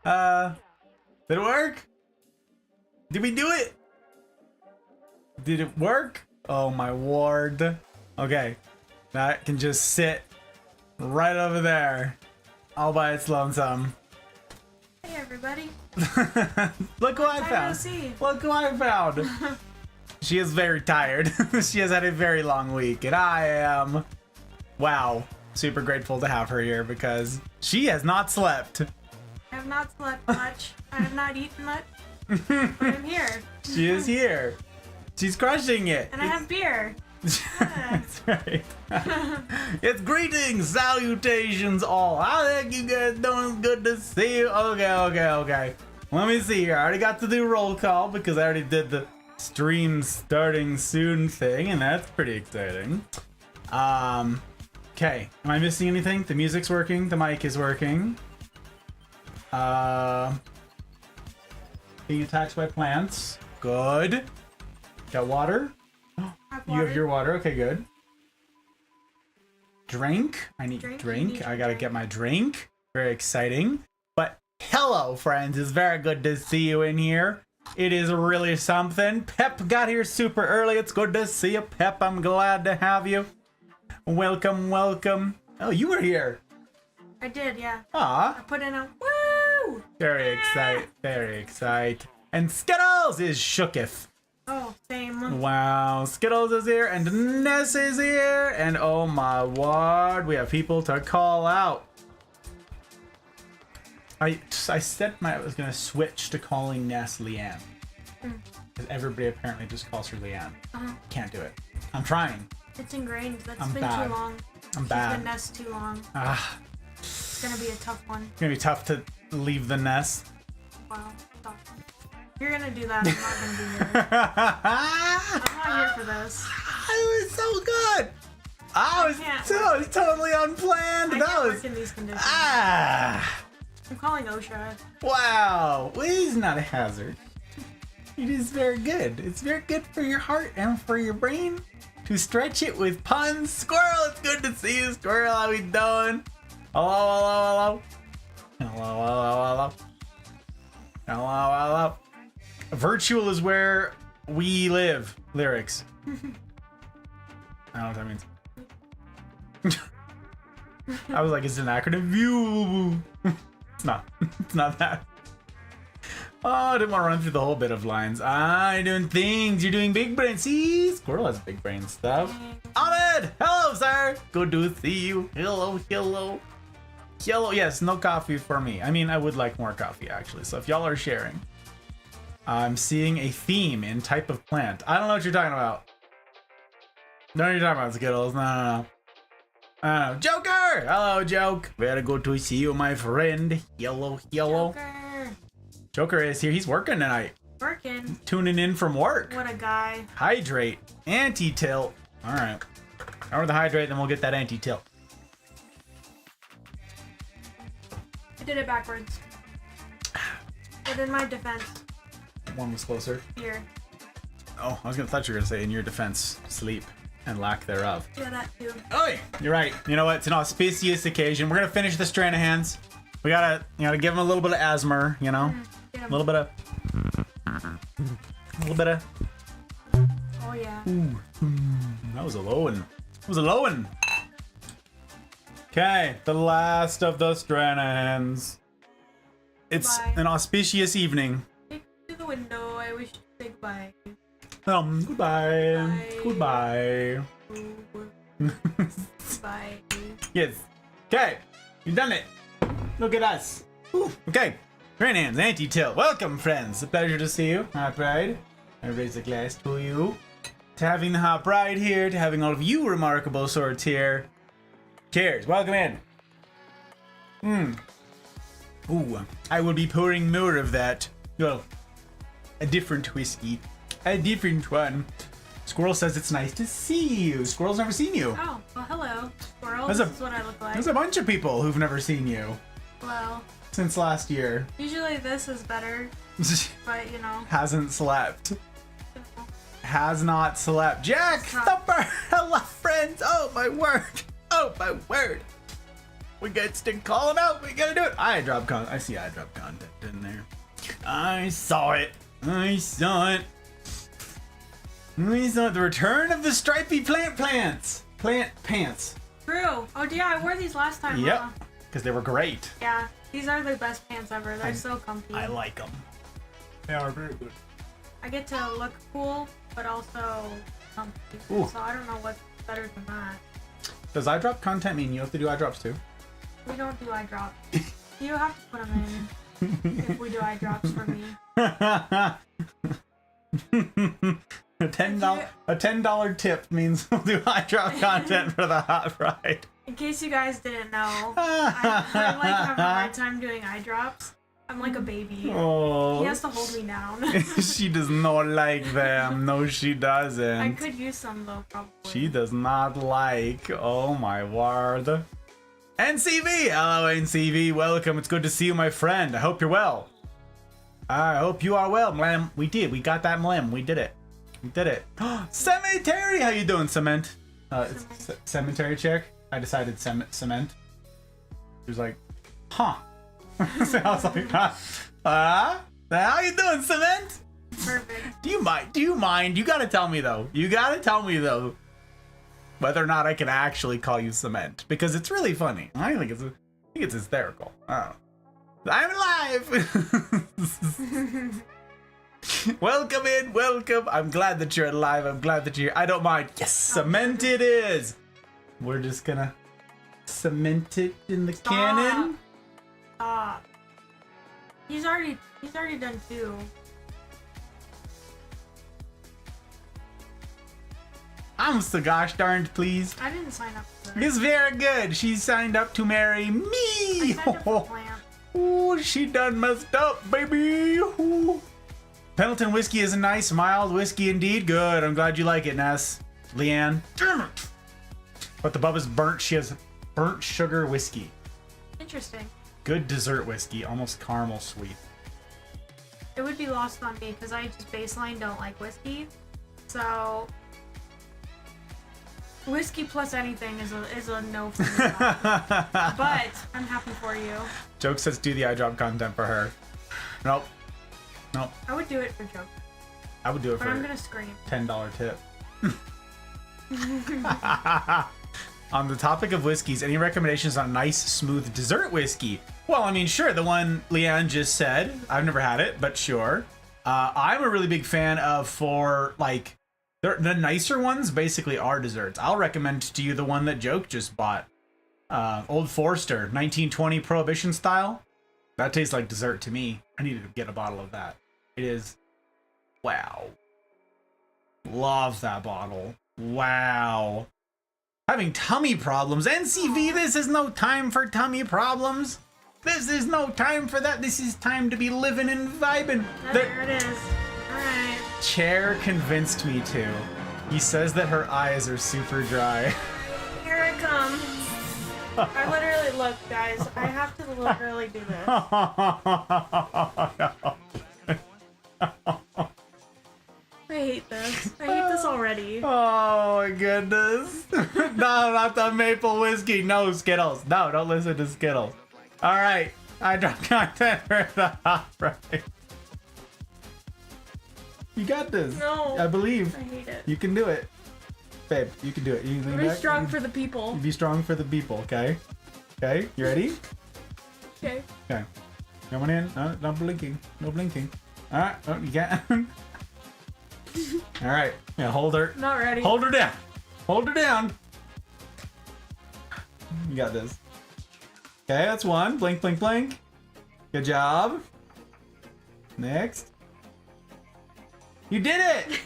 Did it work? Did we do it? Did it work? Oh my word. Okay. That can just sit right over there all by its lonesome. Hey everybody. Look who I found. Look who I found. She is very tired. She has had a very long week, and I am, wow, super grateful to have her here because she has not slept. I have not slept much. I have not eaten much. But I'm here. She is here. She's crushing it. And I have beer. That's right. It's greetings, salutations all. How the heck you guys doing? It's good to see you. Okay. Let me see here. I already got to do roll call because I already did the stream starting soon thing, and that's pretty exciting. Okay. Am I missing anything? The music's working. The mic is working. Being attacked by plants. Good. Got water? You have your water. Okay, good. Drink. I need drink. I gotta get my drink. Very exciting. But hello, friends. It's very good to see you in here. It is really something. Pep got here super early. It's good to see you, Pep. I'm glad to have you. Welcome. Oh, you were here. I did, yeah. Aw. I put in a woo! Very excited. And Skittles is shooketh. Oh, same. Wow, Skittles is here, and Ness is here, and oh my word, we have people to call out. I said I was gonna switch to calling Ness Leanne, because everybody apparently just calls her Leanne. Can't do it. I'm trying. It's ingrained. That's I'm been bad. too long. I'm bad. She's been Ness too long. It's gonna be a tough one. It's gonna be tough to leave the Ness. Wow. Stop. You're gonna do that. I'm not gonna be here. I'm not here for this. It was so good. I was totally unplanned. I That can't was work in these conditions. I'm calling OSHA. Wow. Well, he's not a hazard. It is very good. It's very good for your heart and for your brain to stretch it with puns. Squirrel, it's good to see you, Squirrel. How we doing? Hello. Virtual is where we live. Lyrics. I don't know what that means. I was like, it's an acronym. View. It's not. It's not that. Oh, I didn't want to run through the whole bit of lines. You're doing things. You're doing big brain. See, Squirrel has big brain stuff. Ahmed, hello, sir. Good to see you. Hello. Yes, no coffee for me. I mean, I would like more coffee, actually. So if y'all are sharing. I'm seeing a theme in type of plant. I don't know what you're talking about. No, you're talking about Skittles. No. Joker! Hello, Joke. Very good to see you, my friend. Yellow. Joker is here. He's working tonight. Tuning in from work. What a guy. Hydrate. Anti-tilt. All right. Over the hydrate, then we'll get that anti-tilt. I did it backwards. But in my defense. One was closer. Here. Oh, I thought you were gonna say in your defense, sleep and lack thereof. Yeah, that too. Oh, you're right. You know what? It's an auspicious occasion. We're gonna finish the Stranahan's. We gotta, give him a little bit of asthma, a little bit of. Oh yeah. Ooh. That was a low one. Okay, the last of the Stranahan's. It's Goodbye. an auspicious evening. To the window, I wish to say goodbye. Goodbye. Goodbye. Goodbye. Yes. Okay, you've done it. Look at us. Ooh. Okay. Stranahan's anti-tilt. Welcome, friends. A pleasure to see you. Hot Pride. I raise a glass to you. To having the Hot Pride here. To having all of you remarkable sorts here. Cheers. Welcome in. Ooh. I will be pouring more of that. Well, a different whiskey. A different one. Squirrel says it's nice to see you. Squirrel's never seen you. Oh, well, hello, Squirrel. This is what I look like. There's a bunch of people who've never seen you. Well, since last year. Usually this is better, but Hasn't slept. Has not slept. Jack, Thumper, hello friends. Oh my word. We got to call him out. We gotta do it. I see I dropped content in there. I saw it. I saw it. The return of the stripy plant pants. True. Oh yeah, I wore these last time. Yep. Huh? Because they were great. Yeah, these are the best pants ever. They're so comfy. I like them. They are very good. I get to look cool, but also comfy. Ooh. So I don't know what's better than that. Does eye drop content mean you have to do eye drops too? We don't do eye drops. You have to put them in if we do eye drops for me. A $10 tip means we'll do eye drop content for the hot ride. In case you guys didn't know, I like have a hard time doing eye drops. I'm like a baby. Oh. He has to hold me down. She does not like them. No, she doesn't. I could use some though, probably. She does not like. Oh my word. NCV! Hello, NCV. Welcome. It's good to see you, my friend. I hope you're well. I hope you are well, Mlam. We did. We got that Mlam. We did it. We did it. Cemetery! How you doing, Cement? It's cemetery chick. I decided cement. She was like, huh. So I was like, how you doing, Cement? Perfect. Do you mind? You gotta tell me though. Whether or not I can actually call you Cement, because it's really funny. I think it's hysterical. I don't know. I'm alive. Welcome in, welcome. I'm glad that you're alive. I'm glad that you're here. I don't mind. Yes, Cement it is. We're just gonna cement it in the cannon. Stop. He's already done 2. I'm so gosh darned pleased. I didn't sign up for that. It's very good. She signed up to marry me. I signed up for plant. Ooh, she done messed up, baby. Ooh. Pendleton whiskey is a nice, mild whiskey indeed. Good. I'm glad you like it, Ness. Leanne. Damn it. But the Bubba's burnt. She has burnt sugar whiskey. Interesting. Good dessert whiskey, almost caramel sweet. It would be lost on me because I just baseline don't like whiskey. So whiskey plus anything is a no for me. But I'm happy for you. Joke says do the eye drop content for her. Nope. I would do it for joke. I would do it But for I'm gonna scream. $10 tip. On the topic of whiskeys, any recommendations on nice, smooth dessert whiskey? Well, I mean, sure, the one Leanne just said. I've never had it, but sure. I'm a really big fan of the nicer ones basically are desserts. I'll recommend to you the one that Joke just bought. Old Forester, 1920 Prohibition style. That tastes like dessert to me. I need to get a bottle of that. It is... wow. Love that bottle. Wow. Having tummy problems. NCV, this is no time for tummy problems. This is no time for that. This is time to be living and vibing. There it is. Alright. Chair convinced me to. He says that her eyes are super dry. Here it comes. I literally, look, guys, I have to literally do this. I hate this. I hate this already. Oh my goodness. No, not the maple whiskey. No, Skittles. No, don't listen to Skittles. Alright, I dropped content for the hot right. You got this. No. I believe. I hate it. You can do it. Babe, you can do it. You Be strong for the people. Be strong for the people, okay? Okay, you ready? Okay. Okay. Coming in. No blinking. No blinking. Alright, oh, you got Alright. Yeah, hold her. Not ready. Hold her down. Hold her down. You got this. Okay, that's one. Blink, blink, blink. Good job. Next. You did it!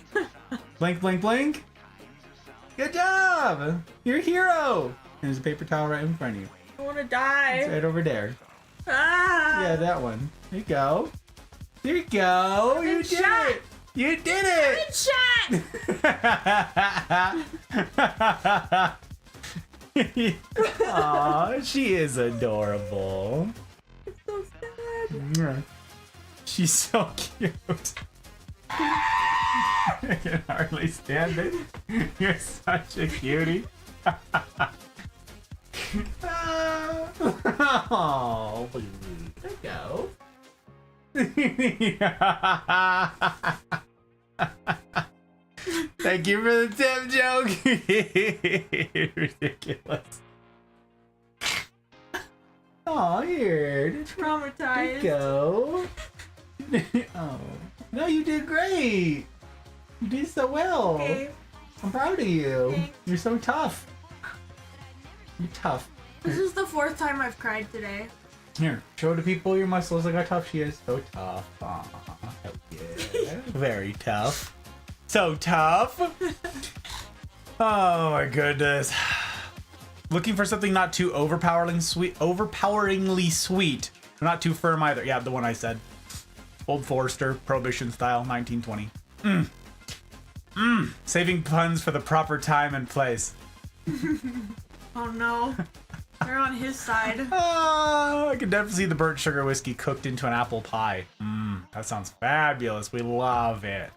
Blink, blink, blink. Good job! You're a hero! There's a paper towel right in front of you. I want to die. It's right over there. Ah! Yeah, that one. There you go. There you go. I've You been did shot. it! You did it! Good shot! Aw, she is adorable. It's so sad. She's so cute. I can hardly stand it. You're such a cutie. Oh, there you go. Thank you for the tip, joke. Ridiculous. Oh, here. There you Traumatized. go. Oh, no, you did great. You did so well. Okay. I'm proud of you. Thanks. You're so tough. You're tough. This is the 4th time I've cried today. Here, show the people your muscles, like how tough she is. So tough. Aw, yeah. Very tough. So tough. Oh my goodness. Looking for something not too overpoweringly sweet. Not too firm either. Yeah, the one I said. Old Forester, Prohibition style, 1920. Saving puns for the proper time and place. Oh no. They're on his side. I can definitely see the burnt sugar whiskey cooked into an apple pie. That sounds fabulous. We love it.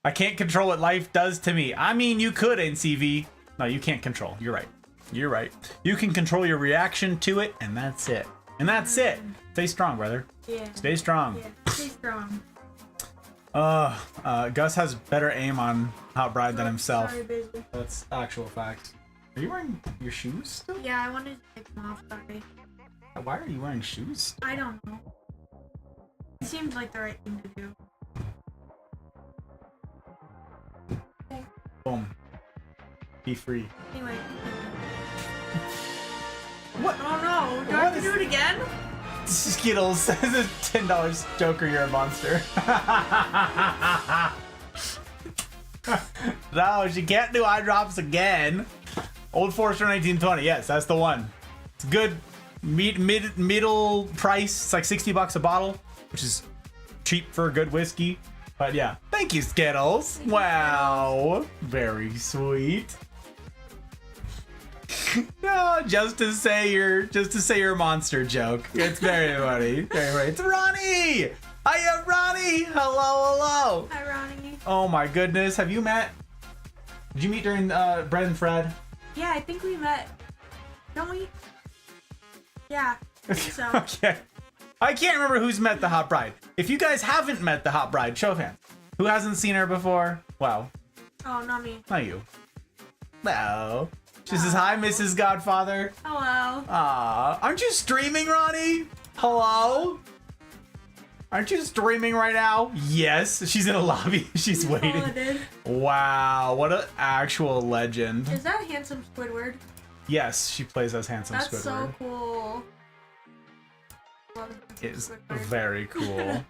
I can't control what life does to me. I mean, you could, NCV. No, you can't control. You're right. You're right. You can control your reaction to it, and that's it. And that's it. Stay strong, brother. Yeah. Stay strong. Yeah. Stay strong. Gus has better aim on Hot Bride than himself. Sorry, baby. That's actual fact. Are you wearing your shoes still? Yeah, I wanted to take them off. Sorry. Why are you wearing shoes? I don't know. It seemed like the right thing to do. Okay. Boom. Be free. Anyway. What? Oh no! Do I have to do it again? Skittles says a $10 Joker, you're a monster. No, she can't do eye drops again. Old Forester 1920, yes, that's the one. It's good middle price. It's like $60 a bottle, which is cheap for a good whiskey. But yeah, thank you, Skittles. Wow, very sweet. No, just to say your monster joke. It's very funny. Very funny. It's Ronnie. Hiya, Ronnie. Hello. Hi, Ronnie. Oh my goodness. Have you met? Did you meet during Bread and Fred? Yeah, I think we met. Don't we? Yeah. I think so. Okay. I can't remember who's met the Hot Bride. If you guys haven't met the Hot Bride, show of hands. Who hasn't seen her before? Wow. Oh, not me. Not you. Well. She says, hi, Mrs. Godfather. Hello. Aren't you streaming, Ronnie? Hello? Aren't you streaming right now? Yes. She's in a lobby. She's waiting. Oh, I did. Wow. What an actual legend. Is that handsome Squidward? Yes, she plays as handsome That's Squidward. so cool. Love handsome Is Squidward. very cool.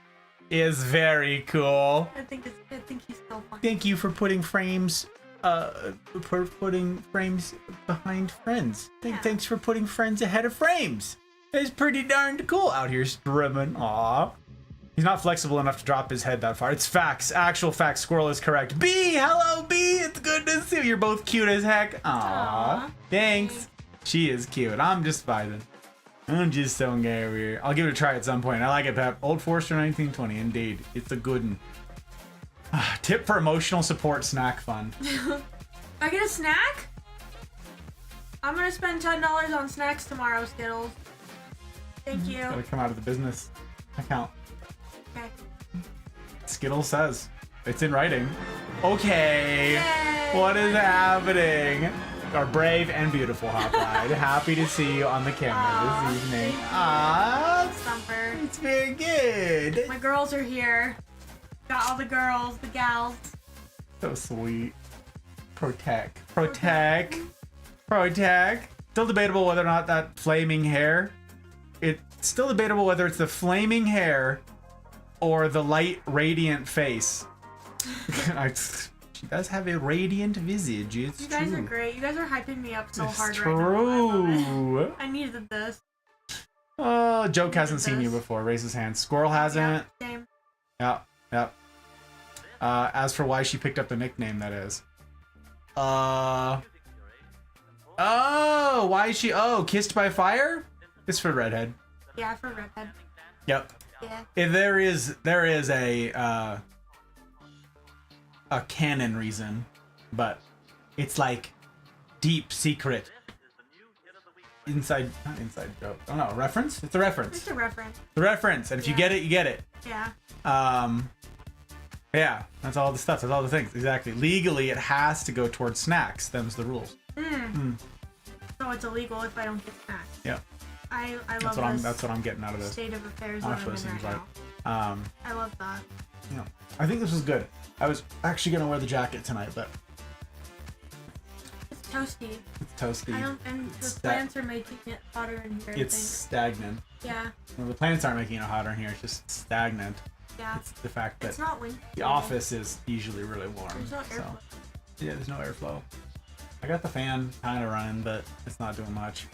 Is very cool. I think he's so fun. Thank you for putting frames behind friends. Yeah. Thanks for putting friends ahead of frames. It's pretty darned cool out here streaming. Aw. He's not flexible enough to drop his head that far. It's facts. Actual facts. Squirrel is correct. B, hello, B. It's good to see you. You're both cute as heck. Aw. Thanks. She is cute. I'm just vibing. I'm just so gay. I'll give it a try at some point. I like it, Pep. Old Forester 1920. Indeed. It's a good one. Tip for emotional support snack fund. I get a snack? I'm gonna spend $10 on snacks tomorrow, Skittles. Thank you. Gotta come out of the business account. Okay. Skittles says. It's in writing. Okay. Yay! What is happening? Our brave and beautiful Hot Bride. Happy to see you on the camera this evening. thank you. Ah, Stumper. it's very good. My girls are here. Got all the girls, the gals. So sweet. Protect. Still debatable whether or not that flaming hair. It's still debatable whether it's the flaming hair or the light, radiant face. She does have a radiant visage. It's You guys true. are great. You guys are hyping me up so It's hard right now. I love it. true. I needed this. Oh, Joke hasn't seen you before. Raise his hand. Squirrel hasn't. Yeah, same. Yep. As for why she picked up the nickname, that is. Oh, why is she? Oh, Kissed by Fire? It's for Redhead. Yeah, for redhead. Yep. Yeah. There is a canon reason, but it's like deep secret. not inside joke. Oh no, a reference? It's a reference. It's a reference. The reference. And if you get it, you get it. Yeah. Yeah, that's all the stuff. That's all the things. Exactly. Legally, it has to go towards snacks. Them's the rules. So it's illegal if I don't get snacks. Yeah. I love That's what I'm getting out of this. state of affairs Honestly, that I'm in seems right like. now. I love that. Yeah. I think this was good. I was actually gonna wear the jacket tonight, but It's toasty. it's toasty. And the plants are making it hotter in here. It's stagnant. Yeah. Well, the plants aren't making it hotter in here. It's just stagnant. Yeah. It's the fact that It's not windy. the office is usually really warm. There's no airflow. Yeah, there's no airflow. I got the fan kind of running, but it's not doing much.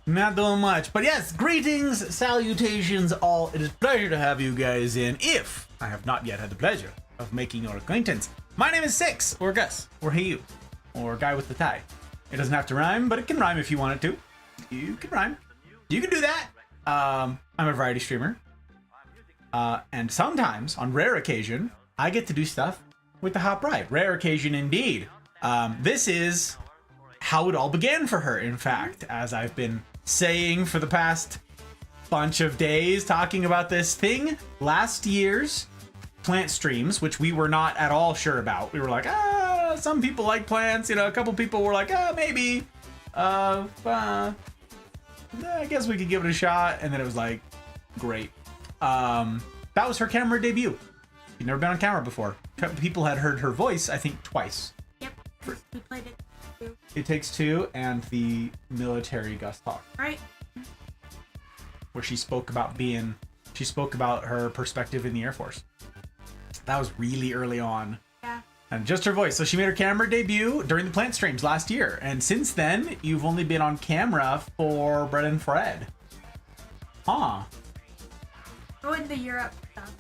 Not doing much. But yes, greetings, salutations, all. It is a pleasure to have you guys in. If I have not yet had the pleasure of making your acquaintance, my name is Six, or Gus, or Hey You, or Guy with the Tie. It doesn't have to rhyme, but it can rhyme if you want it to. You can rhyme. You can do that. I'm a variety streamer. And sometimes, on rare occasion, I get to do stuff with the Hot Bride. Rare occasion indeed. This is how it all began for her, in fact, as I've been saying for the past bunch of days, talking about this thing. Last year's plant streams, which we were not at all sure about. We were like, some people like plants. You know, a couple people were like, maybe. I guess we could give it a shot. And then it was like, great. That was her camera debut. She'd never been on camera before. People had heard her voice, I think, twice. Yep. We played it too. It Takes Two and the military Gus-Talks, Right. where she spoke about her perspective in the Air Force. That was really early on. Yeah. And just her voice. So she made her camera debut during the plant streams last year. And since then, you've only been on camera for Bread and Fred. Huh. Oh, and the Europe stuff.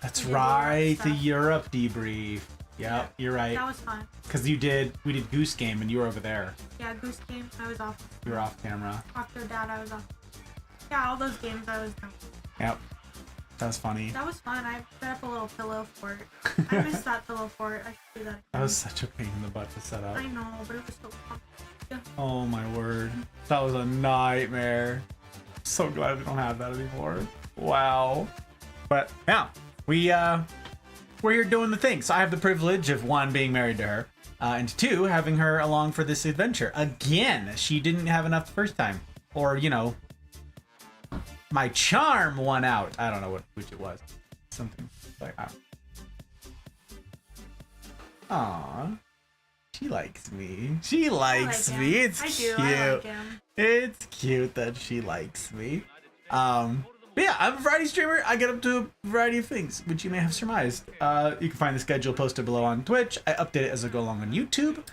That's We did right. Europe The stuff. Europe debrief. Yep, you're right. That was fun. Because we did Goose Game and you were over there. Yeah, Goose Game, I was off. You were off camera. After that, I was off. Yeah, all those games I was done. Yep. That was funny. That was fun. I set up a little pillow fort. I missed that pillow fort. I should do that again. That was such a pain in the butt to set up. I know, but it was so fun. Yeah. Oh my word. That was a nightmare. So glad we don't have that anymore. Wow. But yeah, we're here doing the thing. So I have the privilege of one, being married to her, and two, having her along for this adventure. Again, she didn't have enough the first time. Or, you know, my charm won out. I don't know which it was. Something like, Aww. She likes me. She likes I like me. him. It's I do. cute. I like him. It's cute that she likes me. But yeah, I'm a variety streamer. I get up to a variety of things, which you may have surmised. You can find the schedule posted below on Twitch. I update it as I go along on YouTube,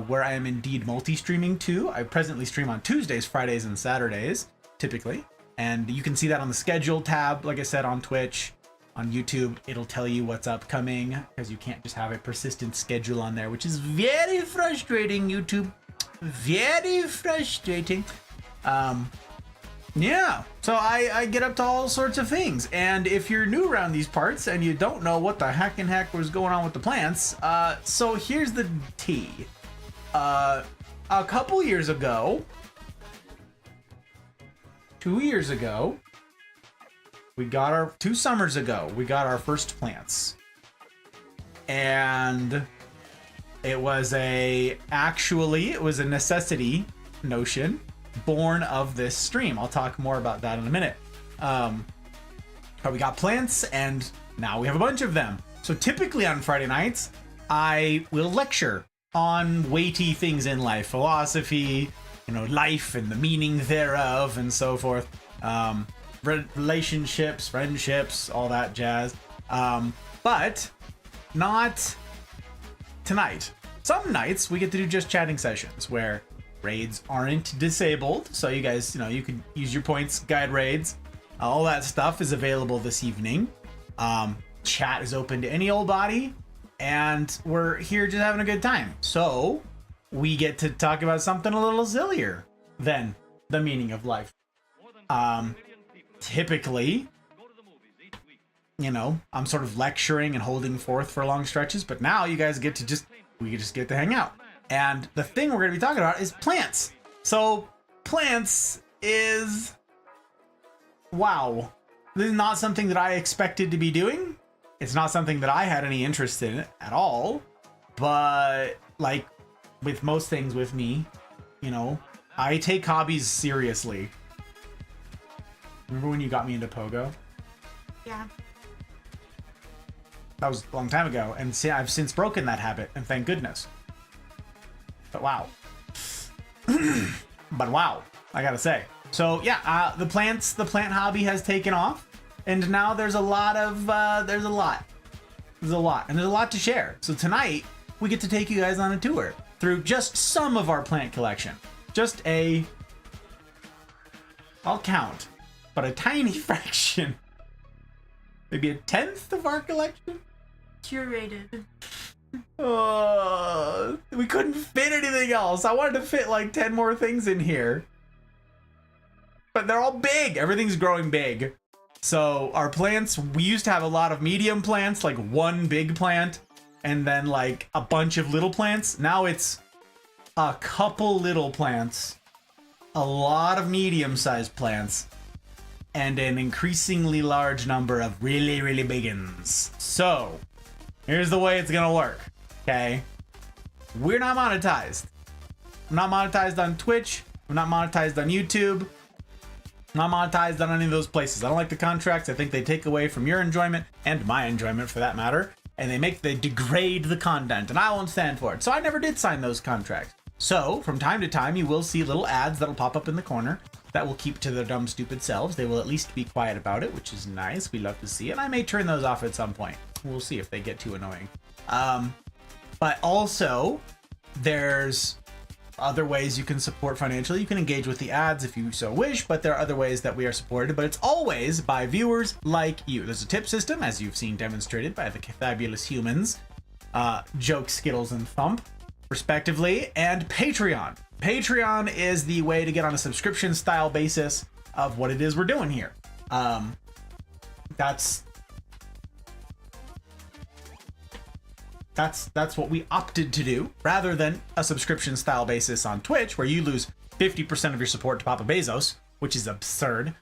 where I am indeed multi-streaming too. I presently stream on Tuesdays, Fridays, and Saturdays, typically. And you can see that on the schedule tab, like I said, on Twitch. On YouTube, it'll tell you what's upcoming, because you can't just have a persistent schedule on there, which is very frustrating, YouTube. Very frustrating. Yeah, so I get up to all sorts of things. And if you're new around these parts and you don't know what the heck was going on with the plants, so here's the tea. A couple years ago, 2 years ago, we got 2 summers ago, we got our first plants. And it was a necessity notion born of this stream. I'll talk more about that in a minute. But we got plants and now we have a bunch of them. So typically on Friday nights, I will lecture on weighty things in life, philosophy, you know, life and the meaning thereof and so forth. Relationships, friendships, all that jazz. But not tonight. Some nights we get to do just chatting sessions where raids aren't disabled, so you guys, you know, you can use your points, guide raids. All that stuff is available this evening. Chat is open to any old body, and we're here just having a good time. So we get to talk about something a little sillier than the meaning of life. Typically, you know, I'm sort of lecturing and holding forth for long stretches, but now you guys get to we just get to hang out. And the thing we're going to be talking about is plants. So plants is, wow. This is not something that I expected to be doing. It's not something that I had any interest in at all. But like with most things with me, you know, I take hobbies seriously. Remember when you got me into Pogo? Yeah. That was a long time ago, and I've since broken that habit, and thank goodness. But wow. But wow, I gotta say. So yeah, the plant hobby has taken off, and now there's a lot, and there's a lot to share. So tonight we get to take you guys on a tour through just some of our plant collection. Just I'll count, but a tiny fraction. Maybe a 10th of our collection? Curated. We couldn't fit anything else. I wanted to fit like 10 more things in here. But they're all big. Everything's growing big. So our plants, we used to have a lot of medium plants, like one big plant, and then like a bunch of little plants. Now it's a couple little plants, a lot of medium-sized plants, and an increasingly large number of really, really big ones. So, here's the way it's gonna work, okay? We're not monetized. I'm not monetized on Twitch. I'm not monetized on YouTube. I'm not monetized on any of those places. I don't like the contracts. I think they take away from your enjoyment, and my enjoyment for that matter, and they degrade the content, and I won't stand for it. So I never did sign those contracts. So, from time to time, you will see little ads that'll pop up in the corner that will keep to their dumb, stupid selves. They will at least be quiet about it, which is nice. We love to see it. I may turn those off at some point. We'll see if they get too annoying. But also, there's other ways you can support financially. You can engage with the ads if you so wish, but there are other ways that we are supported, but it's always by viewers like you. There's a tip system, as you've seen demonstrated by the fabulous humans, Joke, Skittles, and Thump, respectively, and Patreon. Patreon is the way to get on a subscription style basis of what it is we're doing here. That's what we opted to do, rather than a subscription style basis on Twitch where you lose 50% of your support to Papa Bezos, which is absurd.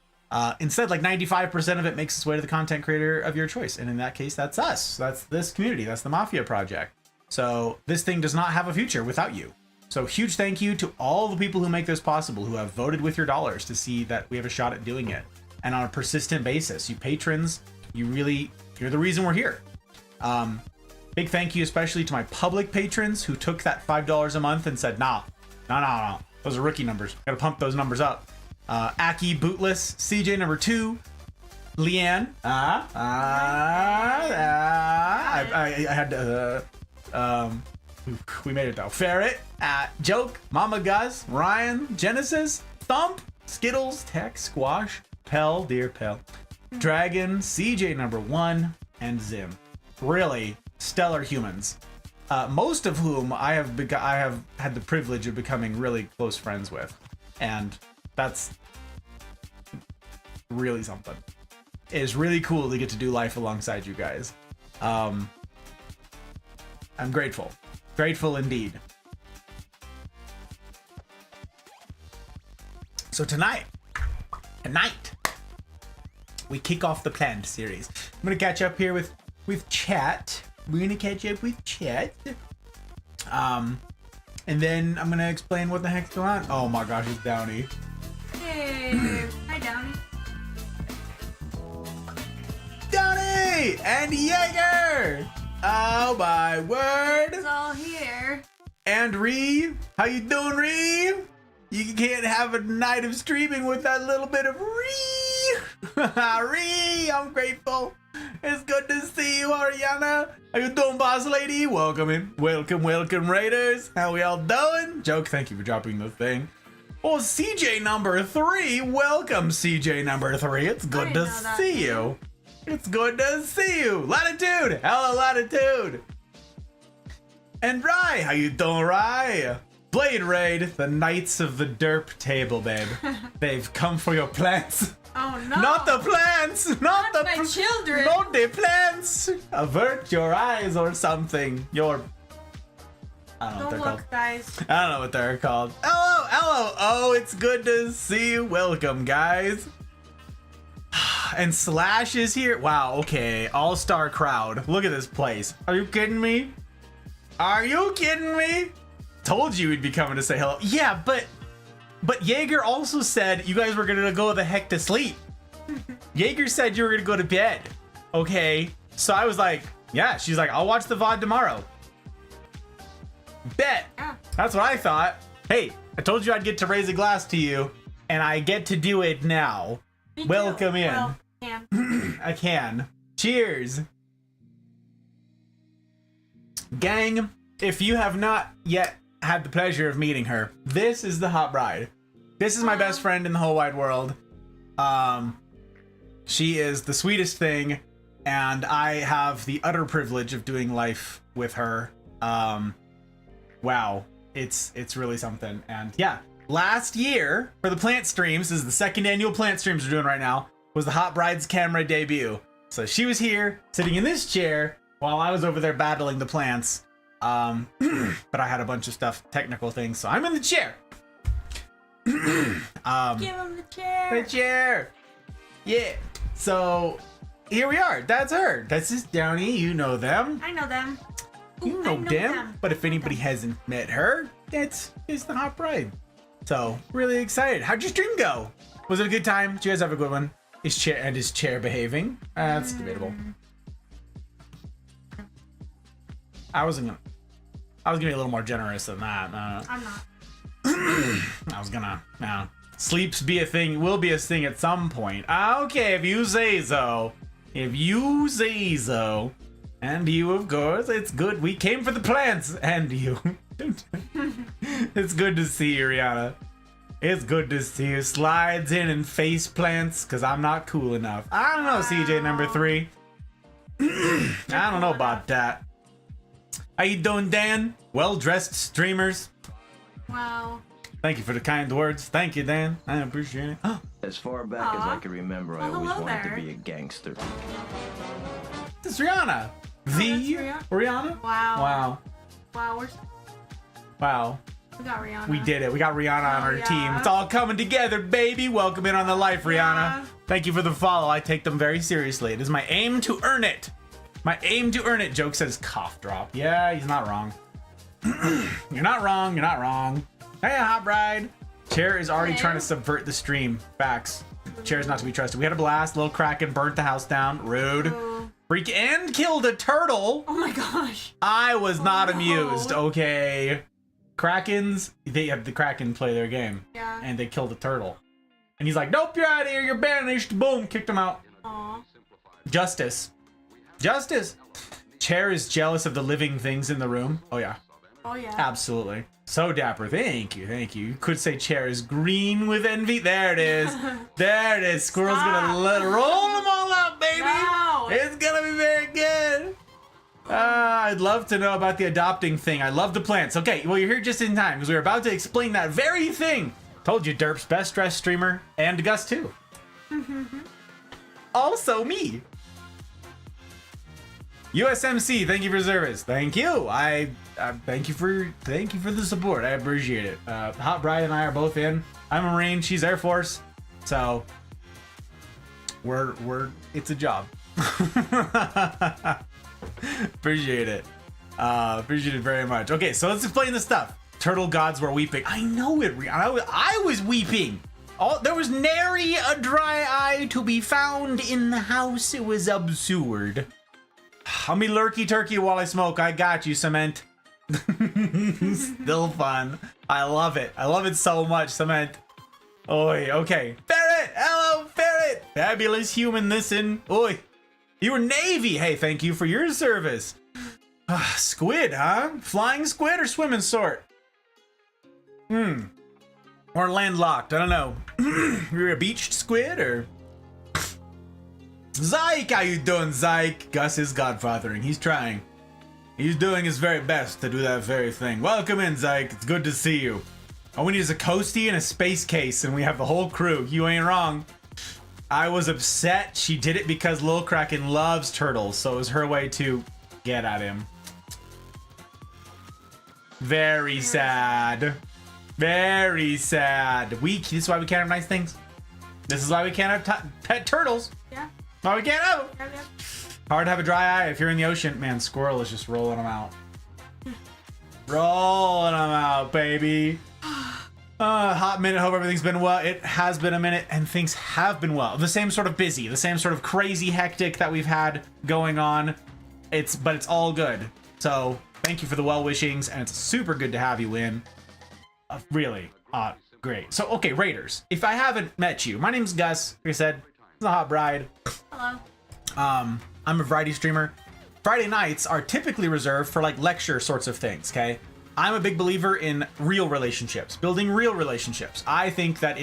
Instead, like 95% of it makes its way to the content creator of your choice. And in that case, that's us. That's this community. That's the Mafia Project. So this thing does not have a future without you. So huge thank you to all the people who make this possible, who have voted with your dollars to see that we have a shot at doing it. And on a persistent basis, you patrons, you're the reason we're here. Big thank you especially to my public patrons who took that $5 a month and said, no. Those are rookie numbers. Gotta pump those numbers up. Aki Bootless, CJ number 2, Leanne. I had to, we made it though. Ferret, Joke, Mama Gus, Ryan, Genesis, Thump, Skittles, Tech, Squash, Pell, Dear Pell, Dragon, CJ number 1, and Zim. Really stellar humans, most of whom I have had the privilege of becoming really close friends with, and that's really something. It is really cool to get to do life alongside you guys. I'm grateful indeed. So tonight we kick off the planned series. I'm gonna catch up here with chat. We're gonna catch up with chat. And then I'm gonna explain what the heck's going on. Oh my gosh, it's Downey. Hey, hi Downey. Downey and Jaeger. Oh my word. It's all here. And Ree, how you doing, Ree? You can't have a night of streaming with that little bit of Ree. Ree, I'm grateful. It's good to see you, Ariana. How you doing, boss lady? Welcome in. Welcome, Raiders. How we all doing? Joke, thank you for dropping the thing. Oh, CJ number 3. Welcome, CJ number 3. It's good to see you. It's good to see you. Latitude. Hello, Latitude. And Rye, how you doing, Rye? Blade Raid, the Knights of the Derp table, babe. They've come for your plants. Oh no! Not the plants! Not the my children! Not the plants! Avert your eyes or something. I don't know what Don't they're look, guys. called. I don't know what they're called. Hello. Oh, it's good to see you. Welcome, guys. And Slash is here. Wow, okay. All-star crowd. Look at this place. Are you kidding me? Are you kidding me? Told you we'd be coming to say hello. Yeah, but Jaeger also said you guys were gonna go the heck to sleep. Jaeger said you were gonna go to bed. Okay. So I was like, yeah. She's like, I'll watch the VOD tomorrow. Bet. Yeah. That's what I thought. Hey, I told you I'd get to raise a glass to you, and I get to do it now. Me too. Welcome in. Well, can. I can. Cheers. Gang, if you have not yet had the pleasure of meeting her, this is the hot bride. This is my best friend in the whole wide world. She is the sweetest thing, and I have the utter privilege of doing life with her. Wow, it's really something. And yeah, last year for the plant streams, this is the second annual plant streams we're doing right now, was the hot bride's camera debut. So she was here sitting in this chair while I was over there battling the plants. But I had a bunch of stuff, technical things, so I'm in the chair. Give him the chair. The chair. Yeah. So here we are. That's her. That's just Downey. You know them. I know them. You Ooh, know, I know them. But if anybody hasn't met her, it's the hot bride. So really excited. How'd your stream go? Was it a good time? Did you guys have a good one? Is chair behaving? That's debatable. I was gonna be a little more generous than that. I'm not. I was gonna. Sleeps be a thing. Will be a thing at some point. Okay, if you say so. If you say so. And you, of course. It's good. We came for the plants. And you. It's good to see you, Rihanna. It's good to see you. Slides in and face plants, because I'm not cool enough. I don't know, CJ number 3. I don't know about that. How you doing, Dan? Well-dressed streamers. Wow. Thank you for the kind words. Thank you, Dan. I appreciate it. As far back as I can remember, I Well, always hello wanted there. to be a gangster. It's Rihanna. that's Rihanna? Wow. Wow. Wow, Wow. we got Rihanna. We did it. We got Rihanna on our yeah. team. It's all coming together, baby. Welcome in on the life, Rihanna. Yeah. Thank you for the follow. I take them very seriously. It is my aim to earn it. My aim to earn it. Joke says cough drop. Yeah, he's not wrong. You're not wrong. You're not wrong. Hey, hot bride. Chair is already Hey. trying to subvert the stream. Facts. Chair is not to be trusted. We had a blast. Little Kraken burnt the house down. Rude. Oh. Freak and killed a turtle. Oh my gosh. I was not no. amused. Okay. Krakens, they have the Kraken play their game. Yeah. And they killed a turtle. And he's like, nope, you're out of here. You're banished. Boom. Kicked him out. Aw. Justice. Justice. Chair is jealous of the living things in the room. Oh, yeah. Oh yeah. Absolutely. So dapper. Thank you. Thank you. You could say Chair is green with envy. There it is. There it is. Squirrel's Stop. gonna roll them all up, baby. No. It's gonna be very good. I'd love to know about the adopting thing. I love the plants. Okay, well, you're here just in time because we were about to explain that very thing. Told you, Derp's best dressed streamer, and Gus too. Also me. USMC, thank you for service. Thank you. I thank you for the support. I appreciate it. Hot Bride and I are both in. I'm a Marine. She's Air Force. So we're it's a job. Appreciate it. Appreciate it very much. Okay, so let's explain the stuff. Turtle gods were weeping. I know it. I was weeping. There was nary a dry eye to be found in the house. It was absurd. I'll be lurky turkey while I smoke. I got you, Cement. Still fun. I love it. I love it so much, Cement. Oi, okay. Ferret! Hello, Ferret! Fabulous human, listen. Oi. You were Navy. Hey, thank you for your service. Squid, huh? Flying squid or swimming sort? Or landlocked, I don't know. You're a beached squid or... Zyke, how you doing, Zyke? Gus is godfathering. He's trying. He's doing his very best to do that very thing. Welcome in, Zyke. It's good to see you. All we need is a coastie and a space case, and we have the whole crew. You ain't wrong. I was upset. She did it because Lil Kraken loves turtles, so it was her way to get at him. Very sad. Very sad. This is why we can't have nice things. This is why we can't have pet turtles. Yeah. Why we can't have them. Yeah. Hard to have a dry eye if you're in the ocean. Man, squirrel is just rolling them out. Rolling them out, baby. Hot minute. Hope everything's been well. It has been a minute, and things have been well. The same sort of busy, the same sort of crazy hectic that we've had going on. But it's all good. So thank you for the well wishings, and it's super good to have you in. Really, great. So okay, Raiders. If I haven't met you, my name's Gus. Like I said, it's a hot bride. Hello. I'm a variety streamer. Friday nights are typically reserved for like lecture sorts of things, okay? I'm a big believer in real relationships, building real relationships. I think that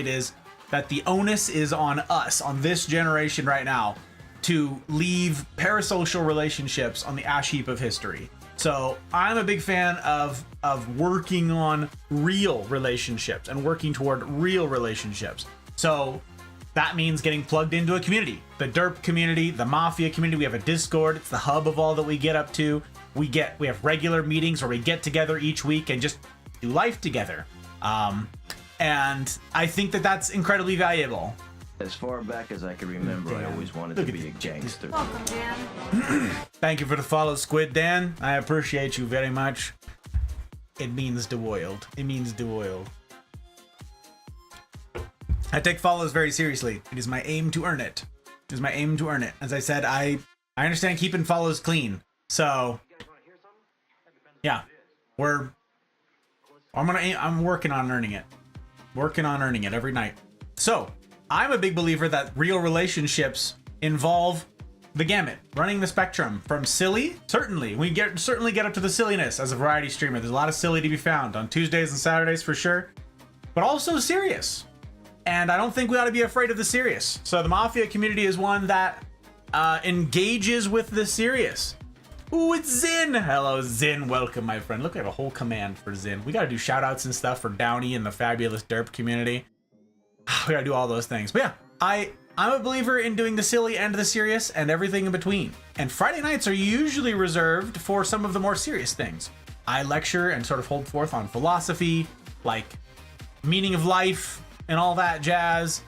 that the onus is on us, on this generation right now, to leave parasocial relationships on the ash heap of history. So I'm a big fan of working on real relationships and working toward real relationships. So that means getting plugged into a community, the derp community, the mafia community. We have a Discord. It's the hub of all that we get up to. We have regular meetings where we get together each week and just do life together. And I think that that's incredibly valuable. As far back as I can remember, I always wanted to be a gangster. Welcome, Dan. Thank you for the follow, Squid Dan. I appreciate you very much. It means the world. It means the world. I take follows very seriously. It is my aim to earn it. It is my aim to earn it. As I said, I understand keeping follows clean. So, yeah, I'm working on earning it. Working on earning it every night. So, I'm a big believer that real relationships involve the gamut, running the spectrum from silly. Certainly get up to the silliness as a variety streamer. There's a lot of silly to be found on Tuesdays and Saturdays for sure, but also serious. And I don't think we ought to be afraid of the serious. So the Mafia community is one that engages with the serious. Ooh, it's Zin. Hello, Zin. Welcome, my friend. Look, we have a whole command for Zin. We got to do shout outs and stuff for Downey and the fabulous derp community. We got to do all those things. But yeah, I'm a believer in doing the silly and the serious and everything in between. And Friday nights are usually reserved for some of the more serious things. I lecture and sort of hold forth on philosophy, like meaning of life, and all that jazz,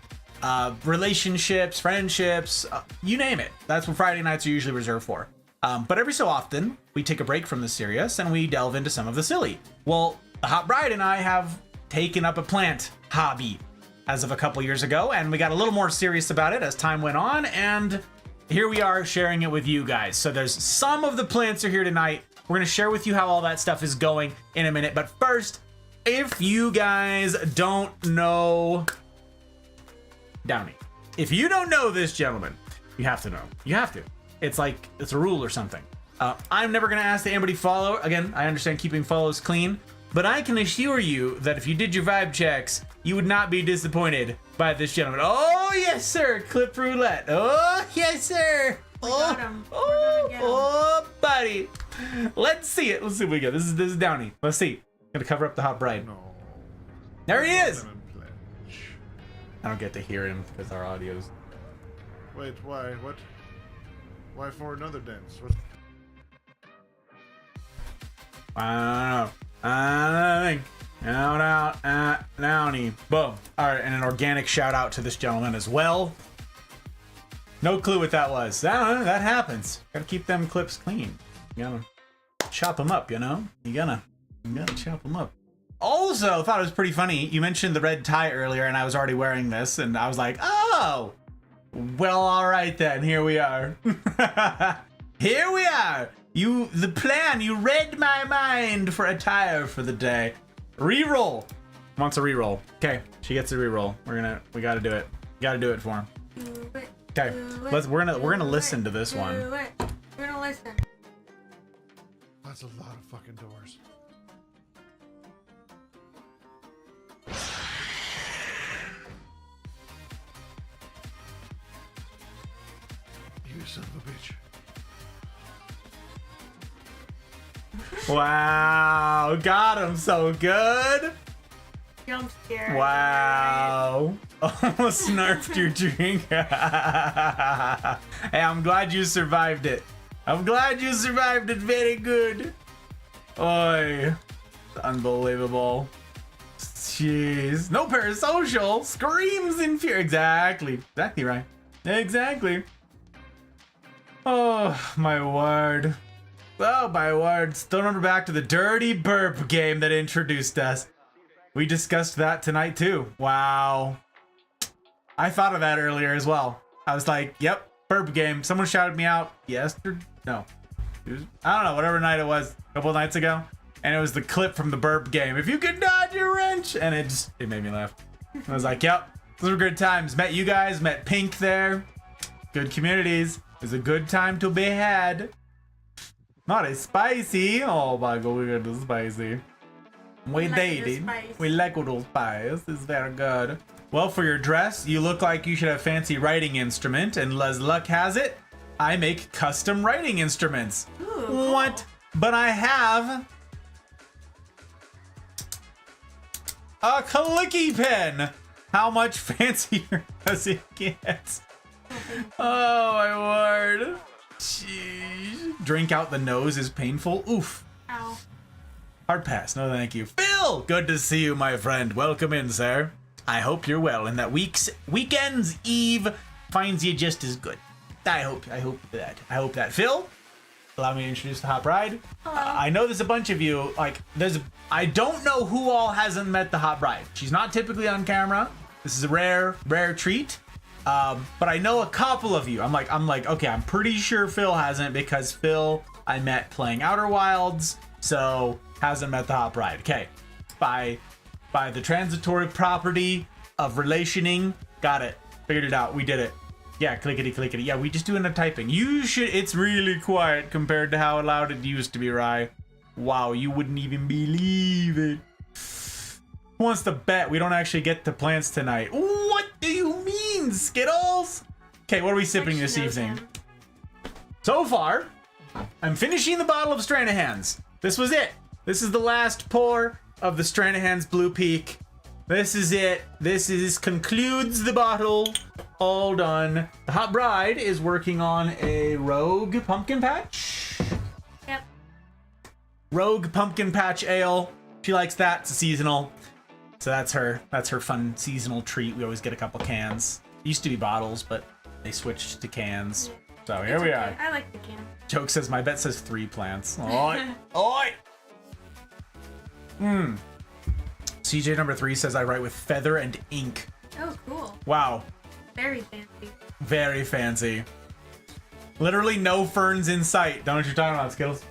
relationships, friendships, you name it. That's what Friday nights are usually reserved for. But every so often, we take a break from the serious and we delve into some of the silly. Well, the Hot Bride and I have taken up a plant hobby as of a couple years ago, and we got a little more serious about it as time went on, and here we are sharing it with you guys. So there's some of the plants are here tonight. We're gonna share with you how all that stuff is going in a minute, but first, if you guys don't know Downey, if you don't know this gentleman, you have to know. You have to. It's like, it's a rule or something. I'm never going to ask that anybody follow. Again, I understand keeping follows clean, but I can assure you that if you did your vibe checks, you would not be disappointed by this gentleman. Oh, yes, sir. Clip roulette. Oh, yes, sir. We got him. Oh, buddy. Let's see it. Let's see what we got. This is Downey. Let's see. Gonna cover up the Hot Bride. No. There he is. Lemon pledge. I don't get to hear him because our audio's. Wait, why? What? Why for another dance? What? I don't know. Shout out at Downey. Boom. All right, and an organic shout out to this gentleman as well. No clue what that was. I don't know. That happens. Gotta keep them clips clean. You gotta chop them up, you know? You gotta chop them up. Also, thought it was pretty funny. You mentioned the red tie earlier, and I was already wearing this, and I was like, oh, well, all right then. Here we are. Here we are. You read my mind for attire for the day. Reroll. Wants a reroll. Okay, she gets a reroll. We gotta do it. Gotta do it for him. Okay, we're gonna listen to this one. We're gonna listen. That's a lot of fucking doors. You son of a bitch. Wow, got him so good. Jump scare. Wow. Almost snarfed your drink. Hey, I'm glad you survived it. I'm glad you survived it. Very good. Oi. Unbelievable. Jeez. No parasocial. Screams in fear. Exactly. Exactly right. Exactly. Oh, my word. Oh, my word. Still remember back to the dirty burp game that introduced us. We discussed that tonight, too. Wow. I thought of that earlier as well. I was like, yep, burp game. Someone shouted me out yesterday. No. I don't know, whatever night it was, a couple of nights ago. And it was the clip from the burp game. If you could dodge your wrench. And it made me laugh. I was like, yep, those were good times. Met you guys, met Pink there. Good communities. It was a good time to be had. Not as spicy. Oh my god, we got the spicy. We dated. We like a little spice. It's very good. Well, for your dress, you look like you should have fancy writing instrument, and as luck has it, I make custom writing instruments. Ooh, cool. What? But I have a clicky pen. How much fancier does it get? Oh my word. Jeez. Drink out the nose is painful. Oof. Ow. Hard pass. No, thank you. Phil, good to see you, my friend. Welcome in, sir. I hope you're well, and that weekend's eve finds you just as good. I hope that. Phil, allow me to introduce the Hot Bride. Hello. I know there's a bunch of you. I don't know who all hasn't met the Hot Bride. She's not typically on camera. This is a rare treat. But I know a couple of you. I'm like, okay, I'm pretty sure Phil hasn't, because Phil I met playing Outer Wilds, so hasn't met the Hot Bride. Okay, by the transitory property of relationing, got it, figured it out, we did it. Yeah, clickety clickety. Yeah, we just doing the typing. It's really quiet compared to how loud it used to be, Rye. Wow, you wouldn't even believe it. Who wants to bet we don't actually get to plants tonight? What do you mean, Skittles? Okay, what are we sipping this evening? So far, I'm finishing the bottle of Stranahan's. This was it. This is the last pour of the Stranahan's Blue Peak. This is it. This concludes the bottle. All done. The Hot Bride is working on a Rogue Pumpkin Patch. Yep. Rogue Pumpkin Patch Ale. She likes that. It's a seasonal. So that's her fun seasonal treat. We always get a couple cans. It used to be bottles, but they switched to cans. So here we are. I like the can. Joke says, my bet says 3 plants. Oi! Oi! CJ number 3 says I write with feather and ink. Oh, cool. Wow. Very fancy. Very fancy. Literally no ferns in sight. Don't know what you're talking about, Skittles.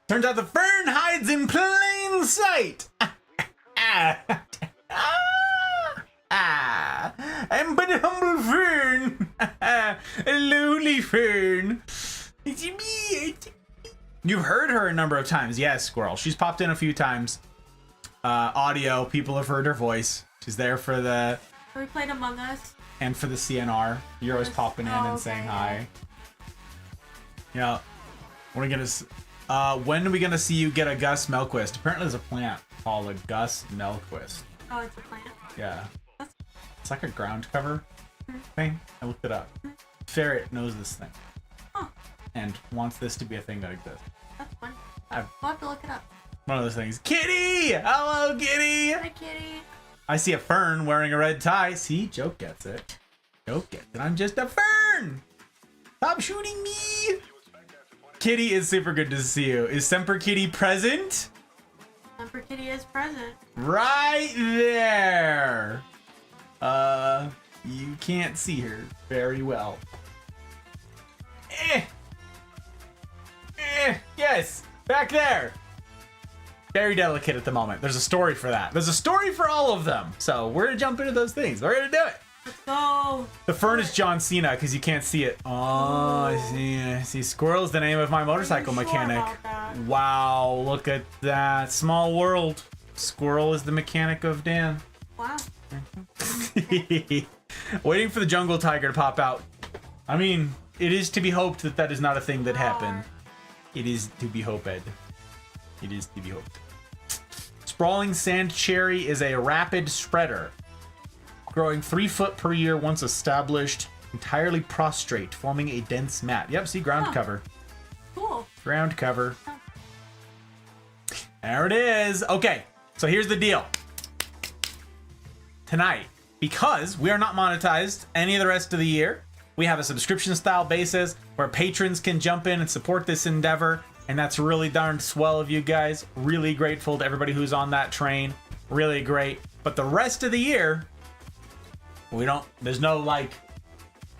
Turns out the fern hides in plain sight. I'm but a humble fern. A lowly fern. It's me. You've heard her a number of times. Yes, Squirrel. She's popped in a few times. Audio. People have heard her voice. She's there for the... We played Among Us. And for the CNR. You're always popping in and saying hi. Yeah. We're gonna... when are we gonna see you get a Gus Melquist? Apparently there's a plant called a Gus Melquist. Oh, it's a plant. Yeah. It's like a ground cover thing. I looked it up. Ferret knows this thing. Oh. And wants this to be a thing that exists. That's fun. We'll have to look it up. One of those things. Kitty! Hello, Kitty! Hi, Kitty. I see a fern wearing a red tie. See? Joke gets it. Joke gets it. I'm just a fern! Stop shooting me! Kitty, is super good to see you. Is Semper Kitty present? Semper Kitty is present. Right there! You can't see her very well. Yes! Back there! Very delicate at the moment. There's a story for that. There's a story for all of them. So we're gonna jump into those things. We're gonna do it. Let's go. The fern is John Cena because you can't see it. Oh, I see. I see. Squirrel is the name of my motorcycle mechanic. Wow, look at that. Small world. Squirrel is the mechanic of Dan. Wow. Waiting for the jungle tiger to pop out. I mean, it is to be hoped that that is not a thing that happened. It is to be hoped. It is to be hoped. Sprawling sand cherry is a rapid spreader, growing 3 foot per year once established, entirely prostrate, forming a dense mat. Yep, see, ground cover. Cool. Ground cover. There it is. Okay, so here's the deal. Tonight, because we are not monetized any of the rest of the year, we have a subscription style basis where patrons can jump in and support this endeavor. And that's really darn swell of you guys. Really grateful to everybody who's on that train. Really great. But the rest of the year, there's no like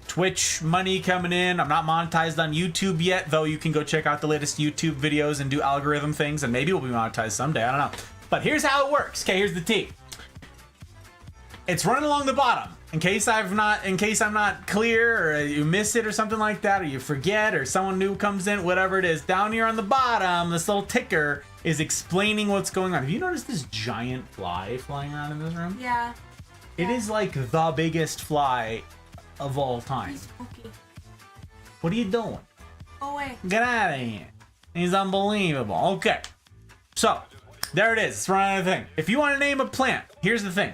Twitch money coming in. I'm not monetized on YouTube yet, though you can go check out the latest YouTube videos and do algorithm things, and maybe we'll be monetized someday. I don't know. But here's how it works. Okay, here's the tea. It's running along the bottom. In case I'm not clear, or you miss it or something like that, or you forget, or someone new comes in, whatever it is, down here on the bottom, this little ticker is explaining what's going on. Have you noticed this giant fly flying around in this room? Yeah. It is like the biggest fly of all time. He's spooky. What are you doing? Go away. Get out of here. He's unbelievable. Okay. So, there it is. It's running a thing. If you want to name a plant, here's the thing.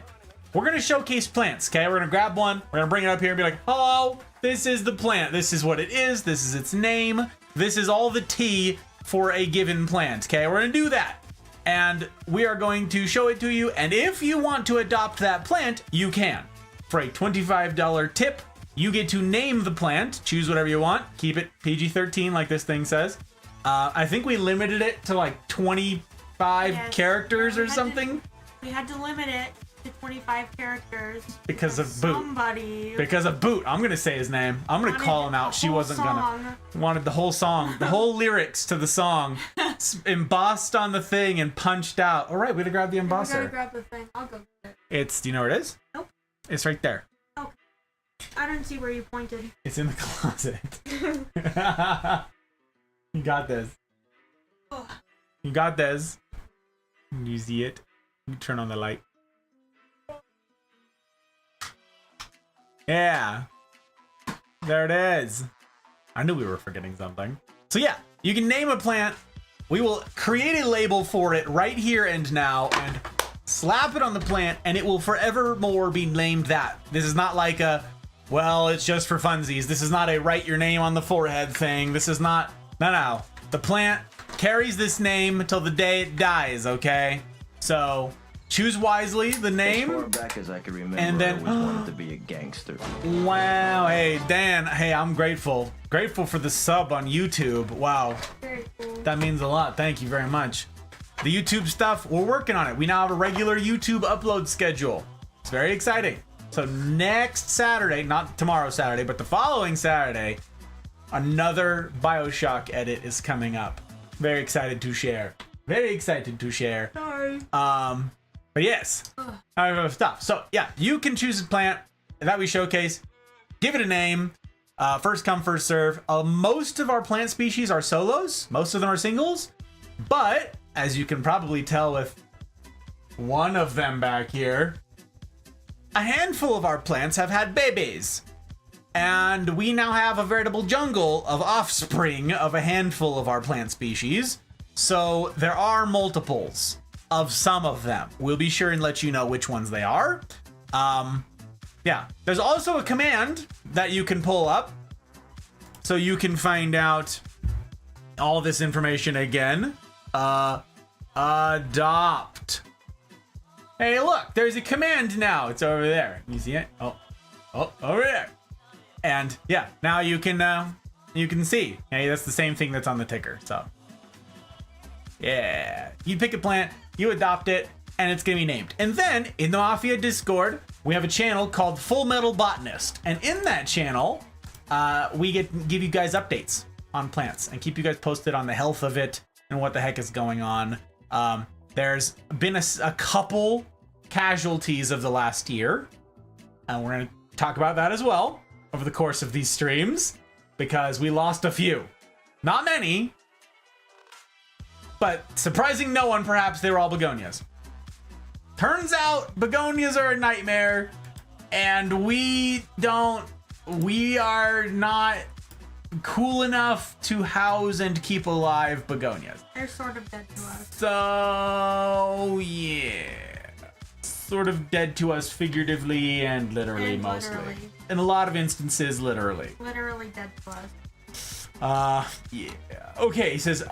We're going to showcase plants, okay? We're going to grab one. We're going to bring it up here and be like, hello, this is the plant. This is what it is. This is its name. This is all the tea for a given plant, okay? We're going to do that. And we are going to show it to you. And if you want to adopt that plant, you can. For a $25 tip, you get to name the plant. Choose whatever you want. Keep it PG-13 like this thing says. I think we limited it to like 25 characters or something. We had to limit it to 25 characters because of Boot. Somebody. Because of Boot. I'm gonna say his name. I'm gonna call him out. She wasn't gonna. Wanted the whole song, the whole lyrics to the song, embossed on the thing and punched out. All right, we gotta grab the embosser. We gotta grab the thing. I'll go get it. Do you know where it is? Nope. It's right there. Oh, I didn't see where you pointed. It's in the closet. You got this. Oh. You got this. You see it. You turn on the light. Yeah. There it is. I knew we were forgetting something. So yeah, you can name a plant. We will create a label for it right here and now and slap it on the plant, and it will forevermore be named that. This is not like a, well, it's just for funsies. This is not a write your name on the forehead thing. This is not, no. The plant carries this name until the day it dies, okay? So choose wisely the name. As far back as I can remember, and then, I always wanted to be a gangster. Wow, hey, Dan, hey, I'm grateful. Grateful for the sub on YouTube. Wow. Very cool. That means a lot. Thank you very much. The YouTube stuff, we're working on it. We now have a regular YouTube upload schedule. It's very exciting. So next Saturday, not tomorrow Saturday, but the following Saturday, another BioShock edit is coming up. Very excited to share. Very excited to share. Sorry. But yes, I have stuff. So yeah, you can choose a plant that we showcase. Give it a name. First come, first serve. Most of our plant species are solos. Most of them are singles. But as you can probably tell with one of them back here, a handful of our plants have had babies. And we now have a veritable jungle of offspring of a handful of our plant species. So there are multiples of some of them. We'll be sure and let you know which ones they are. Yeah, there's also a command that you can pull up so you can find out all this information again. Adopt. Hey, look, there's a command now. It's over there. You see it? Oh, over there. And yeah, now you can see. Hey, that's the same thing that's on the ticker. So yeah, you pick a plant, you adopt it, and it's gonna be named. And then in the Mafia Discord, we have a channel called Full Metal Botanist, and in that channel, we give you guys updates on plants and keep you guys posted on the health of it and what the heck is going on. There's been a couple casualties of the last year, and we're gonna talk about that as well over the course of these streams, because we lost a few. Not many, but surprising no one, perhaps they were all begonias. Turns out begonias are a nightmare, and we are not cool enough to house and keep alive begonias. They're sort of dead to us. So yeah, sort of dead to us figuratively and literally, mostly. Literally. In a lot of instances, literally. Literally dead to us. Yeah. Okay, he says,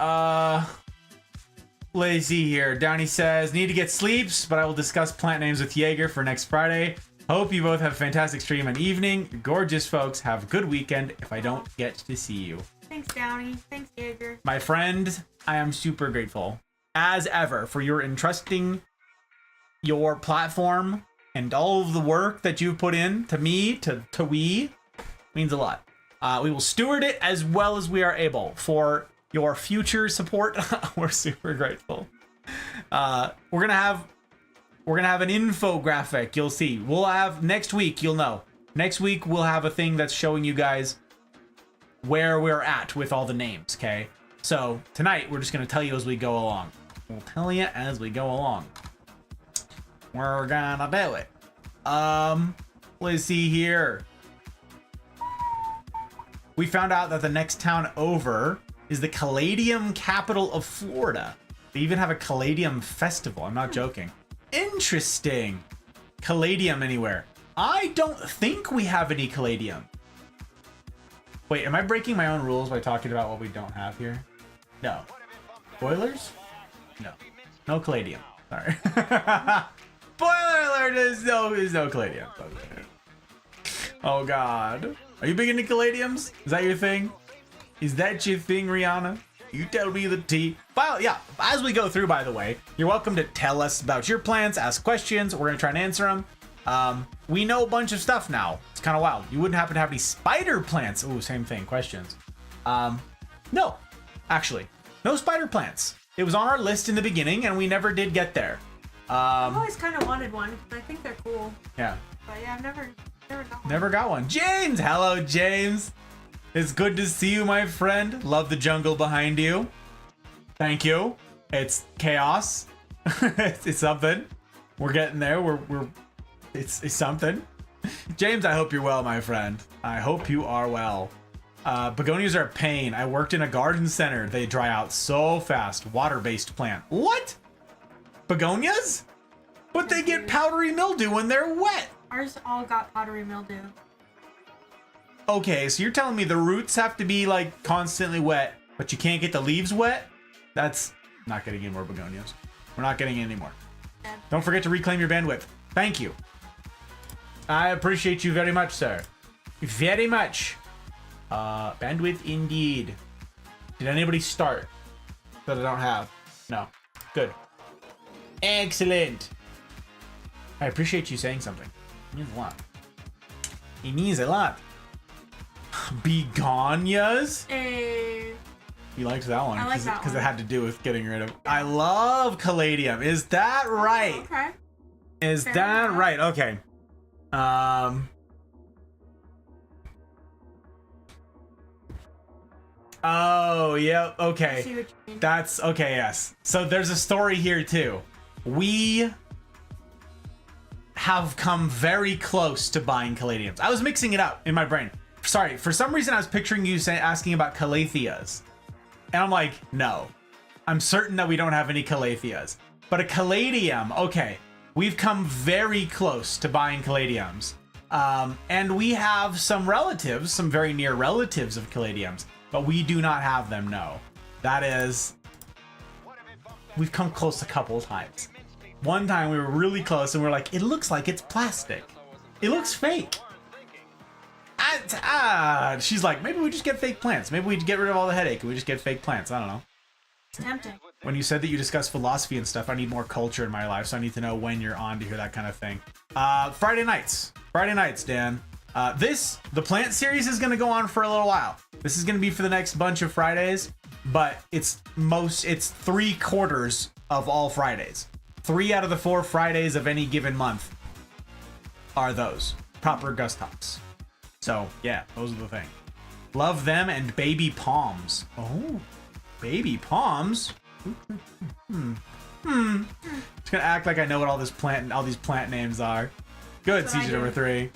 Let's see here. Downey says, need to get sleeps, but I will discuss plant names with Jaeger for next Friday. Hope you both have a fantastic stream and evening. You're gorgeous folks. Have a good weekend if I don't get to see you. Thanks, Downey. Thanks, Jaeger. My friend, I am super grateful, as ever, for your entrusting your platform and all of the work that you've put in to me, to we. Means a lot. We will steward it as well as we are able for your future support. We're super grateful. We're gonna have an infographic. You'll see. We'll have next week. You'll know. Next week we'll have a thing that's showing you guys where we're at with all the names. Okay. So tonight we're just gonna tell you as we go along. We'll tell you as we go along. We're gonna do it. Let's see here. We found out that the next town over is the Caladium capital of Florida. They even have a Caladium festival. I'm not joking. Interesting. Caladium anywhere. I don't think we have any Caladium. Wait, am I breaking my own rules by talking about what we don't have here? No. Boilers? No. No Caladium. Sorry. Spoiler alert, there's no Caladium. Okay. Oh god. Are you big into Caladiums? Is that your thing? Is that your thing, Rihanna? You tell me the tea. Well, yeah, as we go through, by the way, you're welcome to tell us about your plants, ask questions. We're going to try and answer them. We know a bunch of stuff now. It's kind of wild. You wouldn't happen to have any spider plants. Ooh, same thing. Questions. No, actually, no spider plants. It was on our list in the beginning, and we never did get there. I've always kind of wanted one because I think they're cool. Yeah. But yeah, I've never got one. Never got one. James! Hello, James. It's good to see you, my friend. Love the jungle behind you. Thank you. It's chaos. it's something. We're getting there. It's something. James, I hope you're well, my friend. I hope you are well. Begonias are a pain. I worked in a garden center. They dry out so fast. Water-based plant. What? Begonias? But they get powdery mildew when they're wet. Ours all got powdery mildew. Okay, so you're telling me the roots have to be like constantly wet, but you can't get the leaves wet? That's not getting any more begonias. We're not getting any more. Yeah. Don't forget to reclaim your bandwidth. Thank you. I appreciate you very much, sir. Very much. Bandwidth indeed. Did anybody start that I don't have? No. Good. Excellent. I appreciate you saying something. It means a lot. It means a lot. Begonias? Hey. You liked that one. I like that Because it one. had to do with getting rid of... I love Caladium. Is that right? Okay. Is Fair that enough. right? Okay. Oh, yeah. I Okay. see what you mean. That's okay. Yes. So there's a story here too. We have come very close to buying Caladiums. I was mixing it up in my brain. Sorry. For some reason, I was picturing you asking about Calatheas. And I'm like, no. I'm certain that we don't have any Calatheas. But a Caladium, okay. We've come very close to buying Caladiums. And we have some relatives, some very near relatives of Caladiums. But we do not have them, no. That is... We've come close a couple of times. One time we were really close and we are like, it looks like it's plastic. It looks fake. She's like, maybe we just get fake plants. Maybe we get rid of all the headache and we just get fake plants. I don't know. It's tempting. When you said that you discuss philosophy and stuff, I need more culture in my life, so I need to know when you're on to hear that kind of thing. Friday nights, Dan. The plant series is going to go on for a little while. This is going to be for the next bunch of Fridays, but it's 3/4 of all Fridays. 3 out of the 4 Fridays of any given month are those proper Gus-Talks. So yeah, those are the thing. Love them and baby palms. Oh, baby palms. Just gonna act like I know what all these plant names are. Good, That's what I season do. number 3.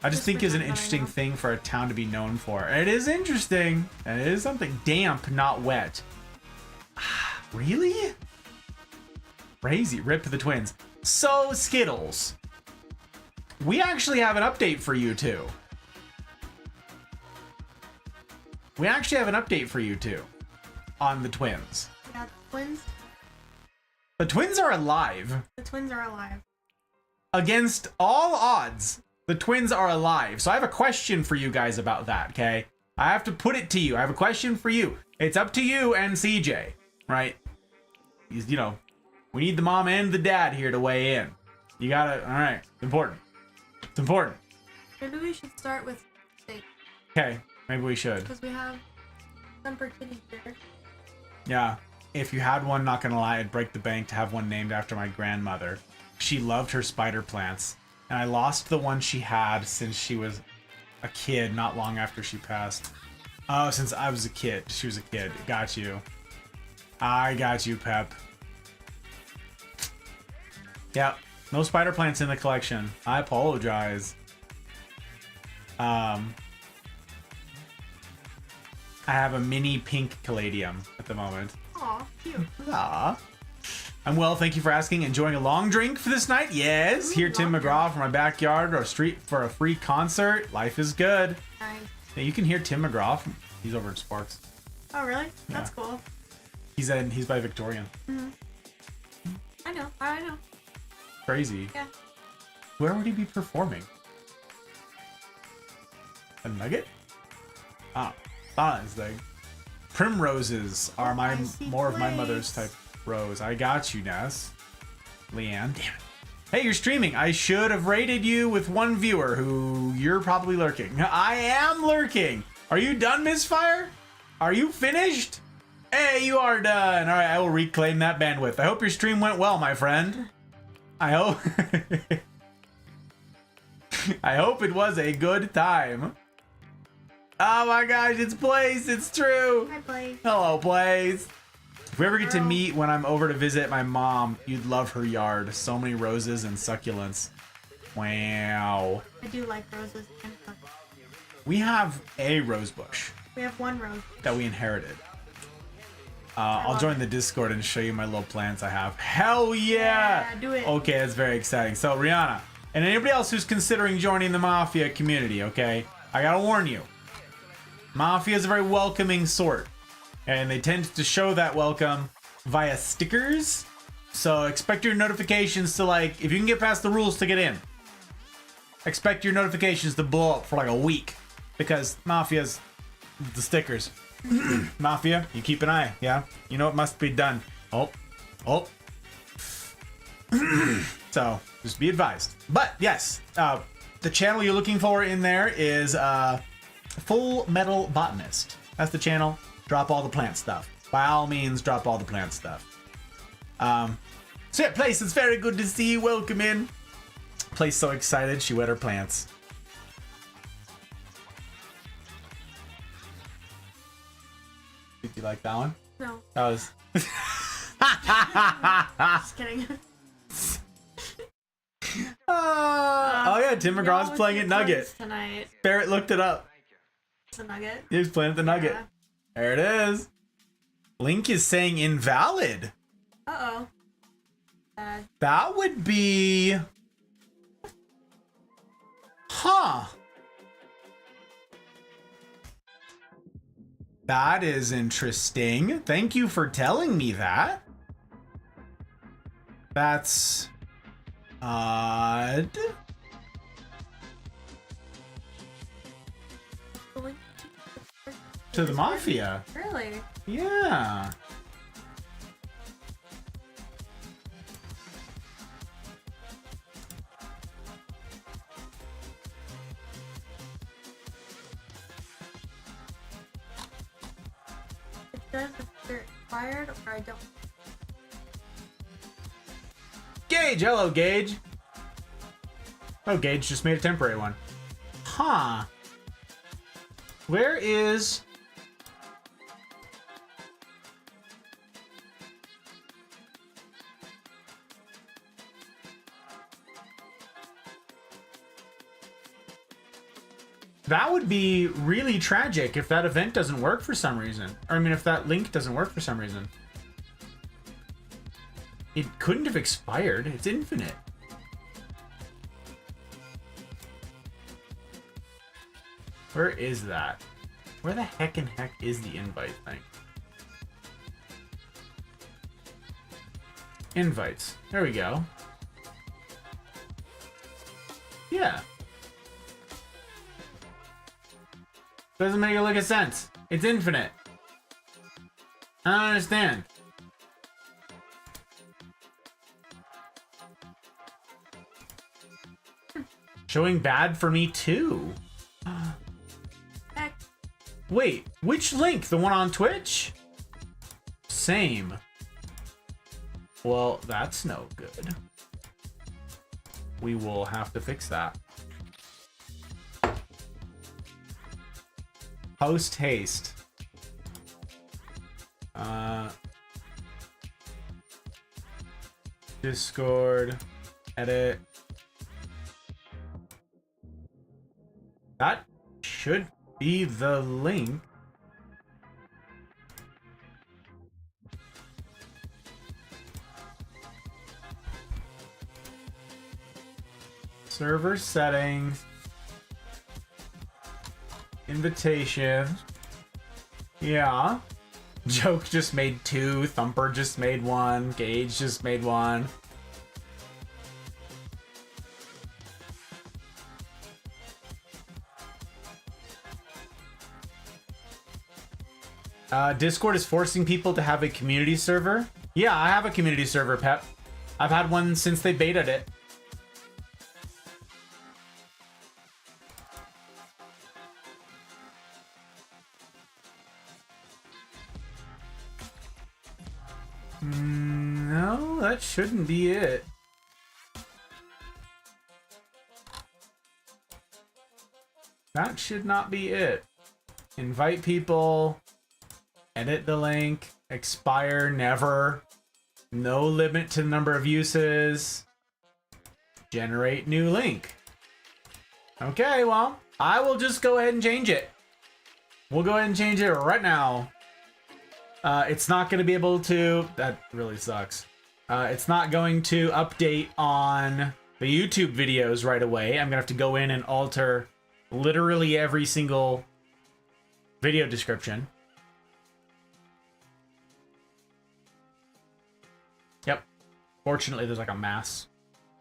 I just think is an pretend that I interesting know. thing for a town to be known for. It is interesting. And it is something damp, not wet. Really? Crazy. Rip to the twins. So, Skittles. We actually have an update for you too. On the twins. We got twins. The twins are alive. The twins are alive. Against all odds, the twins are alive. So I have a question for you guys about that, okay? I have to put it to you. I have a question for you. It's up to you and CJ, right? You know, we need the mom and the dad here to weigh in. You gotta, all right, it's important. It's important. Maybe we should start with steak. Okay, maybe we should. Because we have Semper Kitty here. Yeah, if you had one, not gonna lie, I'd break the bank to have one named after my grandmother. She loved her spider plants, and I lost the one she had since she was a kid, not long after she passed. Oh, since I was a kid. She was a kid. Got you. I got you, Pep. Yep. No spider plants in the collection. I apologize. I have a mini pink caladium at the moment. Aw, cute. Ah. I'm well, thank you for asking. Enjoying a long drink for this night? Yes. Hear Tim McGraw from my backyard or street for a free concert. Life is good. Nice. Yeah, you can hear Tim McGraw from, he's over at Sparks. Oh, really? That's cool. He's by Victorian. I know. Crazy. Yeah. Where would he be performing? A Nugget? Ah, nice thing. Primroses are more of my mother's type rose. I got you, Ness. Leanne, damn it. Hey, you're streaming. I should have rated you with one viewer who you're probably lurking. I am lurking. Are you done, Misfire? Are you finished? Hey, you are done. All right, I will reclaim that bandwidth. I hope your stream went well, my friend. I hope I hope it was a good time. Oh my gosh, it's Blaze. It's true. Hi, Blaze. Hello, Blaze. If we ever get to meet when I'm over to visit my mom, you'd love her yard. So many roses and succulents. Wow. I do like roses and succulents. We have a rose bush We have one rose. that we inherited. I'll join the Discord and show you my little plants I have. Hell yeah! Yeah, do it. Okay, that's very exciting. So, Rihanna, and anybody else who's considering joining the Mafia community, okay? I gotta warn you. Mafia is a very welcoming sort. And they tend to show that welcome via stickers. So expect your notifications to, like, if you can get past the rules to get in, expect your notifications to blow up for like a week. Because Mafia's the stickers. Mafia, you keep an eye, yeah? You know it must be done. Oh. So, just be advised. But, yes, the channel you're looking for in there is Full Metal Botanist. That's the channel. Drop all the plant stuff. By all means, drop all the plant stuff. So yeah, Place, it's very good to see you. Welcome in. Place so excited, she wet her plants. Did you like that one? No, That was... just kidding. oh yeah, Tim McGraw's playing at Nugget. Tonight. Barrett looked it up. It's a Nugget. He was playing at the Nugget. Yeah. There it is. Link is saying invalid. Uh-oh. Bad. That would be... Huh. That is interesting. Thank you for telling me that. That's... odd. To the Mafia. Really? Yeah. It says if they're expired or I don't. Gage, hello, Gage. Oh, Gage just made a temporary one. Huh. Where is... That would be really tragic if that event doesn't work for some reason. Or, I mean, if that link doesn't work for some reason. It couldn't have expired. It's infinite. Where is that? Where the heck is the invite thing? Invites. There we go. Yeah. Doesn't make a lick of sense. It's infinite. I don't understand. Showing bad for me too. Heck. Wait, which link? The one on Twitch? Same. Well, that's no good. We will have to fix that. Post haste. Discord. Edit. That should be the link. Server settings. Invitation. Yeah. Joke just made 2. Thumper just made 1. Gage just made 1. Discord is forcing people to have a community server. Yeah, I have a community server, Pep. I've had one since they betaed it. No, that shouldn't be it. That should not be it. Invite people. Edit the link. Expire never. No limit to the number of uses. Generate new link. Okay, well, I will just go ahead and change it. We'll go ahead and change it right now. It's not going to be able to... That really sucks. It's not going to update on the YouTube videos right away. I'm going to have to go in and alter literally every single video description. Yep. Fortunately, there's like a mass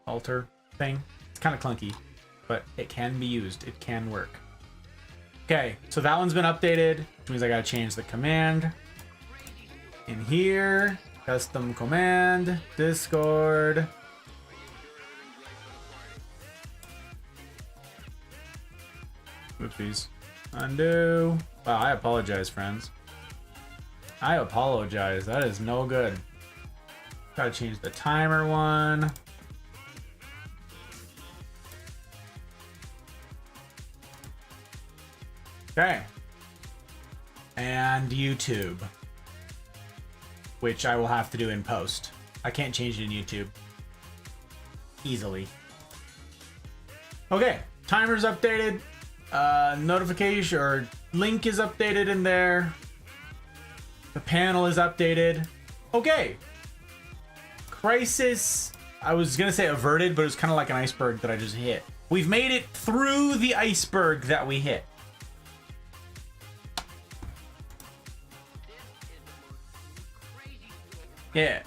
alter thing. It's kind of clunky, but it can be used. It can work. Okay, so that one's been updated, which means I got to change the command. In here, custom command, Discord. Oopsies. Undo. Wow, I apologize, friends. I apologize. That is no good. Gotta change the timer one. Okay. And YouTube. Which I will have to do in post. I can't change it in YouTube. Easily. Okay. Timer's updated. Notification or link is updated in there. The panel is updated. Okay. Crisis. I was gonna say averted, but it was kind of like an iceberg that I just hit. We've made it through the iceberg that we hit. Yeah.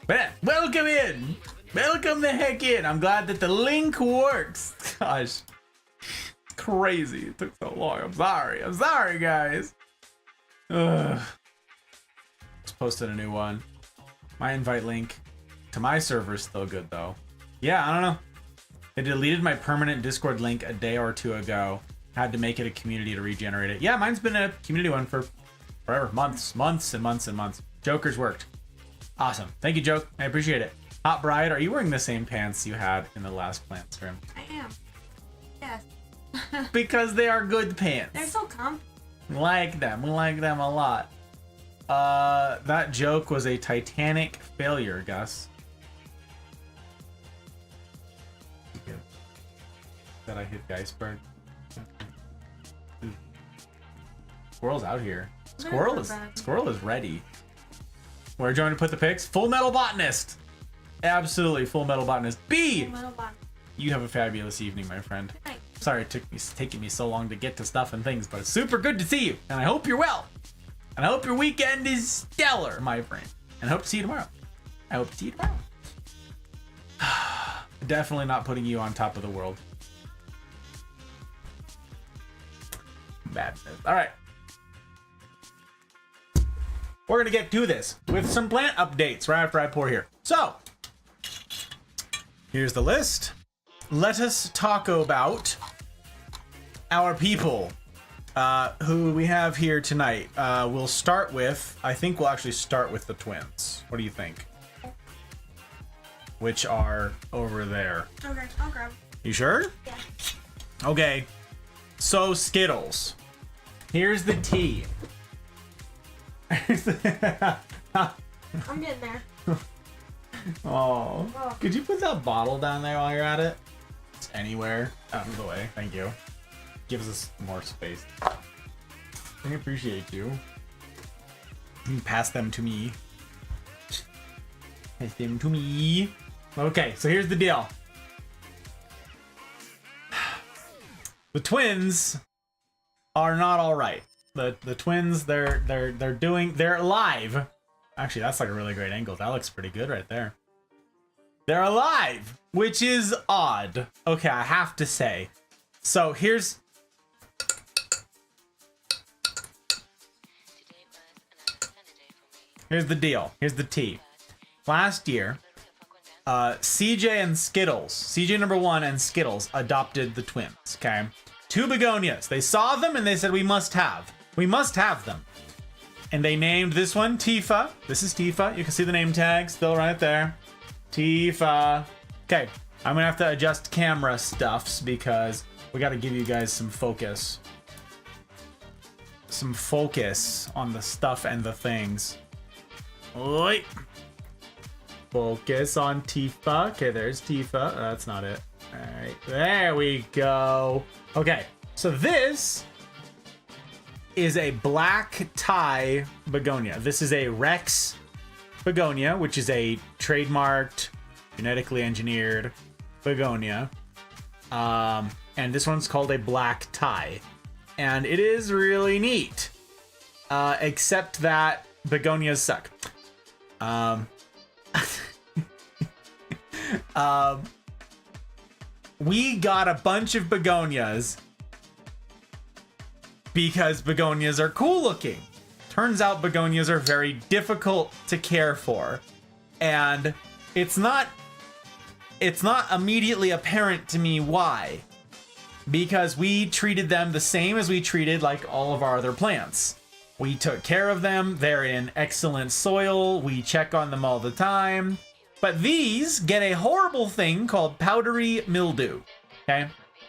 But welcome in. Welcome the heck in. I'm glad that the link works. Gosh. Crazy. It took so long. I'm sorry. I'm sorry, guys. Ugh. Just posted a new one. My invite link to my server is still good, though. Yeah, I don't know. They deleted my permanent Discord link a day or two ago. Had to make it a community to regenerate it. Yeah, mine's been a community one for forever. Months and months and months. Joker's worked. Awesome. Thank you, Joke. I appreciate it. Hot Bride, are you wearing the same pants you had in the last plant stream? I am. Yes. Because they are good pants. They're so comfy. We like them. We like them a lot. That joke was a titanic failure, Gus. That I hit the iceberg. Squirrel's out here. Squirrel is ready. Where do you want to put the pics? Full Metal Botanist. Absolutely, Full Metal Botanist. B. Full Metal Botanist. You have a fabulous evening, my friend. Good night. Sorry it's taking me so long to get to stuff and things, but it's super good to see you. And I hope you're well. And I hope your weekend is stellar, my friend. And I hope to see you tomorrow. I hope to see you tomorrow. Definitely not putting you on top of the world. Bad. All right. We're going to get to this with some plant updates right after I pour here. So, here's the list. Let us talk about our people who we have here tonight. We'll start with, I think we'll actually start with the twins. What do you think? Which are over there. Okay, I'll grab. You sure? Yeah. Okay. So, Skittles. Here's the tea. I'm getting there. Oh. Oh. Could you put that bottle down there while you're at it? It's anywhere. Out of the way. Thank you. Gives us more space. I appreciate you. You can pass them to me. Pass them to me. Okay, so here's the deal. The twins are not all right. The twins, they're alive. Actually, that's like a really great angle. That looks pretty good right there. They're alive, which is odd. Okay, I have to say. So here's the deal. Here's the tea. Last year, CJ and Skittles, CJ number 1 and Skittles adopted the twins, okay? 2 begonias. They saw them and they said, we must have them. And they named this one Tifa. This is Tifa. You can see the name tag still right there. Tifa. Okay, I'm gonna have to adjust camera stuffs because we gotta give you guys some focus. Some focus on the stuff and the things. Oi. Focus on Tifa. Okay, there's Tifa. That's not it. All right, there we go. Okay, so this is a black tie begonia. This is a Rex begonia, which is a trademarked, genetically engineered begonia. And this one's called a black tie. And it is really neat. Except that begonias suck. We got a bunch of begonias because begonias are cool looking. Turns out begonias are very difficult to care for. And it's not immediately apparent to me why. Because we treated them the same as we treated like all of our other plants. We took care of them. They're in excellent soil. We check on them all the time. But these get a horrible thing called powdery mildew. Okay?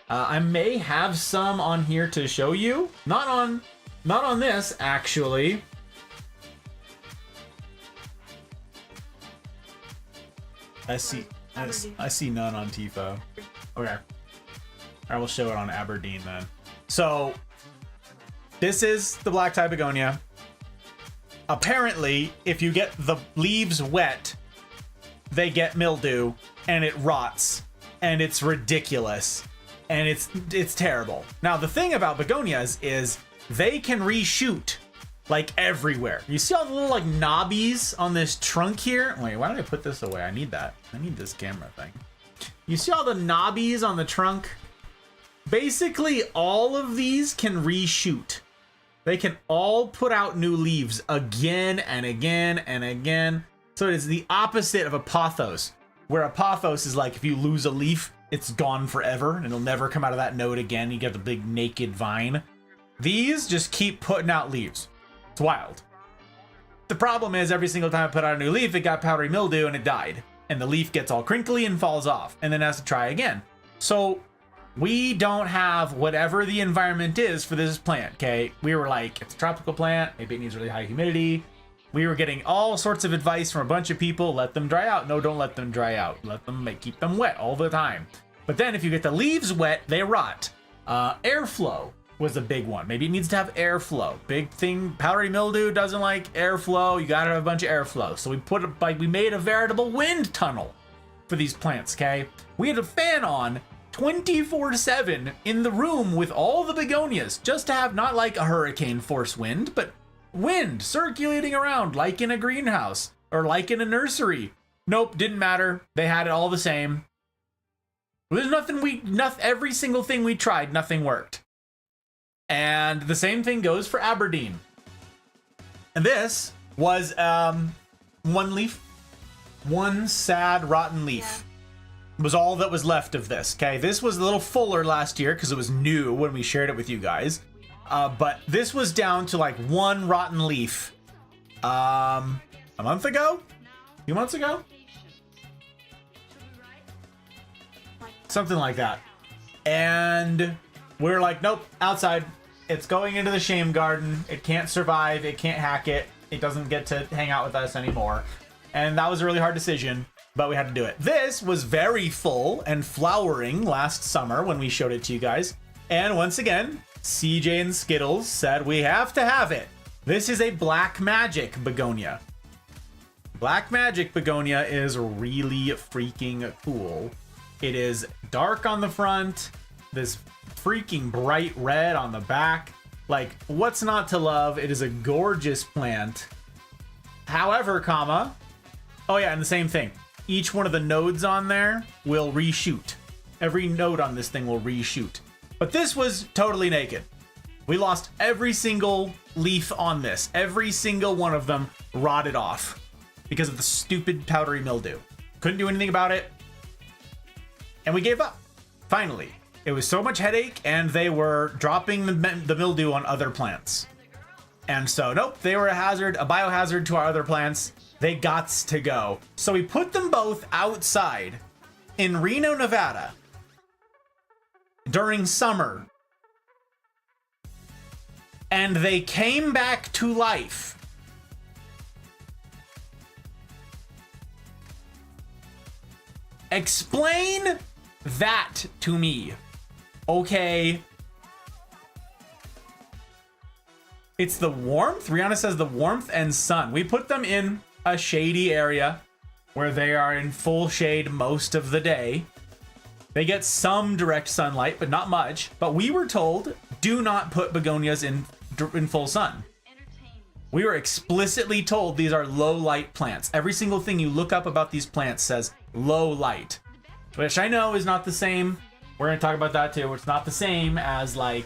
I may have some on here to show you. Not on this, actually. I see none on Tifa. Okay. I will show it on Aberdeen then. So, this is the black tie begonia. Apparently, if you get the leaves wet, they get mildew and it rots and it's ridiculous and it's terrible. Now, the thing about begonias is they can reshoot like everywhere. You see all the little like knobbies on this trunk here? Wait, why did I put this away? I need that. I need this camera thing. You see all the knobbies on the trunk? Basically, all of these can reshoot. They can all put out new leaves again and again and again. So it is the opposite of a pothos, where a pothos is like if you lose a leaf, it's gone forever and it'll never come out of that node again. You get the big naked vine. These just keep putting out leaves. It's wild. The problem is every single time I put out a new leaf, it got powdery mildew and it died. And the leaf gets all crinkly and falls off and then has to try again. So we don't have whatever the environment is for this plant, okay? We were like, it's a tropical plant, maybe it needs really high humidity. We were getting all sorts of advice from a bunch of people. Let them dry out. No, don't let them dry out. Let them keep them wet all the time. But then if you get the leaves wet, they rot. Airflow was a big one. Maybe it needs to have airflow. Big thing, powdery mildew doesn't like airflow. You gotta have a bunch of airflow. So we made a veritable wind tunnel for these plants, okay? We had a fan on 24/7 in the room with all the begonias just to have not like a hurricane force wind, but wind circulating around like in a greenhouse or like in a nursery. Nope, didn't matter. They had it all the same. There's every single thing we tried, nothing worked. And the same thing goes for Aberdeen. And this was one leaf. One sad, rotten leaf. Was all that was left of this. Okay, this was a little fuller last year because it was new when we shared it with you guys. But this was down to like one rotten leaf. A month ago? A few months ago? Something like that. And we're like, nope, outside. It's going into the shame garden. It can't survive. It can't hack it. It doesn't get to hang out with us anymore. And that was a really hard decision, but we had to do it. This was very full and flowering last summer when we showed it to you guys. And once again, CJ and Skittles said we have to have it. This is a Black Magic begonia. Black Magic begonia is really freaking cool. It is dark on the front, this freaking bright red on the back. Like, what's not to love? It is a gorgeous plant. However, oh yeah, and the same thing. Each one of the nodes on there will reshoot. Every node on this thing will reshoot. But this was totally naked. We lost every single leaf on this. Every single one of them rotted off because of the stupid powdery mildew. Couldn't do anything about it. And we gave up. Finally. It was so much headache, and they were dropping the mildew on other plants. And so, nope, they were a biohazard to our other plants. They gots to go. So we put them both outside in Reno, Nevada during summer. And they came back to life. Explain that to me. Okay. It's the warmth. Rihanna says the warmth and sun. We put them in a shady area where they are in full shade most of the day. They get some direct sunlight, but not much. But we were told, do not put begonias in full sun. We were explicitly told these are low light plants. Every single thing you look up about these plants says low light, which I know is not the same. We're going to talk about that too. It's not the same as like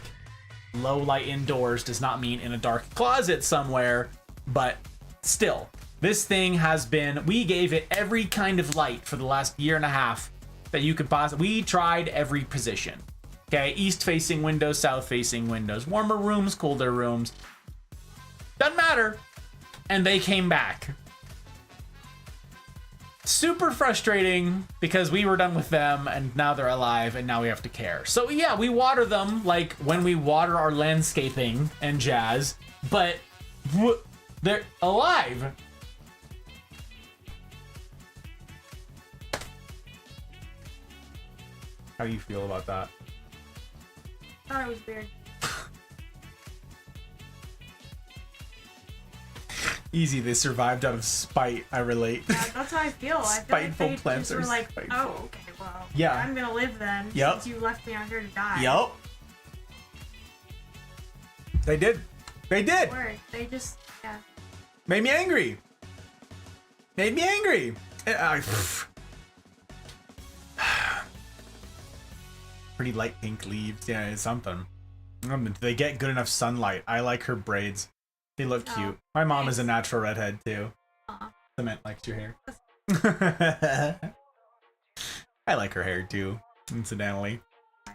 low light indoors does not mean in a dark closet somewhere, but still, this thing has been, we gave it every kind of light for the last year and a half that you could possibly, we tried every position. Okay, east facing windows, south facing windows, warmer rooms, colder rooms. Doesn't matter. And they came back. Super frustrating because we were done with them and now they're alive and now we have to care. So yeah, we water them like when we water our landscaping and jazz, but they're alive. How do you feel about that? I thought it was weird. Easy, they survived out of spite. I relate. Yeah, that's how I feel. I feel Spiteful like they plants just were are like, spiteful. oh, okay, well, Yeah. I'm gonna live then. Yep. Since you left me out here to die. Yup. They did. They did. Word. They just, yeah. Made me angry. Made me angry. Pretty light pink leaves. Yeah, it's something. They get good enough sunlight. I like her braids. They look cute. My mom is a natural redhead too. Cement likes your hair. I like her hair too, incidentally.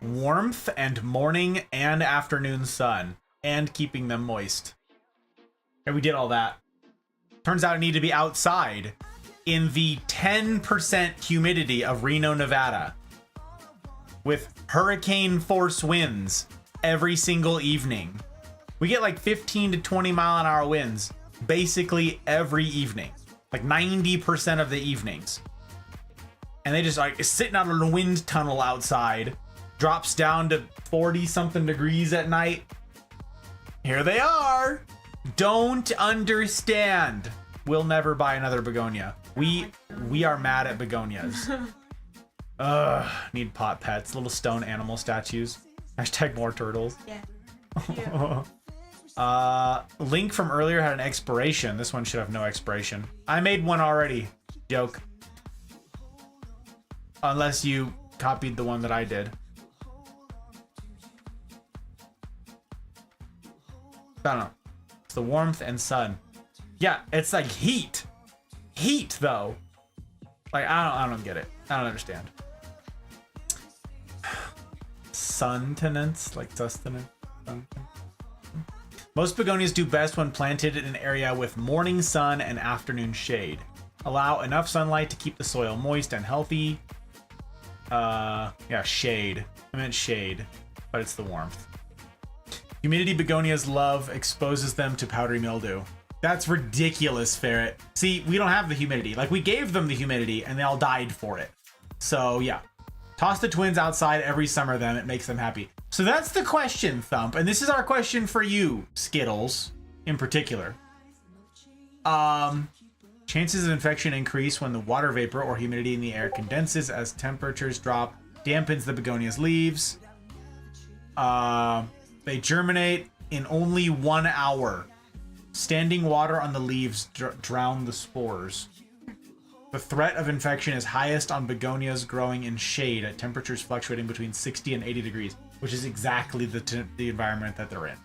Warmth and morning and afternoon sun and keeping them moist. And we did all that. Turns out I need to be outside in the 10% humidity of Reno, Nevada with hurricane force winds every single evening. We get like 15 to 20 mile an hour winds basically every evening, like 90% of the evenings. And they just like sitting out in a wind tunnel outside, drops down to 40 something degrees at night. Here they are. Don't understand. We'll never buy another begonia. We are mad at begonias. Ugh, need pot pets, little stone animal statues. Hashtag more turtles. Yeah. Link from earlier had an expiration. This one should have no expiration. I made one already. Joke. Unless you copied the one that I did. I don't know. It's the warmth and sun. Yeah, it's like heat. Heat, though. Like, I don't get it. I don't understand. Sustenance, like sustenance. Most begonias do best when planted in an area with morning sun and afternoon shade. Allow enough sunlight to keep the soil moist and healthy. Yeah, shade. I meant shade, but it's the warmth. Humidity begonias love exposes them to powdery mildew. That's ridiculous, Ferret. See, we don't have the humidity. Like, we gave them the humidity and they all died for it. So, yeah. Toss the twins outside every summer, then it makes them happy. So that's the question, Thump. And this is our question for you, Skittles, in particular. Chances of infection increase when the water vapor or humidity in the air condenses as temperatures drop, dampens the begonia's leaves. They germinate in only 1 hour. Standing water on the leaves drown the spores. The threat of infection is highest on begonias growing in shade at temperatures fluctuating between 60 and 80 degrees, which is exactly the environment that they're in.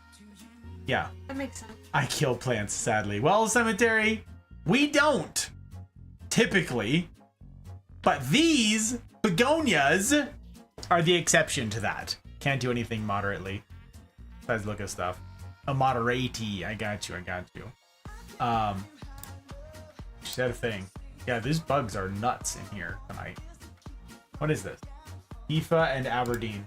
Yeah. That makes sense. I kill plants, sadly. Well, Cemetery, we don't, typically. But these begonias are the exception to that. Can't do anything moderately. Besides look at stuff. A moderate-y. I got you. She said a thing. Yeah, these bugs are nuts in here tonight. What is this? Tifa and Aberdeen.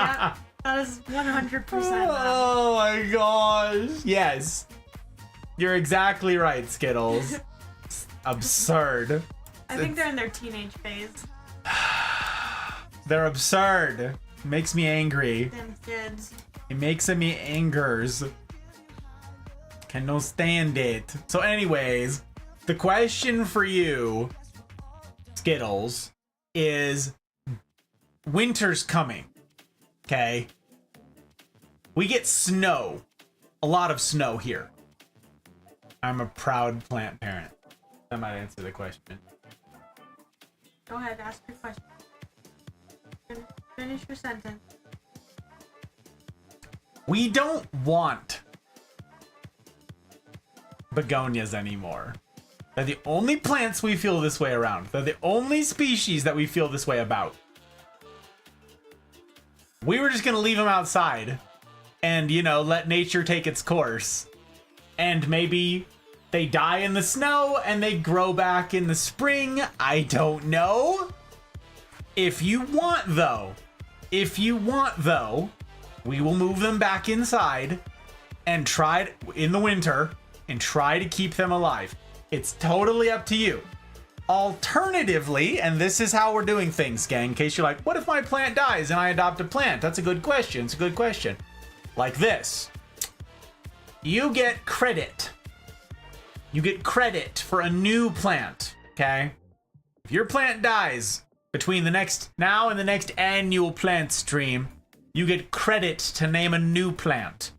Yeah, that is 100%. Oh my gosh. Yes. You're exactly right, Skittles. It's absurd. I think they're in their teenage phase. They're absurd. Makes me angry. Them kids. It makes me angers. Cannot stand it. So anyways, the question for you, Skittles, is winter's coming. Okay? We get snow. A lot of snow here. I'm a proud plant parent. That might answer the question. Go ahead, ask your question. Finish your sentence. We don't want begonias anymore. They're the only plants we feel this way around. They're the only species that we feel this way about. We were just gonna leave them outside and, you know, let nature take its course. And maybe they die in the snow and they grow back in the spring. I don't know. If you want though, we will move them back inside and try in the winter and try to keep them alive. It's totally up to you. Alternatively, and this is how we're doing things, gang, in case you're like, what if my plant dies and I adopt a plant? That's a good question. It's a good question. Like this. You get credit. You get credit for a new plant, okay? If your plant dies between the next now and the next annual plant stream, you get credit to name a new plant.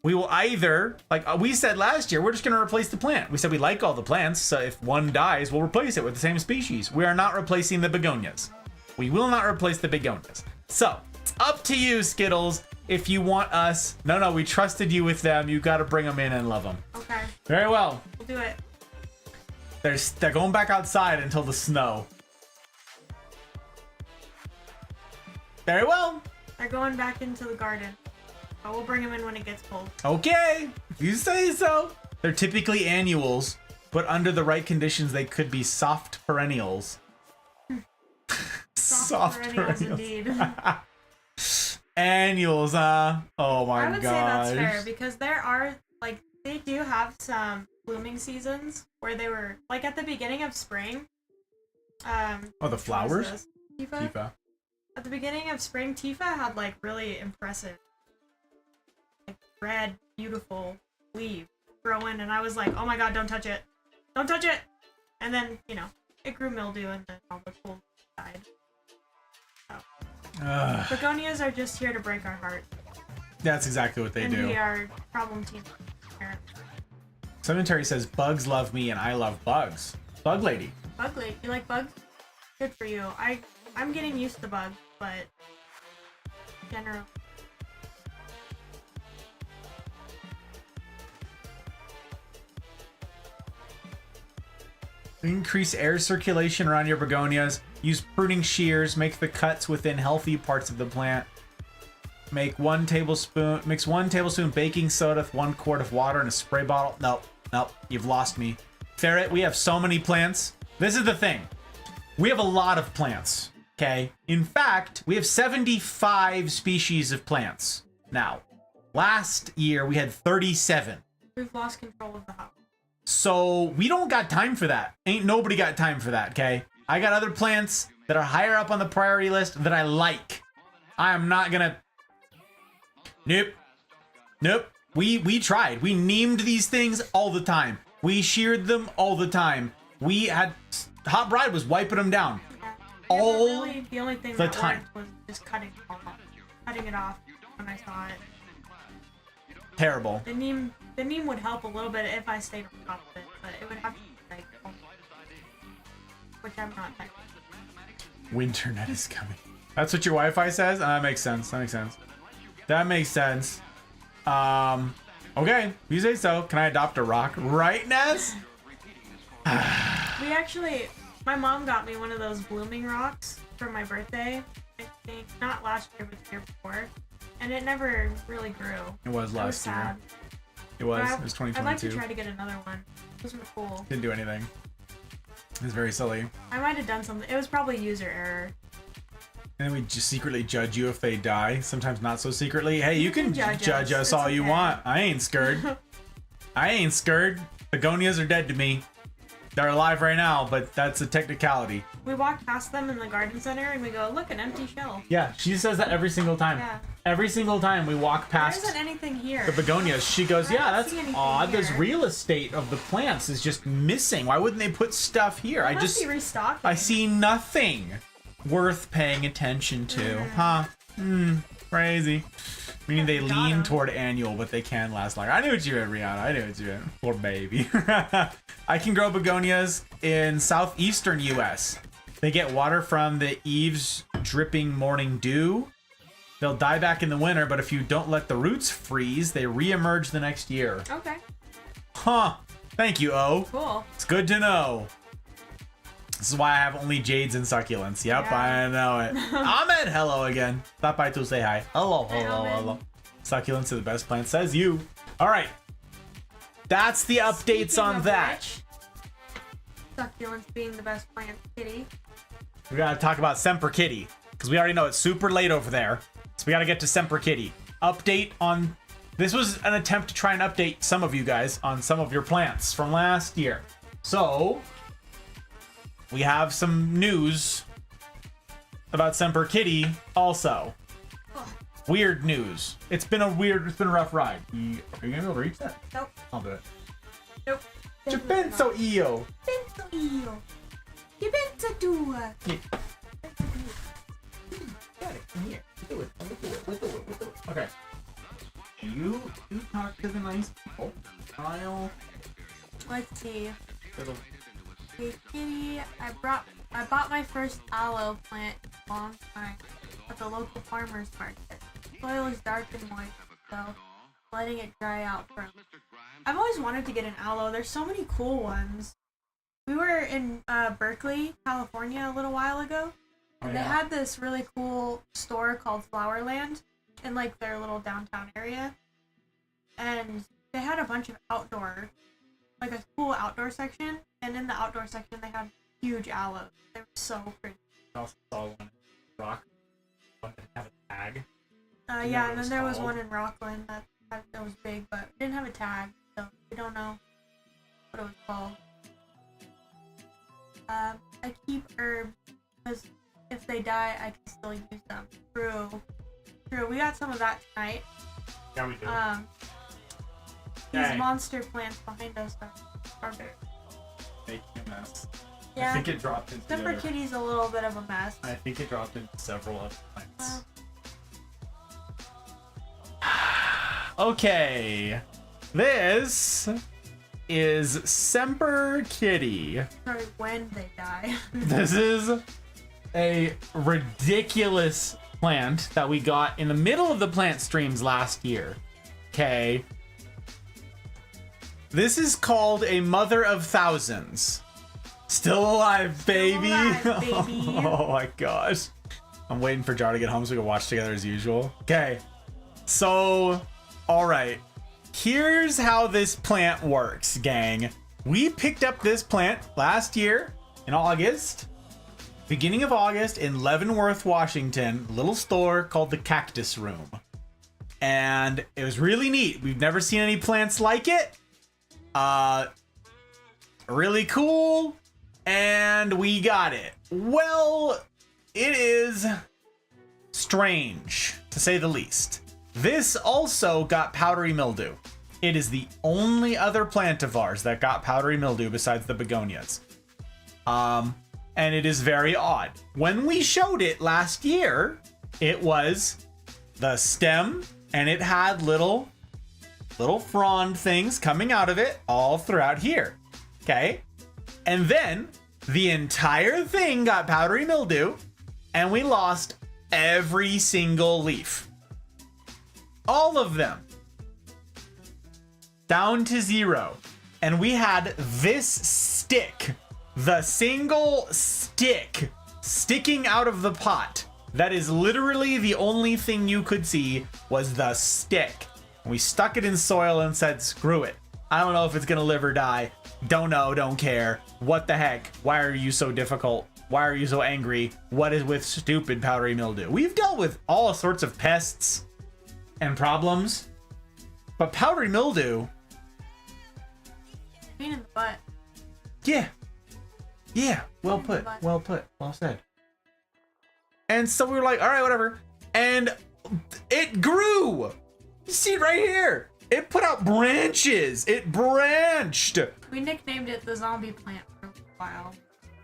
We will either, like we said last year, we're just going to replace the plant. We said we like all the plants, so if one dies, we'll replace it with the same species. We are not replacing the begonias. We will not replace the begonias. So, it's up to you, Skittles, if you want us. No, we trusted you with them. You got to bring them in and love them. Okay. Very well. We'll do it. They're going back outside until the snow. Very well. They're going back into the garden. But we'll bring them in when it gets cold. Okay, if you say so. They're typically annuals, but under the right conditions, they could be soft perennials. Soft perennials. Indeed. Annuals, huh? Oh my gosh. I would say that's fair because there are, like, they do have some blooming seasons where they were, like, at the beginning of spring. Oh, the flowers? Tifa. At the beginning of spring, Tifa had, like, really impressive, like, red, beautiful leaves growing, and I was like, oh my god, don't touch it. Don't touch it! And then, you know, it grew mildew and then all the cool died. So. Ugh. Begonias are just here to break our heart. That's exactly what they and do. we are problem team. Apparently. Cemetery says bugs love me and I love bugs. Bug lady. Bug lady, you like bugs? Good for you. I'm getting used to bugs, but generally. Increase air circulation around your begonias. Use pruning shears. Make the cuts within healthy parts of the plant. Mix 1 tablespoon baking soda with 1 quart of water in a spray bottle. Nope, you've lost me. Ferret, we have so many plants. This is the thing. We have a lot of plants, okay? In fact, we have 75 species of plants now. Last year, we had 37. We've lost control of the house. So we don't got time for that. Ain't nobody got time for that, okay? I got other plants that are higher up on the priority list that I like. I am not gonna... Nope. We tried. We named these things all the time. We sheared them all the time. We had... Hot Bride was wiping them down. Yeah, All really, the only thing the that time. worked was just cutting it off when I saw it. Terrible. The neem would help a little bit if I stayed on top of it, but it would have to be like, which I'm not. Winternet is coming. That's what your Wi-Fi says? That makes sense. That makes sense. Okay, you say so. Can I adopt a rock? Right, Ness? We actually, my mom got me one of those blooming rocks for my birthday. I think not last year, but the year before, and it never really grew. It was It was last year. sad. It was. But It was I'd like to 2022. try to get another one. Those were cool. Didn't do anything. It was very silly. I might have done something. It was probably user error. And we just secretly judge you if they die. Sometimes not so secretly. Hey, you can judge us It's all you okay. want. I ain't scared. I ain't scared. Begonias are dead to me. They're alive right now, but that's a technicality. We walked past them in the garden center and we go, look, an empty shelf. Yeah, she says that every single time. Yeah. Every single time we walk There past isn't anything here. the begonias, she goes, I yeah, don't that's see anything odd. This here." real estate of the plants is just missing. Why wouldn't they put stuff here? They must be restocking. I see nothing worth paying attention to. Huh? Crazy. Meaning they Got lean 'em. toward annual, but they can last longer. I knew what you meant, Rihanna. I knew what you meant. Poor baby. I can grow begonias in southeastern U.S. They get water from the eaves dripping morning dew. They'll die back in the winter, but if you don't let the roots freeze, they reemerge the next year. Okay, Huh. Thank you, O. cool. It's good to know. This is why I have only jades and succulents. Yep, Yeah. I know it. Ahmed, hello again. Stop by to say hi. Hello. Ahmed. Succulents are the best plant, says you. All right. That's the updates Speaking on of that. which, succulents being the best plant, kitty. We gotta talk about Semper Kitty, because we already know it's super late over there. So we gotta get to Semper Kitty. Update on... This was an attempt to try and update some of you guys on some of your plants from last year. So... we have some news about Semper Kitty also. Weird news. It's been a rough ride. Are you gonna be able to reach that? Nope. I'll do it. Nope. Benzo io. Benzo io. Che pensa tu? Okay. You talk to the nice people. I'll Let's see. little Hey kitty, I bought my first aloe plant in a long time at the local farmer's market. Soil is dark and moist, so letting it dry out for. I've always wanted to get an aloe. There's so many cool ones. We were in Berkeley, California a little while ago. Oh, They had this really cool store called Flowerland in like their little downtown area. And they had a bunch of outdoor, like a cool outdoor section. And in the outdoor section they had huge aloes. They were so pretty. I also saw one rock. One that had a tag. You know Yeah, what and it was then there was called? one in Rockland that was big, but didn't have a tag, so we don't know what it was called. I keep herbs because if they die, I can still use them. True. We got some of that tonight. Yeah, we do. These Dang. monster plants behind us are big. Making a mess. Yeah. I think it dropped into the Zipper other. Kitty's a little bit of a mess. I think it dropped into several other plants. Okay. This is Semper Kitty. Sorry, when they die. This is a ridiculous plant that we got in the middle of the plant streams last year. Okay. This is called a Mother of Thousands. Still alive, baby. alive, baby. Oh my gosh. I'm waiting for Jar to get home so we can watch together as usual. Okay. So, all right. Here's how this plant works, gang. We picked up this plant last year in August. Beginning of August in Leavenworth, Washington. Little store called the Cactus Room. And it was really neat. We've never seen any plants like it. Really cool. And we got it. Well, it is strange, to say the least. This also got powdery mildew. It is the only other plant of ours that got powdery mildew besides the begonias. And it is very odd. When we showed it last year, it was the stem and it had little frond things coming out of it all throughout here. Okay? And then the entire thing got powdery mildew and we lost every single leaf. All of them. Down to 0. And we had this stick, the single stick sticking out of the pot. That is literally the only thing you could see was the stick. We stuck it in soil and said, screw it. I don't know if it's gonna live or die. Don't know, don't care. What the heck? Why are you so difficult? Why are you so angry? What is with stupid powdery mildew? We've dealt with all sorts of pests and problems, but powdery mildew, Pain in the butt. yeah, well put, well said. And so we were like, all right, whatever. And it grew. You see it right here. It put out branches. It branched. We nicknamed it the zombie plant for a while.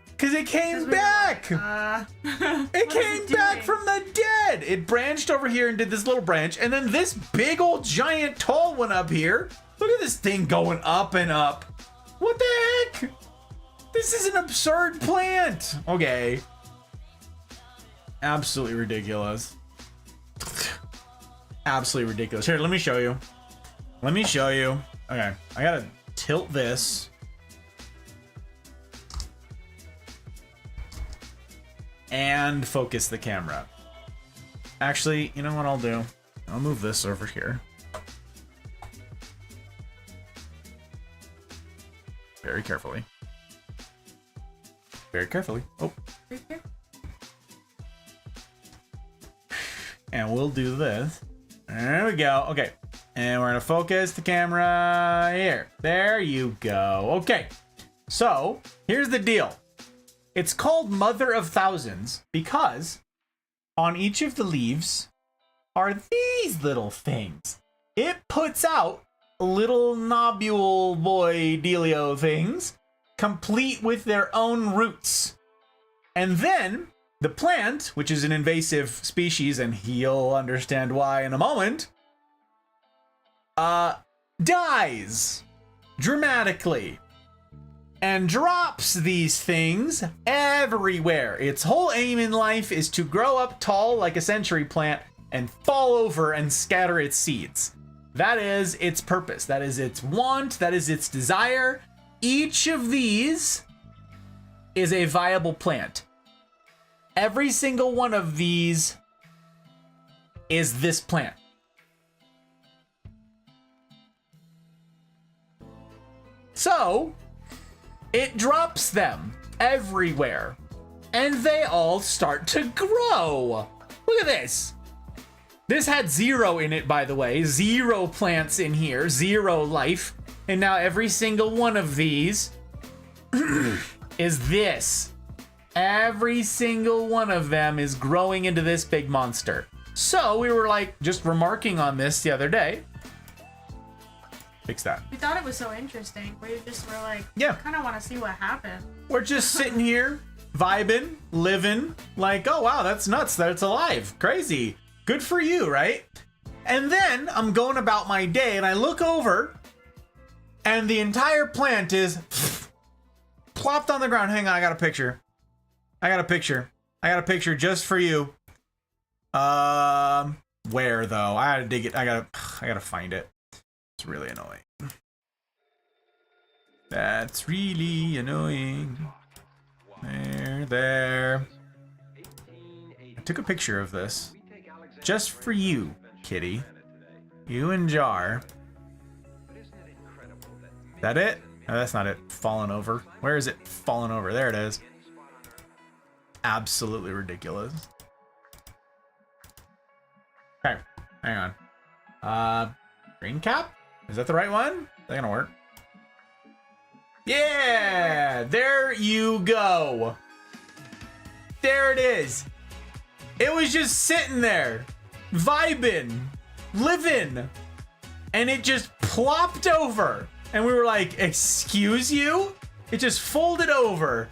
Because it came 'Cause we were back. like, It what is came it back doing? from the dead. It branched over here and did this little branch. And then this big old giant tall one up here. Look at this thing going up and up. What the heck? This is an absurd plant. Okay. Absolutely ridiculous. Absolutely ridiculous. Here, let me show you. Let me show you. Okay, I gotta tilt this. And focus the camera. Actually, you know what I'll do? I'll move this over here. Very carefully. Very carefully. Oh. And we'll do this. There we go. Okay. And we're gonna focus the camera here. There you go. Okay. So, here's the deal. It's called Mother of Thousands because on each of the leaves are these little things. It puts out little nobule boy dealio things, complete with their own roots. And then the plant, which is an invasive species, and you'll understand why in a moment, dies dramatically and drops these things everywhere. Its whole aim in life is to grow up tall like a century plant and fall over and scatter its seeds. That is its purpose. That is its want. That is its desire. Each of these is a viable plant. Every single one of these is this plant. So, it drops them everywhere, and they all start to grow. Look at this. This had 0 in it, by the way. 0 plants in here, 0 life. And now every single one of these is this. Every single one of them is growing into this big monster. So we were like just remarking on this the other day. fix that. We thought it was so interesting. We just were like, Yeah. kind of want to see what happened. We're just sitting here, vibing, living, like, oh wow, that's nuts that it's alive. Crazy. Good for you, right? And then I'm going about my day and I look over and the entire plant is plopped on the ground. Hang on, I got a picture. I got a picture just for you. Where though? I gotta dig it. I gotta find it. It's really annoying. That's really annoying. There. I took a picture of this just for you, kitty. You and Jar. Is that it? No, that's not it. Fallen over. Where is it? Fallen over. There it is. Absolutely ridiculous. Okay, hang on. Green cap? Is that the right one? Is that gonna work? Yeah! There you go. There it is. It was just sitting there, vibing, living, and it just plopped over. And we were like, excuse you? It just folded over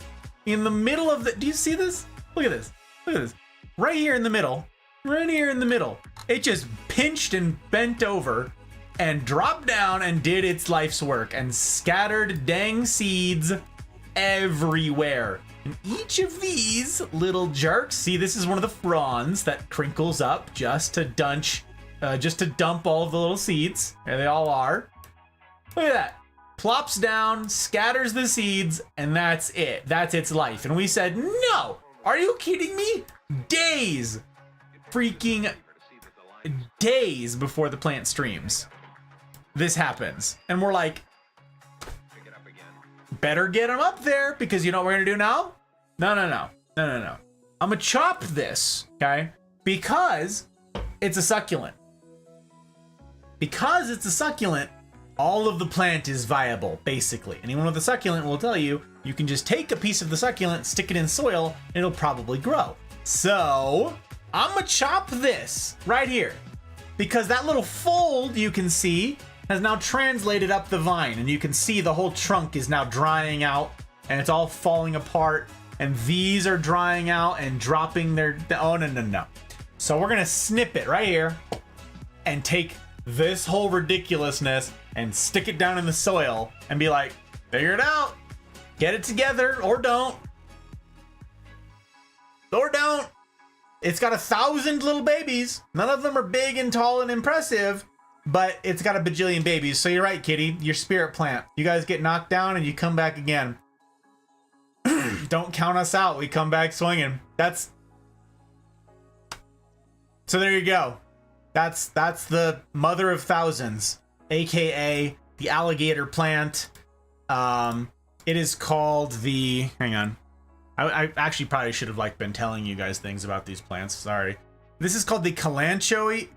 in the middle of the, do you see this? Look at this, look at this. Right here in the middle, right here in the middle. It just pinched and bent over and dropped down and did its life's work and scattered dang seeds everywhere. And each of these little jerks, see, this is one of the fronds that crinkles up just to dump all of the little seeds. There they all are. Look at that. Plops down, scatters the seeds, and that's it. That's its life. And we said, no! Are you kidding me? Days! Freaking days before the plant streams, this happens. And we're like, better get them up there, because you know what we're gonna do now? No. I'm gonna chop this, okay? Because it's a succulent. Because it's a succulent, all of the plant is viable, basically. Anyone with a succulent will tell you, you can just take a piece of the succulent, stick it in soil, and it'll probably grow. So, I'm gonna chop this right here. Because that little fold you can see has now translated up the vine, and you can see the whole trunk is now drying out, and it's all falling apart, and these are drying out and dropping their, oh no. So we're gonna snip it right here and take this whole ridiculousness and stick it down in the soil and be like, figure it out, get it together, or don't. It's got 1,000 little babies. None of them are big and tall and impressive, but it's got a bajillion babies. So you're right, kitty. Your spirit plant. You guys get knocked down and you come back again. Don't count us out. We come back swinging. So there you go. That's the mother of thousands, aka the alligator plant. It is called the, hang on. I actually probably should have been telling you guys things about these plants. Sorry. This is called the Calancho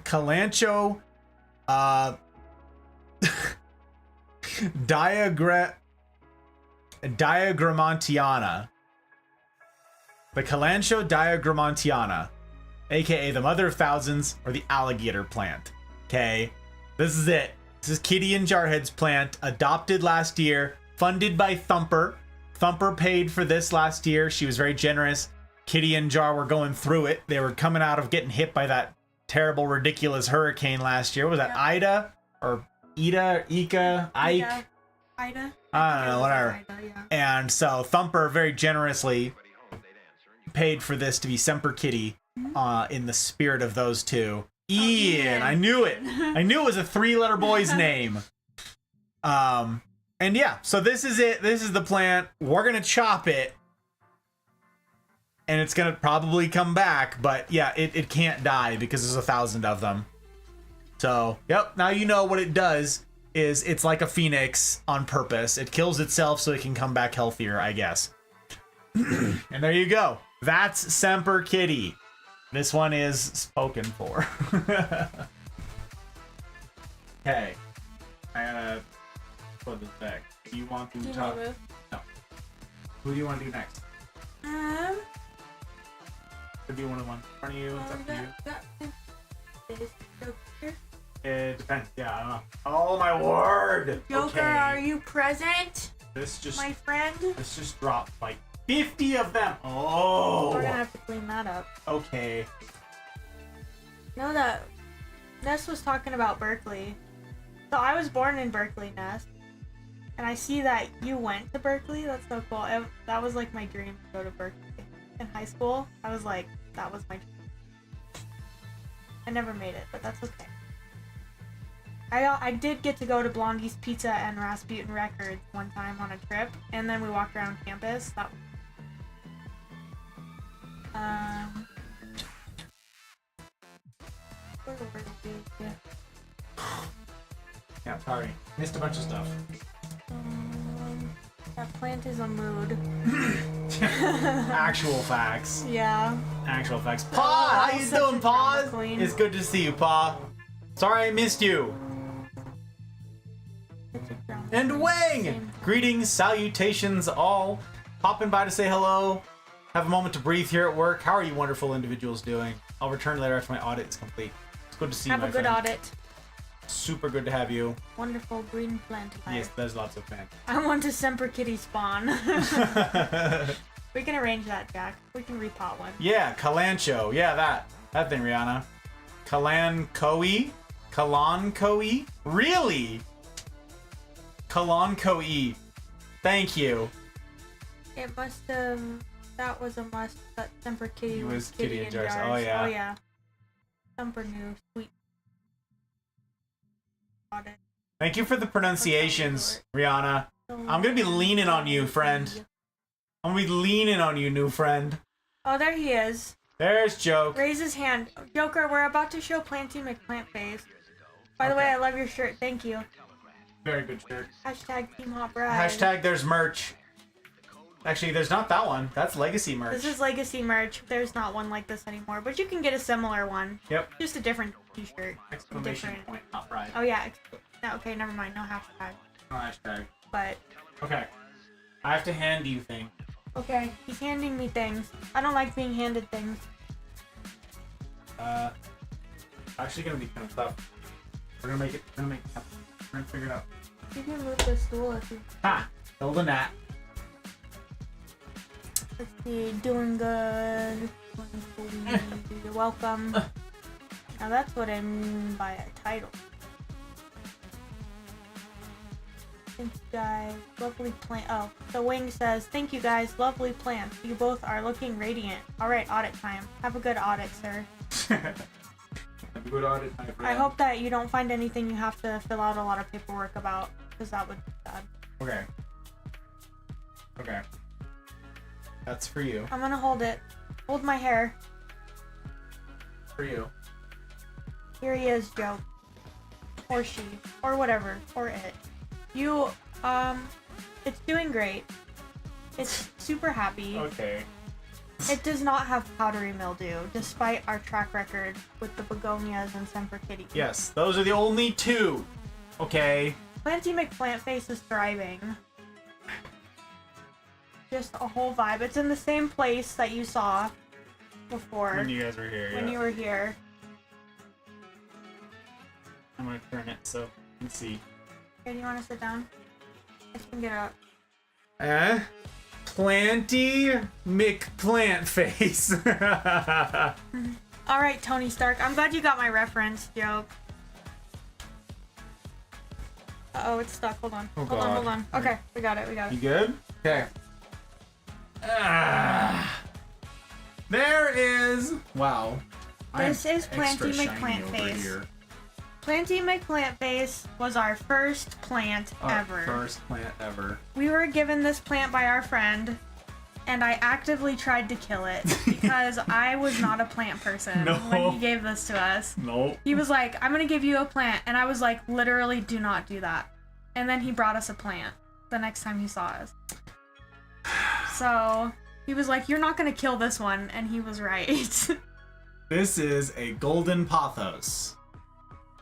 diagrammantiana. The Calancho diagrammantiana, aka the mother of thousands, or the alligator plant. Okay, this is it. This is Kitty and Jarhead's plant, adopted last year, funded by Thumper. Thumper paid for this last year. She was very generous. Kitty and Jar were going through it. They were coming out of getting hit by that terrible, ridiculous hurricane last year. Was that Ida or Ida, Ika, Ike? Ida. I don't know, whatever. Ida, yeah. And so Thumper very generously paid for this to be Semper Kitty, in the spirit of those two. Ian, I knew it. I knew it was a 3-letter boy's name. And yeah, so this is it. This is the plant. We're gonna chop it, and it's gonna probably come back. But yeah, it can't die because there's 1,000 of them. So yep. Now you know what it does. Is it's like a phoenix on purpose. It kills itself so it can come back healthier, I guess. And there you go. That's Semper Kitty. This one is spoken for. Okay. I gotta put this back. Do you want to talk? No. Who do you want to do next? Could be one of one. In front of you. It's up to you. It depends. Yeah, I don't know. Oh my word! Joker, Okay. are you present, This just my friend? this just dropped like 50 of them. Oh. We're gonna have to clean that up. Okay. Know that Ness was talking about Berkeley. So I was born in Berkeley, Ness. And I see that you went to Berkeley. That's so cool. That was like my dream to go to Berkeley. In high school, I was like, that was my dream. I never made it, but that's okay. I did get to go to Blondie's Pizza and Rasputin Records one time on a trip, and then we walked around campus. That where were we? Yeah, sorry. Missed a bunch of stuff. That plant is a mood. Actual facts. Yeah. Actual facts. Pa, how you such doing, a Pa? drama queen. It's good to see you, Pa. Sorry I missed you. And Wang! Greetings, salutations all. Popping by to say hello. Have a moment to breathe here at work. How are you wonderful individuals doing? I'll return later after my audit is complete. It's good to see you, Have my a good friend. audit. Super good to have you. Wonderful green plant. Yes, there's lots of fans. I want to Semper Kitty spawn. We can arrange that, Jack. We can repot one. Yeah, Kalancho. Yeah, that thing, Rihanna. Kalankoi? Kalankoi? Really? Kalankoi. Thank you. It must have. That was a must. But Semper Kitty It was was Kitty in jars. Oh, yeah. Oh yeah. Semper new sweet. Audit. Thank you for the pronunciations, Rihanna. I'm gonna be leaning on you, friend. I'm gonna be leaning on you, new friend. Oh, there he is. There's Joke. Raise his hand. Joker, we're about to show Planty McPlant face. By the way, I love your shirt. Thank you. Very good shirt. Hashtag Team Hot Bride. Hashtag there's merch. Actually, there's not that one. That's legacy merch. This is legacy merch. There's not one like this anymore, but you can get a similar one. Yep. Just a different t-shirt. Exclamation Different. point, not pride. Oh yeah. No, okay, never mind. No hashtag. No hashtag. But Okay. I have to hand you thing. okay, he's handing me things. I don't like being handed things. Actually gonna be kind of tough. We're gonna make it happen. We're gonna figure it out. You can move the stool if you. Ha! Build a gnat. Let's see. Doing good. You're welcome. Now that's what I mean by a title. Thank you guys. Lovely plant. Oh, the wing says, thank you guys. Lovely plants. You both are looking radiant. Alright, audit time. Have a good audit, sir. Have a good audit, my friend. I hope that you don't find anything you have to fill out a lot of paperwork about, because that would be bad. Okay. Okay. That's for you. I'm gonna hold it. Hold my hair. For you. Here he is, Joe. Or she. Or whatever. Or it. You, it's doing great. It's super happy. Okay. It does not have powdery mildew, despite our track record with the begonias and Semper Kitty. Yes, those are the only two. Okay. Planty McPlantface is thriving. Just a whole vibe. It's in the same place that you saw before. When you guys were here, when yeah. you were here. I'm gonna turn it so you can see. Okay, do you want to sit down? I can get up. Planty McPlantface. Alright, Tony Stark. I'm glad you got my reference, joke. Uh-oh, it's stuck. Hold on. Oh, hold God. on. Okay, we got it. You good? Okay. There is. Wow. This is Planty extra shiny over McPlantface. here. Planty McPlantface was our first plant ever. First plant ever. We were given this plant by our friend, and I actively tried to kill it because I was not a plant person No. when he gave this to us. Nope. He was like, I'm gonna give you a plant, and I was like, literally do not do that. And then he brought us a plant the next time he saw us. So he was like, you're not gonna kill this one, and he was right. This is a golden pothos.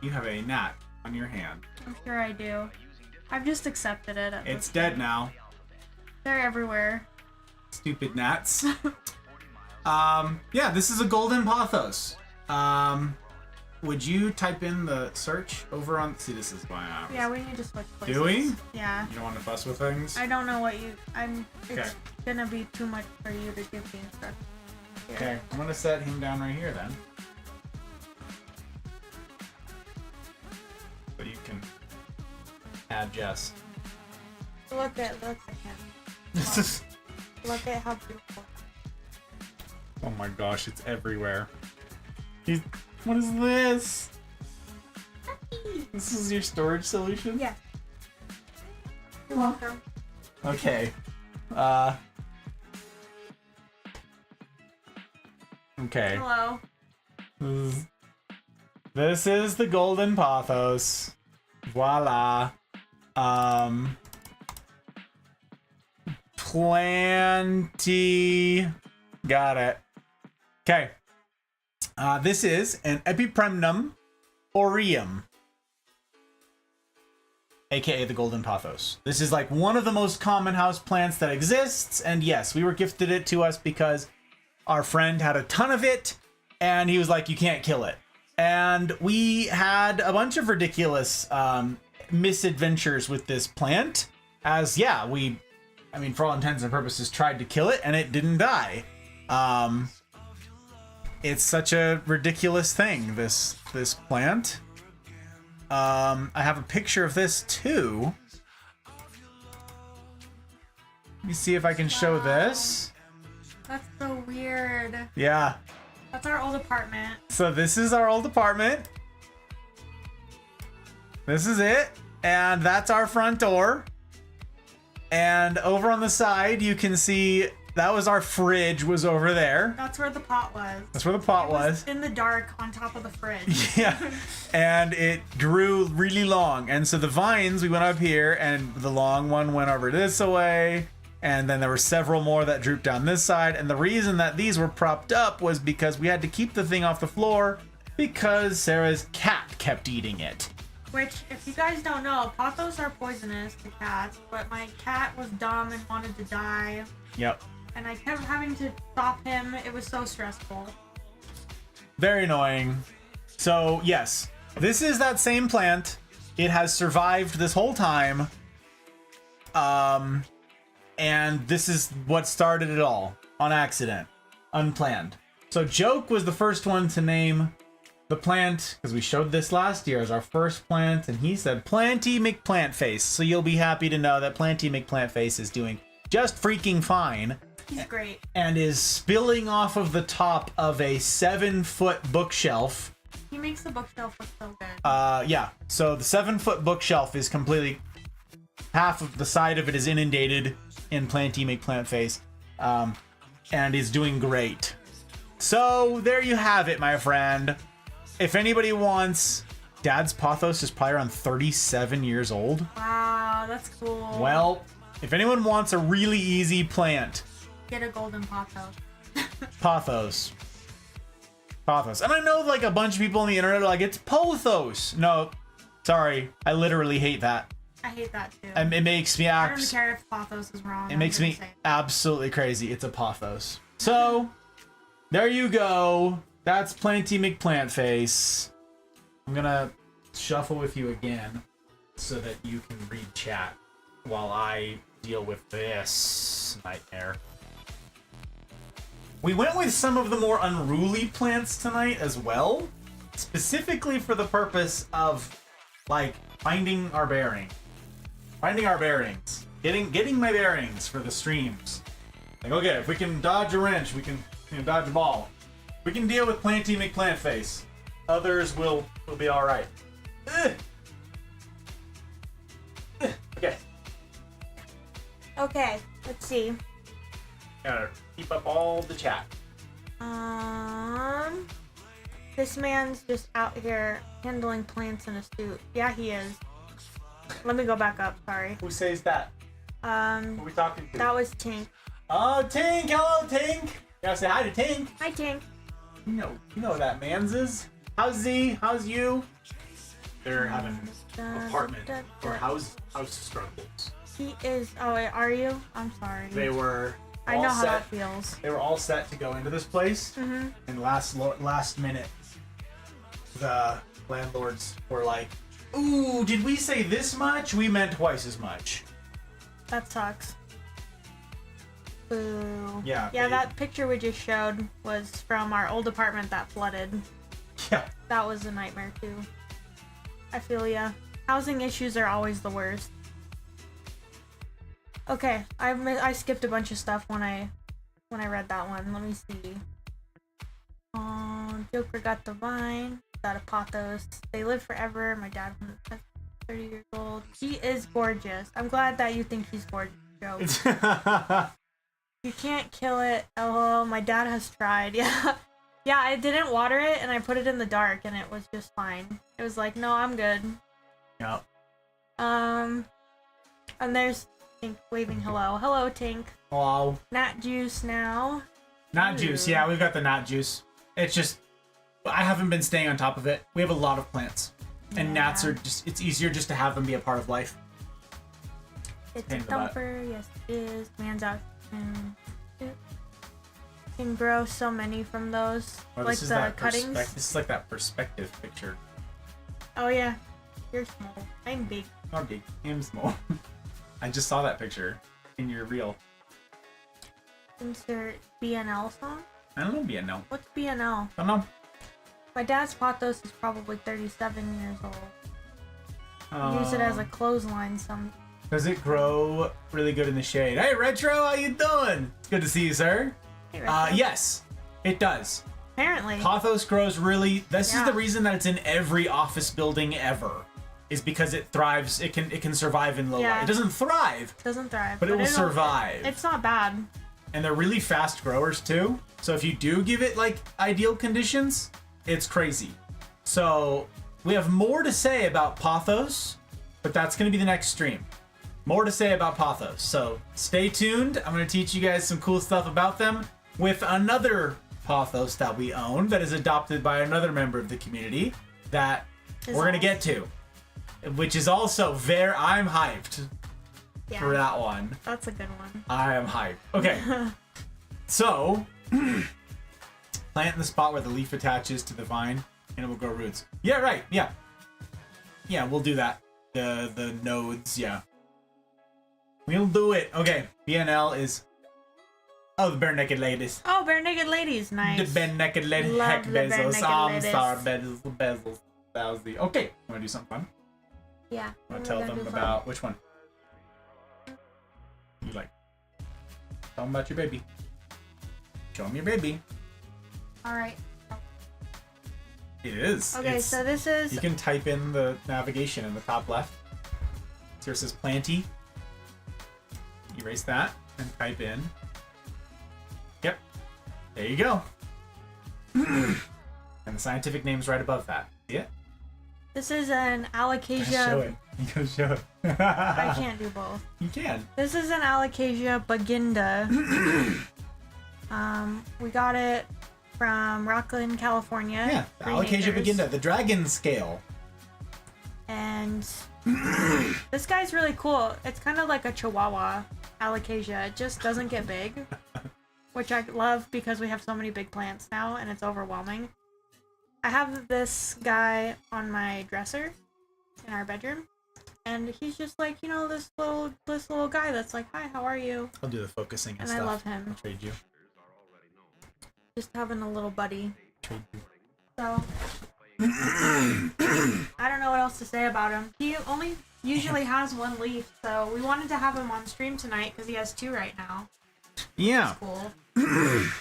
You have a gnat on your hand. I'm sure I do. I've just accepted it. At It's this dead point. now. They're everywhere. Stupid gnats. Yeah, this is a golden pothos. would you type in the search over on? See, this is why I was. Yeah, we need to switch places. Do we? Yeah. You don't want to fuss with things. I don't know what you. Okay. It's gonna be too much for you to give the instructions. Here. Okay, I'm gonna set him down right here then. So you can add Jess. Look at him. This is. Look at how beautiful. Oh my gosh, it's everywhere. What is this? This is your storage solution? Yes. You're welcome. Okay. Okay. Hello. This is the golden pothos. Voila. Plenty. Got it. Okay. This is an Epipremnum aureum, aka the golden pothos. This is like one of the most common house plants that exists, and yes, we were gifted it to us because our friend had a ton of it, and he was like, you can't kill it. And we had a bunch of ridiculous misadventures with this plant, as yeah, I mean, for all intents and purposes, tried to kill it, and it didn't die. It's such a ridiculous thing, this plant. I have a picture of this too. Let me see if I can show this. That's so weird. Yeah. That's our old apartment. So this is our old apartment. This is it. And that's our front door. And over on the side, you can see that was our fridge was over there. That's where the pot was. That's where the pot It was in the dark on top of the fridge. Yeah. And it grew really long. And so the vines, we went up here, and the long one went over this way. And then there were several more that drooped down this side. And the reason that these were propped up was because we had to keep the thing off the floor because Sarah's cat kept eating it. Which, if you guys don't know, pothos are poisonous to cats, but my cat was dumb and wanted to die. Yep. And I kept having to stop him. It was so stressful. Very annoying. So, yes, this is that same plant. It has survived this whole time. And this is what started it all. On accident. Unplanned. So Joke was the first one to name the plant, because we showed this last year as our first plant, and he said Planty McPlantface. So you'll be happy to know that Planty McPlantface is doing just freaking fine. He's great. And is spilling off of the top of a 7-foot bookshelf. He makes the bookshelf look so good. Yeah. So the 7-foot bookshelf is completely, half of the side of it is inundated in Planty McPlantface, and is doing great. So there you have it, my friend. If anybody wants, Dad's pothos is probably around 37 years old. Wow, that's cool. Well, if anyone wants a really easy plant, Get a golden pothos. pothos. Pothos. And I know like a bunch of people on the internet are like, it's pothos. No, sorry. I literally hate that. I hate that too. It makes me I don't care if pothos is wrong. It makes me absolutely crazy. It's a pothos. So, there you go. That's Planty McPlantface. I'm gonna shuffle with you again so that you can read chat while I deal with this nightmare. We went with some of the more unruly plants tonight as well, specifically for the purpose of, like, finding our bearings. Getting my bearings for the streams. Like, okay, if we can dodge a wrench, we can dodge a ball. We can deal with Planty McPlantface. Others will be alright. Okay. Okay, let's see. Gotta keep up all the chat. This man's just out here handling plants in a suit. Yeah, he is. Let me go back up, sorry. Who says that? Who are we talking to? That was Tink. Oh, Tink! Hello, Tink! You gotta say hi to Tink. Hi, Tink. You know what that man's is. How's Z? How's you? They're having apartment or house struggles. He is. Oh, wait, are you? I'm sorry. They were. I know how that feels. They were all set to go into this place, and last minute, the landlords were like, "Ooh, did we say this much? We meant twice as much." That sucks. Boo. Yeah. Yeah, that picture we just showed was from our old apartment that flooded. Yeah. That was a nightmare too. I feel ya. Housing issues are always the worst. Okay, I skipped a bunch of stuff when I read that one. Let me see. Joker got the vine. Got a pothos. They live forever. My dad was 30 years old. He is gorgeous. I'm glad that you think he's gorgeous, Joe. You can't kill it. Oh, my dad has tried. Yeah. Yeah, I didn't water it and I put it in the dark and it was just fine. It was like, no, I'm good. Yep. And there's Tink waving hello. Hello, Tink. Hello. Nat juice now. Nat juice. Yeah, we've got the nat juice. It's just, I haven't been staying on top of it. We have a lot of plants. And gnats are just, it's easier just to have them be a part of life. It's a thumper. Yes, it is. Man's out. Can grow so many from those. Oh, like the cuttings. This is like that perspective picture. Oh, yeah. You're small. I'm big. I'm big. I'm small. I just saw that picture in your reel. Insert BNL song? I don't know BNL. What's BNL? Don't know. My dad's pothos is probably 37 years old. Use it as a clothesline some. Does it grow really good in the shade? Hey, Retro, how you doing? It's good to see you, sir. Hey, Retro. Yes, it does. Apparently. Pothos grows really. This is the reason that it's in every office building ever, is because it thrives. It can survive in low light. It doesn't thrive. Doesn't thrive. But it will survive. It's not bad. And they're really fast growers too. So if you do give it like ideal conditions, it's crazy. So we have more to say about pothos, but that's going to be the next stream. More to say about pothos. So stay tuned. I'm going to teach you guys some cool stuff about them with another pothos that we own that is adopted by another member of the community that we're going to get to, which is also I'm hyped for that one. That's a good one. I am hyped. Okay. So plant in the spot where the leaf attaches to the vine and it will grow roots. Yeah, right. Yeah. Yeah, we'll do that. The nodes, yeah. We'll do it. Okay. BNL is the bare naked ladies. Oh, bare naked ladies, nice. The bare naked ladies. Love Heck the bare Bezos. naked I'm ladies. sorry, Bezos. Bezos. Okay. Wanna do something fun? Yeah. Wanna tell them about which one? You like? Tell them about your baby. Show them your baby. Alright. It is. Okay, so this is... You can type in the navigation in the top left. Here it says Planty. Erase that and type in. Yep. There you go. And the scientific name's right above that. See it? This is an alocasia... Show it. You gotta show it. I can't do both. You can. This is an alocasia baginda. We got it from Rockland, California. Yeah, the alocasia baginda, the dragon scale. And this guy's really cool. It's kind of like a chihuahua alocasia. It just doesn't get big, which I love because we have so many big plants now and it's overwhelming. I have this guy on my dresser in our bedroom, and he's just like, you know, this little guy that's like, hi, how are you? I'll do the focusing and And stuff. I love him. I'll trade you. Just having a little buddy. Trade you. So I don't know what else to say about him. He only usually has one leaf, so we wanted to have him on stream tonight because he has two right now. Yeah. That's cool.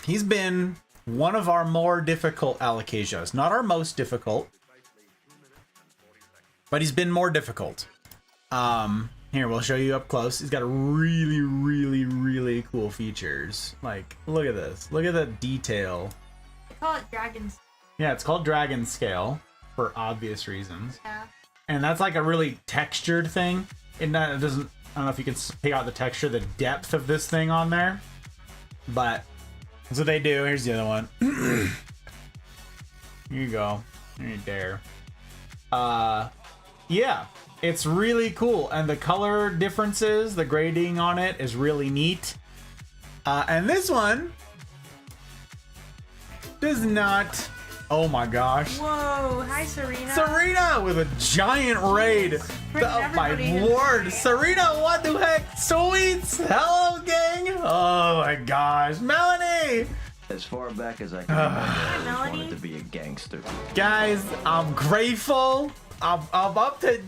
He's been one of our more difficult alocasias. Not our most difficult, but he's been more difficult. Here, we'll show you up close. He's got really, really, really cool features. Like, look at this. Look at the detail. They call it dragons. Yeah, it's called dragon scale for obvious reasons. Yeah. And that's like a really textured thing. It doesn't, I don't know if you can pick out the texture, the depth of this thing on there. But that's what they do. Here's the other one. Here you go. Right there. Yeah, it's really cool. And the color differences, the grading on it is really neat. And this one does not Oh my gosh. Whoa, hi Serena. Serena with a giant raid. Bringing Oh my everybody in lord. today. Serena, what the heck? Sweets. Hello, gang. Oh my gosh. Melanie. As far back as I can remember, I always Melanie? wanted to be a gangster. Guys, I'm grateful. I'm up to...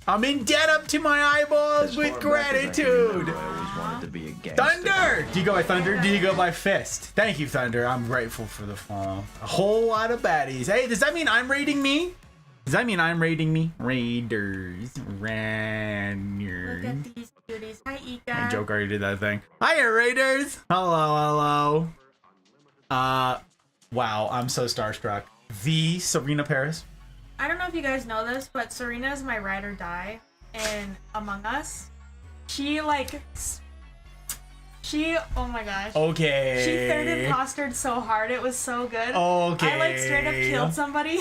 I'm in debt up to my eyeballs As with far back as I can gratitude. remember, I always wanted to be a gangster. Thunder! Do you go by Thunder? Do you go by Fist? Thank you, Thunder. I'm grateful for the follow. A whole lot of baddies. Hey, does that mean I'm raiding me? Does that mean I'm raiding me? Raiders. Look Ranners. at these cuties. Hi Ika. My joke already did that thing. Hiya, Raiders. Hello, hello. Wow, I'm so starstruck. The Serena Paris. I don't know if you guys know this, but Serena is my ride or die in Among Us. She oh my gosh. Okay. She third impostered so hard, it was so good. Okay. I like straight up killed somebody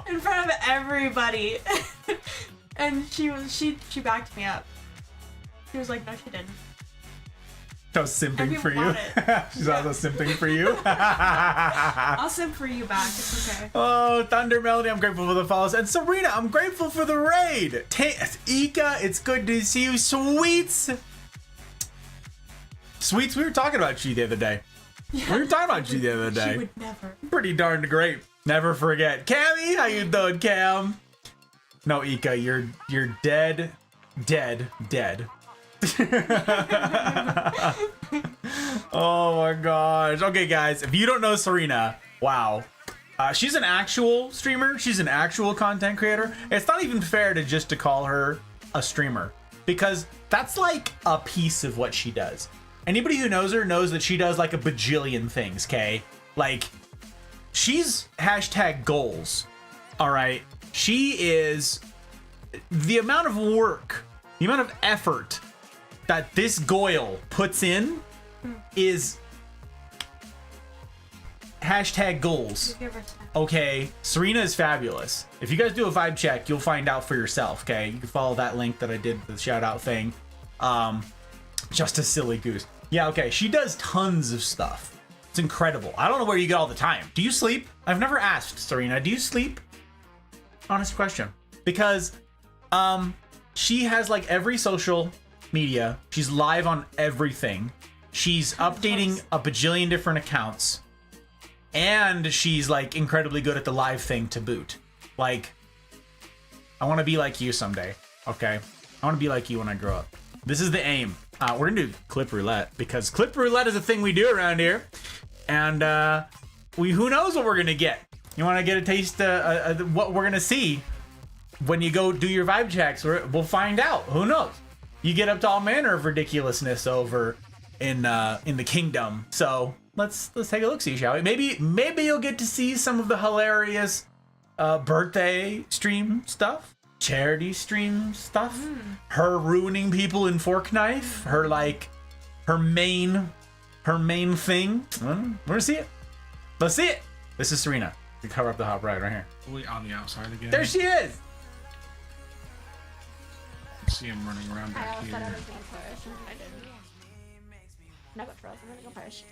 in front of everybody. And she backed me up. She was like, no she didn't. I was simping people for you. bought it. She's Yeah. also simping for you. I'll simp for you back, it's okay. Oh, Thunder Melody, I'm grateful for the follows. And Serena, I'm grateful for the raid. Ika, it's good to see you. Sweets. Sweets, we were talking about you the other day. We were talking about you the other She day. would never. Pretty darn great. Never forget. Cammy, how you doing, Cam? No, Ika, you're dead. Oh my gosh. Okay, guys, if you don't know Serena, wow. She's an actual streamer. She's an actual content creator. It's not even fair to call her a streamer because that's like a piece of what she does. Anybody who knows her knows that she does like a bajillion things, okay? Like, she's hashtag goals, all right? She is the amount of work, the amount of effort that this Goyle puts in is hashtag goals. Give her time. Okay, Serena is fabulous. If you guys do a vibe check, you'll find out for yourself, okay? You can follow that link that I did, the shout out thing. Just a silly goose. Yeah, okay, she does tons of stuff. It's incredible. I don't know where you get all the time. Do you sleep? I've never asked, Serena, do you sleep? Honest question. Because, she has like every social media. She's live on everything. She's updating a bajillion different accounts. And she's like incredibly good at the live thing to boot. Like, I want to be like you someday, okay? I want to be like you when I grow up. This is the aim. We're gonna do clip roulette because clip roulette is a thing we do around here, and who knows what we're gonna get. You want to get a taste of what we're gonna see when you go do your vibe checks? We'll find out. Who knows? You get up to all manner of ridiculousness over in the kingdom. So let's take a look, see, shall we? Maybe you'll get to see some of the hilarious birthday stream stuff. Charity stream stuff, her ruining people in Fork Knife, her main thing. We're gonna see it. Let's see it. This is Serena. We cover up the hot bride right here. We on the outside again. There she is. See him running around I back almost said I here. was gonna push, and I didn't. No, but frozen. I'm gonna go push.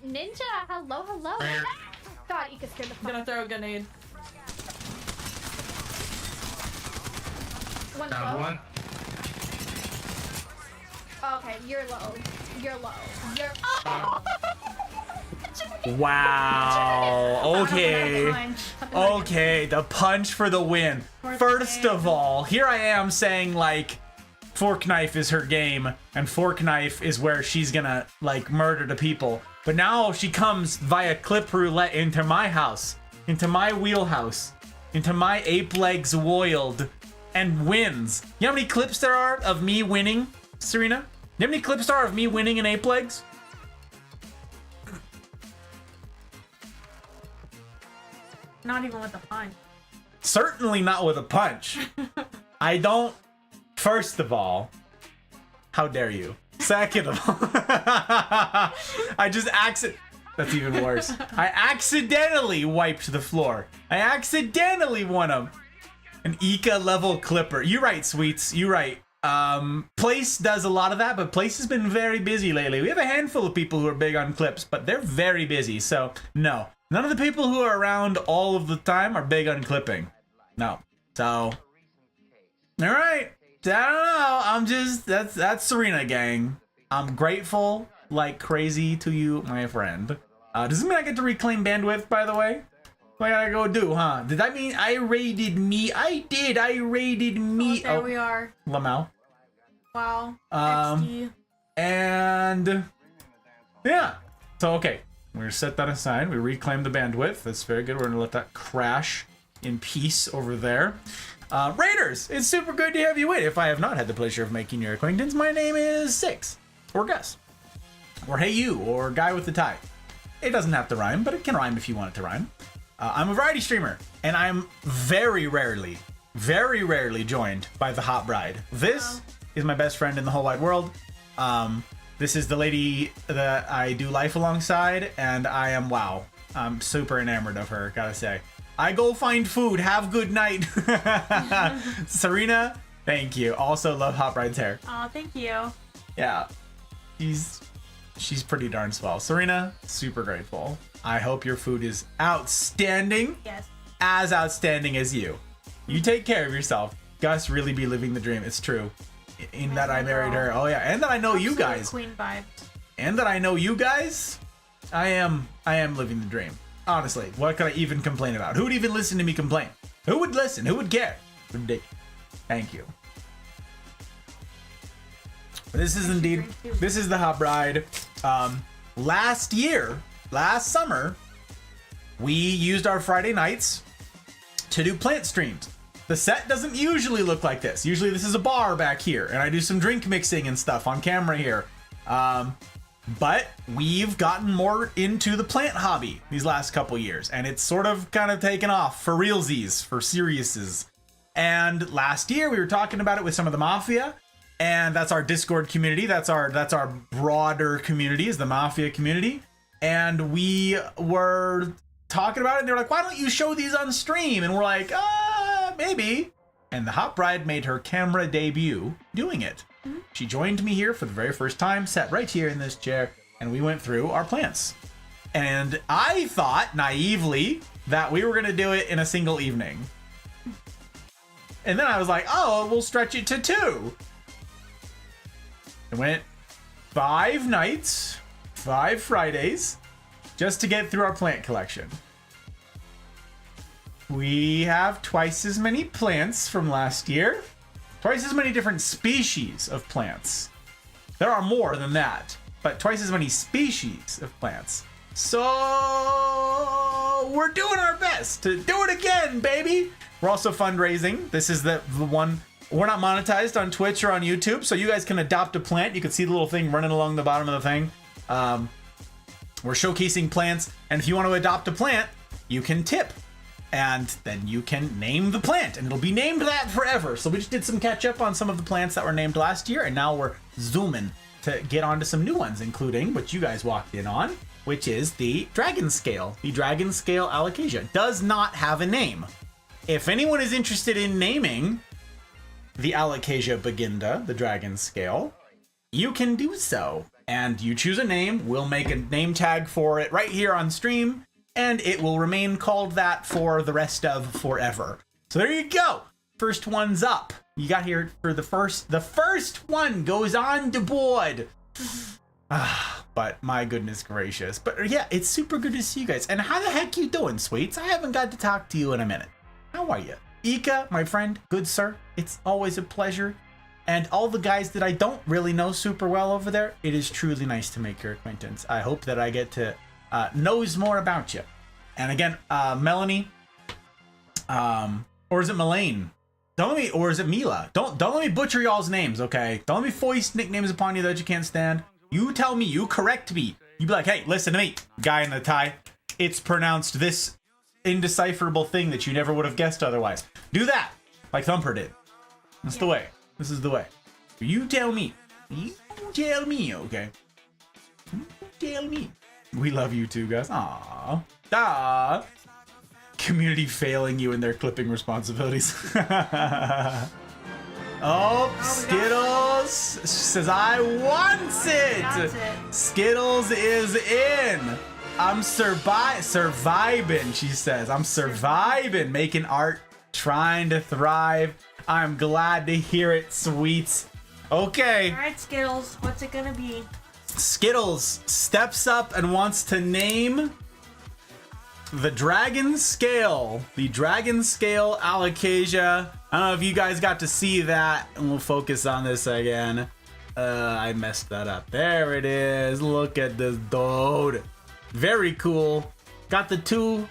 Ninja, hello. God, Ika scared the I'm fuck. gonna throw a grenade. One's Down low. one. Oh, okay, you're low. You're low. You're. Oh! Wow. Okay. Punch. Okay. The punch for the win. First of all, here I am saying like Fork Knife is her game and Fork Knife is where she's gonna like murder the people. But now she comes via clip roulette into my house, into my wheelhouse, into my ape legs wild, and wins. You know how many clips there are of me winning, Serena? You know how many clips there are of me winning in ape legs? Not even with a punch. Certainly not with a punch. I don't. First of all, how dare you? Second of all, I just That's even worse. I accidentally wiped the floor. I accidentally won him. An Ika level clipper. You're right, Sweets. You're right. Place does a lot of that, but Place has been very busy lately. We have a handful of people who are big on clips, but they're very busy. So no, none of the people who are around all of the time are big on clipping. No. So, all right. I don't know. I'm just, that's Serena, gang. I'm grateful like crazy to you, my friend. Does this mean I get to reclaim bandwidth, by the way? What I gotta go do, huh? Did that mean I raided me? I did. I raided me. There we are. Lamau. Wow. XD. And yeah. So, okay. We're gonna set that aside. We reclaim the bandwidth. That's very good. We're gonna let that crash in peace over there. Raiders, it's super good to have you in. If I have not had the pleasure of making your acquaintance, my name is Six, or Gus, or Hey You, or Guy with the Tie. It doesn't have to rhyme, but it can rhyme if you want it to rhyme. I'm a variety streamer, and I'm very rarely joined by the hot bride. This is my best friend in the whole wide world. This is the lady that I do life alongside, and I'm super enamored of her, gotta say. I go find food. Have good night. Serena, thank you. Also love Hot Bride's hair. Oh, thank you. Yeah, she's pretty darn swell. Serena, super grateful. I hope your food is outstanding. Yes. As outstanding as you. You take care of yourself. Gus really be living the dream. It's true. In that I married her. Oh yeah, and that I know you guys. Queen vibes. And that I know you guys. I am living the dream. Honestly, what could I even complain about? Who would even listen to me complain? Who would listen? Who would care? Ridiculous. Thank you. This is indeed, this is the hot bride. Last summer, we used our Friday nights to do plant streams. The set doesn't usually look like this. Usually this is a bar back here, and I do some drink mixing and stuff on camera here. But we've gotten more into the plant hobby these last couple years, and it's sort of kind of taken off for realsies, for seriouses. And last year we were talking about it with some of the Mafia, and that's our Discord community. That's our broader community, is the Mafia community. And we were talking about it, and they're like, why don't you show these on stream? And we're like, maybe. And the hot bride made her camera debut doing it. She joined me here for the very first time, sat right here in this chair, and we went through our plants. And I thought, naively, that we were going to do it in a single evening. And then I was like, oh, we'll stretch it to 2. It went 5 nights, 5 Fridays, just to get through our plant collection. We have twice as many plants from last year. Twice as many different species of plants. There are more than that, but twice as many species of plants. So we're doing our best to do it again, baby. We're also fundraising. This is the one. We're not monetized on Twitch or on YouTube, so you guys can adopt a plant. You can see the little thing running along the bottom of the thing. We're showcasing plants, and if you want to adopt a plant, you can tip. And then you can name the plant, and it'll be named that forever. So we just did some catch up on some of the plants that were named last year, and now we're zooming to get onto some new ones, including what you guys walked in on, which is the dragon scale. The dragon scale alocasia does not have a name. If anyone is interested in naming the alocasia beginda, the dragon scale, you can do so. And you choose a name, we'll make a name tag for it right here on stream, and it will remain called that for the rest of forever. So there you go. First one's up. You got here for the first one goes on the board. But my goodness gracious. But yeah, it's super good to see you guys. And how the heck you doing, sweets? I haven't got to talk to you in a minute. How are you? Ika, my friend, good sir. It's always a pleasure. And all the guys that I don't really know super well over there, it is truly nice to make your acquaintance. I hope that I get to knows more about you. And again, Melanie, or is it Melaine? Or is it Mila? Don't let me butcher y'all's names, okay? Don't let me foist nicknames upon you that you can't stand. You tell me, you correct me. You be like, hey, listen to me, guy in the tie. It's pronounced this indecipherable thing that you never would have guessed otherwise. Do that, like Thumper did. That's the way. This is the way. You tell me. You tell me, okay? You tell me. We love you too, guys. Aww. Community failing you in their clipping responsibilities. Oh, Skittles. She says, I want it. That's it. Skittles is in. I'm surviving, she says. I'm surviving, making art, trying to thrive. I'm glad to hear it, sweets. Okay. All right, Skittles. What's it gonna be? Skittles steps up and wants to name the Dragon Scale. The Dragon Scale Alocasia. I don't know if you guys got to see that. And we'll focus on this again. I messed that up. There it is. Look at this dude. Very cool. Got the two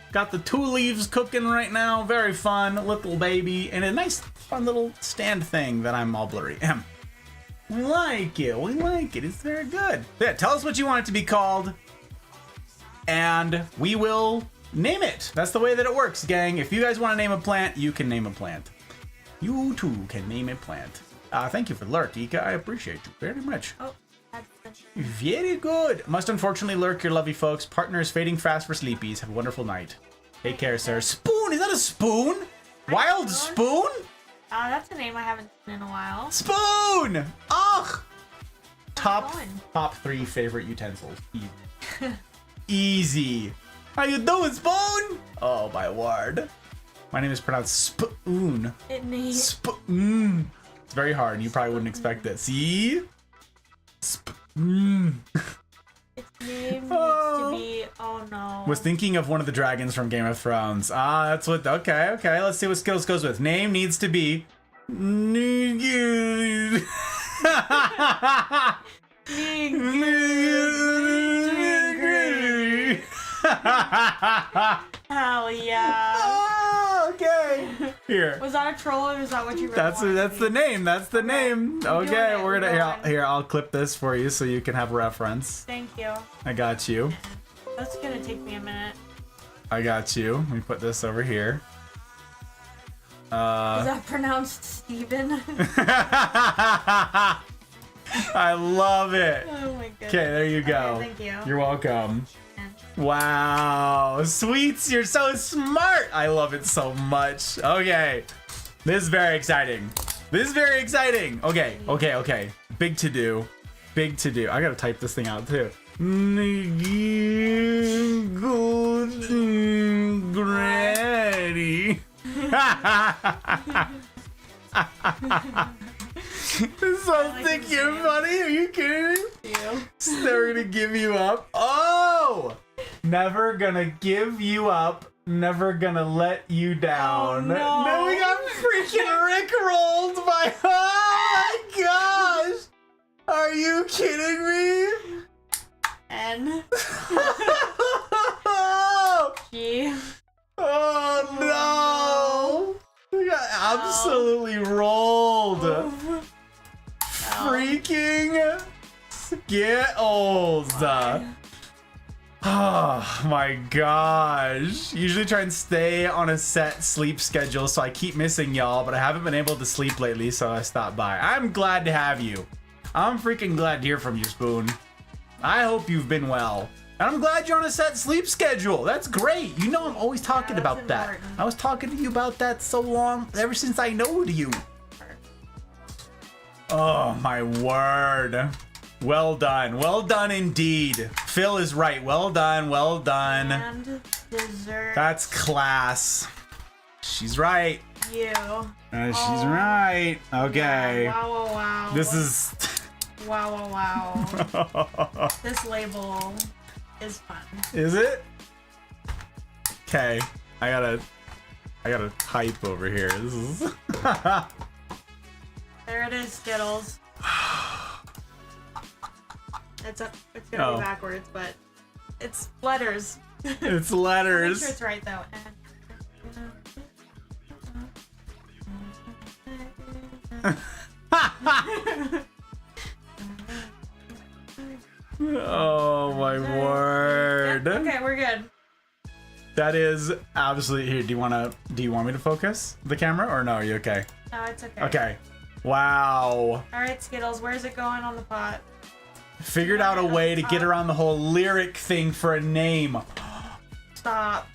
leaves cooking right now. Very fun, little baby, and a nice fun little stand thing that I'm all blurry. We like it. We like it. It's very good. Yeah, tell us what you want it to be called, and we will name it. That's the way that it works, gang. If you guys want to name a plant, you can name a plant. You too can name a plant. Thank you for the lurk, Ika. I appreciate you very much. Oh, that's Very good. Must unfortunately lurk, your lovely folks. Partner is fading fast for sleepies. Have a wonderful night. Take care, sir. Spoon? Is that a spoon? Wild spoon? that's a name I haven't seen in a while. Spoon! Ugh! Top going? 3 favorite utensils. Easy. Easy. How you doing, Spoon? Oh, my word. My name is pronounced Spoon. It needs. Spoon. It's very hard. You probably wouldn't expect it. See? Spoon. Its name needs to be. Oh no. Was thinking of one of the dragons from Game of Thrones. Ah, that's what. Okay. Let's see what Skittles goes with. Name needs to be. Hell yeah. Oh, okay. Here. Was that a troll or is that what you really That's wanted the to be? name. That's the name. Okay, it. we're gonna We're here. I'll clip this for you so you can have reference. Thank you. I got you. That's gonna take me a minute. I got you. Let me put this over here. Is that pronounced Steven? I love it. Oh my goodness. Okay, there you go. Okay, thank you. You're welcome. Wow, Sweets, you're so smart. I love it so much. Okay, this is very exciting. Okay. Big to do. I gotta type this thing out too. Granny. It's so thick, you're funny. Are you kidding? They're gonna give you up. Oh! Never gonna give you up. Never gonna let you down. Oh, no. Then we got freaking Rickrolled by. Oh my gosh! Are you kidding me? N. G. Oh no! We got absolutely rolled. Freaking Skittles. Oh my gosh. Usually try and stay on a set sleep schedule, so I keep missing y'all, but I haven't been able to sleep lately, so I stopped by. I'm glad to have you. I'm freaking glad to hear from you, Spoon. I hope you've been well. And I'm glad you're on a set sleep schedule. That's great. You know I'm always talking about that. important. I was talking to you about that so long, ever since I know you. Oh my word. Well done indeed. Phil is right. Well done. And dessert. That's class. She's right. You. She's right. Okay. Wow. This is. Wow. This label is fun. Is it? Okay. I gotta type over here. This is. There it is, Skittles. It's gonna be backwards, but it's letters. It's I'm letters. sure it's right though. Oh my word. Okay, we're good. That is absolutely here. Do you want me to focus the camera or no? Are you okay? No, it's okay. Okay. Wow. Alright, Skittles, where's it going on the pot? Figured out a way to get around the whole lyric thing for a name. Stop.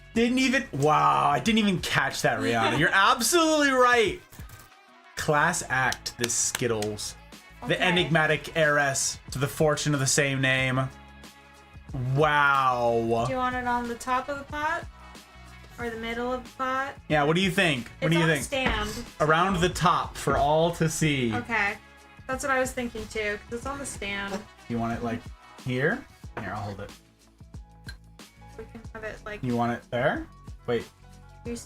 Wow, I didn't even catch that, Rihanna. You're absolutely right. class act, this Skittles. The Okay. enigmatic heiress to the fortune of the same name. Wow. Do you want it on the top of the pot? Or the middle of the pot? Yeah, what do you think? What It's do you on a think? stand. Around so- the top for all to see. Okay. That's what I was thinking too, because it's on the stand. You want it like here? Here, I'll hold it. We can have it like You want it there? Wait.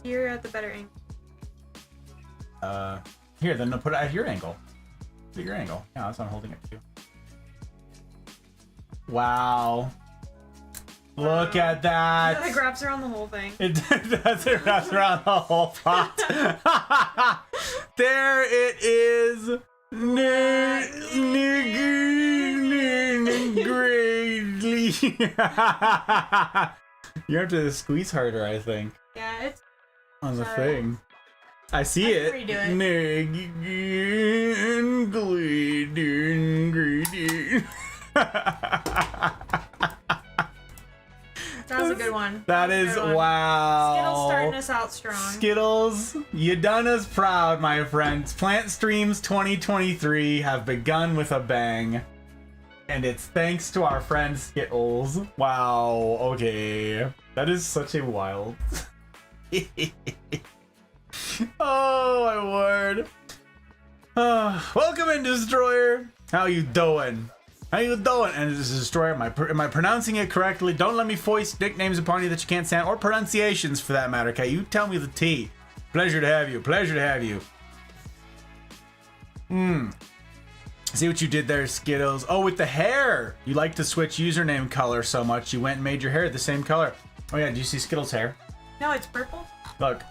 you're at the better angle. Here, then put it at your angle. Put it at your angle. Yeah, that's what I'm holding it to. Wow. Look at that. It wraps around the whole thing. It does. It wraps around the whole pot. There it is. Greatly. You have to squeeze harder, I think, Yeah, it's on the Sorry. thing. I see I it. can redo that was a good one. That was a is good one. wow. Skittles starting us out strong. Skittles, you done us proud, my friends. Plant Streams 2023 have begun with a bang. And it's thanks to our friend Skittles. Wow, okay. That is such a wild. Oh, my word. Welcome in, Destroyer. How you doing? How you doing? And this is Destroyer. Am I pronouncing it correctly? Don't let me foist nicknames upon you that you can't stand, or pronunciations for that matter, okay? You tell me the T. Pleasure to have you. Pleasure to have you. See what you did there, Skittles. Oh, with the hair. You like to switch username color so much, you went and made your hair the same color. Oh yeah, do you see Skittles' hair? No, it's purple. Look.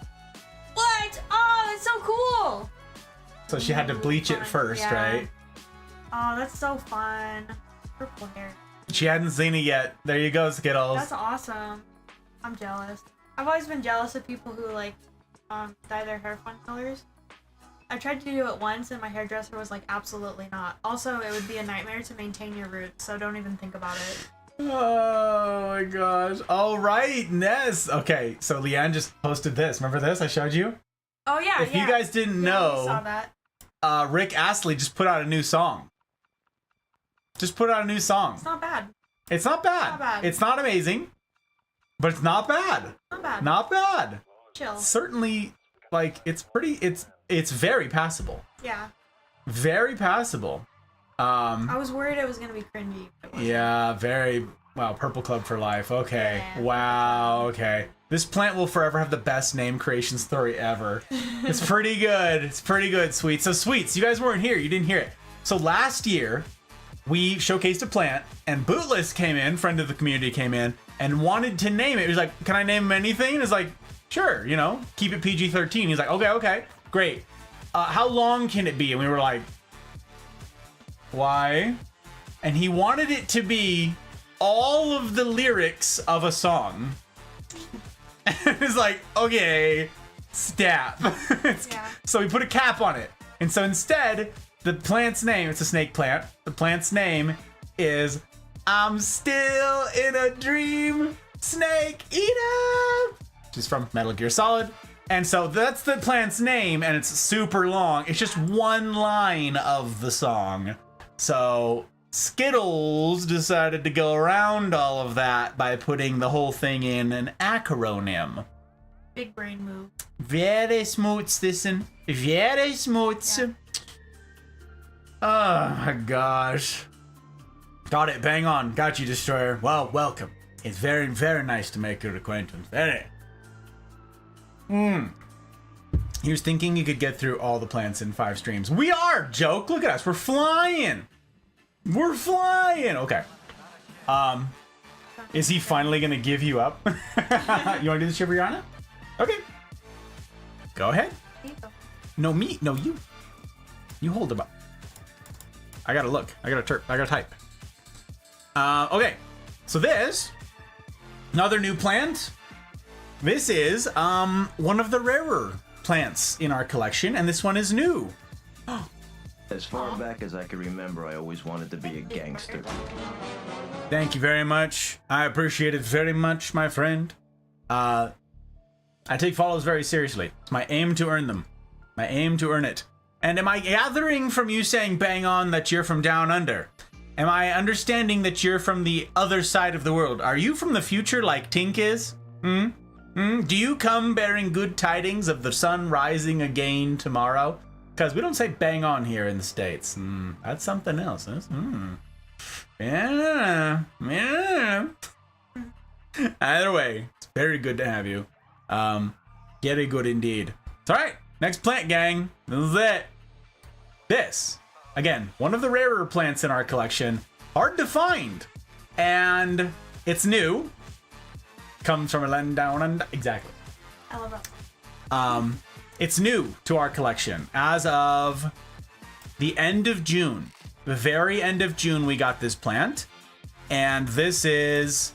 What? Oh, that's so cool. So she had to bleach it Fun, first, yeah. right? Oh, that's so fun. Purple hair. She hadn't seen it yet. There you go, Skittles. That's awesome. I'm jealous. I've always been jealous of people who like dye their hair fun colors. I tried to do it once and my hairdresser was like, absolutely not. Also, it would be a nightmare to maintain your roots, so don't even think about it. Oh my gosh. All right, Ness. Okay, so Leanne just posted this. Remember this I showed you? Oh yeah, If yeah. you guys didn't Yeah, we saw know, that. Rick Astley just put out a new song. Just put out a new song. It's not bad. It's not bad. Not bad. It's not amazing, but it's not bad. Not bad. Not bad. Chill. Certainly, like, it's pretty, it's very passable. Yeah. Very passable. I was worried it was gonna be cringy. But it wasn't. Yeah, very, wow, Purple Club for life. Okay. Yeah. Wow, okay. This plant will forever have the best name creation story ever. It's pretty good. It's pretty good, Sweets. So, Sweets, you guys weren't here. You didn't hear it. So, last year, we showcased a plant, and Bootless came in, friend of the community came in, and wanted to name it. He was like, can I name him anything? And it's like, sure, you know, keep it PG-13. He's like, okay, great. How long can it be? And we were like, why? And he wanted it to be all of the lyrics of a song. It's like, okay, stop. Yeah. So we put a cap on it. And so instead, the plant's name, it's a snake plant. The plant's name is I'm Still in a Dream, Snake Eater. Which is from Metal Gear Solid. And so that's the plant's name, and it's super long. It's just one line of the song. So Skittles decided to go around all of that by putting the whole thing in an acronym. Big brain move. Very smooth, listen. Very smooth. Yeah. Oh my gosh. Got it, bang on. Got you, Destroyer. Well, welcome. It's very, very nice to make your acquaintance. Very. He was thinking he could get through all the plants in 5 streams. We are, Joke. Look at us. We're flying. We're flying. Okay. Is he finally gonna give you up? You wanna do the Shiveriana? Okay. Go ahead. Here you go. No, me. No, you. You hold them up. I gotta look. I gotta type. Okay. So this, another new plant. This is one of the rarer plants in our collection, and this one is new. As far back as I can remember, I always wanted to be a gangster. Thank you very much. I appreciate it very much, my friend. I take follows very seriously. It's my aim to earn them. My aim to earn it. And am I gathering from you saying bang on that you're from down under? Am I understanding that you're from the other side of the world? Are you from the future like Tink is? Do you come bearing good tidings of the sun rising again tomorrow? Because we don't say bang on here in the States. That's something else. Yeah. Either way, it's very good to have you. Very good indeed. It's alright. Next plant, gang. This is it. This, again, one of the rarer plants in our collection. Hard to find. And it's new. Comes from a land down under. Exactly. I love it. It's new to our collection as of the end of June. The very end of June, we got this plant. And this is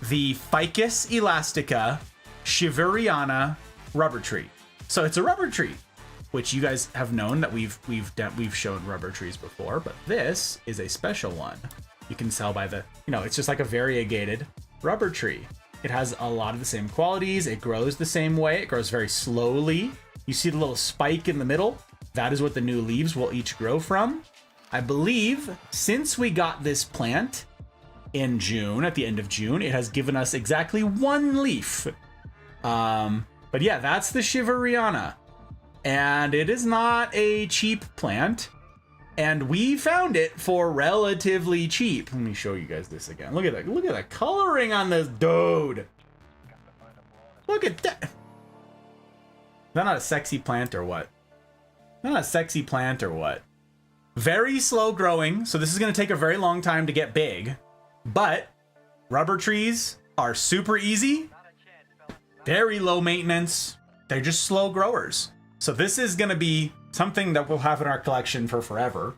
the Ficus elastica shiveriana rubber tree. So it's a rubber tree, which you guys have known that we've shown rubber trees before, but this is a special one. You can tell by the, it's just like a variegated rubber tree. It has a lot of the same qualities. It grows the same way. It grows very slowly. You see the little spike in the middle? That is what the new leaves will each grow from. I believe since we got this plant in June, at the end of June, it has given us exactly one leaf. But yeah, that's the Shiveriana. And it is not a cheap plant. And we found it for relatively cheap. Let me show you guys this again. Look at that. Look at the coloring on this dude. Look at that. Is that not a sexy plant or what? Not a sexy plant or what? Very slow growing. So this is going to take a very long time to get big. But rubber trees are super easy. Very low maintenance. They're just slow growers. So this is going to be something that we'll have in our collection for forever.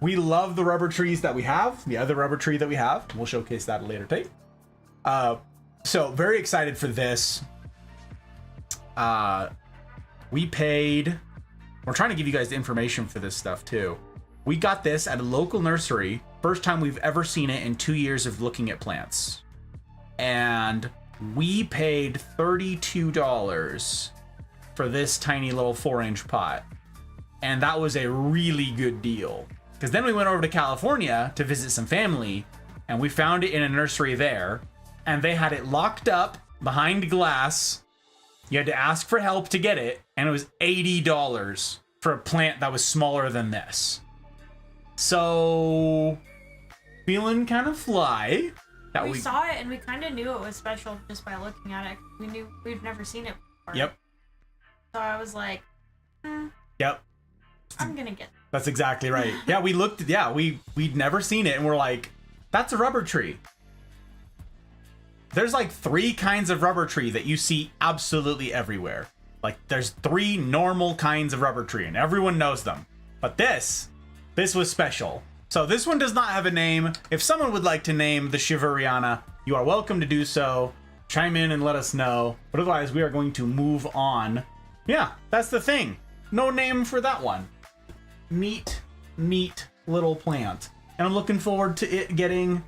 We love the rubber trees that we have. The other rubber tree that we have. We'll showcase that at a later date. So very excited for this. We paid... We're trying to give you guys the information for this stuff too. We got this at a local nursery. First time we've ever seen it in 2 years of looking at plants. And we paid $32 for this tiny little 4-inch pot. And that was a really good deal. Because then we went over to California to visit some family, and we found it in a nursery there, and they had it locked up behind glass. You had to ask for help to get it, and it was $80 for a plant that was smaller than this. So, feeling kind of fly. That we saw it and we kind of knew it was special just by looking at it. We knew we'd never seen it before. Yep. So I was like, Yep. I'm gonna get it. That's exactly right. Yeah, we looked. Yeah, we'd never seen it, and we're like, that's a rubber tree. There's like 3 kinds of rubber tree that you see absolutely everywhere. Like there's 3 normal kinds of rubber tree, and everyone knows them. But this was special. So this one does not have a name. If someone would like to name the Shiveriana, you are welcome to do so. Chime in and let us know. But otherwise, we are going to move on. Yeah, that's the thing. No name for that one. Neat little plant. And I'm looking forward to it getting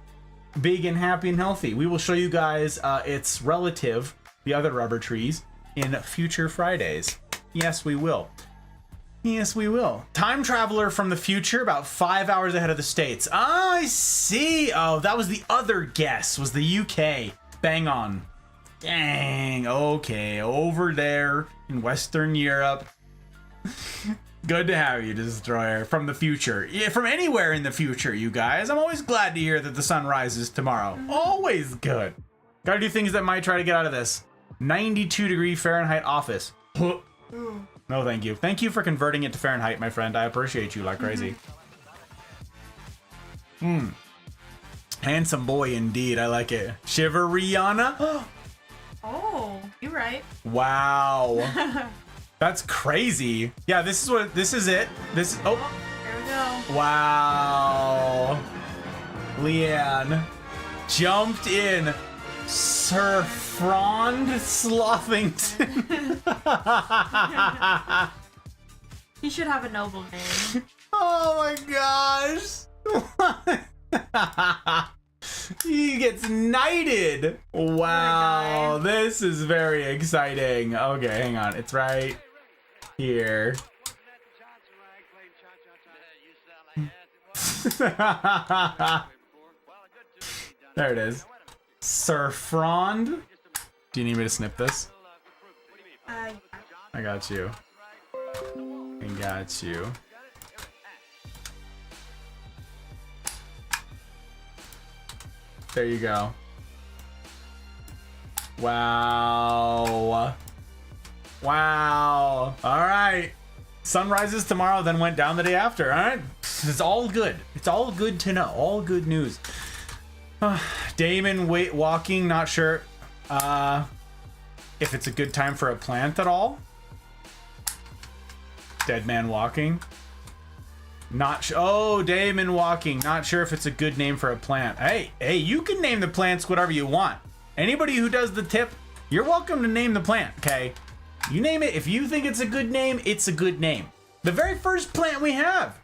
big and happy and healthy. We will show you guys its relative, the other rubber trees, in future Fridays. Yes, we will. Yes, we will. Time traveler from the future, about 5 hours ahead of the States. Oh, I see. Oh, that was the other guess, was the UK. Bang on. Dang. Okay, over there in Western Europe. Good to have you, Destroyer, from the future. Yeah, from anywhere in the future, you guys. I'm always glad to hear that the sun rises tomorrow. Always good. Gotta do things that might try to get out of this. 92-degree Fahrenheit office. No, thank you. Thank you for converting it to Fahrenheit, my friend. I appreciate you like crazy. Handsome boy indeed. I like it. Shiveriana. Oh, you're right. Wow. That's crazy. Yeah, this is it. This, There we go. wow. Leanne jumped in. Sir Frond Slothington. He should have a noble name. Oh my gosh. He gets knighted. Wow, this is very exciting. Okay, hang on. It's right here. There it is. Sir Frond. Do you need me to snip this? I got you. I got you. There you go. Wow. Wow. All right. Sun rises tomorrow, then went down the day after. All right. It's all good. It's all good to know. All good news. Damon walking. Not sure if it's a good time for a plant at all. Dead man walking. Oh, Damon walking. Not sure if it's a good name for a plant. Hey, you can name the plants whatever you want. Anybody who does the tip, you're welcome to name the plant, okay? You name it. If you think it's a good name, it's a good name. The very first plant we have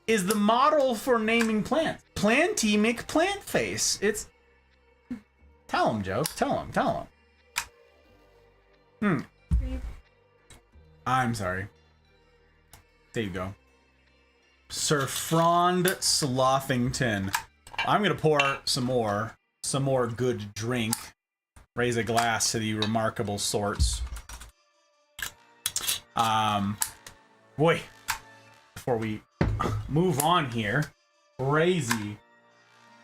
is the model for naming plants. Planty McPlantface. It's... Tell him, Joe. Tell him. I'm sorry. There you go. Sir Frond Slothington. I'm gonna pour some more good drink. Raise a glass to the remarkable sorts. Boy, before we move on here, crazy.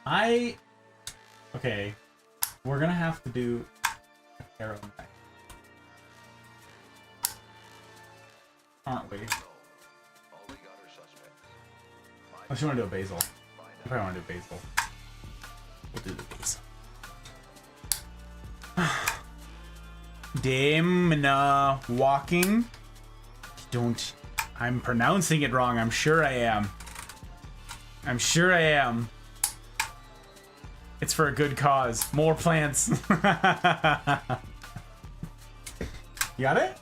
Okay, we're gonna have to do a arrow knife, aren't we? Unless you want to do a basil. I probably want to do basil. We'll do the basil. Damn, walking. I'm pronouncing it wrong. I'm sure I am. It's for a good cause. More plants. You got it?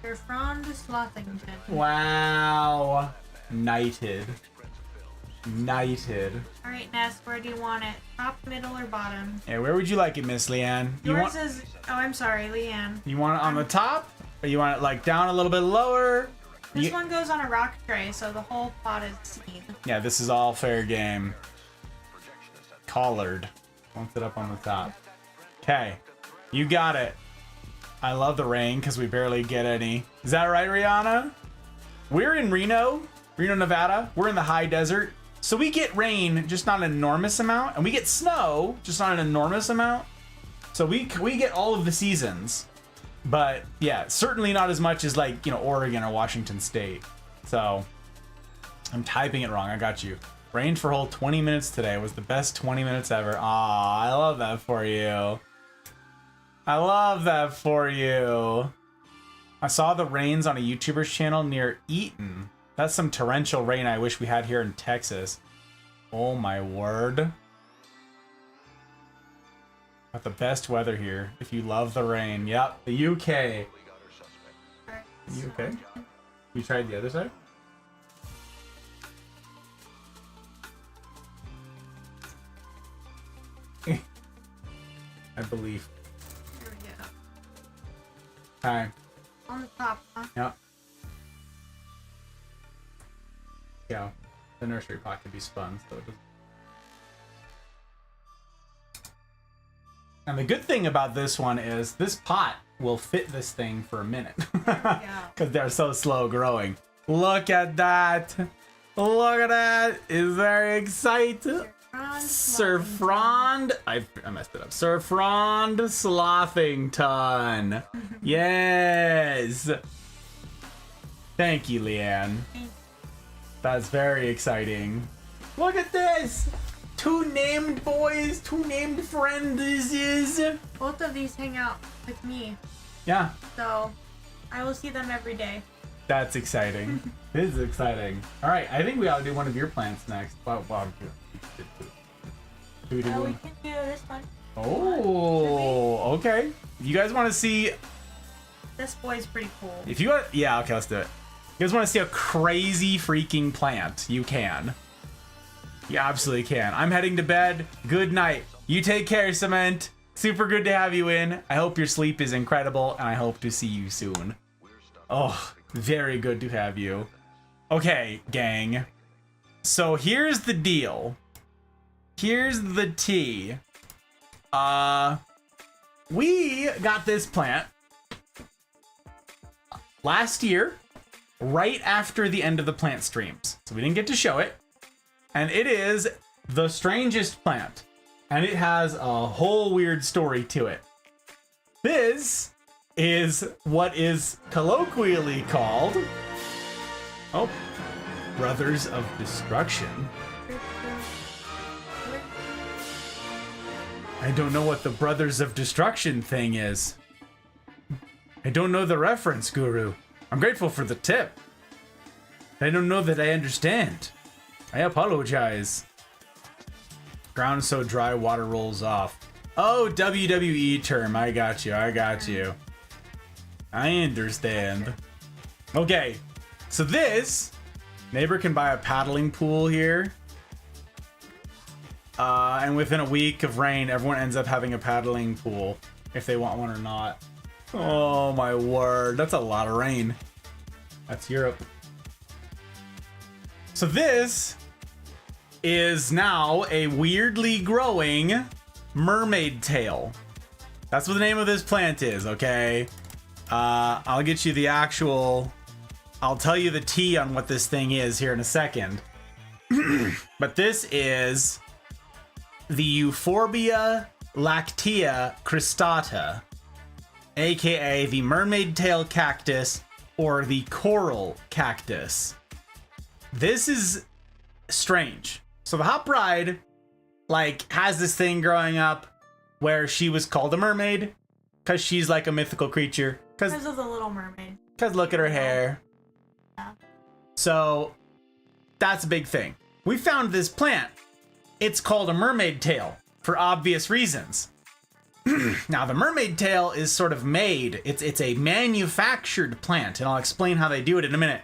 You're from the Slothington. Wow. Knighted. Alright, Ness, where do you want it? Top, middle, or bottom? Yeah, where would you like it, Miss Leanne? Yours is... Oh, I'm sorry, Leanne. You want it on the top? Or you want it like down a little bit lower? This one goes on a rock tray, so the whole pot is seen. Yeah, this is all fair game. Collared. Wants it up on the top. Okay. You got it. I love the rain because we barely get any. Is that right, Rihanna? We're in Reno, Nevada. We're in the high desert. So we get rain, just not an enormous amount. And we get snow, just not an enormous amount. So we get all of the seasons. But yeah, certainly not as much as like, Oregon or Washington State. So I'm typing it wrong. I got you. Rained for a whole 20 minutes today. It was the best 20 minutes ever. Aw, I love that for you. I saw the rains on a YouTuber's channel near Eaton. That's some torrential rain I wish we had here in Texas. Oh my word. Got the best weather here. If you love the rain. Yep, the UK. You okay? You tried the other side? I believe. Here we go. Hi. On the top, huh? Yep. Yeah, the nursery pot can be spun, so it doesn't. And the good thing about this one is this pot will fit this thing for a minute. Because they're so slow growing. Look at that. Look at that. Is very excited. Sir Frond. I messed it up. Sir Frond Slothington. Yes. Thank you, Leanne. That's very exciting. Look at this. 2 named boys, 2 named friends. Both of these hang out with me, Yeah, so I will see them every day. that's exciting. This is exciting. All right, I think we ought to do one of your plants next. Wow. Do we do We one? can do this one. Oh, okay. You guys want to see? This boy's pretty cool. If you want, yeah, okay, let's do it. You guys want to see a crazy freaking plant? You can. You absolutely can. I'm heading to bed. Good night. You take care, Cement. Super good to have you in. I hope your sleep is incredible, and I hope to see you soon. Oh, very good to have you. Okay, gang. So here's the deal. Here's the tea. We got this plant last year, right after the end of the plant streams. So we didn't get to show it. And it is the strangest plant. And it has a whole weird story to it. This is what is colloquially called, oh, Brothers of Destruction. I don't know what the Brothers of Destruction thing is. I don't know the reference, Guru. I'm grateful for the tip. I don't know that I understand. I apologize. Ground so dry, water rolls off. Oh, WWE term. I got you. I got you. I understand. Okay. So this, neighbor can buy a paddling pool here. And within a week of rain, everyone ends up having a paddling pool, if they want one or not. Oh my word, that's a lot of rain. That's Europe. So this is now a weirdly growing mermaid tail. That's what the name of this plant is, okay? I'll get you the actual... I'll tell you the tea on what this thing is here in a second. But this is the Euphorbia lactea cristata, aka the mermaid tail cactus or the coral cactus. This is strange. So the Hop Bride like has this thing growing up where she was called a mermaid because she's like a mythical creature. Because of the Little Mermaid. Because look at her hair. Yeah. So that's a big thing. We found this plant. It's called a mermaid tail for obvious reasons. Now the mermaid tail is sort of made. It's a manufactured plant, and I'll explain how they do it in a minute.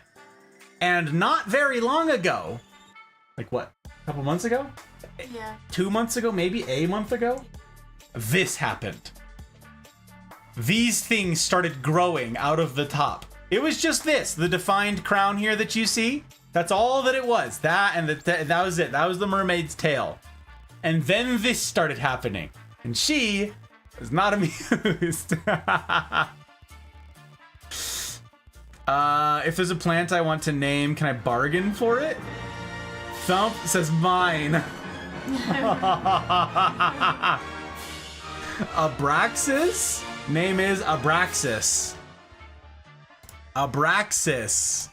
And not very long ago, like what, a couple months ago? Yeah. 2 months ago, maybe a month ago, this happened. These things started growing out of the top. It was just this, the defined crown here that you see. That's all that it was. That and that was it. That was the mermaid's tail. And then this started happening. And she is not amused. If there's a plant I want to name, can I bargain for it? Thump says mine. Abraxas? Name is Abraxas. Abraxas.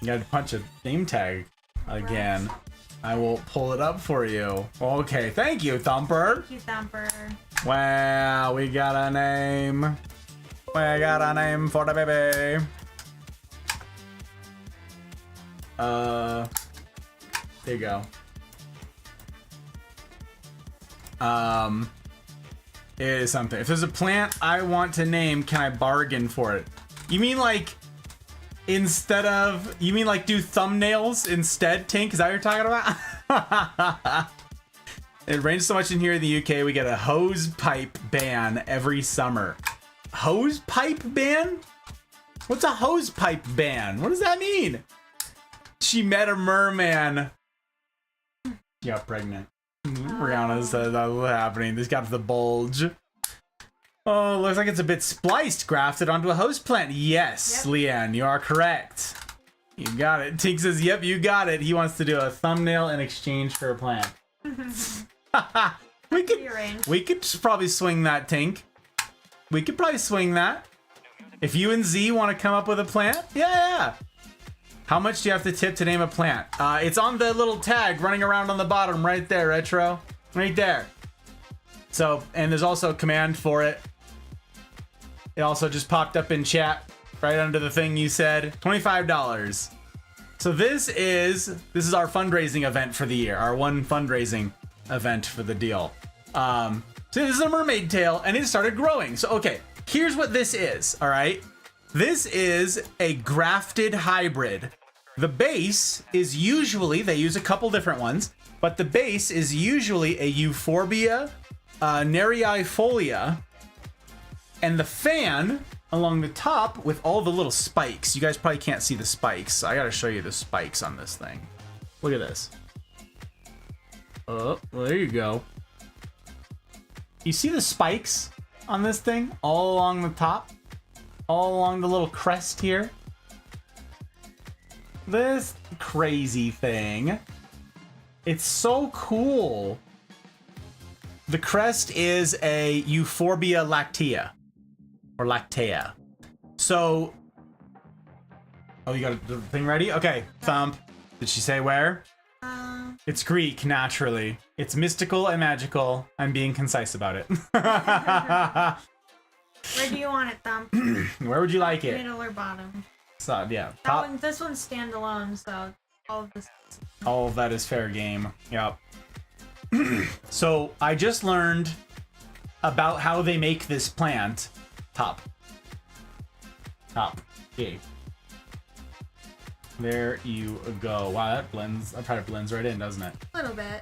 You gotta punch a name tag again. I will pull it up for you. Okay, thank you, Thumper. Thank you, Thumper. Wow, we got a name. We got a name for the baby. There you go. It is something. If there's a plant I want to name, can I bargain for it? You mean like instead of, you mean like do thumbnails instead, Tink? Is that what you're talking about? It rains so much in here in the UK, we get a hose pipe ban every summer. Hose pipe ban? What's a hose pipe ban? What does that mean? She met a merman. She got pregnant. Rihanna said that was happening. This got the bulge. Oh, looks like it's a bit spliced, grafted onto a host plant. Yes, yep. Leanne, you are correct. You got it. Tink says, yep, you got it. He wants to do a thumbnail in exchange for a plant. we could probably swing that, Tink. We could probably swing that. If you and Z want to come up with a plant, yeah. How much do you have to tip to name a plant? It's on the little tag running around on the bottom right there, Retro. Right there. So, and there's also a command for it. It also just popped up in chat right under the thing you said. $25. So this is our fundraising event for the year. Our one fundraising event for the deal. So this is a mermaid tail and it started growing. So, okay, here's what this is, all right? This is a grafted hybrid. The base is usually, they use a couple different ones, but the base is usually a Euphorbia nerreifolia, and the fan along the top with all the little spikes. You guys probably can't see the spikes. I gotta show you the spikes on this thing. Look at this. Oh, well, there you go. You see the spikes on this thing all along the top? All along the little crest here? This crazy thing. It's so cool. The crest is a Euphorbia lactea. Or lactea. So... Oh, you got the thing ready? Okay, thump. Did she say where? It's Greek, naturally. It's mystical and magical. I'm being concise about it. Where do you want it, Thump? Where would you like it? Middle or bottom? So, yeah. That one, this one's standalone, so all of this. All of that is fair game. Yep. So I just learned about how they make this plant. Top. Okay. There you go. Wow, that blends. That probably blends right in, doesn't it? A little bit.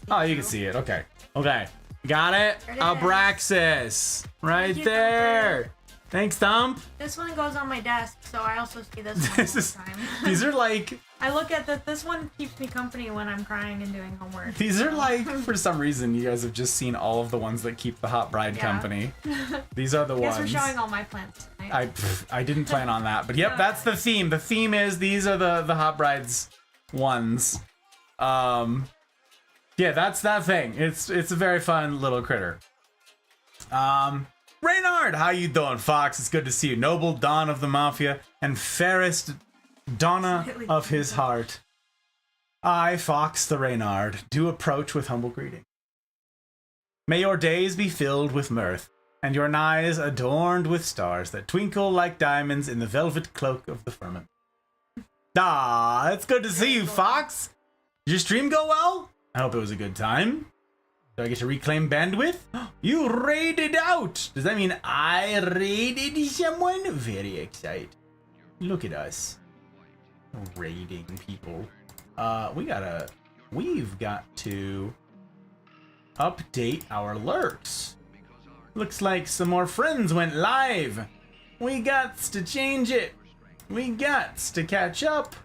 Oh, you can see it. Okay. Okay. Got it? There it Abraxas. Right Thank you, there. Thanks, Thump. This one goes on my desk, so I also see this one This all is- the time. These are like... I look at this one keeps me company when I'm crying and doing homework. These are like, for some reason, you guys have just seen all of the ones that keep the Hot Bride Yeah. company. These are the I guess ones. we're showing all my plants tonight. I didn't plan on that, but yep, that's the theme. The theme is these are the Hot Brides ones. Yeah, that's that thing. It's a very fun little critter. Reynard, how you doing, Fox? It's good to see you. Noble Don of the Mafia and fairest Donna of his heart. I, Fox the Reynard, do approach with humble greeting. May your days be filled with mirth, and your eyes adorned with stars that twinkle like diamonds in the velvet cloak of the firmament. Ah, it's good to see you, Fox. Did your stream go well? I hope it was a good time. Do I get to reclaim bandwidth? You raided out! Does that mean I raided someone? Very excited. Look at us. Raiding people. We've got to update our alerts. Looks like some more friends went live. We got to change it. We got to catch up.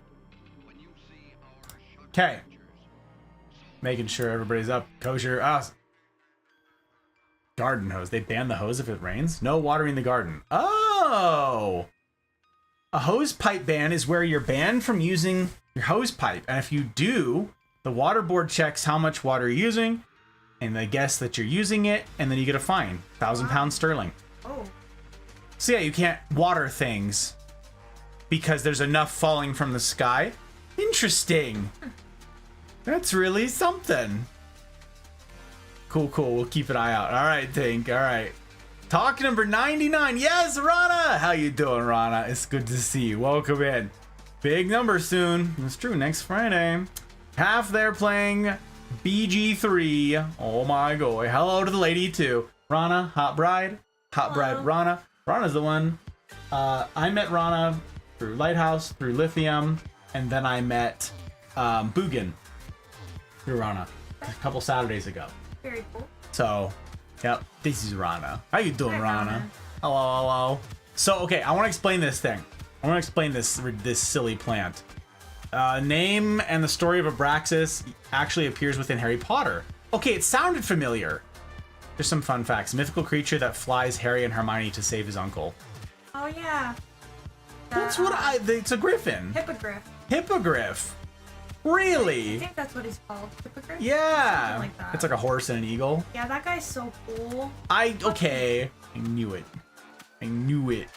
Okay. Making sure everybody's up. Kosher. Garden hose. They ban the hose if it rains? No watering the garden. Oh! A hose pipe ban is where you're banned from using your hose pipe. And if you do, the water board checks how much water you're using, and they guess that you're using it, and then you get a fine. £1,000 sterling. Oh. So yeah, you can't water things because there's enough falling from the sky. Interesting. That's really something. Cool. We'll keep an eye out. All right, Tink. All right. Talk number 99. Yes, Rana. How you doing, Rana? It's good to see you. Welcome in. Big number soon. It's true. Next Friday. Half there playing BG3. Oh my god. Hello to the lady too. Rana, Hot Bride. Hot Bride Rana. Rana's the one. I met Rana through Lighthouse, through Lithium, and then I met Bugin through Rana a couple Saturdays ago. Very cool. So, yep, this is Rana. How you doing, Hi, Rana? Rana. Hello. So, okay, I want to explain this thing. I want to explain this silly plant. Name and the story of Abraxas actually appears within Harry Potter. Okay, it sounded familiar. There's some fun facts. Mythical creature that flies Harry and Hermione to save his uncle. Oh yeah. That's what it's a griffin. Hippogriff. Hippogriff. I Really? think that's what he's called. Hippogriff? Yeah. Something like that. It's like a horse and an eagle. Yeah, that guy's so cool. Okay. I knew it.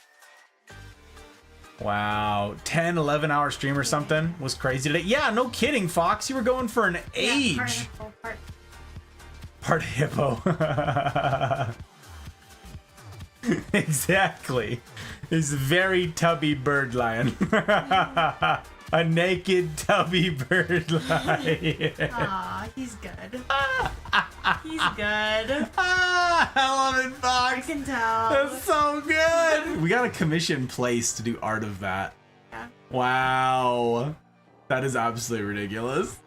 Wow. 10, 11 hour stream or something was crazy today. Yeah, no kidding, Fox. You were going for an age. Yeah, Part hippo. Exactly. It's a very tubby bird lion. A naked tubby bird lion. Aw, he's good. He's good. I love it, I Fox. can tell. That's so good. We got a commission place to do art of that. Yeah. Wow. That is absolutely ridiculous.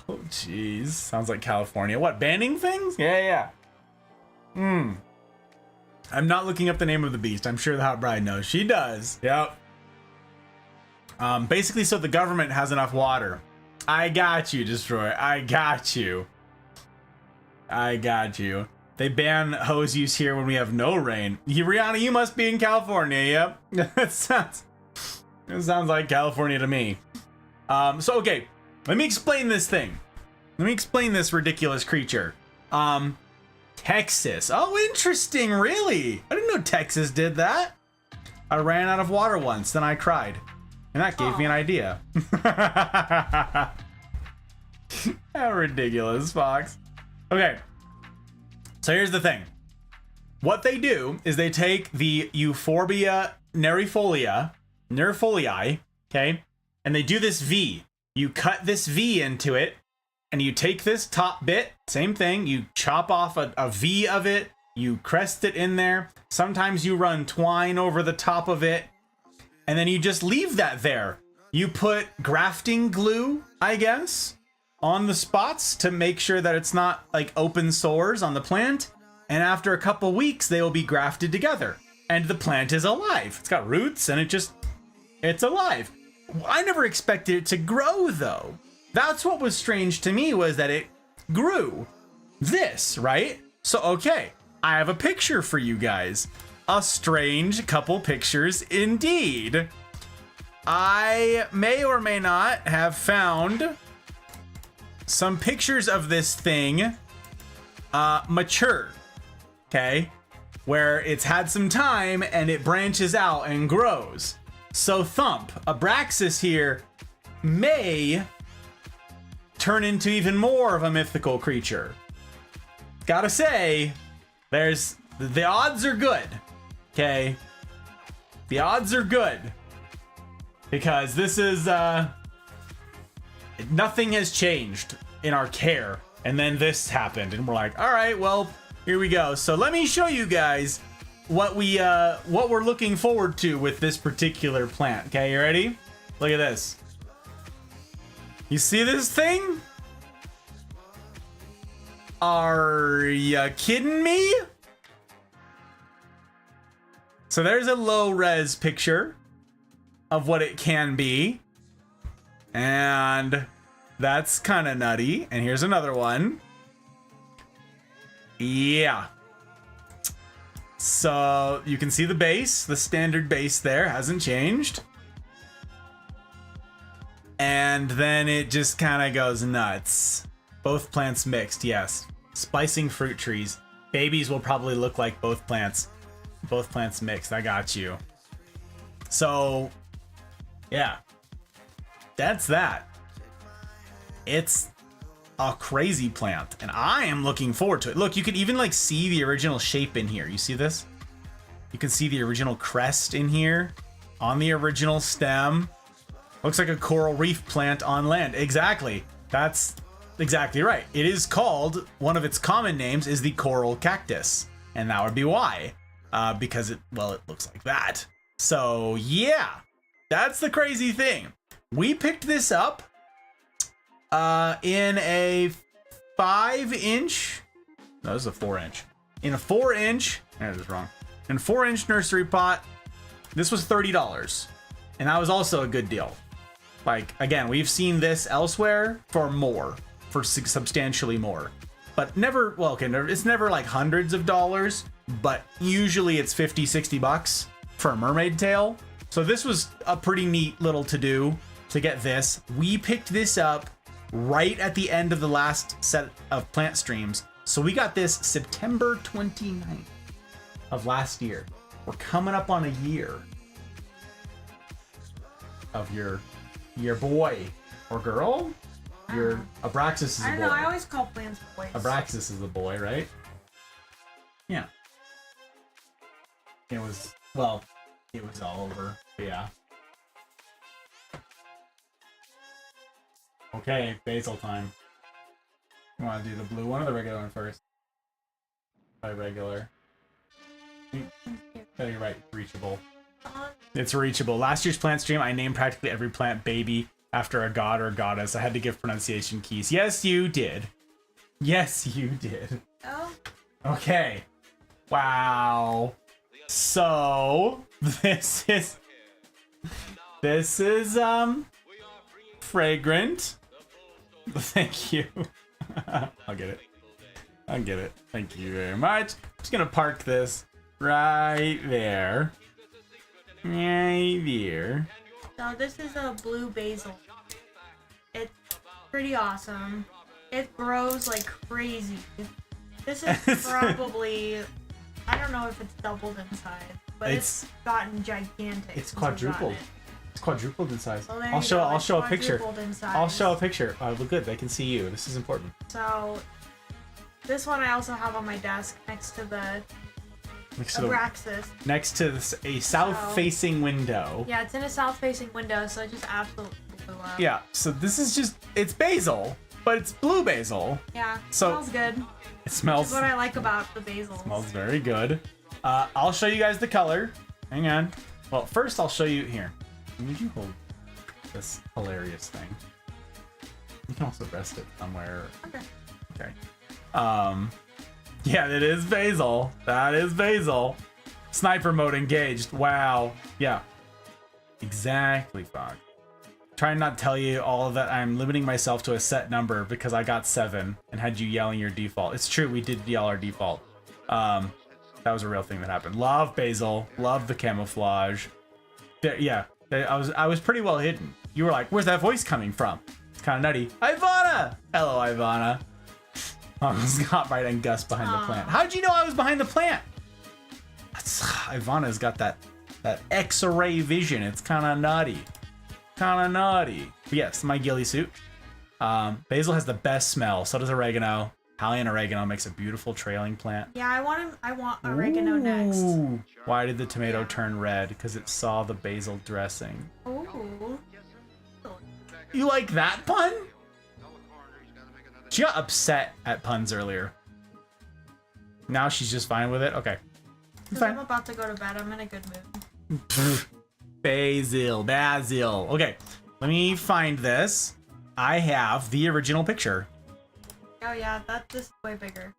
Oh, jeez. Sounds like California. What, banning things? Yeah. I'm not looking up the name of the beast. I'm sure the hot bride knows. She does. Yep. Basically, so the government has enough water. I got you, Destroyer. I got you. I got you. They ban hose use here when we have no rain. Rihanna, you must be in California. Yep. It sounds like California to me. So, okay. Let me explain this thing. Let me explain this ridiculous creature. Texas. Oh, interesting, really? I didn't know Texas did that. I ran out of water once, then I cried. And that gave me an idea. How ridiculous, Fox. Okay. So here's the thing. What they do is they take the Euphorbia nerifolia, okay? And they do this V. You cut this V into it, and you take this top bit, same thing, you chop off a V of it, you crest it in there, sometimes you run twine over the top of it, and then you just leave that there. You put grafting glue, I guess, on the spots to make sure that it's not like open sores on the plant, and after a couple weeks, they will be grafted together, and the plant is alive. It's got roots, and it's alive. I never expected it to grow, though. That's what was strange to me, was that it grew. This, right? So, okay, I have a picture for you guys. A strange couple pictures indeed. I may or may not have found some pictures of this thing mature, okay? Where it's had some time and it branches out and grows. So Thump, Abraxas here, may turn into even more of a mythical creature. Gotta say, the odds are good, okay? The odds are good. Because this is, nothing has changed in our care. And then this happened, and we're like, all right, well, here we go. So let me show you guys what we're looking forward to with this particular plant. Okay, you ready? Look at this. You see this thing? Are you kidding me? So there's a low res picture of what it can be. And that's kind of nutty. And here's another one. Yeah. So you can see the base, the standard base there hasn't changed. And then it just kind of goes nuts. Both plants mixed, yes. Splicing fruit trees. Babies will probably look like both plants. Both plants mixed, I got you. So, yeah. That's that. It's a crazy plant, and I am looking forward to it. Look, you can even like see the original shape in here. You see this? You can see the original crest in here on the original stem. Looks like a coral reef plant on land. Exactly. That's exactly right. It is called, one of its common names is the coral cactus, and that would be why. Because it looks like that. So yeah, that's the crazy thing. We picked this up in a 5-inch. No, this is a 4-inch. In a 4-inch, that is wrong. In a 4-inch nursery pot. This was $30, and that was also a good deal. Like, again, we've seen this elsewhere for more, for substantially more, but never. Well, okay, it's never like hundreds of dollars, but usually it's 50, 60 bucks for a mermaid tail. So this was a pretty neat little to do to get this. We picked this up right at the end of the last set of plant streams. So we got this September 29th of last year. We're coming up on a year of your boy or girl. Your Abraxas is a boy. I don't know, I always call plants boys. Abraxas is a boy, right? Yeah. It was all over. But yeah. Okay, basil time. You want to do the blue one or the regular one first? By regular. Oh, you're right, reachable. It's reachable. Last year's plant stream, I named practically every plant baby after a god or goddess. I had to give pronunciation keys. Yes, you did. Yes, you did. Oh. Okay. Wow. So this is fragrant. Thank you. I'll get it. Thank you very much. Just gonna park this right there. Right there. So this is a blue basil. It's pretty awesome. It grows like crazy. This is probably, I don't know if it's doubled in size, but it's gotten gigantic. It's since we've quadrupled. gotten it. It's quadrupled in size. So there I'll you show. go, I'll it's show a picture. quadrupled in size. I'll show a picture. Look good. They can see you. This is important. So this one I also have on my desk next to the Next to Abraxas. a south-facing window. Yeah, it's in a south-facing window, so it just absolutely blew up. Yeah. So this is just it's basil, but it's blue basil. Yeah. So- Smells good. It smells. That's what I like about the basil. Smells very good. I'll show you guys the color. Hang on. Well, first I'll show you here. Would you hold this hilarious thing? You can also rest it somewhere. Okay. Okay. Yeah, it is basil. That is basil. Sniper mode engaged. Wow. Yeah. Exactly, Fox. Trying not to tell you all of that. I'm limiting myself to a set number because I got 7 and had you yelling your default. It's true, we did yell our default. That was a real thing that happened. Love basil. Love the camouflage. Yeah, I was pretty well hidden. You were like, "Where's that voice coming from?" It's kind of nutty. Ivana. Hello, Ivana. I was got right and Gus behind the plant. How'd you know I was behind the plant? Ivana's got that X-ray vision. It's kind of nutty. But yes, my ghillie suit. Basil has the best smell. So does oregano. Italian oregano makes a beautiful trailing plant. Yeah, I want oregano next. Ooh. Why did the tomato turn red? Because it saw the basil dressing. Ooh. You like that pun? She got upset at puns earlier. Now she's just fine with it? Okay. Because I'm about to go to bed. I'm in a good mood. Basil. Okay, let me find this. I have the original picture. Oh yeah, this is way bigger.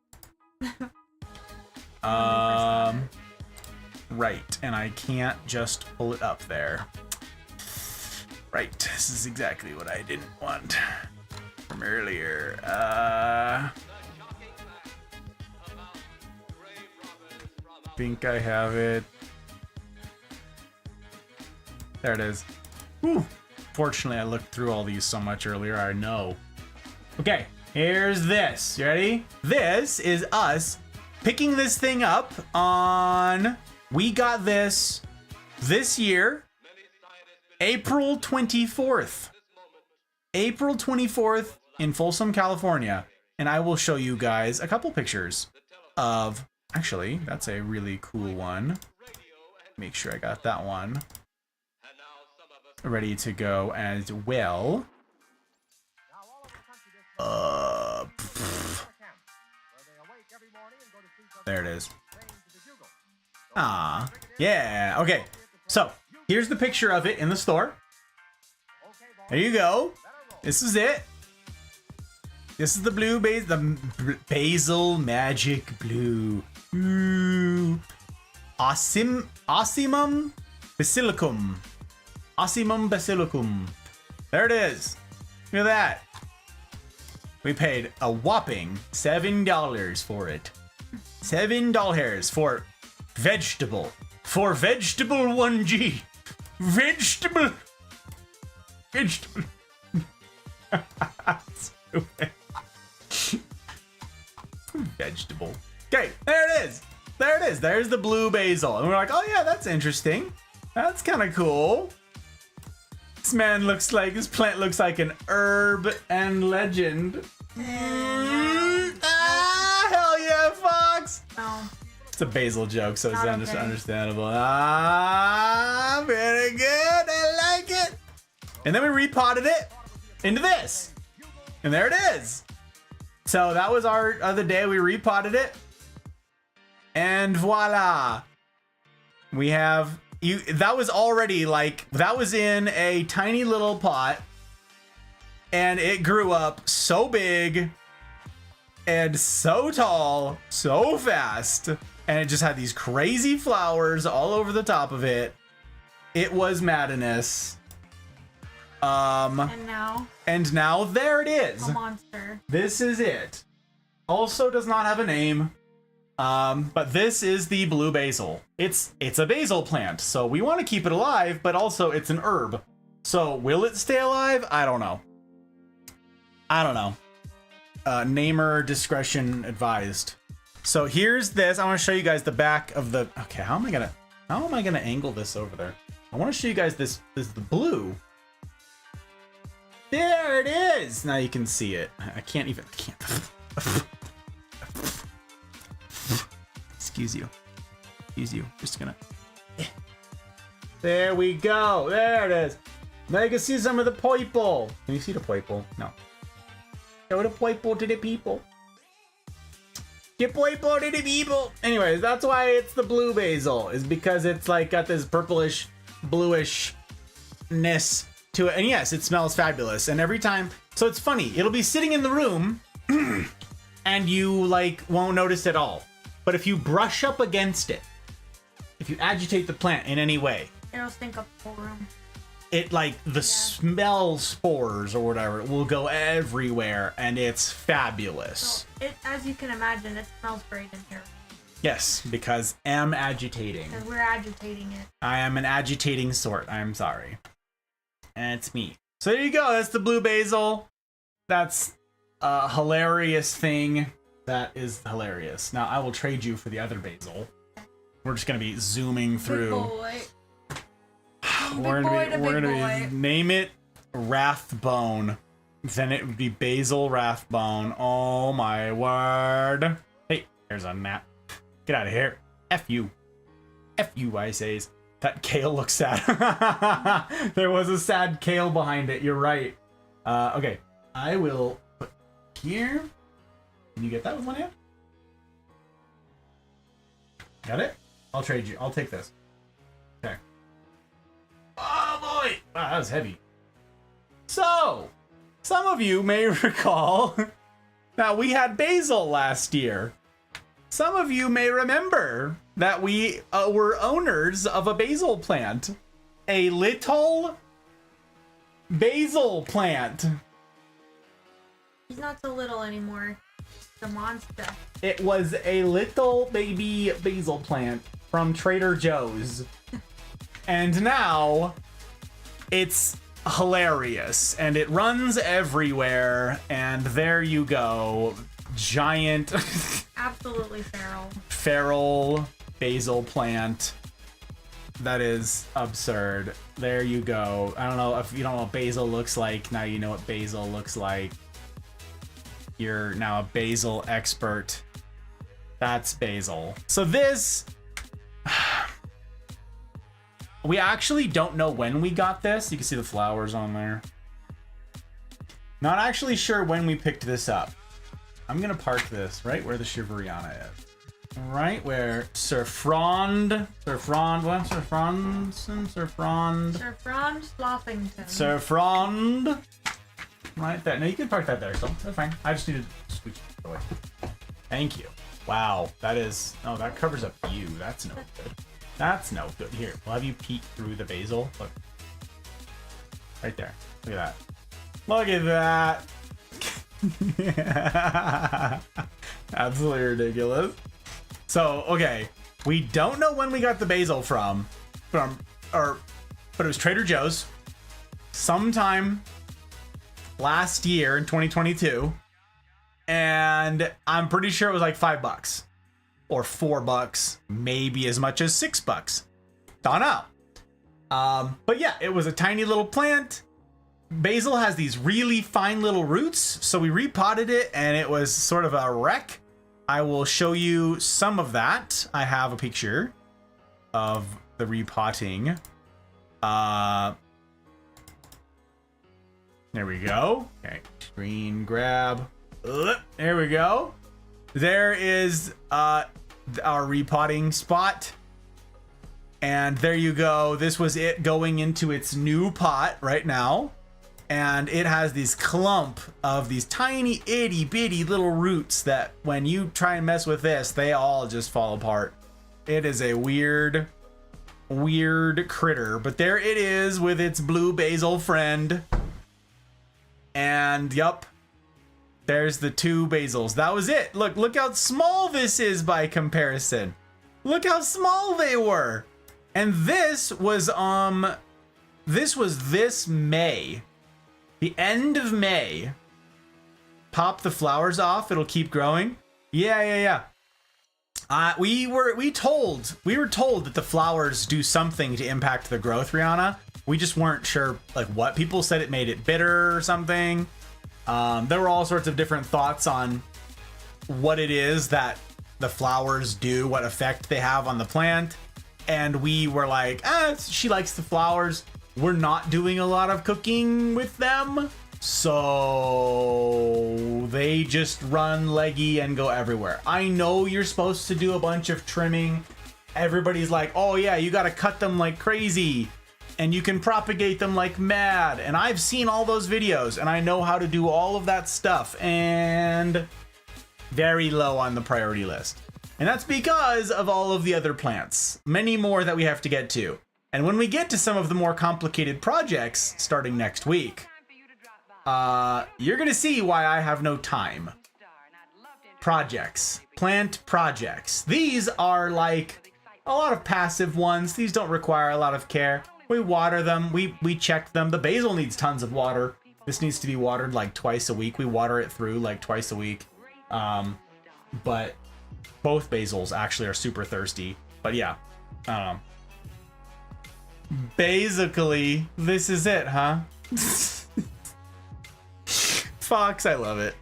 Right, and I can't just pull it up there. Right, this is exactly what I didn't want from earlier. Think I have it. There it is. Whew. Fortunately, I looked through all these so much earlier, I know. Okay, here's this. You ready? This is us picking this thing up on... We got this year, April 24th. April 24th in Folsom, California. And I will show you guys a couple pictures of... Actually, that's a really cool one. Make sure I got that one ready to go as well. There it is. Ah, yeah. Okay, so here's the picture of it in the store. There you go. This is it. This is the blue basil magic blue. Ooh. Ossimum basilicum. Ossimum basilicum. There it is. Look at that. We paid a whopping $7 for it. $7 for vegetable. For vegetable 1G. Vegetable. Stupid. Vegetable. Okay, there it is. There it is. There's the blue basil. And we're like, oh yeah, that's interesting. That's kind of cool. This plant looks like an herb and legend. Hell yeah, Fox. Oh. It's a basil joke, so it's Not okay. understandable. Very good. I like it. And then we repotted it into this. And there it is. So that was our other day. We repotted it. And voila. We have... that was already that was in a tiny little pot. And it grew up so big and so tall, so fast. and it just had these crazy flowers all over the top of it. It was madness. And now there it is. A monster. This is it. Also does not have a name. But this is the blue basil. It's a basil plant, so we want to keep it alive, but also it's an herb. So will it stay alive? I don't know. Namer discretion advised. So here's this. I want to show you guys the back of the. Okay, how am I gonna angle this over there? I want to show you guys this. This is the blue. There it is. Now you can see it. I can't. Excuse you. Just gonna. There we go. There it is. Now you can see some of the purple. Can you see the purple? No. Show the purple to the people. Get purple to the people. Anyways, that's why it's the blue basil. Is because it's like got this purplish, bluishness to it. And yes, it smells fabulous. And every time, so it's funny. It'll be sitting in the room, and you like won't notice at all. But if you brush up against it, if you agitate the plant in any way, it'll stink up the whole room. It like the smell spores or whatever will go everywhere, and it's fabulous. So as you can imagine, it smells great in here. Yes, because I'm agitating. Because we're agitating it. I am an agitating sort. I'm sorry. And it's me. So there you go. That's the blue basil. That's a hilarious thing. That is hilarious. Now I will trade you for the other basil. We're just gonna be zooming through. Big boy. We're gonna name it Rathbone. Then it would be Basil Rathbone. Oh my word. Hey, there's a map. Get out of here. F you. F you, I says. That kale looks sad. There was a sad kale behind it. You're right. Okay. I will put here. Can you get that with one hand? Got it? I'll trade you. I'll take this. Okay. Oh boy! Wow, that was heavy. So, some of you may recall that we had basil last year. Some of you may remember that we were owners of a basil plant. A little basil plant. He's not so little anymore. The monster. It was a little baby basil plant from Trader Joe's. And now it's hilarious and it runs everywhere, and there you go. Giant absolutely feral basil plant. That is absurd. There you go. I don't know if you don't know what basil looks like. Now you know what basil looks like. You're now a basil expert. That's basil. So this, we actually don't know when we got this. You can see the flowers on there. Not actually sure when we picked this up. I'm gonna park this right where the Shiveriana is. Right where Sir Frond Slothington. Right there. No, you can park that there, so that's fine. I just need to switch it away. Thank you. Wow, that is. Oh, that covers up you. That's no good. That's no good. Here, we'll have you peek through the basil. Look. Right there. Look at that. Look at that. Absolutely ridiculous. So, okay. We don't know when we got the basil but it was Trader Joe's. Sometime last year in 2022, and I'm pretty sure it was like $5 or $4, maybe as much as $6. Don't know. But yeah, it was a tiny little plant. Basil has these really fine little roots, so we repotted it and it was sort of a wreck. I will show you some of that. I have a picture of the repotting. There we go. Okay, screen grab. There we go. There is our repotting spot. And there you go. This was it going into its new pot right now. and it has this clump of these tiny itty bitty little roots that when you try and mess with this, they all just fall apart. It is a weird critter, but there it is with its blue basil friend. And yup, there's the 2 basils. That was it. Look how small this is by comparison. Look how small they were. And this was this May. The end of May. Pop the flowers off, it'll keep growing. Yeah. We were told that the flowers do something to impact the growth, Rihanna. We just weren't sure like what. People said it made it bitter or something. There were all sorts of different thoughts on what it is that the flowers do, what effect they have on the plant. And we were like, she likes the flowers. We're not doing a lot of cooking with them. So they just run leggy and go everywhere. I know you're supposed to do a bunch of trimming. Everybody's like, oh yeah, you got to cut them like crazy. And you can propagate them like mad. And I've seen all those videos and I know how to do all of that stuff. And very low on the priority list. And that's because of all of the other plants. Many more that we have to get to. And when we get to some of the more complicated projects starting next week, you're gonna see why I have no time. Projects. Plant projects. These are like a lot of passive ones. These don't require a lot of care. We water them. We check them. The basil needs tons of water. This needs to be watered like twice a week. We water it through like twice a week. But both basils actually are super thirsty. But yeah, basically, this is it, huh? Fox, I love it.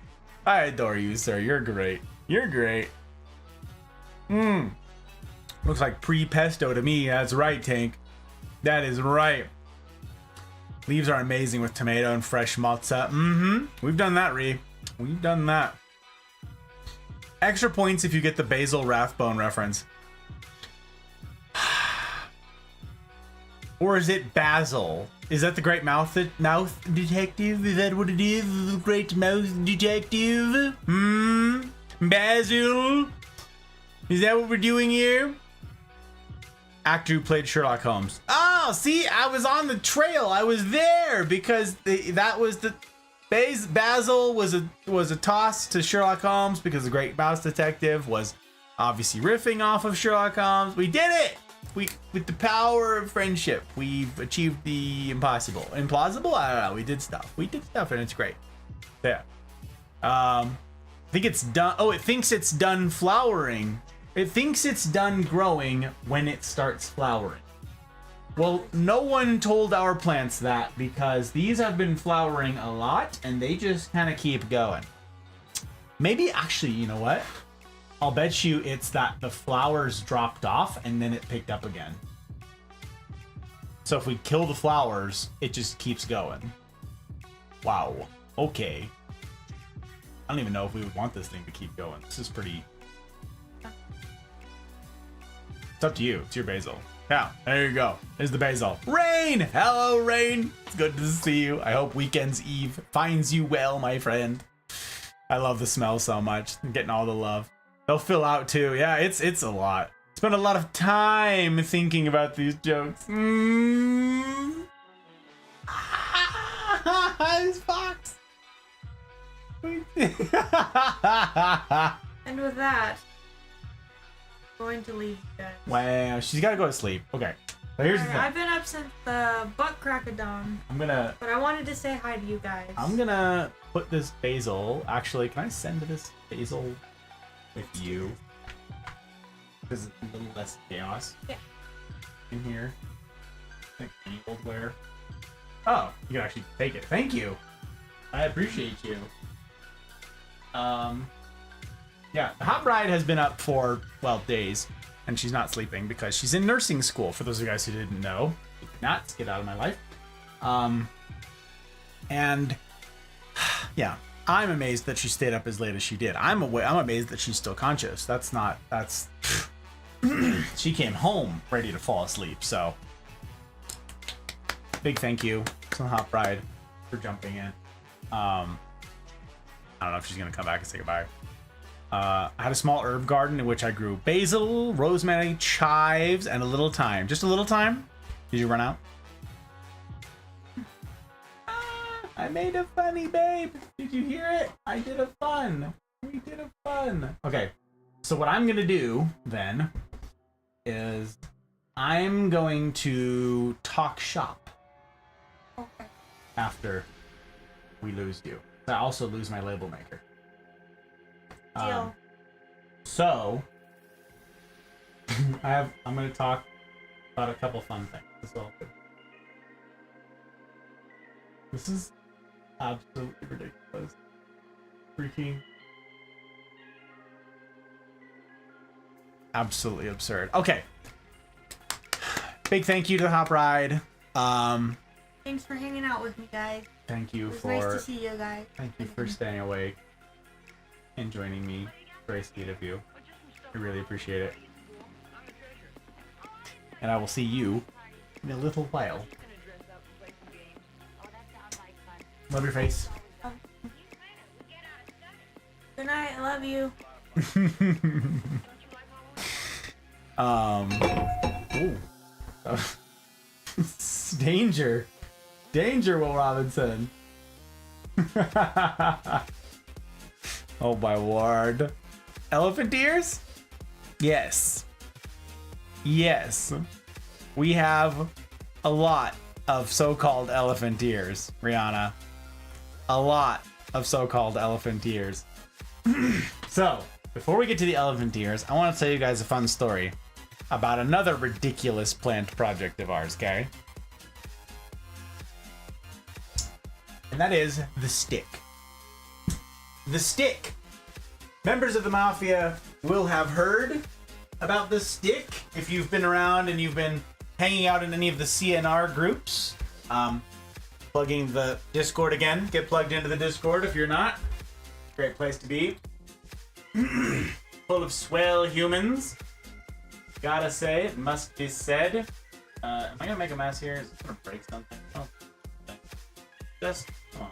I adore you, sir. You're great. You're great. Looks like pre-pesto to me. That's right, Tank. That is right. Leaves are amazing with tomato and fresh mozza. We've done that, Ree. We've done that. Extra points if you get the basil Rathbone reference. Or is it Basil? Is that the great mouth detective? Is that what it is? The great mouth detective? Basil? Is that what we're doing here? Actor who played Sherlock Holmes. Oh, see, I was on the trail. I was there because that was the Basil was a toss to Sherlock Holmes because the great mouse detective was obviously riffing off of Sherlock Holmes. We did it. With the power of friendship, we've achieved the impossible. Implausible? I don't know. We did stuff. And it's great. Yeah. I think it's done. Oh, it thinks it's done flowering. It thinks it's done growing when it starts flowering. Well, no one told our plants that because these have been flowering a lot and they just kind of keep going. Maybe actually, you know what? I'll bet you it's that the flowers dropped off and then it picked up again. So if we kill the flowers, it just keeps going. Wow. Okay. I don't even know if we would want this thing to keep going. This is pretty... It's up to you. It's your basil. Yeah, there you go. There's the basil. Rain! Hello, Rain. It's good to see you. I hope Weekend's Eve finds you well, my friend. I love the smell so much. I'm getting all the love. They'll fill out too. Yeah, it's a lot. Spent a lot of time thinking about these jokes. This fox. And with that, I'm going to leave you guys. Wow, she's got to go to sleep. Okay. So here's the thing. I've been up since the butt crack of dawn. But I wanted to say hi to you guys. I'm gonna put this basil. Actually, can I send this basil with you? Because it's a little less chaos. Yeah. In here. I think old wear. Oh, you can actually take it. Thank you. I appreciate you. Yeah, the hot bride has been up for, well, days, and she's not sleeping because she's in nursing school. For those of you guys who didn't know, not get out of my life. And yeah, I'm amazed that she stayed up as late as she did. I'm amazed that she's still conscious. That's she came home ready to fall asleep. So big thank you to the hot bride. for jumping in. I don't know if she's gonna come back and say goodbye. I had a small herb garden in which I grew basil, rosemary, chives, and a little thyme. Just a little thyme? Did you run out? I made a funny, babe. Did you hear it? I did a fun. We did a fun. Okay, so what I'm gonna do then is I'm going to talk shop after we lose you. I also lose my label maker. Deal. So I'm gonna talk about a couple fun things. This is absolutely ridiculous. Freaking absolutely absurd. Okay. Big thank you to the Hop Ride. Thanks for hanging out with me, guys. Thank you It was for nice to see you guys. Thank you for staying awake and joining me. Very sweet of you. I really appreciate it. And I will see you in a little while. Love your face. Good night. I love you. Ooh. Danger. Danger, Will Robinson. Oh my word. Elephant ears? Yes. Yes. We have a lot of so-called elephant ears, Rihanna. A lot of so-called elephant ears. So, before we get to the elephant ears, I want to tell you guys a fun story about another ridiculous plant project of ours, okay? And that is the stick. The stick. Members of the Mafia will have heard about the stick if you've been around and you've been hanging out in any of the CNR groups. Plugging the Discord again. Get plugged into the Discord if you're not. Great place to be. Full of swell humans. Gotta say, it must be said. Am I gonna make a mess here? Is it gonna break something? Oh, okay. Just, come on.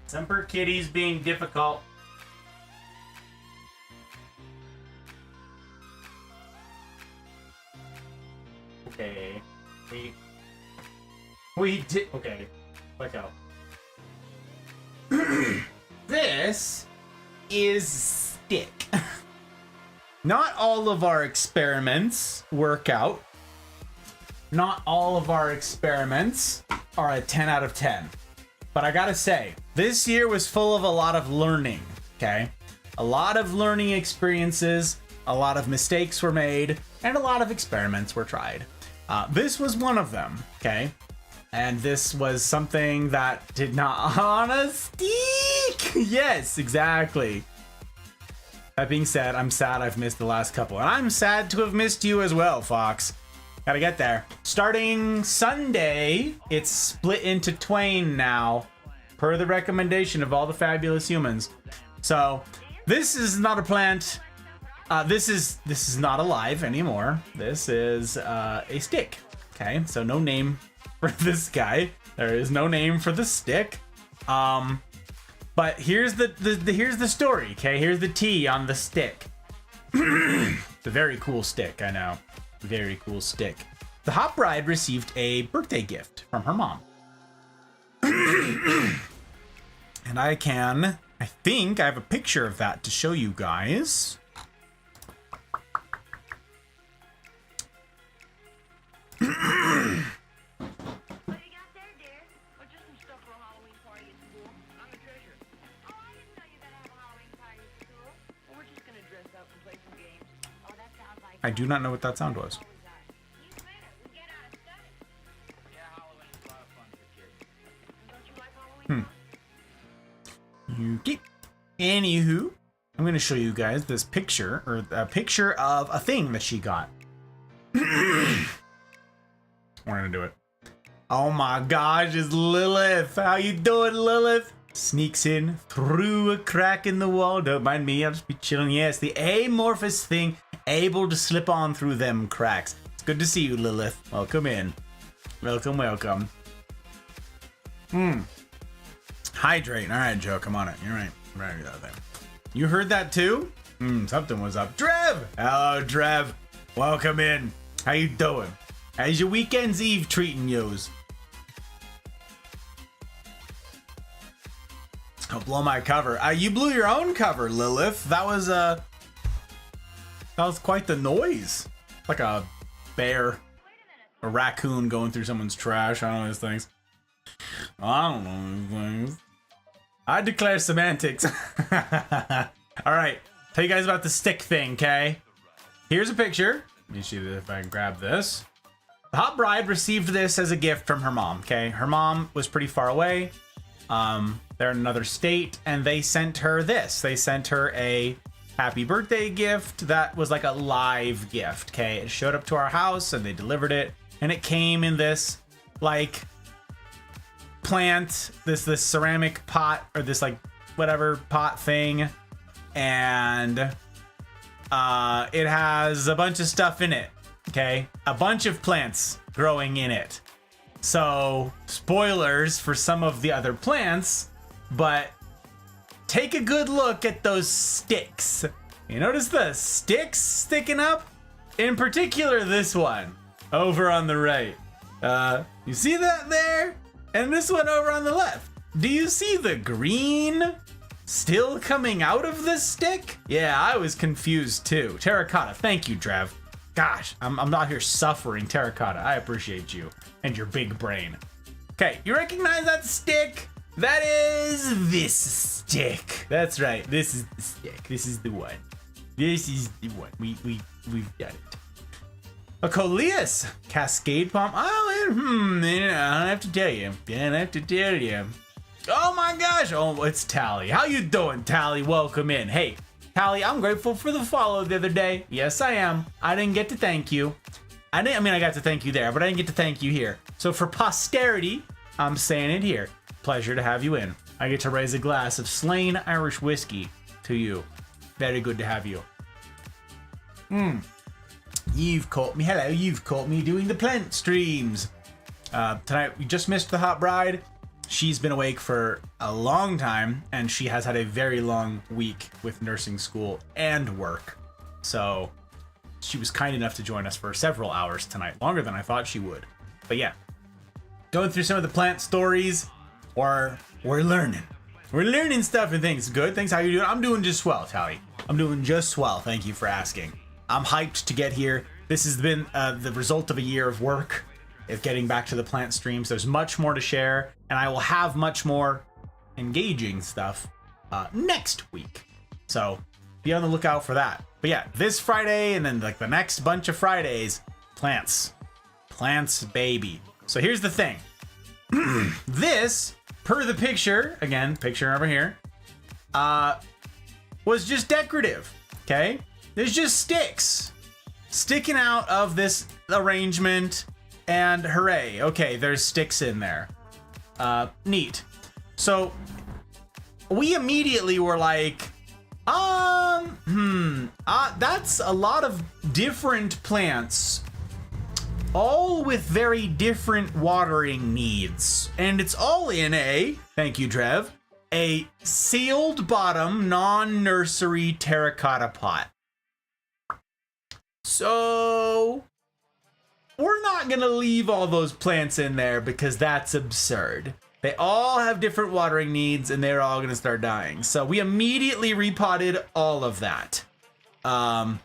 Semper Kitty's being difficult. Okay. We did. Okay. Let go. This is stick. Not all of our experiments work out. Not all of our experiments are a 10 out of 10. But I gotta say, this year was full of a lot of learning, okay? A lot of learning experiences, a lot of mistakes were made, and a lot of experiments were tried. This was one of them, okay? And this was something that did not on a stick. Yes, exactly. That being said, I'm sad I've missed the last couple. And I'm sad to have missed you as well, Fox. Gotta get there. Starting Sunday, it's split into twain now, per the recommendation of all the fabulous humans. So, this is not a plant. This is not alive anymore. This is a stick. Okay, so no name for this guy. There is no name for the stick. But here's here's the story. Okay, here's the tea on the stick. It's a very cool stick, I know. Very cool stick. The Hop Bride received a birthday gift from her mom. And I think I have a picture of that to show you guys. I do not know what that sound was. Okay. Anywho, I'm going to show you guys this picture, or a picture of a thing that she got. We're going to do it. Oh my gosh, it's Lilith. How you doing, Lilith? Sneaks in through a crack in the wall. Don't mind me, I'll just be chilling. Yes, the amorphous thing able to slip on through them cracks. It's good to see you, Lilith. Welcome in. Welcome, welcome. Hydrate. All right, Joe, come on it. You're right. Right with that thing. You heard that too? Something was up. Drev! Hello, Drev. Welcome in. How you doing? How's your weekend's eve treating yous? I'll blow my cover. You blew your own cover, Lilith. That was quite the noise. Like a bear, a raccoon going through someone's trash. I don't know these things. I don't know these things. I declare semantics. All right, tell you guys about the stick thing, okay? Here's a picture. Let me see if I can grab this. The hot bride received this as a gift from her mom, okay? Her mom was pretty far away. They're in another state, and they sent her this. They sent her a happy birthday gift that was like a live gift, okay? It showed up to our house, and they delivered it, and it came in this, like, plant, this ceramic pot, or this, like, whatever pot thing, and it has a bunch of stuff in it, okay? A bunch of plants growing in it. So, spoilers for some of the other plants, but take a good look at those sticks. You notice the sticks sticking up? In particular, this one over on the right. You see that there? And this one over on the left. Do you see the green still coming out of this stick? Yeah, I was confused too. Terracotta, thank you, Drev. Gosh, I'm not here suffering, Terracotta. I appreciate you and your big brain. Okay, you recognize that stick? That is this stick. That's right, this is the stick. This is the one. This is the one. We've got it. A coleus, cascade palm. Oh, I don't have to tell you. I don't have to tell you. Oh my gosh. Oh, it's Tally. How you doing, Tally? Welcome in. Hey, Tally, I'm grateful for the follow the other day. Yes, I am. I didn't get to thank you. I got to thank you there, but I didn't get to thank you here. So for posterity, I'm saying it here. Pleasure to have you in. I get to raise a glass of slain Irish whiskey to you. Very good to have you. You've caught me. Hello, you've caught me doing the plant streams. Tonight, we just missed the hot bride. She's been awake for a long time, and she has had a very long week with nursing school and work. So she was kind enough to join us for several hours tonight, longer than I thought she would. But yeah, going through some of the plant stories, or we're learning. We're learning stuff and things. Good. Thanks. How you doing? I'm doing just swell, Tally. I'm doing just swell. Thank you for asking. I'm hyped to get here. This has been the result of a year of work, of getting back to the plant streams. There's much more to share, and I will have much more engaging stuff next week. So be on the lookout for that. But yeah, this Friday and then like the next bunch of Fridays, plants, baby. So here's the thing. This, per the picture, again, picture over here, was just decorative, okay? There's just sticks sticking out of this arrangement, and hooray, okay, there's sticks in there. Neat. So we immediately were like, that's a lot of different plants, all with very different watering needs, and it's all in a, thank you, Drev, a sealed bottom non-nursery terracotta pot. So we're not gonna leave all those plants in there because that's absurd. They all have different watering needs and they're all gonna start dying. So we immediately repotted all of that. I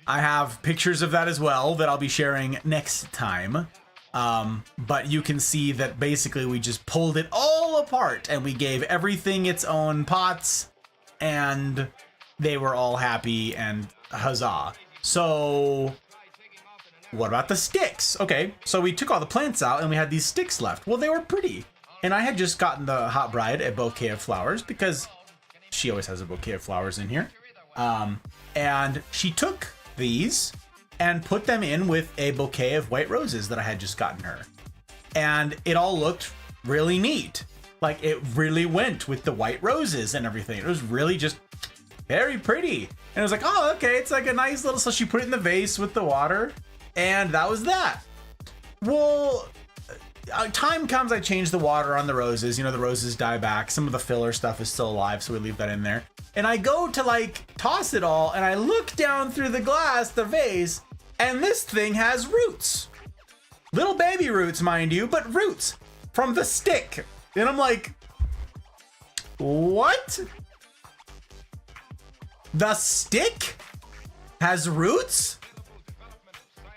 have pictures of that as well that I'll be sharing next time. But you can see that basically we just pulled it all apart and we gave everything its own pots, and they were all happy and huzzah. So what about the sticks? Okay, so we took all the plants out and we had these sticks left. Well, they were pretty. And I had just gotten the hot bride a bouquet of flowers because she always has a bouquet of flowers in here. And she took these and put them in with a bouquet of white roses that I had just gotten her. And it all looked really neat. Like, it really went with the white roses and everything. It was really just very pretty. And it was like, oh, okay, it's like a nice little, so she put it in the vase with the water, and that was that. Well, time comes, I change the water on the roses. You know, the roses die back. Some of the filler stuff is still alive, so we leave that in there. And I go to like toss it all, and I look down through the glass, the vase, and this thing has roots. Little baby roots, mind you, but roots from the stick. And I'm like, what? The stick has roots?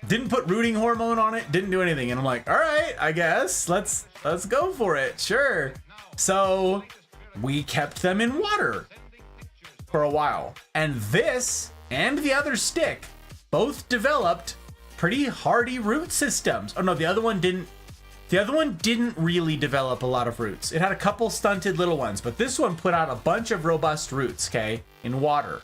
Didn't put rooting hormone on it, didn't do anything. And I'm like, all right, I guess let's go for it. Sure. So we kept them in water for a while. And this and the other stick both developed pretty hardy root systems. Oh no, the other one didn't. The other one didn't really develop a lot of roots. It had a couple stunted little ones, but this one put out a bunch of robust roots, okay, in water.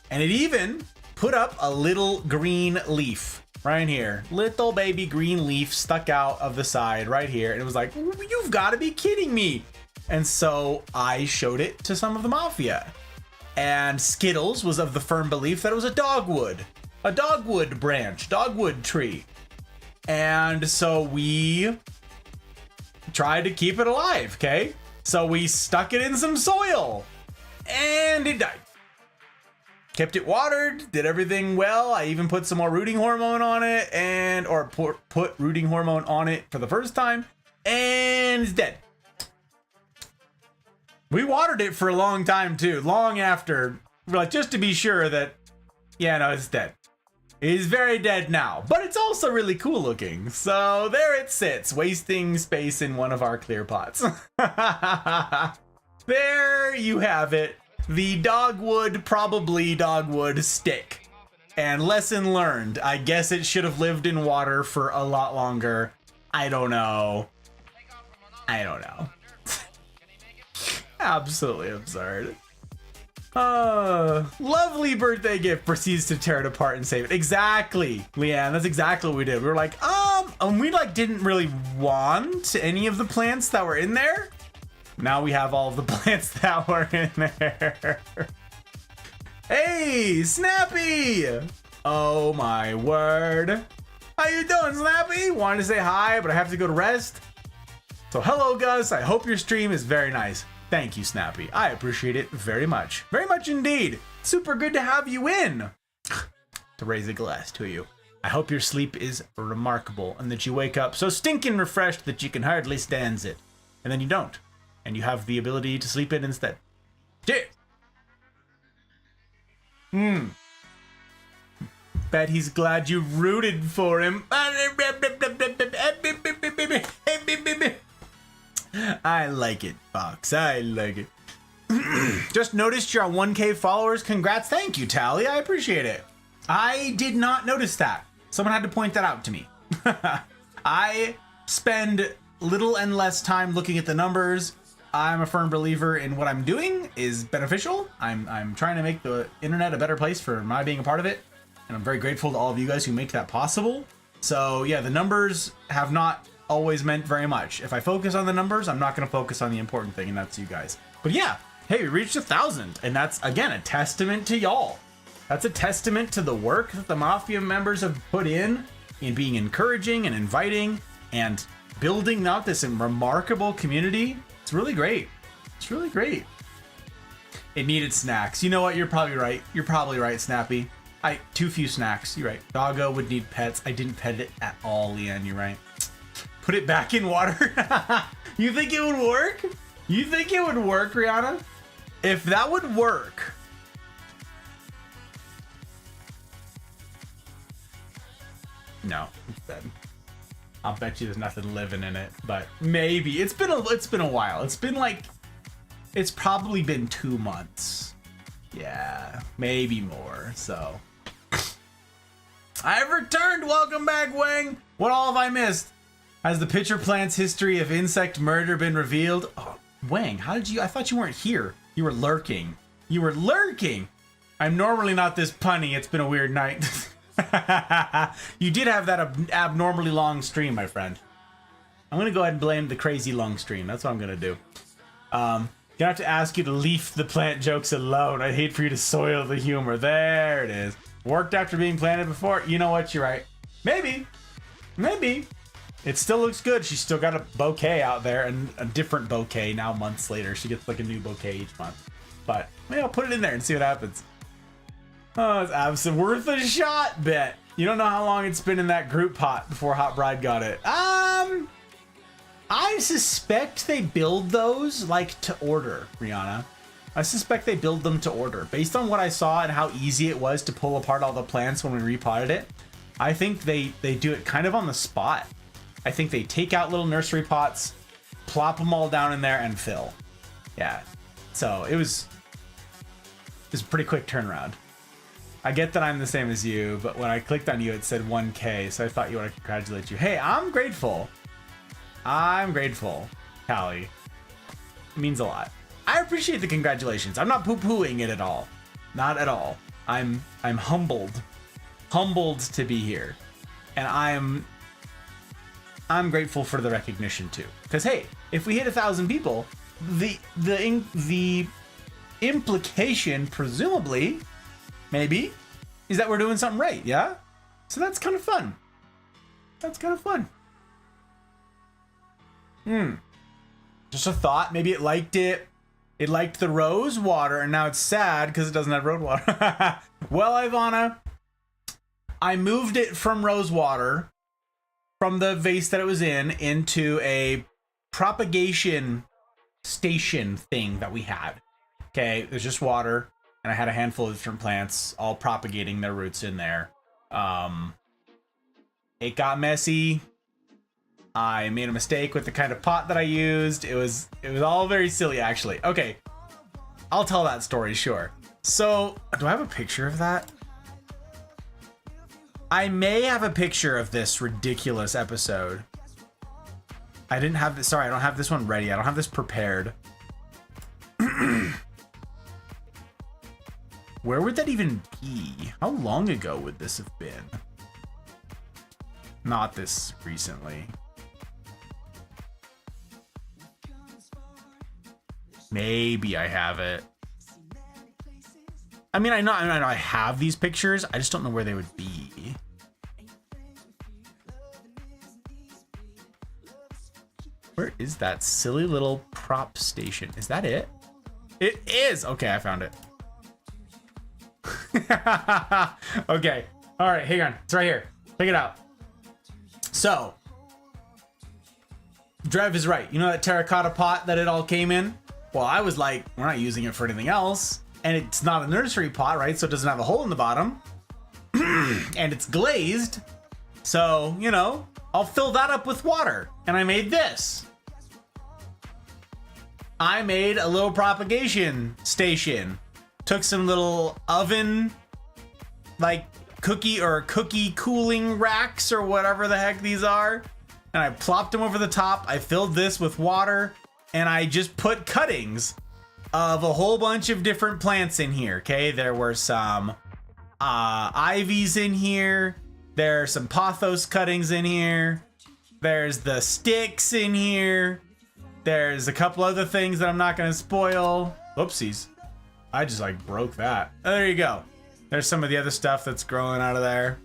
And it even put up a little green leaf right here. Little baby green leaf stuck out of the side right here. And it was like, you've got to be kidding me. And so I showed it to some of the mafia. And Skittles was of the firm belief that it was a dogwood branch, dogwood tree. And so we tried to keep it alive, okay? So we stuck it in some soil and it died. Kept it watered, did everything well. I even put some more rooting hormone on it or put rooting hormone on it for the first time, and it's dead. We watered it for a long time too, long after, like, just to be sure that, yeah, no, it's dead. It's very dead now, but it's also really cool looking. So there it sits, wasting space in one of our clear pots. There you have it. The probably dogwood stick. And lesson learned. I guess it should have lived in water for a lot longer. I don't know. Absolutely absurd. Lovely birthday gift proceeds to tear it apart and save it. Exactly, Leanne. That's exactly what we did. We were like, and we like didn't really want any of the plants that were in there. Now we have all of the plants that were in there. Hey, Snappy! Oh my word. How you doing, Snappy? Wanted to say hi, but I have to go to rest. So hello, Gus. I hope your stream is very nice. Thank you, Snappy. I appreciate it very much. Very much indeed. Super good to have you in. To raise a glass to you. I hope your sleep is remarkable and that you wake up so stinking refreshed that you can hardly stand it. And then you don't. And you have the ability to sleep in instead. Cheers! Bet he's glad you rooted for him. I like it, Fox. I like it. Just noticed you're on 1K followers. Congrats. Thank you, Tally. I appreciate it. I did not notice that. Someone had to point that out to me. I spend little and less time looking at the numbers. I'm a firm believer in what I'm doing is beneficial. I'm trying to make the internet a better place for my being a part of it. And I'm very grateful to all of you guys who make that possible. So yeah, the numbers have not always meant very much. If I focus on the numbers, I'm not going to focus on the important thing, and that's you guys. But yeah, hey, we reached 1,000, and that's, again, a testament to y'all. That's a testament to the work that the Mafia members have put in being encouraging and inviting and building out this remarkable community. It's really great. It's really great. It needed snacks. You know what? You're probably right. You're probably right, Snappy. Too few snacks. You're right. Doggo would need pets. I didn't pet it at all, Leanne. You're right. Put it back in water. You think it would work? You think it would work, Rihanna? If that would work. No, it's dead. I'll bet you there's nothing living in it, but maybe. It's been a while. It's probably been 2 months. Yeah, maybe more. So I've returned. Welcome back, Wang. What all have I missed? Has the pitcher plant's history of insect murder been revealed? Oh, Wang, how did you? I thought you weren't here. You were lurking. You were lurking. I'm normally not this punny. It's been a weird night. You did have that abnormally long stream, my friend. I'm gonna go ahead and blame the crazy long stream. That's what I'm gonna do. Gonna have to ask you to leave the plant jokes alone. I'd hate for you to soil the humor. There it is. Worked after being planted before. You know what? You're right. Maybe. Maybe. It still looks good. She's still got a bouquet out there, and a different bouquet now months later. She gets like a new bouquet each month. But maybe I'll put it in there and see what happens. Oh, it's absolutely worth a shot, bet. You don't know how long it's been in that group pot before Hot Bride got it. I suspect they build those like to order, Rihanna. I suspect they build them to order. Based on what I saw and how easy it was to pull apart all the plants when we repotted it, I think they do it kind of on the spot. I think they take out little nursery pots, plop them all down in there, and fill. Yeah. So it was a pretty quick turnaround. I get that I'm the same as you, but when I clicked on you, it said 1K, so I thought you want to congratulate you. Hey, I'm grateful. I'm grateful, Callie. It means a lot. I appreciate the congratulations. I'm not poo-pooing it at all. Not at all. I'm humbled. Humbled to be here. And I'm grateful for the recognition too. Because hey, if we hit 1,000 people, the implication, presumably, maybe, is that we're doing something right, yeah? So that's kind of fun. That's kind of fun. Just a thought. Maybe it liked it. It liked the rose water, and now it's sad because it doesn't have rose water. Well, Ivana, I moved it from rose water, from the vase that it was in, into a propagation station thing that we had. Okay, there's just water, and I had a handful of different plants all propagating their roots in there. It got messy. I made a mistake with the kind of pot that I used. It was all very silly, actually. Okay, I'll tell that story, sure. So, do I have a picture of that? I may have a picture of this ridiculous episode. I didn't have this. Sorry, I don't have this one ready. I don't have this prepared. Where would that even be? How long ago would this have been? Not this recently. Maybe I have it. I mean, I know I have these pictures. I just don't know where they would be. Where is that silly little prop station? Is that it? It is! Okay, I found it. Okay. All right, hang on. It's right here. Check it out. So, Drev is right. You know that terracotta pot that it all came in? Well, I was like, we're not using it for anything else. And it's not a nursery pot, right? So it doesn't have a hole in the bottom. And it's glazed. So, you know, I'll fill that up with water. And I made this. I made a little propagation station. Took some little oven, like cookie cooling racks or whatever the heck these are. And I plopped them over the top. I filled this with water. And I just put cuttings of a whole bunch of different plants in here. Okay, there were some ivies in here. There are some pothos cuttings in here. There's the sticks in here. There's a couple other things that I'm not going to spoil. Oopsies. I just like broke that. Oh, there you go. There's some of the other stuff that's growing out of there.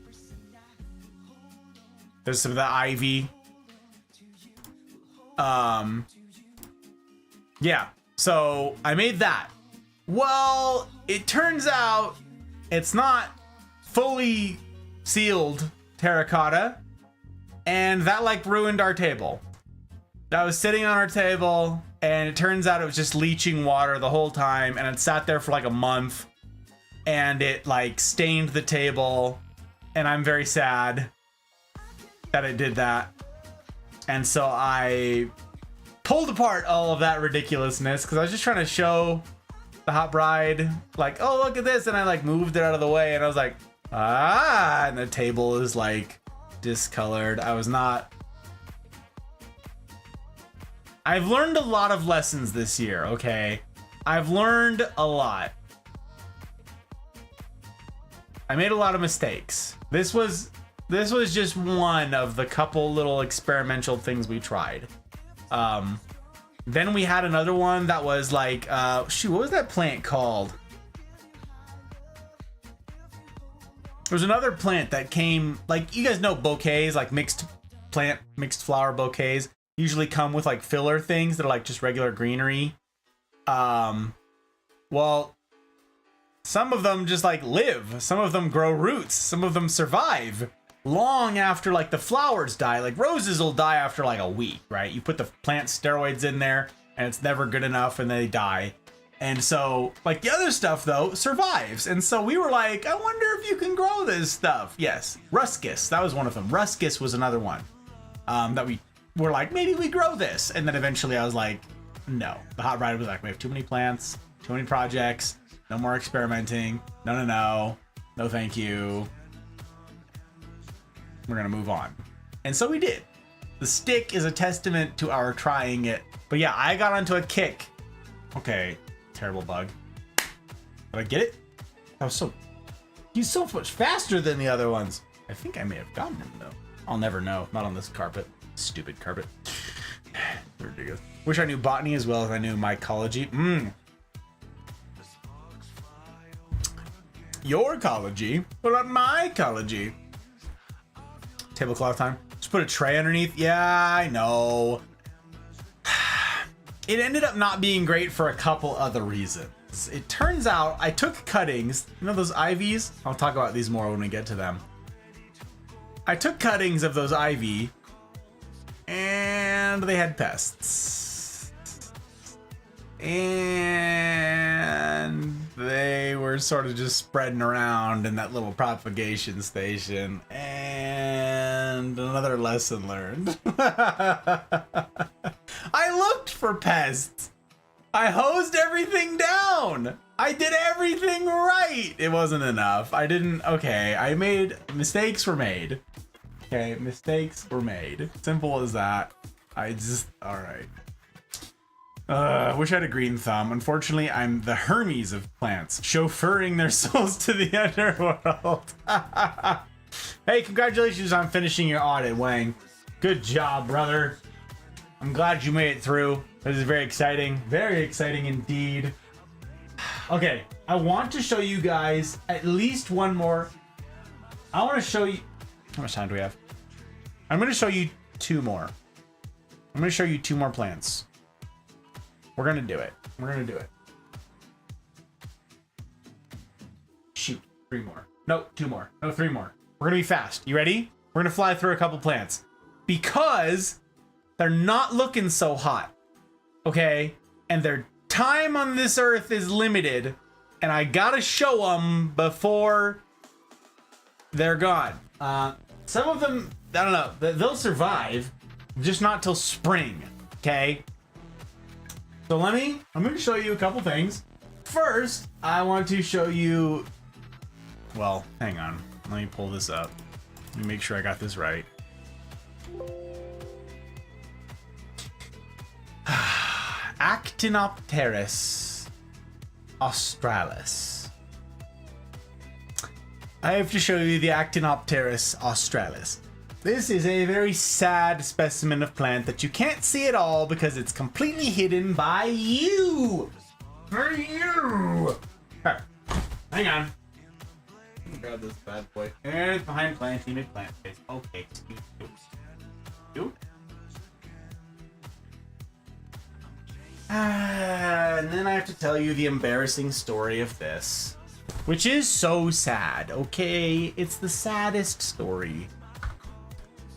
There's some of the ivy. Yeah, so I made that. Well, it turns out it's not fully sealed terracotta, and that like ruined our table. That was sitting on our table, and it turns out it was just leaching water the whole time, and it sat there for like a month, and it like stained the table, and I'm very sad that it did that. And so I pulled apart all of that ridiculousness because I was just trying to show the hot bride, like, oh, look at this. And I like moved it out of the way, and I was like, and the table is like discolored. I've learned a lot of lessons this year, okay? I've learned a lot. I made a lot of mistakes. This was just one of the couple little experimental things we tried. Then we had another one that was like, shoot, what was that plant called? There was another plant that came, like, you guys know bouquets, like mixed plant mixed flower bouquets usually come with like filler things that are like just regular greenery. Well, some of them just like live. Some of them grow roots. Some of them survive long after like the flowers die. Like roses will die after like a week, right? You put the plant steroids in there and it's never good enough and they die. And so like the other stuff though survives. And so we were like, I wonder if you can grow this stuff. Yes. Ruscus. That was one of them. Ruscus was another one that we were like, maybe we grow this. And then eventually I was like, no. The hot rider was like, we have too many plants, too many projects, no more experimenting. No, thank you. We're gonna move on. And so we did. The stick is a testament to our trying it. But yeah, I got onto a kick. Okay, terrible bug. Did I get it? He's so much faster than the other ones. I think I may have gotten him though. I'll never know. Not on this carpet. Stupid carpet. Ridiculous. Wish I knew botany as well as I knew mycology. Your ecology? What about my ecology? Tablecloth time. Just put a tray underneath. Yeah, I know. It ended up not being great for a couple other reasons. It turns out I took cuttings. You know those ivies? I'll talk about these more when we get to them. I took cuttings of those ivy and they had pests. And they were sort of just spreading around in that little propagation station. And another lesson learned. I looked for pests. I hosed everything down. I did everything right. It wasn't enough. I made mistakes were made. Okay, mistakes were made. Simple as that. All right. Wish I had a green thumb. Unfortunately, I'm the Hermes of plants, chauffeuring their souls to the underworld. Hey, congratulations on finishing your audit, Wang. Good job, brother. I'm glad you made it through. This is very exciting. Very exciting indeed. Okay, I want to show you guys at least one more. I want to show you... How much time do we have? I'm going to show you two more. I'm going to show you two more plants. We're going to do it. We're going to do it. Shoot. 3 more. No, 2 more. No, 3 more. We're going to be fast. You ready? We're going to fly through a couple plants. Because they're not looking so hot. Okay? And their time on this earth is limited. And I got to show them before they're gone. Some of them, I don't know. They'll survive. Just not till spring. Okay? So I'm going to show you a couple things. First, I want to show you, well, hang on. Let me pull this up. Let me make sure I got this right. Actinopterus australis. I have to show you the Actinopterus australis. This is a very sad specimen of plant that you can't see at all because it's completely hidden by you. For you. Okay. Hang on. Let me grab this bad boy. It's behind plant, unit plant face. Okay. You. And then I have to tell you the embarrassing story of this, which is so sad. Okay, it's the saddest story.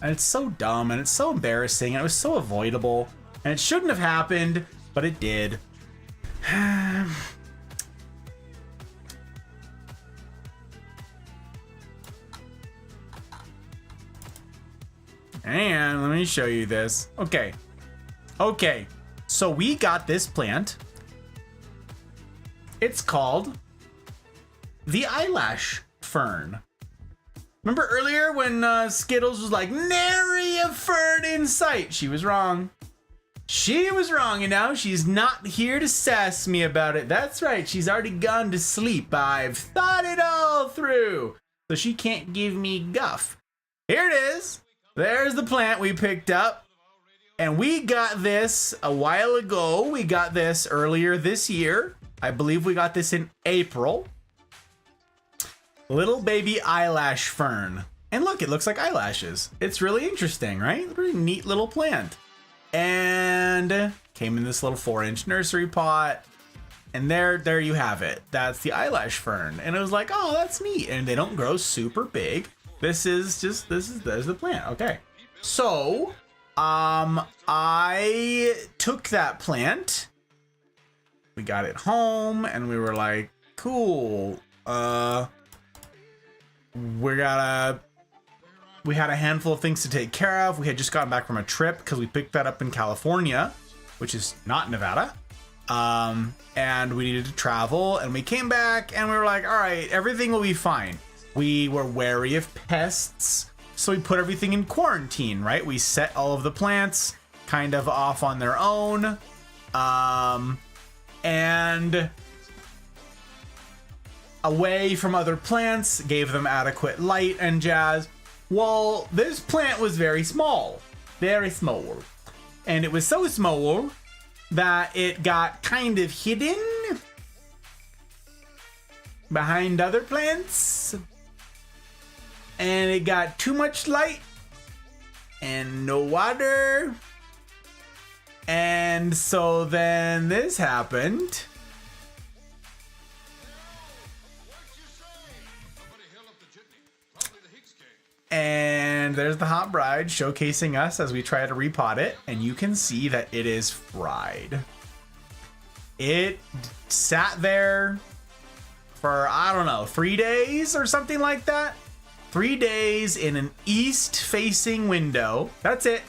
And it's so dumb, and it's so embarrassing, and it was so avoidable, and it shouldn't have happened, but it did. And let me show you this. Okay. So we got this plant. It's called the eyelash fern. Remember earlier when Skittles was like, nary a fern in sight? She was wrong. She was wrong, and now she's not here to sass me about it. That's right, she's already gone to sleep. I've thought it all through. So she can't give me guff. Here it is. There's the plant we picked up. And we got this a while ago. We got this earlier this year. I believe we got this in April. Little baby eyelash fern. And look, it looks like eyelashes. It's really interesting, right? Really neat little plant. And came in this little 4-inch nursery pot. And there you have it. That's the eyelash fern. And it was like, oh, that's neat. And they don't grow super big. There's the plant. Okay. So, I took that plant. We got it home and we were like, cool. We had a handful of things to take care of. We had just gotten back from a trip because we picked that up in California, which is not Nevada. And we needed to travel, and we came back and we were like, all right, everything will be fine. We were wary of pests, so we put everything in quarantine, right? We set all of the plants kind of off on their own, and away from other plants, gave them adequate light and jazz. Well, this plant was very small, and it was so small that it got kind of hidden behind other plants, and it got too much light and no water, and so then this happened. And there's the hot bride showcasing us as we try to repot it, and you can see that it is fried. It sat there for, I don't know, 3 days or something like that. 3 days in an east-facing window. That's it.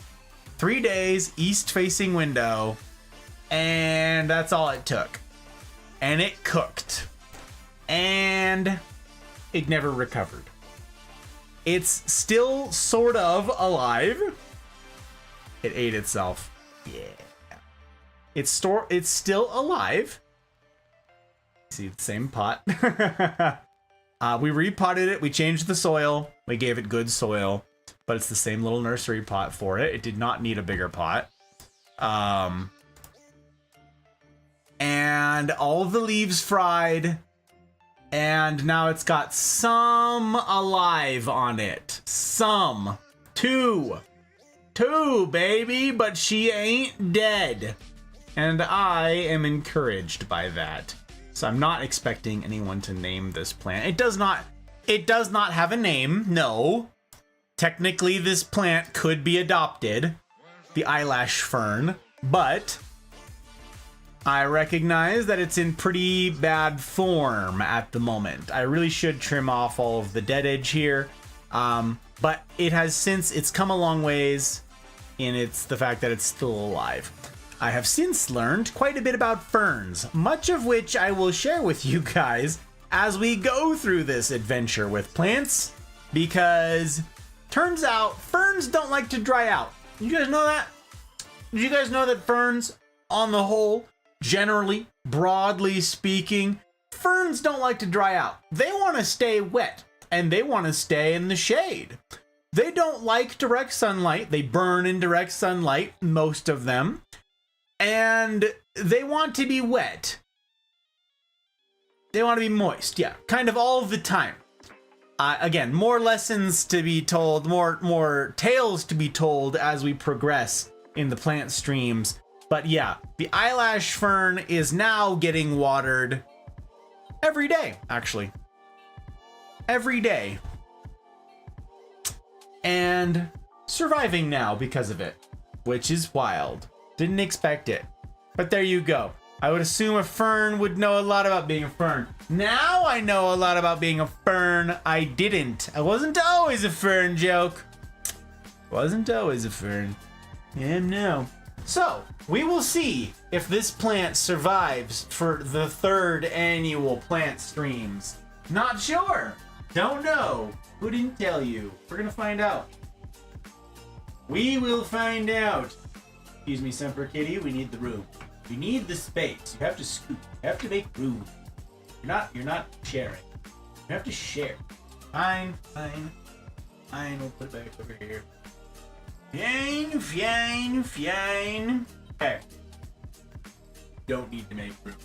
3 days, east-facing window. And that's all it took. And it cooked. And it never recovered. It's still sort of alive. It ate itself. Yeah. It's still alive. See the same pot. We repotted it. We changed the soil. We gave it good soil, but it's the same little nursery pot for it. It did not need a bigger pot. And all of the leaves fried. And now it's got some alive on it. Some. Two, baby, but she ain't dead. And I am encouraged by that. So I'm not expecting anyone to name this plant. It does not have a name, no. Technically, this plant could be adopted. The eyelash fern, but I recognize that it's in pretty bad form at the moment. I really should trim off all of the dead edge here. But it's come a long ways, and it's the fact that it's still alive. I have since learned quite a bit about ferns, much of which I will share with you guys as we go through this adventure with plants, because turns out ferns don't like to dry out. You guys know that? Did you guys know that ferns, on the whole, generally, broadly speaking, ferns don't like to dry out. They want to stay wet, and they want to stay in the shade. They don't like direct sunlight. They burn in direct sunlight, most of them. And they want to be wet. They want to be moist, yeah, kind of all the time. Again, more lessons to be told, more tales to be told as we progress in the plant streams. But yeah, the eyelash fern is now getting watered every day, actually. Every day. And surviving now because of it, which is wild. Didn't expect it. But there you go. I would assume a fern would know a lot about being a fern. Now I know a lot about being a fern. I didn't. I wasn't always a fern, joke. Wasn't always a fern. Am now. So, we will see if this plant survives for the 3rd annual plant streams. Not sure. Don't know. Who didn't tell you? We're gonna find out. We will find out. Excuse me, Semper Kitty, we need the room. We need the space. You have to scoot. You have to make room. You're not sharing. You have to share. Fine. We'll put it back over here. Fine. Okay. Don't need to make room.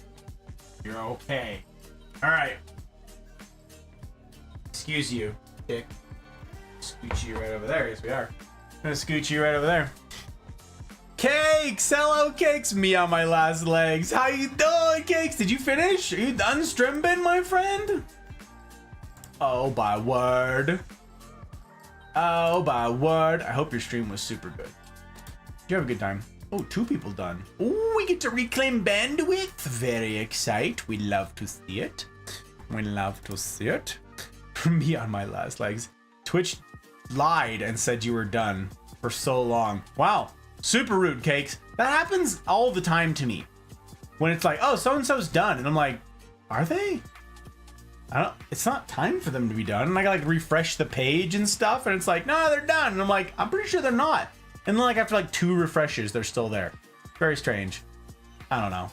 You're okay. Alright. Excuse you, Dick. scooch you right over there. Yes, we are. Gonna scooch you right over there. Cakes! Hello, Cakes! Me on my last legs. How you doing, Cakes? Did you finish? Are you done strimbing, my friend? Oh, my word. Oh, my word. I hope your stream was super good. Did you have a good time? Oh, 2 people done. Oh, we get to reclaim bandwidth. Very excited. We love to see it. We love to see it. Me on my last legs. Twitch lied and said you were done for so long. Wow. Super rude, Cakes. That happens all the time to me. When it's like, oh, so-and-so's done. And I'm like, are they? It's not time for them to be done. And I gotta like refresh the page and stuff. And it's like, no, they're done. And I'm like, I'm pretty sure they're not. And then like after like 2 refreshes, they're still there. Very strange. I don't know.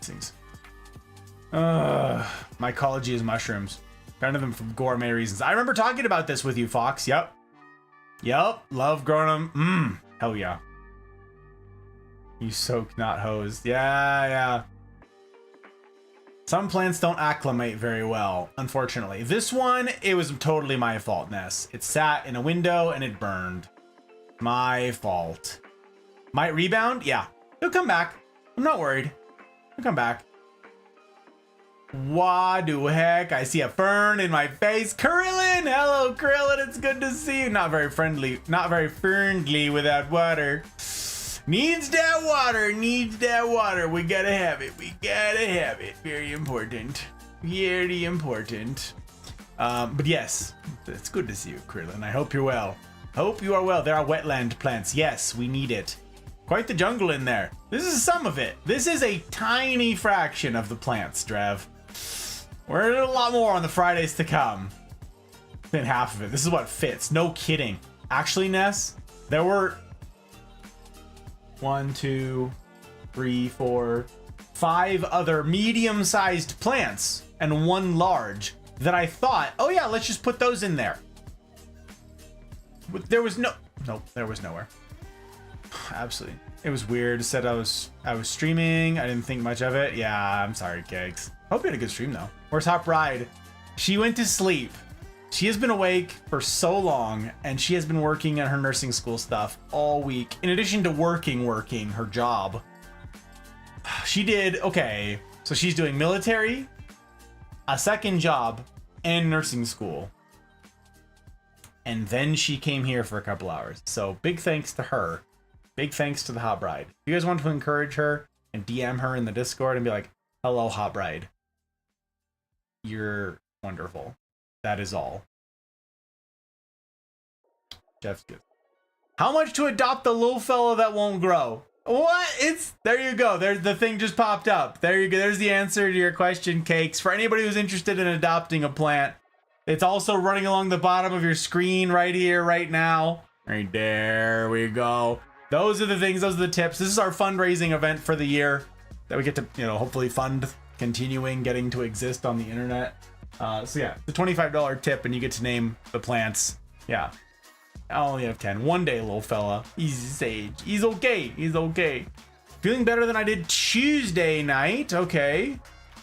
These things. Mycology is mushrooms. Kind of them for gourmet reasons. I remember talking about this with you, Fox. Yep. Love growing them. Hell yeah. You soak, not hose. Yeah. Some plants don't acclimate very well, unfortunately. This one, it was totally my fault, Ness. It sat in a window and it burned. My fault. Might rebound? Yeah. It'll come back. I'm not worried. It'll come back. What the heck? I see a fern in my face. Krillin! Hello, Krillin. It's good to see you. Not very friendly. Not very friendly without water. Needs that water. We gotta have it. Very important. But yes, it's good to see you, Krillin. I hope you're well. Hope you are well. There are wetland plants. Yes, we need it. Quite the jungle in there. This is some of it. This is a tiny fraction of the plants, Drev. We're in a lot more on the Fridays to come than half of it. This is what fits. No kidding. Actually, Ness, there were 1, 2, 3, 4, 5 other medium-sized plants and 1 large that I thought, oh yeah, let's just put those in there. But there was nope, there was nowhere. Absolutely. It was weird. It said I was streaming. I didn't think much of it. Yeah, I'm sorry, Cakes. Hope you had a good stream though. Where's Hop Ride? She went to sleep. She has been awake for so long, and she has been working at her nursing school stuff all week. In addition to working her job. She did, okay, so she's doing military, a second job, and nursing school. And then she came here for a couple hours. So big thanks to her. Big thanks to the Hot Bride. If you guys want to encourage her and DM her in the Discord and be like, hello, Hot Bride. You're wonderful. That is all. Jeff's good. How much to adopt the little fella that won't grow? What? There you go. There's the thing just popped up. There you go. There's the answer to your question, Cakes. For anybody who's interested in adopting a plant, it's also running along the bottom of your screen right here, right now. Right there we go. Those are the things. Those are the tips. This is our fundraising event for the year that we get to, hopefully fund continuing getting to exist on the internet. So yeah, the $25 tip and you get to name the plants. Yeah. I only have 10. One day, little fella. He's sage. He's okay. Feeling better than I did Tuesday night. Okay.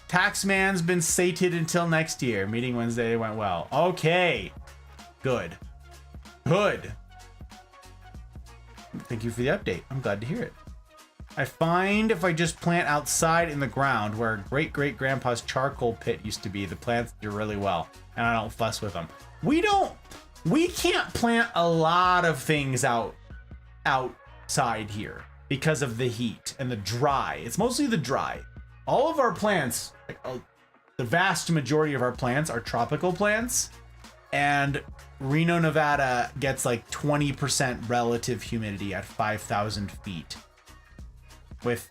Taxman's been sated until next year. Meeting Wednesday went well. Okay. Good. Thank you for the update. I'm glad to hear it. I find if I just plant outside in the ground where great-great-grandpa's charcoal pit used to be, the plants do really well. And I don't fuss with them. We can't plant a lot of things outside here because of the heat and the dry. It's mostly the dry. All of our plants, the vast majority of our plants are tropical plants, and Reno, Nevada gets like 20% relative humidity at 5,000 feet. With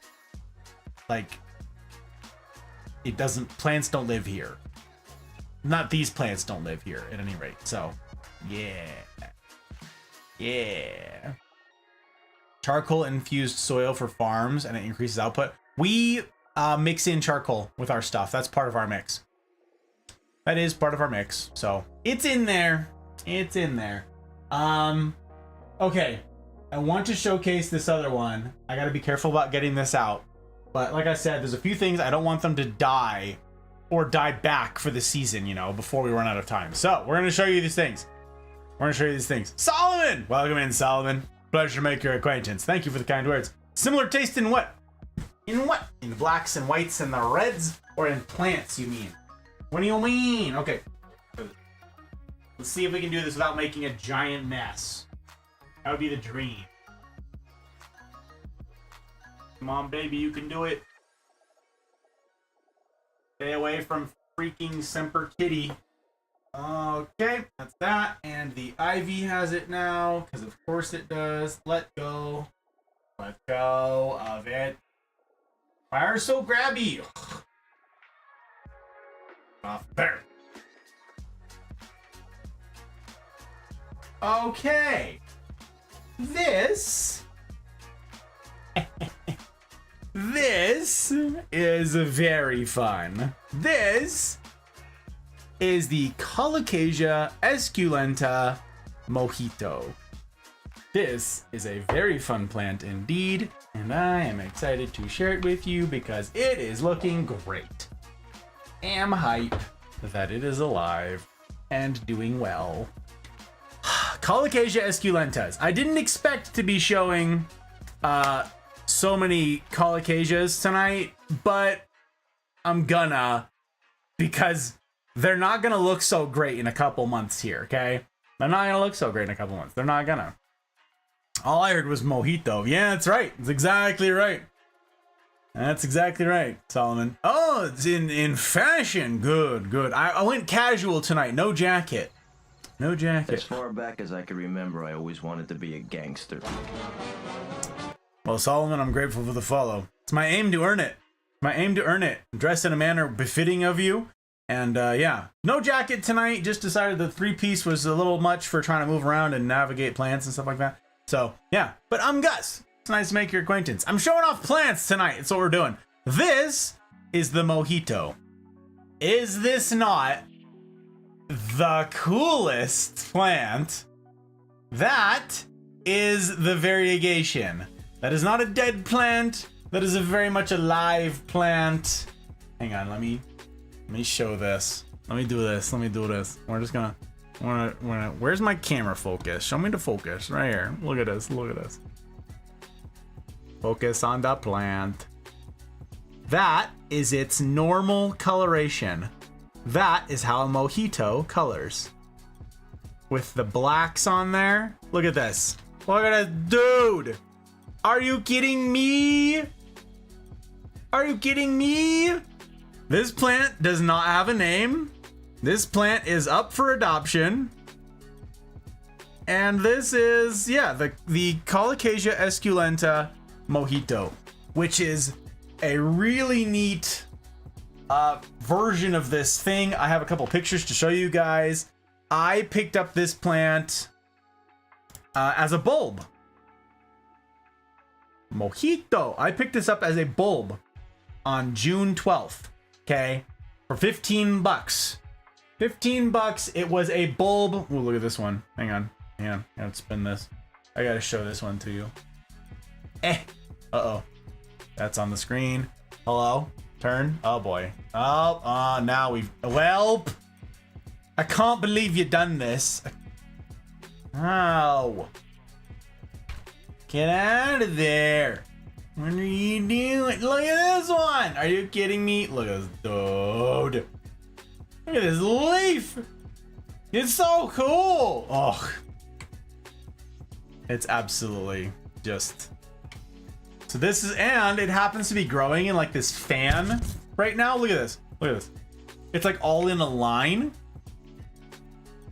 plants don't live here. Not these plants don't live here at any rate. So yeah. Charcoal infused soil for farms and it increases output. We mix in charcoal with our stuff. That's part of our mix. That is part of our mix. So it's in there. Okay. I want to showcase this other one. I got to be careful about getting this out. But like I said, there's a few things I don't want them to die or die back for the season, you know, before we run out of time. So we're gonna show you these things. Solomon! Welcome in, Solomon. Pleasure to make your acquaintance. Thank you for the kind words. Similar taste in what? In what? In blacks and whites and the reds? Or in plants, you mean? What do you mean? Okay. Let's see if we can do this without making a giant mess. That would be the dream. Come on, baby, you can do it. Stay away from freaking Semper Kitty. Okay, that's that. And the ivy has it now, because of course it does. Let go. Let go of it. Why are you so grabby? Off there. Okay. This is very fun. This is the Colocasia esculenta mojito. This is a very fun plant indeed, and I am excited to share it with you because it is looking great. Am hype that it is alive and doing well. Colocasia esculentas. I didn't expect to be showing so many Colocasias tonight, but I'm gonna, because they're not gonna look so great in a couple months here, okay? They're not gonna look so great in a couple months. They're not gonna. All I heard was mojito. Yeah, that's right. That's exactly right. That's exactly right, Solomon. Oh, it's in fashion. Good, good. I went casual tonight. No jacket. No jacket. As far back as I can remember, I always wanted to be a gangster. Well, Solomon, I'm grateful for the follow. It's my aim to earn it. My aim to earn it. Dressed in a manner befitting of you. And yeah, no jacket tonight. Just decided the 3-piece was a little much for trying to move around and navigate plants and stuff like that. So yeah, but I'm Gus. It's nice to make your acquaintance. I'm showing off plants tonight. That's what we're doing. This is the mojito. Is this not the coolest plant? That is the variegation. That is not a dead plant. That is a very much alive plant. Hang on, let me show this. Let me do this. We're just gonna, where's my camera focus? Show me the focus right here. Look at this. Focus on the plant. That is its normal coloration. That is how a mojito colors. With the blacks on there. Look at this. Look at this, dude. Are you kidding me? Are you kidding me? This plant does not have a name. This plant is up for adoption. And this is, yeah, the Colocasia esculenta mojito, which is a really neat version of this thing. I have a couple pictures to show you guys. I picked up this plant as a bulb. Mojito. I picked this up as a bulb on June 12th. Okay, for 15 bucks. 15 bucks. It was a bulb. Oh, look at this one. Hang on. I gotta spin this. I gotta show this one to you. Uh-oh. That's on the screen. Hello? Turn. Oh boy. Oh, now we've... Well, I can't believe you done this. Ow. Get out of there. What are you doing? Look at this one. Are you kidding me? Look at this dude. Look at this leaf. It's so cool. Oh. It's absolutely just... So this is, and it happens to be growing in like this fan right now. Look at this. Look at this. It's like all in a line.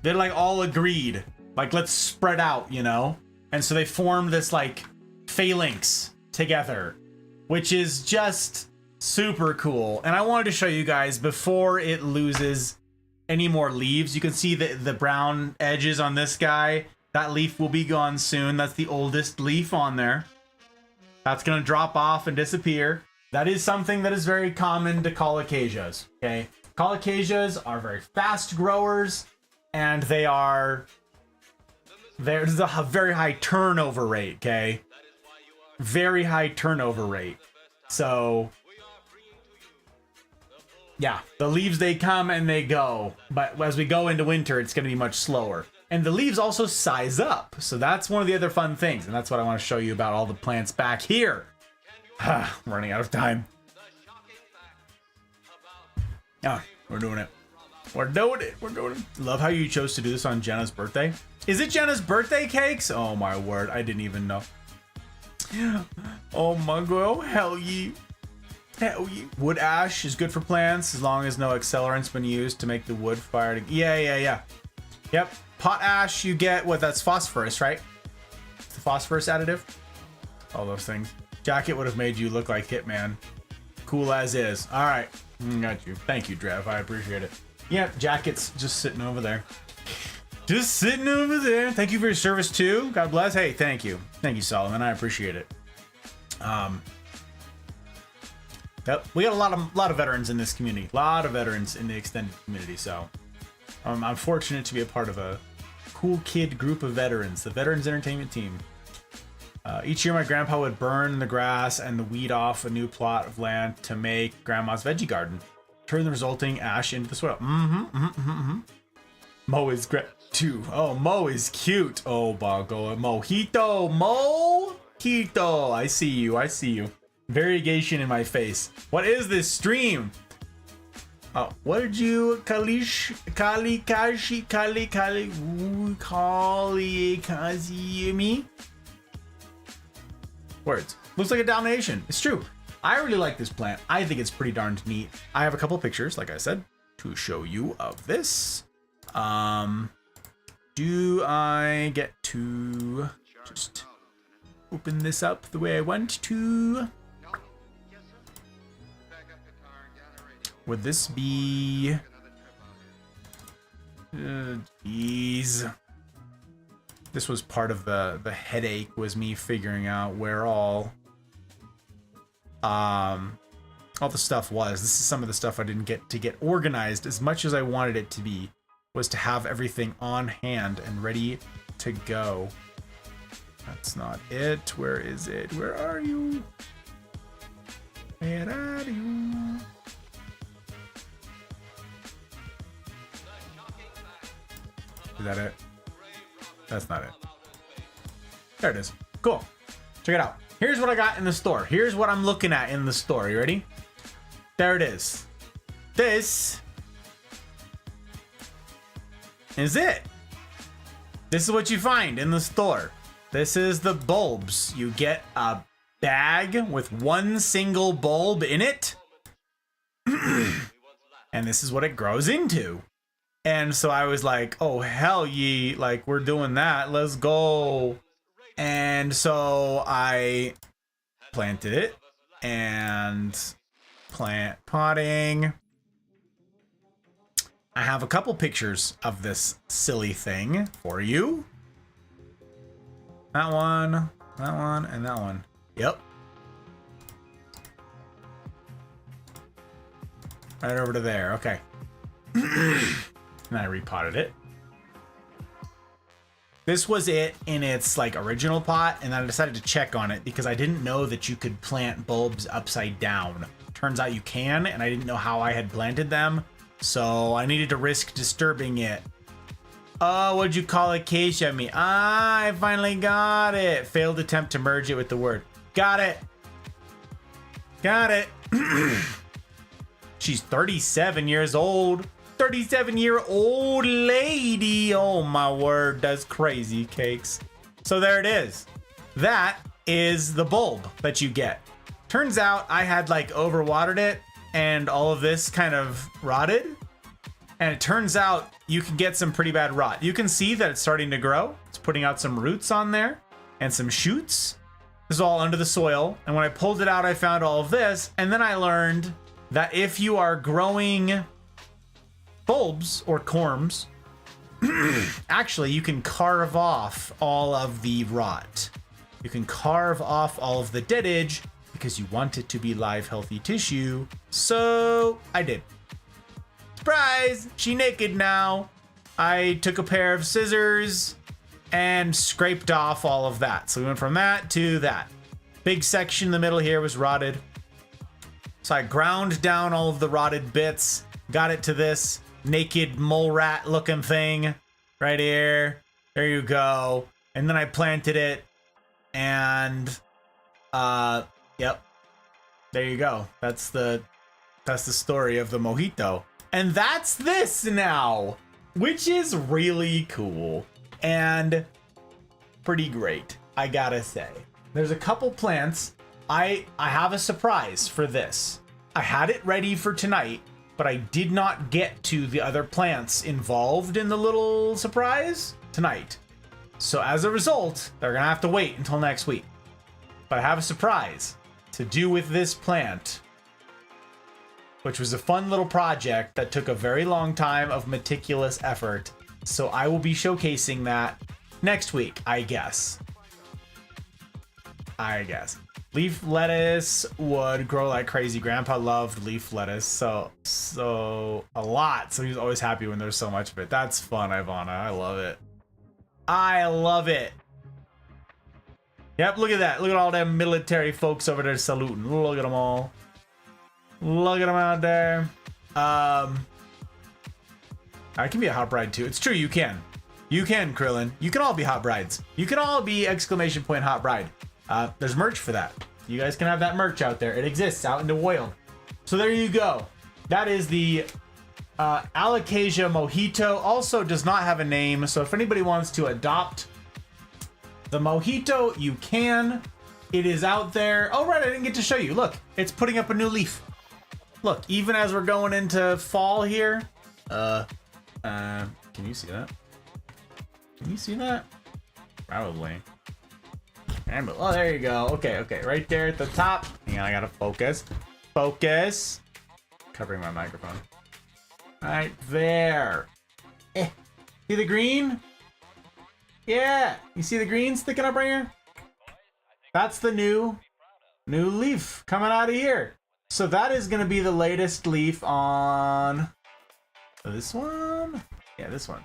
They're like all agreed. Like, let's spread out, you know? And so they form this like phalanx together, which is just super cool. And I wanted to show you guys before it loses any more leaves. You can see the brown edges on this guy. That leaf will be gone soon. That's the oldest leaf on there. That's gonna drop off and disappear. That is something that is very common to Colocasias, okay? Colocasias are very fast growers, and there's a very high turnover rate, okay? Very high turnover rate. So Yeah, the leaves, they come and they go. But as we go into winter, it's going to be much slower. And the leaves also size up. So that's one of the other fun things. And that's what I want to show you about all the plants back here. I'm running out of time. Ah, we're doing it. We're doing it. We're doing it. Love how you chose to do this on Jenna's birthday. Is it Jenna's birthday cakes? Oh my word. I didn't even know. Oh my god. Oh, hell yeah. Hell yeah. Wood ash is good for plants as long as no accelerant's been used to make the wood fire. Yeah. Yep. Pot ash you get what? That's phosphorus, right? It's the phosphorus additive. All those things. Jacket would have made you look like Hitman. Cool as is. All right. Got you. Thank you, Drev. I appreciate it. Yep. Jacket's just sitting over there. Just sitting over there. Thank you for your service too. God bless. Hey, thank you. Thank you, Solomon. I appreciate it. Yep, we got a lot of veterans in this community. A lot of veterans in the extended community. So I'm fortunate to be a part of a cool kid group of veterans, the Veterans Entertainment Team. Each year, my grandpa would burn the grass and the weed off a new plot of land to make grandma's veggie garden. Turn the resulting ash into the soil. Mo is great too. Oh, Mo is cute. Oh, Bago. Mojito. Mojito. I see you. I see you. Variegation in my face. What is this stream? Oh, what did you Kali me? Words. Looks like a Dalmatian. It's true. I really like this plant. I think it's pretty darned neat. I have a couple pictures, like I said, to show you of this. Do I get to just open this up the way I want to? Would this be... Jeez. This was part of the headache, was me figuring out where all the stuff was. This is some of the stuff I didn't get to get organized as much as I wanted it to be, was to have everything on hand and ready to go. That's not it. Where is it? Where are you? Where are you? Is that it? That's not it. There it is. Cool. Check it out. Here's what I got in the store. Here's what I'm looking at in the store. You ready? There it is. This is it. This is what you find in the store. This is the bulbs. You get a bag with one single bulb in it. And this is what it grows into. And so I was like, oh, hell ye, like, we're doing that. Let's go. And so I planted it and plant potting. I have a couple pictures of this silly thing for you. That one, and that one. Yep. Right over to there. Okay. And I repotted it. This was it in its like original pot, and then I decided to check on it because I didn't know that you could plant bulbs upside down. Turns out you can, and I didn't know how I had planted them, so I needed to risk disturbing it. Oh, what'd you call acacia me? Ah, I finally got it. Failed attempt to merge it with the word. Got it. Got it. She's 37 years old. 37-year-old lady. Oh my word, that's crazy cakes. So there it is. That is the bulb that you get. Turns out I had like overwatered it and all of this kind of rotted. And it turns out you can get some pretty bad rot. You can see that it's starting to grow. It's putting out some roots on there and some shoots. This is all under the soil. And when I pulled it out, I found all of this. And then I learned that if you are growing bulbs or corms, actually you can carve off all of the rot. You can carve off all of the deadage because you want it to be live, healthy tissue. So I did. Surprise! She naked now. I took a pair of scissors and scraped off all of that. So we went from that to that. Big section in the middle here was rotted. So I ground down all of the rotted bits, got it to this naked mole rat looking thing right here. There you go. And then I planted it, and yep. There you go. That's the story of the mojito. And that's this now, which is really cool and pretty great, I gotta say. There's a couple plants. I have a surprise for this. I had it ready for tonight, but I did not get to the other plants involved in the little surprise tonight. So as a result, they're gonna have to wait until next week. But I have a surprise to do with this plant, which was a fun little project that took a very long time of meticulous effort. So I will be showcasing that next week, I guess. Leaf lettuce would grow like crazy. Grandpa loved leaf lettuce so a lot. So he's always happy when there's so much of it. That's fun, Ivana. I love it. I love it. Yep, look at that. Look at all them military folks over there saluting. Look at them all. Look at them out there. I can be a hot bride too. It's true, you can. You can, Krillin. You can all be hot brides. You can all be exclamation point hot bride. There's merch for that. You guys can have that merch out there. It exists out in the wild. So there you go. That is the Alocasia Mojito. Also does not have a name. So if anybody wants to adopt the mojito, you can. It is out there. Oh, right. I didn't get to show you. Look, it's putting up a new leaf. Look, even as we're going into fall here. Can you see that? Can you see that? Probably. Oh, there you go. Okay. Right there at the top. Hang on, I gotta focus. Focus. Covering my microphone. Right there. See the green? Yeah. You see the green sticking up right here? That's the new leaf coming out of here. So that is gonna be the latest leaf on this one. Yeah, this one.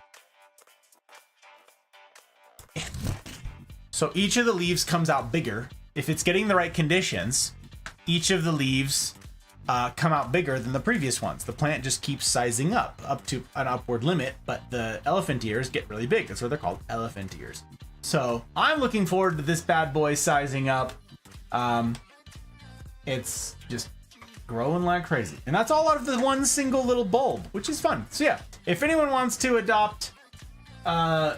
So each of the leaves comes out bigger. If it's getting the right conditions, each of the leaves come out bigger than the previous ones. The plant just keeps sizing up to an upward limit, but the elephant ears get really big. That's why they're called elephant ears. So I'm looking forward to this bad boy sizing up. It's just growing like crazy. And that's all out of the one single little bulb, which is fun. So yeah, if anyone wants to adopt the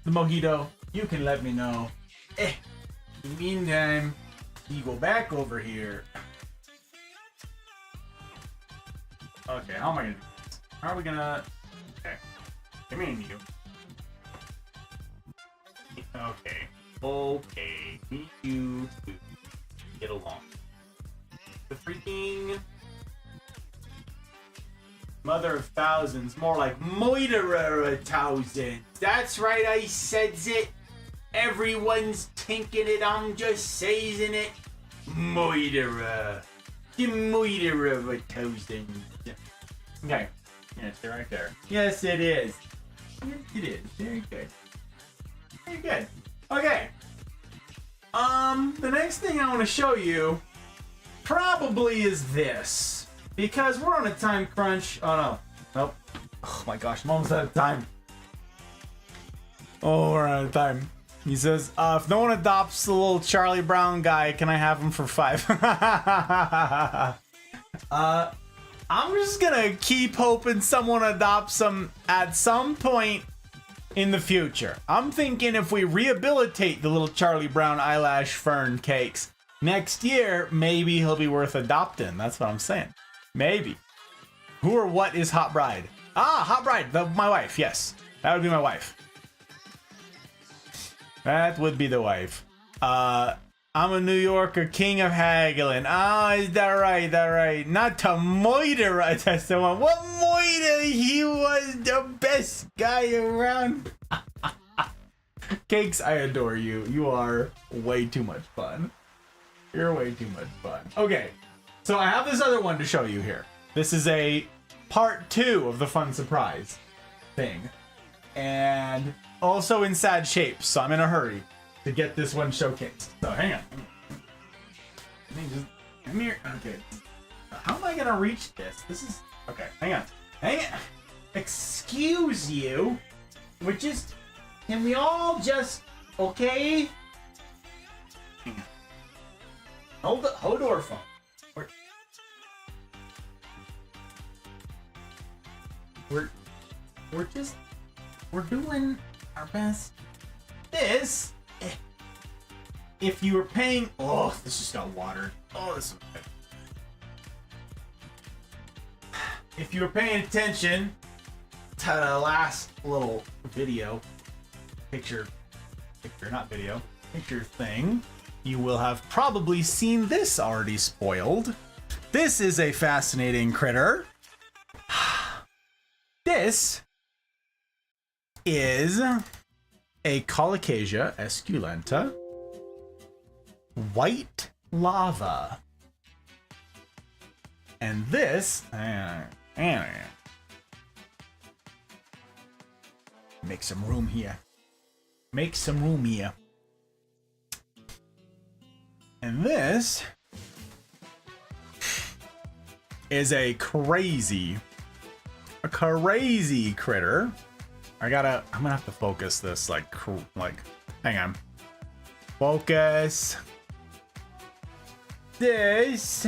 mojito, you can let me know. In the meantime, you go back over here. Okay, how am I gonna do this? How are we gonna... Okay. Come in, you. Okay. Me, you, two. Get along. The freaking... Mother of thousands. More like Moiterer of thousands. That's right, I says it. Everyone's thinking it, I'm just saying it. Moiterer. The Moiterer of a thousand. Okay. Yes, they're right there. Yes, it is. Yes, it is. Very good. Very good. Okay. The next thing I want to show you probably is this. Because we're on a time crunch. Oh, no. Nope. Oh, my gosh. I'm almost out of time. Oh, we're out of time. He says, if no one adopts the little Charlie Brown guy, can I have him for 5? I'm just gonna keep hoping someone adopts him at some point in the future. I'm thinking if we rehabilitate the little Charlie Brown eyelash fern cakes, next year, maybe he'll be worth adopting. That's what I'm saying. Maybe. Who or what is Hot Bride? Ah, Hot Bride, my wife, yes. That would be my wife. That would be the wife. I'm a New Yorker, king of haggling. Ah, is that right? That right? Not to Moiter, that's the one. What Moiter? He was the best guy around. Cakes, I adore you. You are way too much fun. You're way too much fun. Okay, so I have this other one to show you here. This is a part 2 of the fun surprise thing. And also in sad shape, so I'm in a hurry to get this one showcased. So hang on. Let me just come here. Okay. How am I gonna reach this? This is okay. Hang on. Hang on. Excuse you. We're just. Can we all just? Okay. Hang on. Hold our phone. We're doing our best. This. If you were paying. Oh, this just got watered. Oh, this is okay. If you were paying attention to the last little video, picture thing, you will have probably seen this already spoiled. This is a fascinating critter. This is a Colocasia esculenta white lava. And this make some room here. Make some room here. And this is a crazy critter. I'm gonna have to focus this like hang on. Focus. This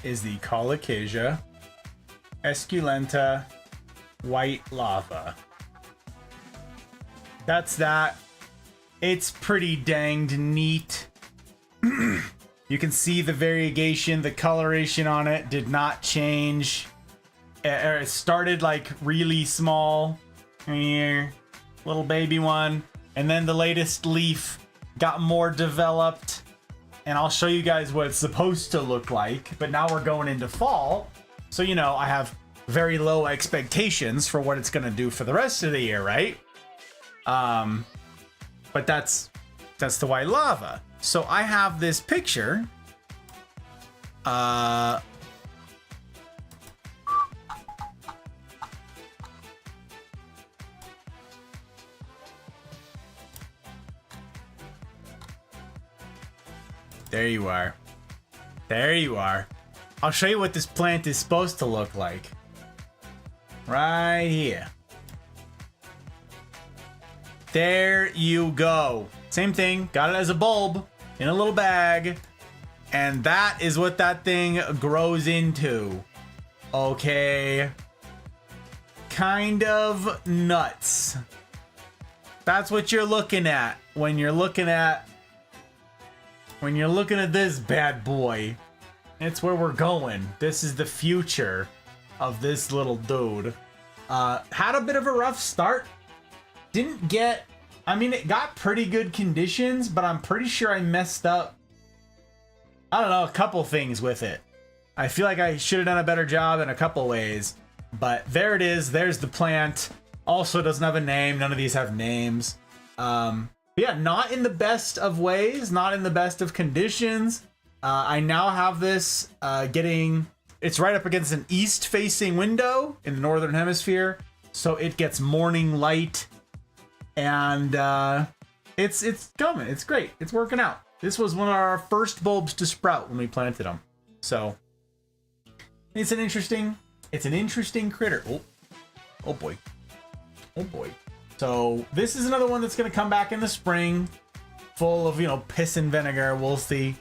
is the Colocasia esculenta white lava. That's that. It's pretty danged neat. You can see the variegation, the coloration on it did not change. It started like really small here, little baby one, and then the latest leaf got more developed, and I'll show you guys what it's supposed to look like. But now we're going into fall, so you know I have very low expectations for what it's gonna do for the rest of the year, right? But that's the white lava. So I have this picture. There you are. There you are. I'll show you what this plant is supposed to look like. Right here. There you go. Same thing. Got it as a bulb in a little bag. And that is what that thing grows into. Okay. Kind of nuts. That's what you're looking at when you're looking at this bad boy. It's where we're going. This is the future of this little dude. Had a bit of a rough start. Didn't get, I mean, it got pretty good conditions, but I'm pretty sure I messed up, I don't know, a couple things with it. I feel like I should have done a better job in a couple ways, but there it is. There's the plant. Also doesn't have a name. None of these have names. But yeah, not in the best of ways, not in the best of conditions. I now have this it's right up against an east-facing window in the northern hemisphere, so it gets morning light. And it's coming. It's great. It's working out. This was one of our first bulbs to sprout when we planted them. So it's an interesting critter. Oh boy. Oh boy. So this is another one that's gonna come back in the spring, full of, you know, piss and vinegar. We'll see.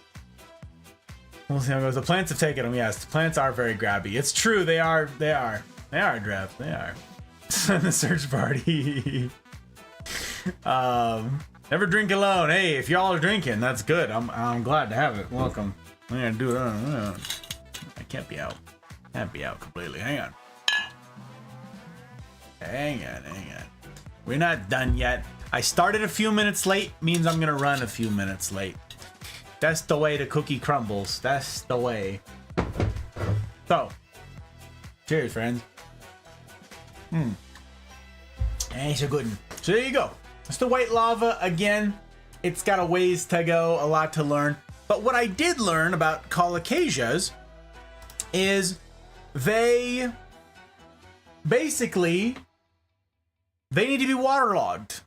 We'll see how it goes. The plants have taken them. Yes, the plants are very grabby. It's true. They are draft. They are. The search party. Never drink alone. Hey, if y'all are drinking, that's good. I'm glad to have it. Welcome. I'm gonna do it. I can't be out. Can't be out completely. Hang on. Hang on. We're not done yet. I started a few minutes late, means I'm gonna run a few minutes late. That's the way the cookie crumbles. That's the way. So, cheers, friends. It's a good one. So there you go. It's the white lava again. It's got a ways to go, a lot to learn. But what I did learn about colocasias is they basically, they need to be waterlogged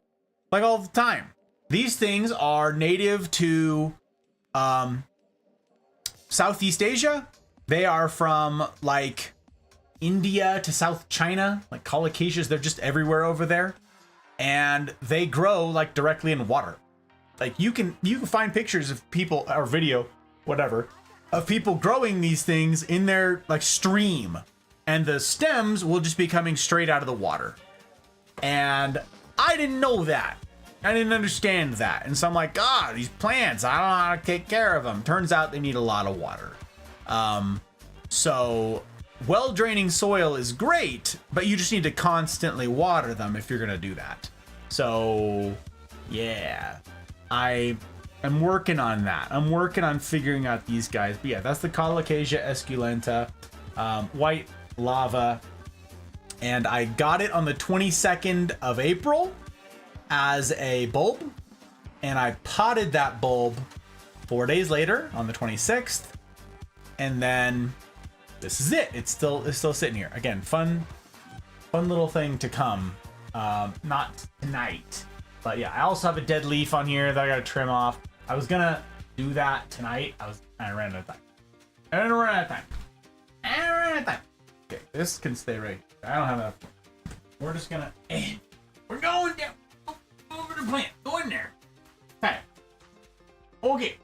like all the time. these things are native to Southeast Asia. They are from like India to South China, like colocaceas. They're just everywhere over there, and they grow like directly in water. Like you can find pictures of people or video, whatever, of people growing these things in their like stream, and the stems will just be coming straight out of the water. And I didn't know that. I didn't understand that. And so I'm like, these plants, I don't know how to take care of them. Turns out they need a lot of water. So well-draining soil is great, but you just need to constantly water them if you're going to do that. So yeah, I am working on that. I'm working on figuring out these guys. But yeah, that's the Colocasia esculenta, white lava. And I got it on the 22nd of April as a bulb, and I potted that bulb 4 days later on the 26th, and then this is it. It's still sitting here. Again, fun little thing to come. Not tonight, but yeah, I also have a dead leaf on here that I gotta trim off. I was gonna do that tonight. I ran out of time. Okay, this can stay right here. I don't have enough. We're just gonna. We're going down. Over the plant. Go in there. Okay. Okay.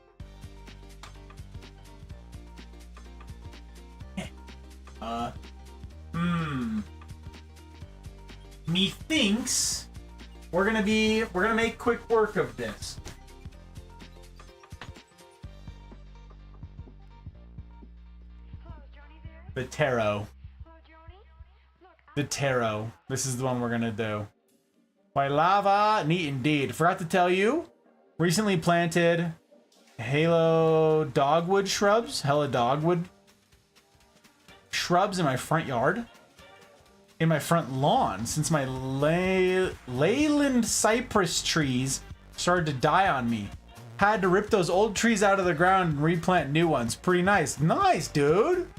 Methinks we're gonna make quick work of this. The tarot. The tarot. This is the one we're gonna do. White lava, neat indeed. Forgot to tell you, recently planted hella dogwood shrubs in my front yard, in my front lawn, since my Leyland cypress trees started to die on me. Had to rip those old trees out of the ground and replant new ones. Pretty nice. Nice, dude.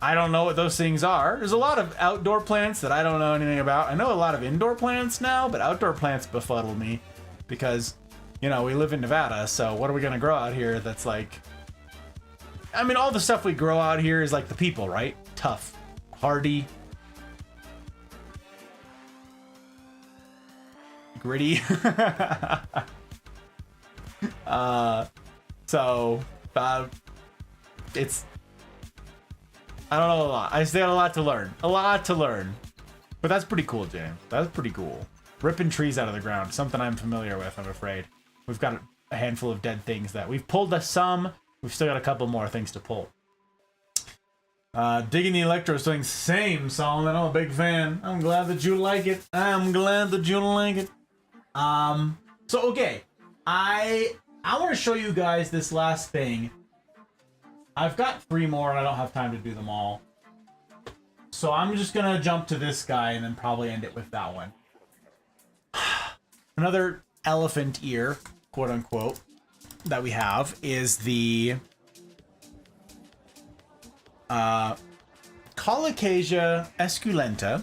I don't know what those things are. There's a lot of outdoor plants that I don't know anything about. I know a lot of indoor plants now, but outdoor plants befuddle me because, you know, we live in Nevada, so what are we gonna grow out here that's like... I mean, all the stuff we grow out here is like the people, right? Tough, hardy, gritty. It's... I don't know a lot. I still got a lot to learn. A lot to learn. But that's pretty cool, James. That's pretty cool. Ripping trees out of the ground. Something I'm familiar with, I'm afraid. We've got a handful of dead things that we've pulled some. We've still got a couple more things to pull. Digging the Electro Swing. Same, Solomon. I'm a big fan. I'm glad that you like it. So, okay. I want to show you guys this last thing. I've got 3 more and I don't have time to do them all. So I'm just going to jump to this guy and then probably end it with that one. Another elephant ear, quote unquote, that we have is the Colocasia esculenta.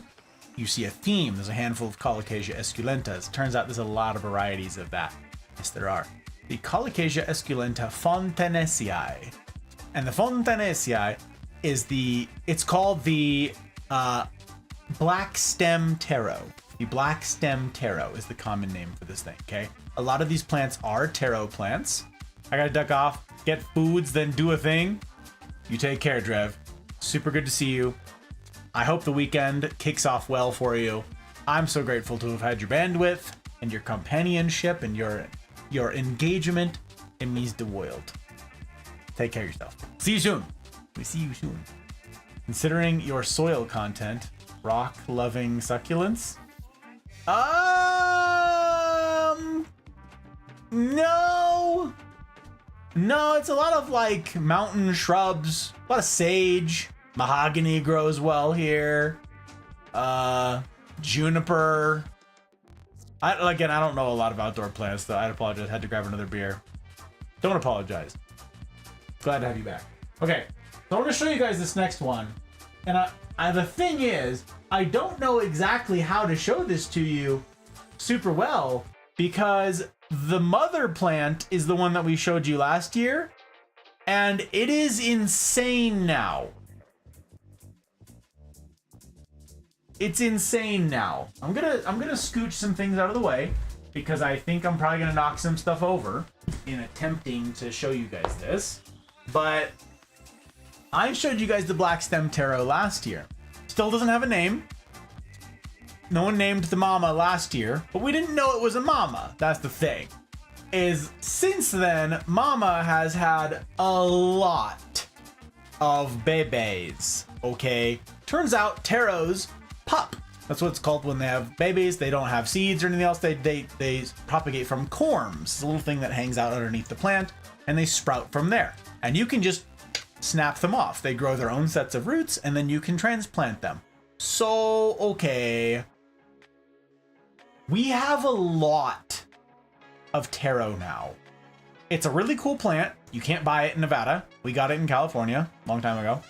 You see a theme. There's a handful of Colocasia esculentas. It turns out there's a lot of varieties of that. Yes, there are. The Colocasia esculenta fontanesii. And the fontanesii is it's called the black stem taro. The black stem taro is the common name for this thing, okay? A lot of these plants are taro plants. I gotta duck off, get foods, then do a thing. You take care, Drev. Super good to see you. I hope the weekend kicks off well for you. I'm so grateful to have had your bandwidth and your companionship and your engagement in me's the world. Take care of yourself. See you soon. We see you soon. Considering your soil content, rock-loving succulents? No. No, it's a lot of like mountain shrubs, a lot of sage, mahogany grows well here. Juniper. I don't know a lot of outdoor plants, though. I apologize. Had to grab another beer. Don't apologize. Glad to have you back. Okay, so I'm going to show you guys this next one. And the thing is, I don't know exactly how to show this to you super well because the mother plant is the one that we showed you last year, and it is insane now. It's insane now. I'm gonna scooch some things out of the way because I think I'm probably gonna knock some stuff over in attempting to show you guys this. But I showed you guys the Black Stem Taro last year. Still doesn't have a name. No one named the mama last year, but we didn't know it was a mama. That's the thing. Is since then, mama has had a lot of babies. Okay, turns out taros pup. That's what it's called when they have babies. They don't have seeds or anything else. They propagate from corms, it's a little thing that hangs out underneath the plant, and they sprout from there. And you can just snap them off. They grow their own sets of roots, and then you can transplant them. So, okay. We have a lot of taro now. It's a really cool plant. You can't buy it in Nevada. We got it in California a long time ago.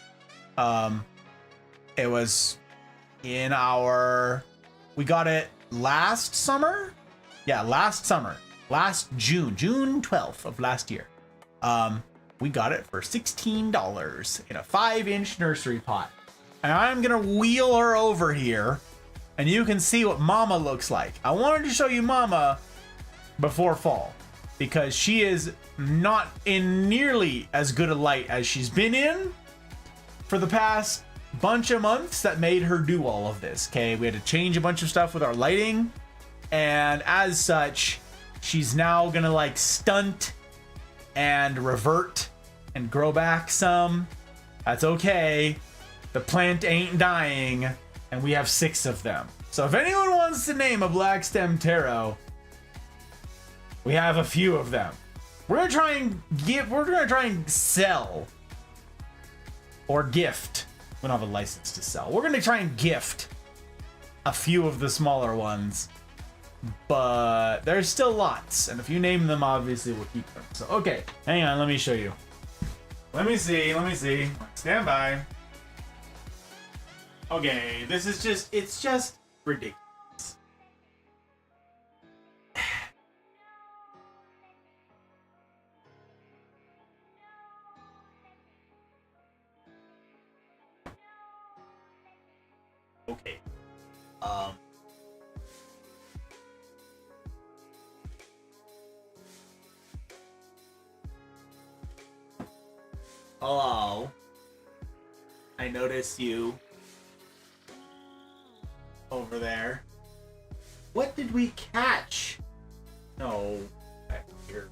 It was in we got it last summer. Yeah, last summer. Last June 12th of last year. We got it for $16 in a 5-inch nursery pot. And I'm gonna wheel her over here and you can see what mama looks like. I wanted to show you mama before fall because she is not in nearly as good a light as she's been in for the past bunch of months that made her do all of this. Okay, we had to change a bunch of stuff with our lighting, and as such, she's now gonna like stunt and revert and grow back some. That's okay. The plant ain't dying, and we have 6 of them. So if anyone wants to name a black stem taro, we have a few of them. We're gonna try and sell or gift. We don't have a license to sell. We're gonna try and gift a few of the smaller ones, but there's still lots, and if you name them, obviously we'll keep them. So okay, hang on, let me show you. Let me see. Stand by. Okay, this is it's just ridiculous. Okay. Hello. I notice you over there. What did we catch? No, back here.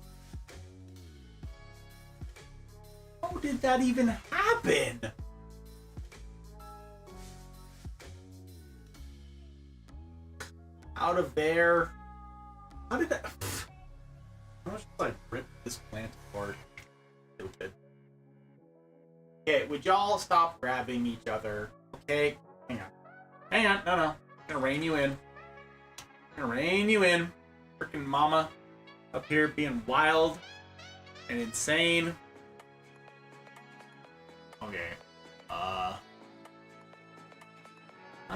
How did that even happen? Out of there. How did that? How much did I rip this plant apart? Stupid. Okay, would y'all stop grabbing each other? Okay, hang on. No. I'm gonna rein you in. Freaking mama up here being wild and insane. Okay. How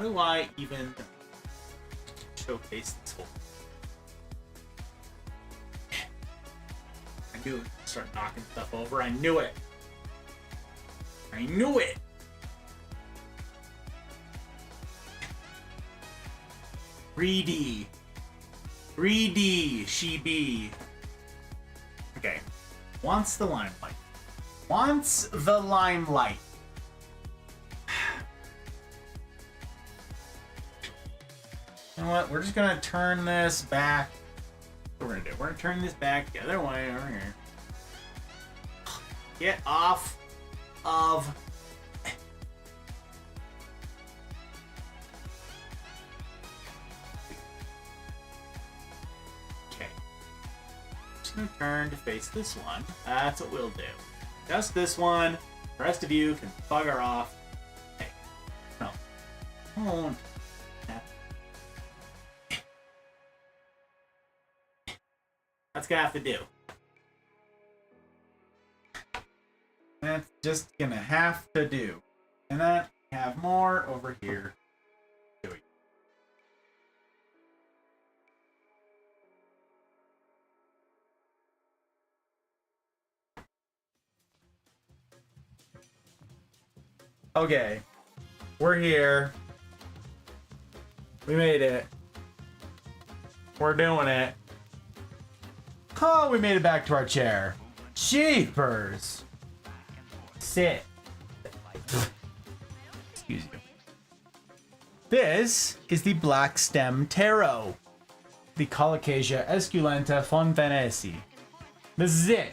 do I even showcase this whole? I knew it. Start knocking stuff over. I knew it. 3D, she be. Okay. Wants the limelight. You know what? We're just gonna turn this back. What we're gonna do? We're gonna turn this back the other way over here. Get off of. Okay. Just gonna turn to face this one. That's what we'll do. Just this one. The rest of you can bugger off. Hey. No. Don't. That's gonna have to do. That's just gonna have to do. And then have more over here. Doing. Okay. We're here. We made it. We're doing it. Oh, we made it back to our chair. Jeepers. Sit. Excuse you. This is the Black Stem Taro. The Colocasia esculenta fontanesi. This is it.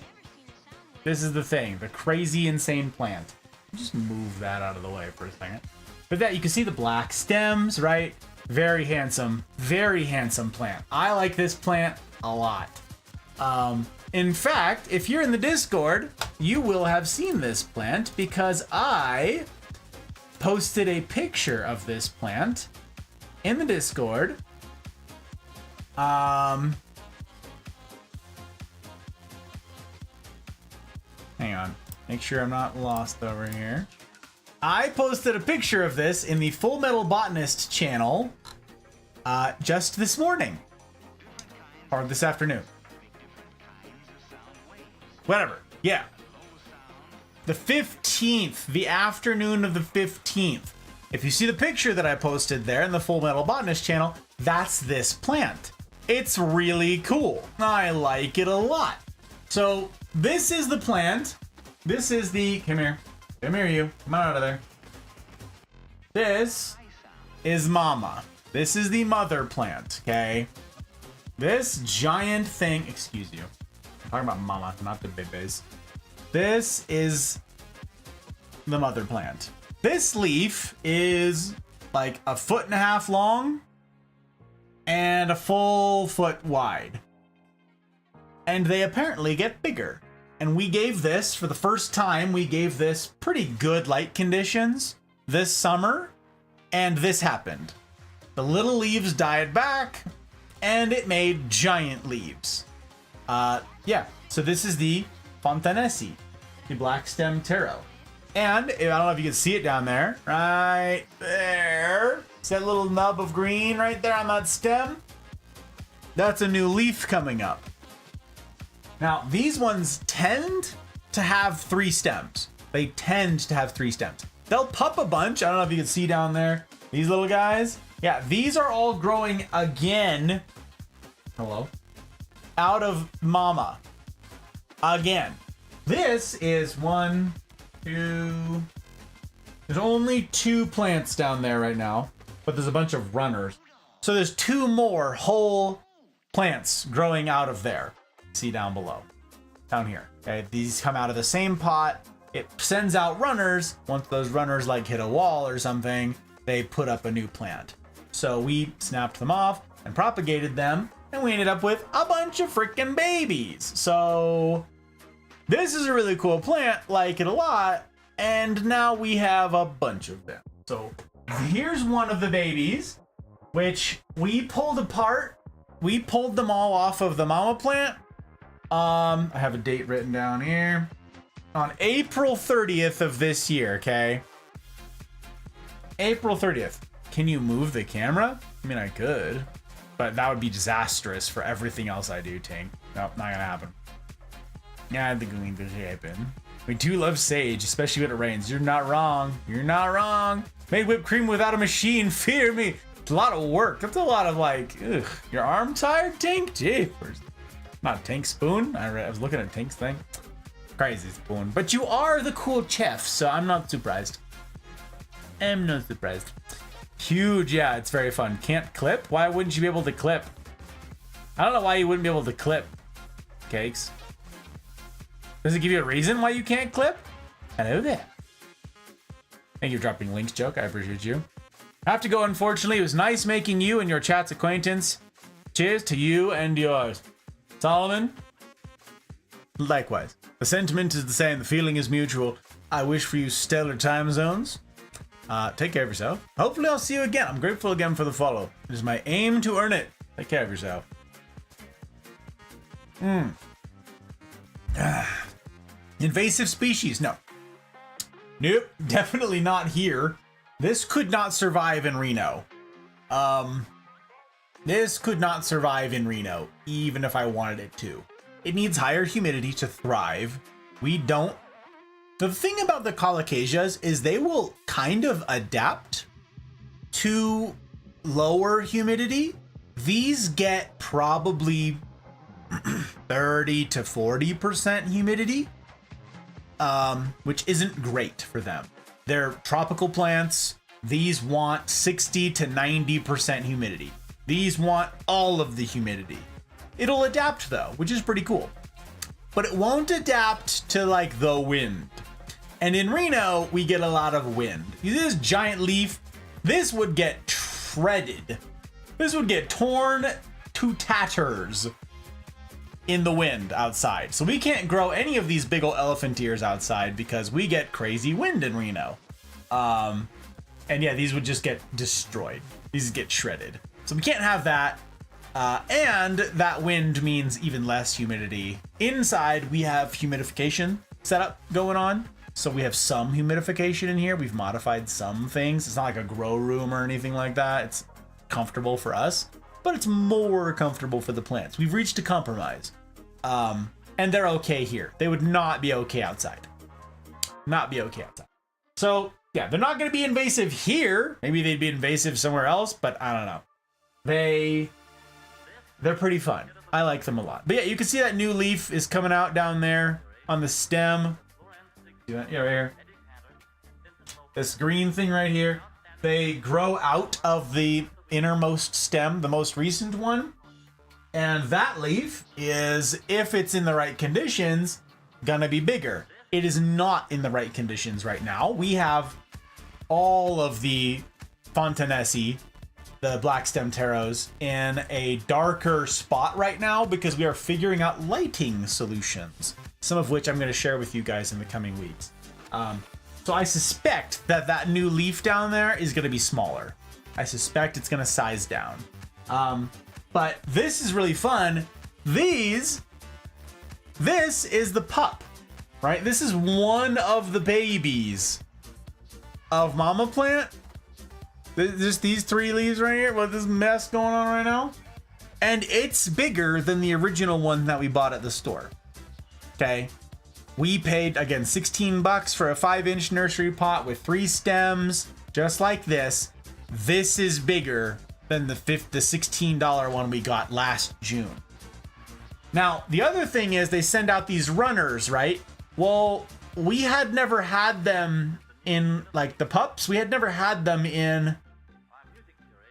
This is the thing. The crazy, insane plant. Just move that out of the way for a second. But that, you can see the black stems, right? Very handsome plant. I like this plant a lot. In fact, if you're in the Discord, you will have seen this plant because I posted a picture of this plant in the Discord. Hang on. Make sure I'm not lost over here. I posted a picture of this in the Full Metal Botanist channel just this morning. Or this afternoon. Whatever. Yeah. The 15th. The afternoon of the 15th. If you see the picture that I posted there in the Full Metal Botanist channel, that's this plant. It's really cool. I like it a lot. So this is the plant. This is the... Come here. Come here, you. Come on out of there. This is Mama. This is the mother plant, okay? This giant thing... Excuse you. I'm talking about Mama, not the babies. This is the mother plant. This leaf is like 1.5 feet long and a full foot wide. And they apparently get bigger. And we gave this, for the first time, we gave this pretty good light conditions this summer, and this happened. The little leaves died back, and it made giant leaves. Yeah, so this is the Fontanesi, the Black Stem Taro. And, I don't know if you can see it down there, right there. See that little nub of green right there on that stem? That's a new leaf coming up. Now, these ones tend to have 3 stems. They tend to have 3 stems. They'll pup a bunch. I don't know if you can see down there. These little guys. Yeah, these are all growing again. Hello? Out of Mama. Again. This is 1, 2... There's only 2 plants down there right now. But there's a bunch of runners. So there's 2 more whole plants growing out of there. See down below, down here. Okay, these come out of the same pot. It sends out runners. Once those runners like hit a wall or something, they put up a new plant. So we snapped them off and propagated them, and we ended up with a bunch of freaking babies. So this is a really cool plant, like it a lot, and now we have a bunch of them. So here's one of the babies, which we pulled apart. We pulled them all off of the mama plant. I have a date written down here. On April 30th of this year, okay? April 30th. Can you move the camera? I mean, I could, but that would be disastrous for everything else I do, Tink. Nope, not gonna happen. Yeah, I think we need to happen. We do love sage, especially when it rains. You're not wrong. You're not wrong. Made whipped cream without a machine. Fear me. It's a lot of work. That's a lot of like, ugh. Your arm tired, Tink? Jeepers. Not Tank's spoon. I was looking at Tank's thing. Crazy spoon. But you are the cool chef, so I'm not surprised. I'm not surprised. Huge, yeah, it's very fun. Can't clip? Why wouldn't you be able to clip? I don't know why you wouldn't be able to clip. Cakes. Does it give you a reason why you can't clip? Hello there. Thank you for dropping links, joke. I appreciate you. I have to go, unfortunately. It was nice making you and your chat's acquaintance. Cheers to you and yours. Solomon? Likewise. The sentiment is the same. The feeling is mutual. I wish for you stellar time zones. Take care of yourself. Hopefully I'll see you again. I'm grateful again for the follow. It is my aim to earn it. Take care of yourself. Invasive species. No. Nope. Definitely not here. This could not survive in Reno. This could not survive in Reno, even if I wanted it to. It needs higher humidity to thrive. We don't The thing about the colocasias is they will kind of adapt to lower humidity. These get probably 30 to 40% humidity, which isn't great for them. They're tropical plants. These want 60 to 90% humidity. These want all of the humidity. It'll adapt though, which is pretty cool. But it won't adapt to like the wind. And in Reno, we get a lot of wind. This giant leaf, this would get shredded. This would get torn to tatters in the wind outside. So we can't grow any of these big old elephant ears outside because we get crazy wind in Reno. And yeah, these would just get destroyed. These get shredded. So we can't have that. And that wind means even less humidity. Inside, we have humidification setup going on. So we have some humidification in here. We've modified some things. It's not like a grow room or anything like that. It's comfortable for us, but it's more comfortable for the plants. We've reached a compromise. And they're okay here. They would not be okay outside. Not be okay outside. So yeah, they're not going to be invasive here. Maybe they'd be invasive somewhere else, but I don't know. They're pretty fun. I like them a lot. But yeah, you can see that new leaf is coming out down there on the stem. See that? Yeah, right here. This green thing right here. They grow out of the innermost stem, the most recent one. And that leaf is, if it's in the right conditions, gonna be bigger. It is not in the right conditions right now. We have all of the Fontanesi, the black stem taros, in a darker spot right now because we are figuring out lighting solutions, some of which I'm going to share with you guys in the coming weeks. So I suspect that that new leaf down there is going to be smaller. I suspect it's going to size down. But this is really fun. This is the pup, right? This is one of the babies of Mama Plant. Just these 3 leaves right here with this mess going on right now. And it's bigger than the original one that we bought at the store. Okay. We paid, again, $16 for a 5-inch nursery pot with 3 stems, just like this. This is bigger than the $16 one we got last June. Now, the other thing is they send out these runners, right? Well, we had never had them in, like, the pups. We had never had them in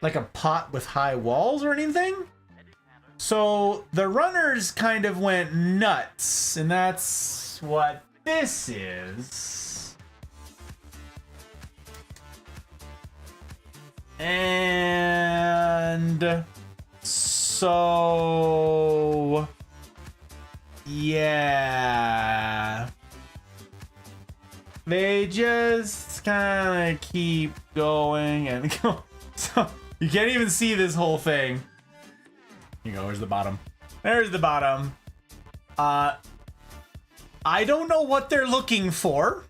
like a pot with high walls or anything. So the runners kind of went nuts, and that's what this is. And so yeah, they just kind of keep going and go. So you can't even see this whole thing. Here you go, where's the bottom? There's the bottom. I don't know what they're looking for.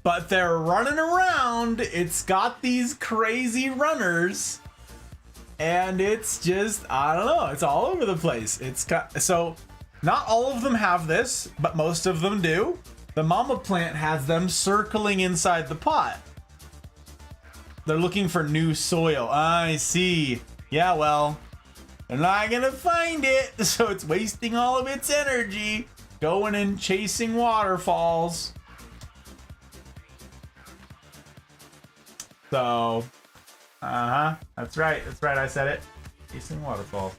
But they're running around. It's got these crazy runners. And it's just, I don't know, it's all over the place. It's got, so not all of them have this, but most of them do. The mama plant has them circling inside the pot. They're looking for new soil. I see. Yeah, well, they're not gonna find it, so it's wasting all of its energy going and chasing waterfalls. So, that's right, I said it. Chasing waterfalls.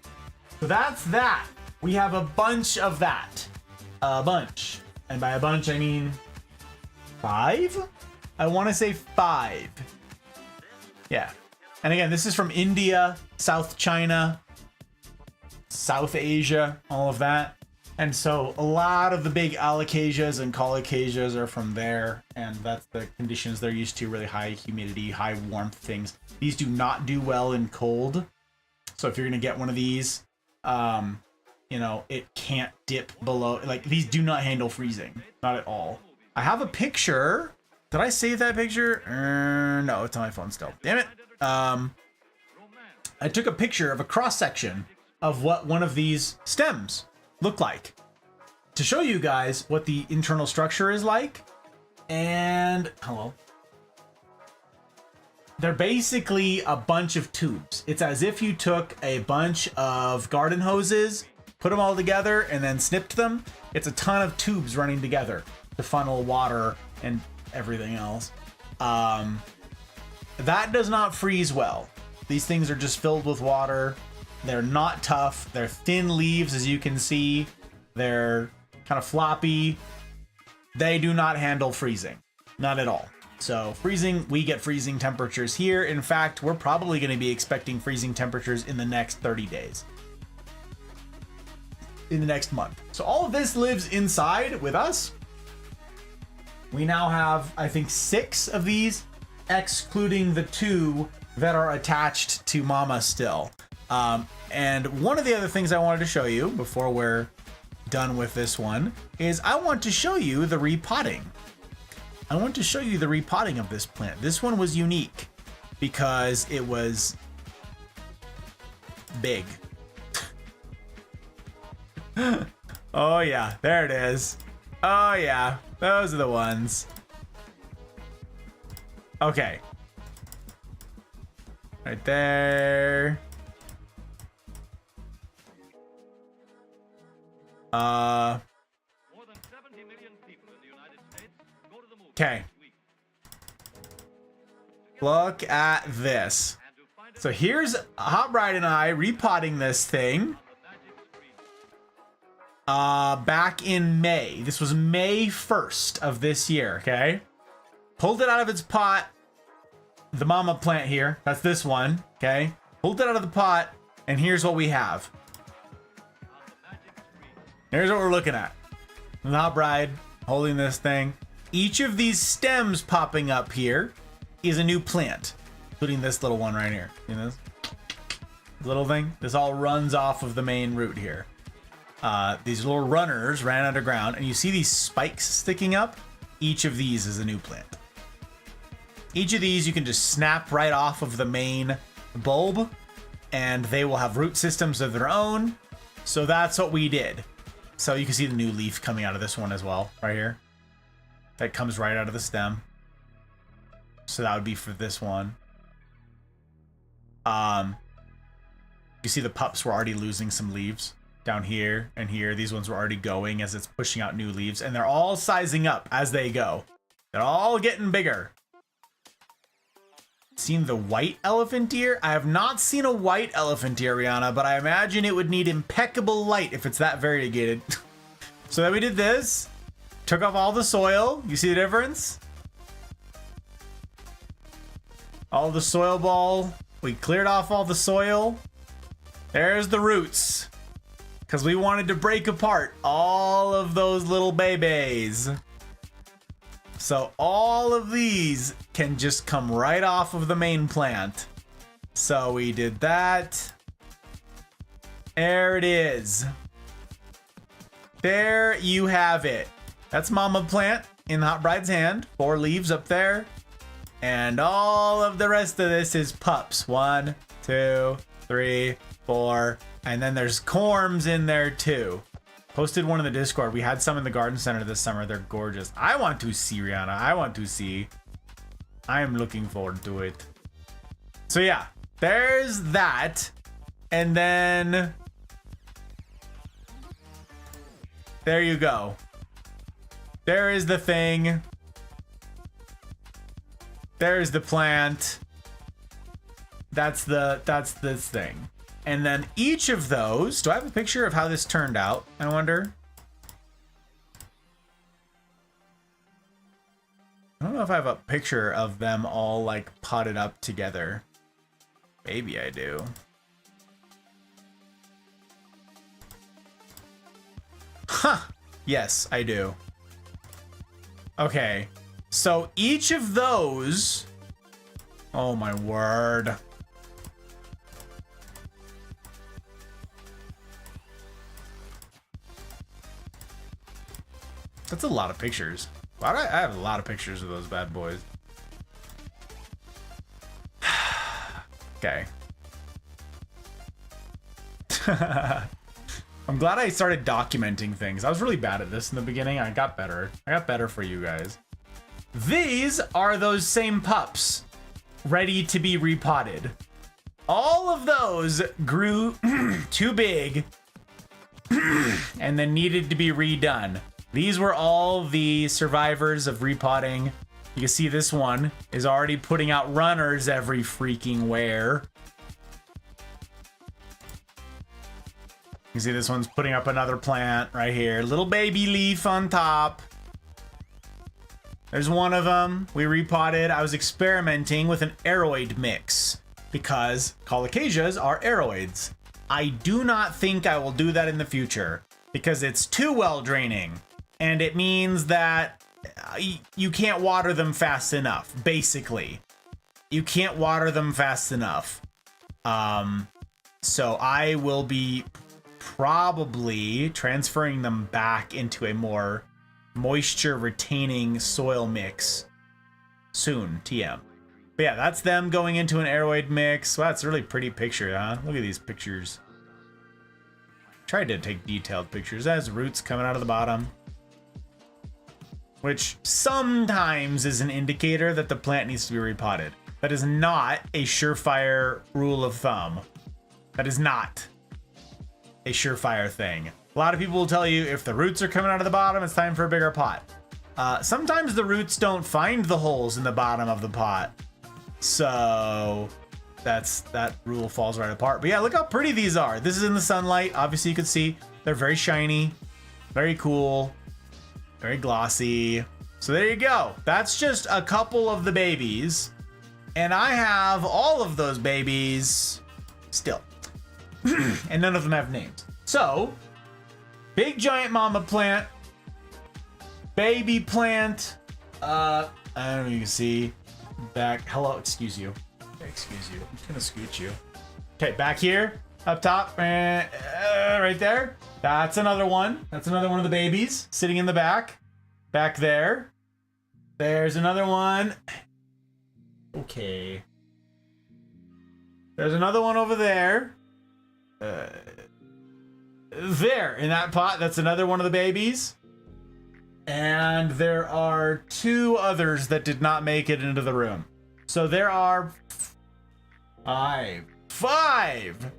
So that's that. We have a bunch of that. A bunch. And by a bunch, I mean 5? I want to say 5. Yeah. And again, this is from India, South China, South Asia, all of that. And so a lot of the big alocasias and colocasias are from there. And that's the conditions they're used to, really high humidity, high warmth things. These do not do well in cold. So if you're going to get one of these, you know, it can't dip below. Like, these do not handle freezing. Not at all. I have a picture. Did I save that picture? No, it's on my phone still. Damn it. I took a picture of a cross section of what one of these stems look like, to show you guys what the internal structure is like. And hello. They're basically a bunch of tubes. It's as if you took a bunch of garden hoses, put them all together, and then snipped them. It's a ton of tubes running together to funnel water and everything else. That does not freeze well. These things are just filled with water. They're not tough. They're thin leaves, as you can see. They're kind of floppy. They do not handle freezing. Not at all. So freezing, we get freezing temperatures here. In fact, we're probably going to be expecting freezing temperatures in the next 30 days. In the next month. So all of this lives inside with us. We now have, I think, 6 of these, excluding the 2 that are attached to Mama still. And one of the other things I wanted to show you before we're done with this one is I want to show you the repotting. I want to show you the repotting of this plant. This one was unique because it was big. Oh yeah, there it is. Oh yeah, those are the ones. Okay. Right there. Okay. Look at this. So here's Hot Bride and I repotting this thing. Back in May. This was May 1st of this year, okay? Pulled it out of its pot. The mama plant here. That's this one, okay? Pulled it out of the pot, and here's what we have. Here's what we're looking at. The Hot Bride holding this thing. Each of these stems popping up here is a new plant, including this little one right here. You know this little thing? This all runs off of the main root here. These little runners ran underground, and you see these spikes sticking up? Each of these is a new plant. Each of these you can just snap right off of the main bulb, and they will have root systems of their own. So that's what we did. So you can see the new leaf coming out of this one as well, right here. That comes right out of the stem. So that would be for this one. You see the pups were already losing some leaves down here and here. These ones were already going as it's pushing out new leaves, and they're all sizing up as they go. They're all getting bigger. Seen the white elephant deer? I have not seen a white elephant deer, Rihanna, but I imagine it would need impeccable light if it's that variegated. So then we did this. Took off all the soil. You see the difference? All the soil ball. We cleared off all the soil. There's the roots. Because we wanted to break apart all of those little babies. So all of these can just come right off of the main plant. So we did that. There it is. There you have it. That's Mama Plant in Hot Bride's hand. 4 leaves up there. And all of the rest of this is pups. 1, 2, 3, 4. And then there's corms in there too. Posted one in the Discord. We had some in the garden center this summer. They're gorgeous. I want to see, Rihanna. I want to see. I am looking forward to it. So yeah, there's that. And then there you go. There is the thing. There's the plant. That's this thing. And then each of those, do I have a picture of how this turned out? I wonder. I don't know if I have a picture of them all like potted up together. Maybe I do. Huh. Yes, I do. Okay. So each of those, oh my word. That's a lot of pictures. Why do I have a lot of pictures of those bad boys. Okay. I'm glad I started documenting things. I was really bad at this in the beginning. I got better. I got better for you guys. These are those same pups ready to be repotted. All of those grew too big and then needed to be redone. These were all the survivors of repotting. You can see this one is already putting out runners every freaking where. You can see this one's putting up another plant right here. Little baby leaf on top. There's one of them. We repotted. I was experimenting with an aroid mix because colocasias are aroids. I do not think I will do that in the future because it's too well draining. And it means that you can't water them fast enough, basically. You can't water them fast enough. So I will be probably transferring them back into a more moisture retaining soil mix soon, TM. But yeah, that's them going into an aroid mix. Wow, that's a really pretty picture, huh? Look at these pictures. Tried to take detailed pictures. That has roots coming out of the bottom, which sometimes is an indicator that the plant needs to be repotted. That is not a surefire rule of thumb. That is not a surefire thing. A lot of people will tell you if the roots are coming out of the bottom, it's time for a bigger pot. Sometimes the roots don't find the holes in the bottom of the pot. So that rule falls right apart. But yeah, look how pretty these are. This is in the sunlight. Obviously you can see they're very shiny, very cool, very glossy. So there you go. That's just a couple of the babies. And I have all of those babies still. And none of them have names. So, big giant mama plant, baby plant, I don't know if you can see, back, hello, excuse you. I'm gonna scoot you. Okay, back here, up top, right there. That's another one. That's another one of the babies sitting in the back. Back there. There's another one. Okay. There's another one over there. There in that pot, that's another one of the babies. And there are two others that did not make it into the room. So there are five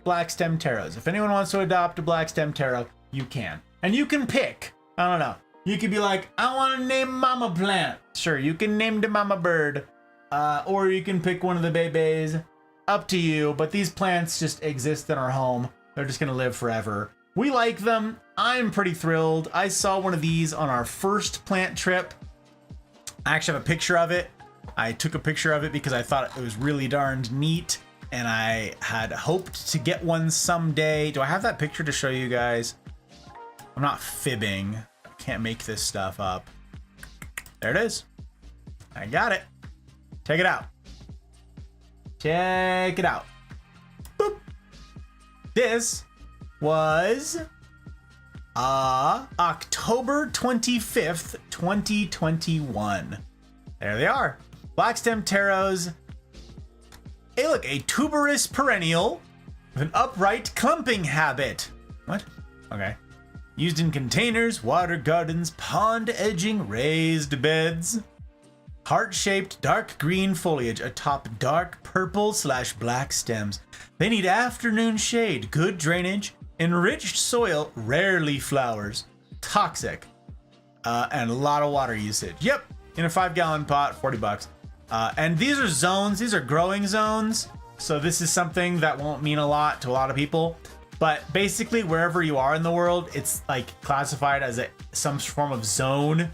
black stem taros. If anyone wants to adopt a black stem taro, you can. And you can pick. I don't know. You could be like, I want to name mama plant. Sure, you can name the mama bird. Or you can pick one of the babies. Up to you, but these plants just exist in our home. They're just gonna live forever. We like them. I'm pretty thrilled. I saw one of these on our first plant trip. I actually have a picture of it. I took a picture of it because I thought it was really darned neat, and I had hoped to get one someday. Do I have that picture to show you guys? I'm not fibbing. I can't make this stuff up. There it is. I got it. Check it out. Check it out. Boop. This was October 25th, 2021. There they are. Black stem taros. Hey, look, a tuberous perennial with an upright clumping habit. What? Okay. Used in containers, water gardens, pond edging, raised beds. Heart-shaped dark green foliage atop dark purple/black stems. They need afternoon shade, good drainage, enriched soil, rarely flowers, toxic, and a lot of water usage. Yep, in a 5-gallon pot, 40 bucks. And these are zones, these are growing zones. So this is something that won't mean a lot to a lot of people. But basically wherever you are in the world, it's like classified as some form of zone.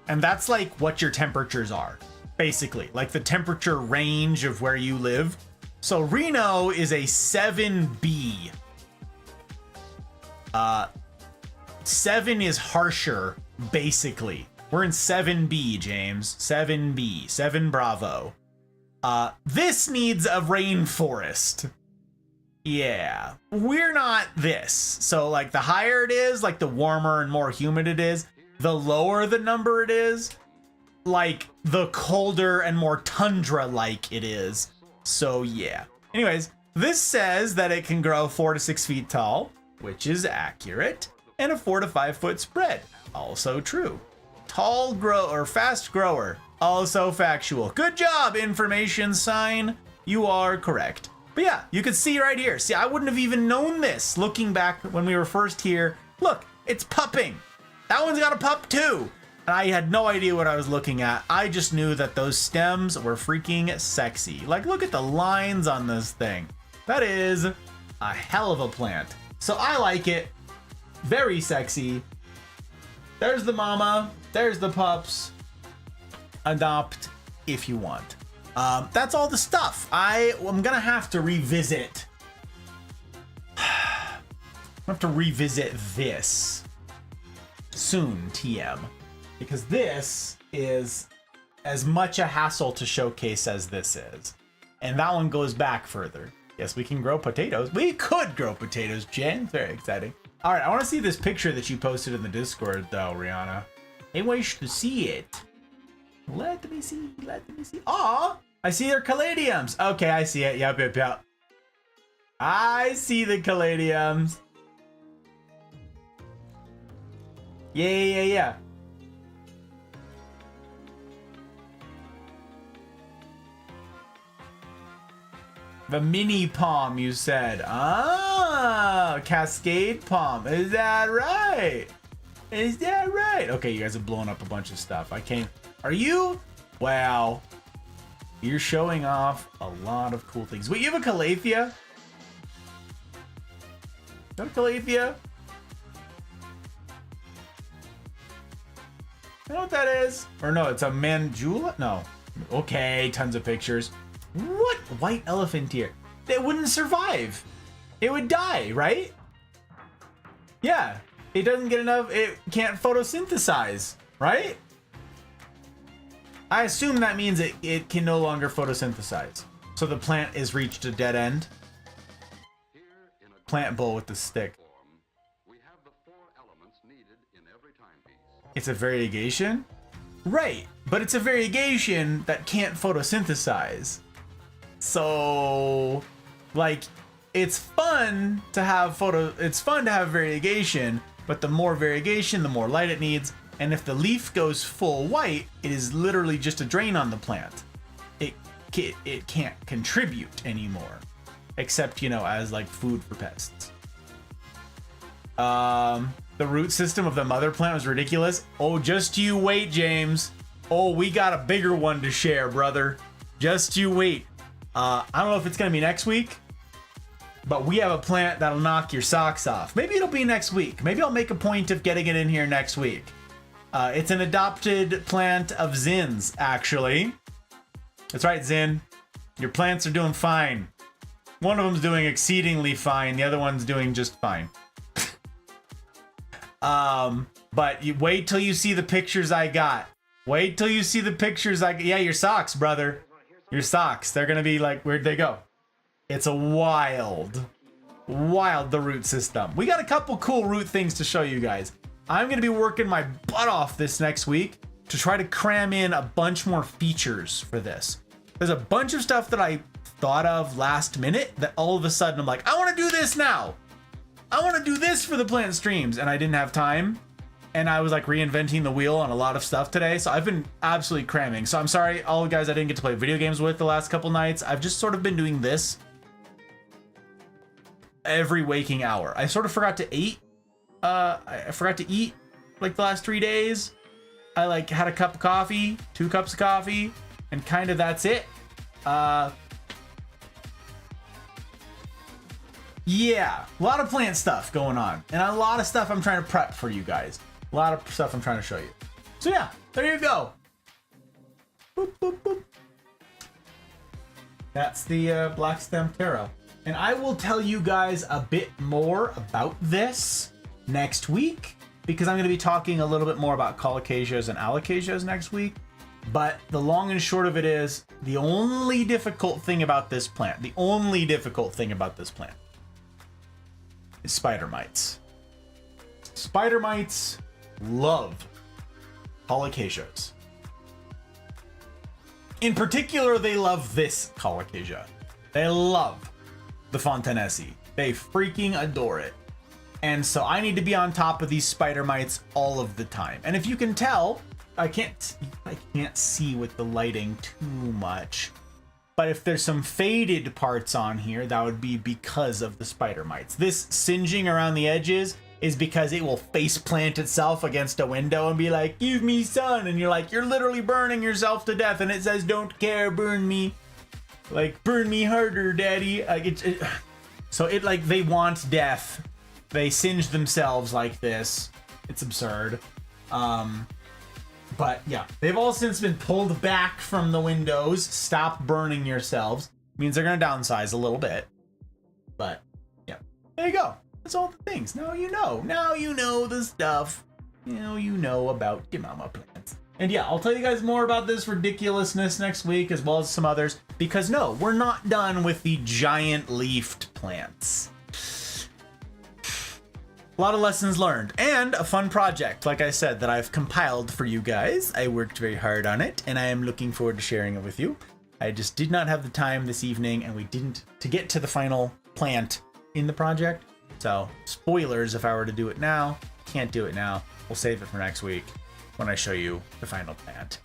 And that's like what your temperatures are, basically, like the temperature range of where you live. So Reno is a 7B. 7 is harsher, basically. We're in 7B, James. 7B. 7 Bravo. This needs a rainforest. Yeah. We're not this. So, like, the higher it is, like, the warmer and more humid it is, the lower the number it is, like, the colder and more tundra-like it is. So, yeah. Anyways, This says that it can grow 4 to 6 feet tall, which is accurate, and a 4 to 5 foot spread, also true. Tall grow or fast grower, also factual. Good job, information sign. You are correct. But yeah, you can see right here. See, I wouldn't have even known this looking back when we were first here. Look, it's pupping. That one's got a pup too. And I had no idea what I was looking at. I just knew that those stems were freaking sexy. Like, look at the lines on this thing. That is a hell of a plant. So I like it. Very sexy. There's the mama. There's the pups. Adopt if you want. That's all the stuff. I'm gonna have to revisit. I have to revisit this soon, TM, because this is as much a hassle to showcase as this is, and that one goes back further. Yes, we can grow potatoes. We could grow potatoes, Jen. Very exciting. All right, I want to see this picture that you posted in the Discord, though, Rihanna. I wish to see it. Let me see. Let me see. Aw, I see their caladiums. Okay, I see it. Yep. I see the caladiums. Yeah. The mini palm, you said. Ah, cascade palm. Is that right? Is that right? Okay, you guys have blown up a bunch of stuff. I can't. Are you? Wow. You're showing off a lot of cool things. Wait, you have a calathea? Is that a calathea? You know what that is? Or no, it's a mandula? No. Okay, tons of pictures. What? White elephant here. It wouldn't survive. It would die, right? Yeah. It doesn't get enough. It can't photosynthesize, right? I assume that means it can no longer photosynthesize. So the plant has reached a dead end. Plant bowl with the stick. It's a variegation? Right, but it's a variegation that can't photosynthesize. So, like, it's fun to have variegation, but the more variegation, the more light it needs. And if the leaf goes full white, it is literally just a drain on the plant. It can't contribute anymore, except, you know, as like food for pests. The root system of the mother plant was ridiculous. Oh, just you wait, James. Oh, we got a bigger one to share, brother. Just you wait. I don't know if it's gonna be next week, but we have a plant that'll knock your socks off. Maybe it'll be next week. Maybe I'll make a point of getting it in here next week. It's an adopted plant of Zin's, actually. That's right, Zin. Your plants are doing fine. One of them's doing exceedingly fine. The other one's doing just fine. But you wait till you see the pictures I got. Wait till you see the pictures I got. Yeah, your socks, brother. Your socks. They're gonna be like, where'd they go? It's a wild, the root system. We got a couple cool root things to show you guys. I'm gonna be working my butt off this next week to try to cram in a bunch more features for this. There's a bunch of stuff that I thought of last minute that all of a sudden I'm like, I wanna do this now. I wanna do this for the plant streams, and I didn't have time. And I was like reinventing the wheel on a lot of stuff today. So I've been absolutely cramming. So I'm sorry, all the guys I didn't get to play video games with the last couple nights. I've just sort of been doing this every waking hour. I sort of forgot to eat. I forgot to eat like the last 3 days. I like had a cup of coffee, 2 cups of coffee, and kind of that's it. Yeah, a lot of plant stuff going on, and a lot of stuff I'm trying to prep for you guys. A lot of stuff I'm trying to show you. So yeah, there you go. Boop, boop, boop. That's the Black Stem Taro. And I will tell you guys a bit more about this next week, because I'm going to be talking a little bit more about colocasias and alocasias next week. But the long and short of it is, the only difficult thing about this plant, is spider mites. Spider mites love colocasias. In particular, they love this colocasia. They love the Fontanesi. They freaking adore it. And so I need to be on top of these spider mites all of the time. And if you can tell, I can't see with the lighting too much. But if there's some faded parts on here, that would be because of the spider mites. This singeing around the edges is because it will face plant itself against a window and be like, give me sun. And you're like, you're literally burning yourself to death. And it says, don't care, burn me. Like, burn me harder, daddy. Like, so it like, they want death. They singe themselves like this. It's absurd. But yeah, they've all since been pulled back from the windows. Stop burning yourselves. Means they're gonna downsize a little bit. But yeah, there you go. That's all the things. Now you know. Now you know the stuff. Now you know about your mama plants. And yeah, I'll tell you guys more about this ridiculousness next week, as well as some others. Because no, we're not done with the giant leafed plants. A lot of lessons learned and a fun project, like I said, that I've compiled for you guys. I worked very hard on it and I am looking forward to sharing it with you. I just did not have the time this evening and we didn't to get to the final plant in the project. So spoilers if I were to do it now, can't do it now. We'll save it for next week when I show you the final plant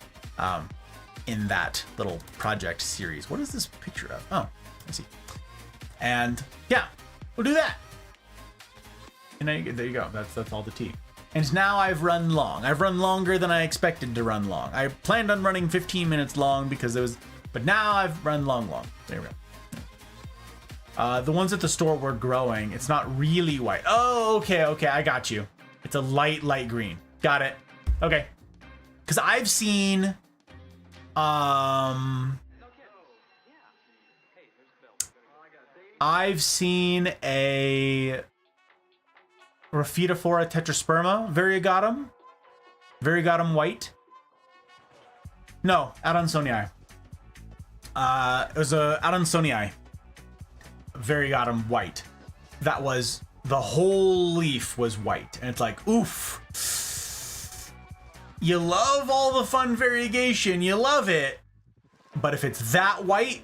in that little project series. What is this picture of? Oh, I see. And yeah, we'll do that. And there you go. That's all the tea. And now I've run long. I've run longer than I expected to run long. I planned on running 15 minutes long because it was, but now I've run long. There we go. The ones at the store were growing. It's not really white. Oh, okay. I got you. It's a light green. Got it. Okay. Because I've seen, a Rhaphidophora tetrasperma variegatum white. No, Adansonii. It was a Adansonii variegatum white. That was, the whole leaf was white. And it's like, oof. You love all the fun variegation. You love it. But if it's that white,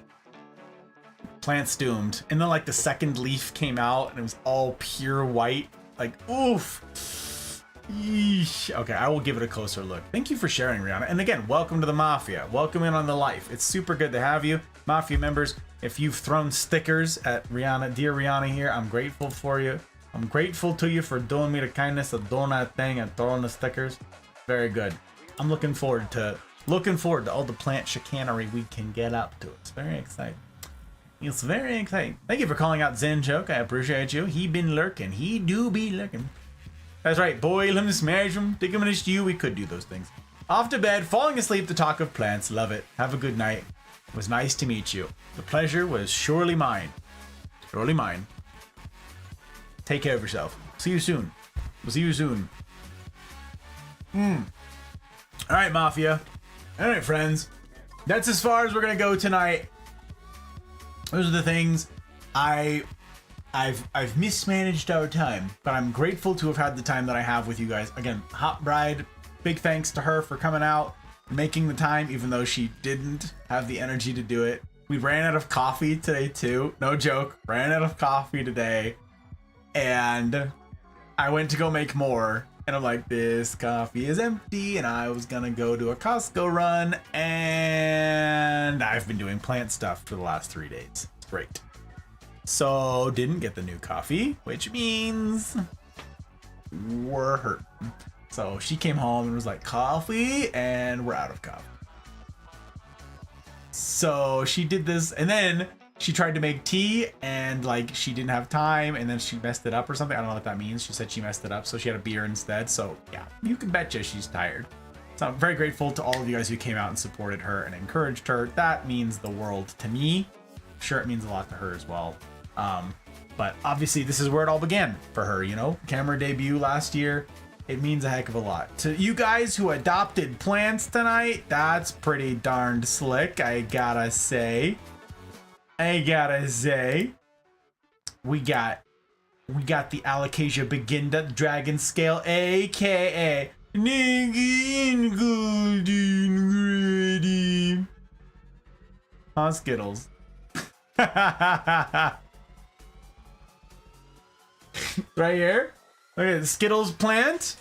plant's doomed. And then like the second leaf came out and it was all pure white. Like, oof. Yeesh. Okay, I will give it a closer look. Thank you for sharing, Rihanna. And again, welcome to the Mafia. Welcome in on the life. It's super good to have you. Mafia members, if you've thrown stickers at Rihanna, dear Rihanna here, I'm grateful for you. I'm grateful to you for doing me the kindness of doing that thing and throwing the stickers. Very good. I'm looking forward to all the plant chicanery we can get up to. It's very exciting. It's very exciting. Thank you for calling out Zen Joke. I appreciate you. He been lurking. He do be lurking. That's right. Boil him, smash him, dig him in a stew. We could do those things. Off to bed, falling asleep to talk of plants. Love it. Have a good night. It was nice to meet you. The pleasure was surely mine. Surely mine. Take care of yourself. See you soon. We'll see you soon. All right, Mafia. All right, friends. That's as far as we're going to go tonight. Those are the things. I've mismanaged our time, but I'm grateful to have had the time that I have with you guys. Again, Hot Bride, big thanks to her for coming out, making the time, even though she didn't have the energy to do it. We ran out of coffee today too. No joke. Ran out of coffee today. And I went to go make more. And I'm like, this coffee is empty. And I was going to go do a Costco run. And I've been doing plant stuff for the last 3 days. It's great. So didn't get the new coffee, which means we're hurting. So she came home and was like, coffee, and we're out of coffee. So she did this, and then she tried to make tea, and like she didn't have time, and then she messed it up or something. I don't know what that means. She said she messed it up, so she had a beer instead. So yeah, you can betcha she's tired. So I'm very grateful to all of you guys who came out and supported her and encouraged her. That means the world to me. I'm sure it means a lot to her as well. But obviously this is where it all began for her, you know, camera debut last year. It means a heck of a lot. To you guys who adopted plants tonight, that's pretty darned slick, I gotta say. We got the Alocasia beginda dragon scale, aka Nigga Golden Grady. Huh, Skittles. Right here. Look at the Skittles plant.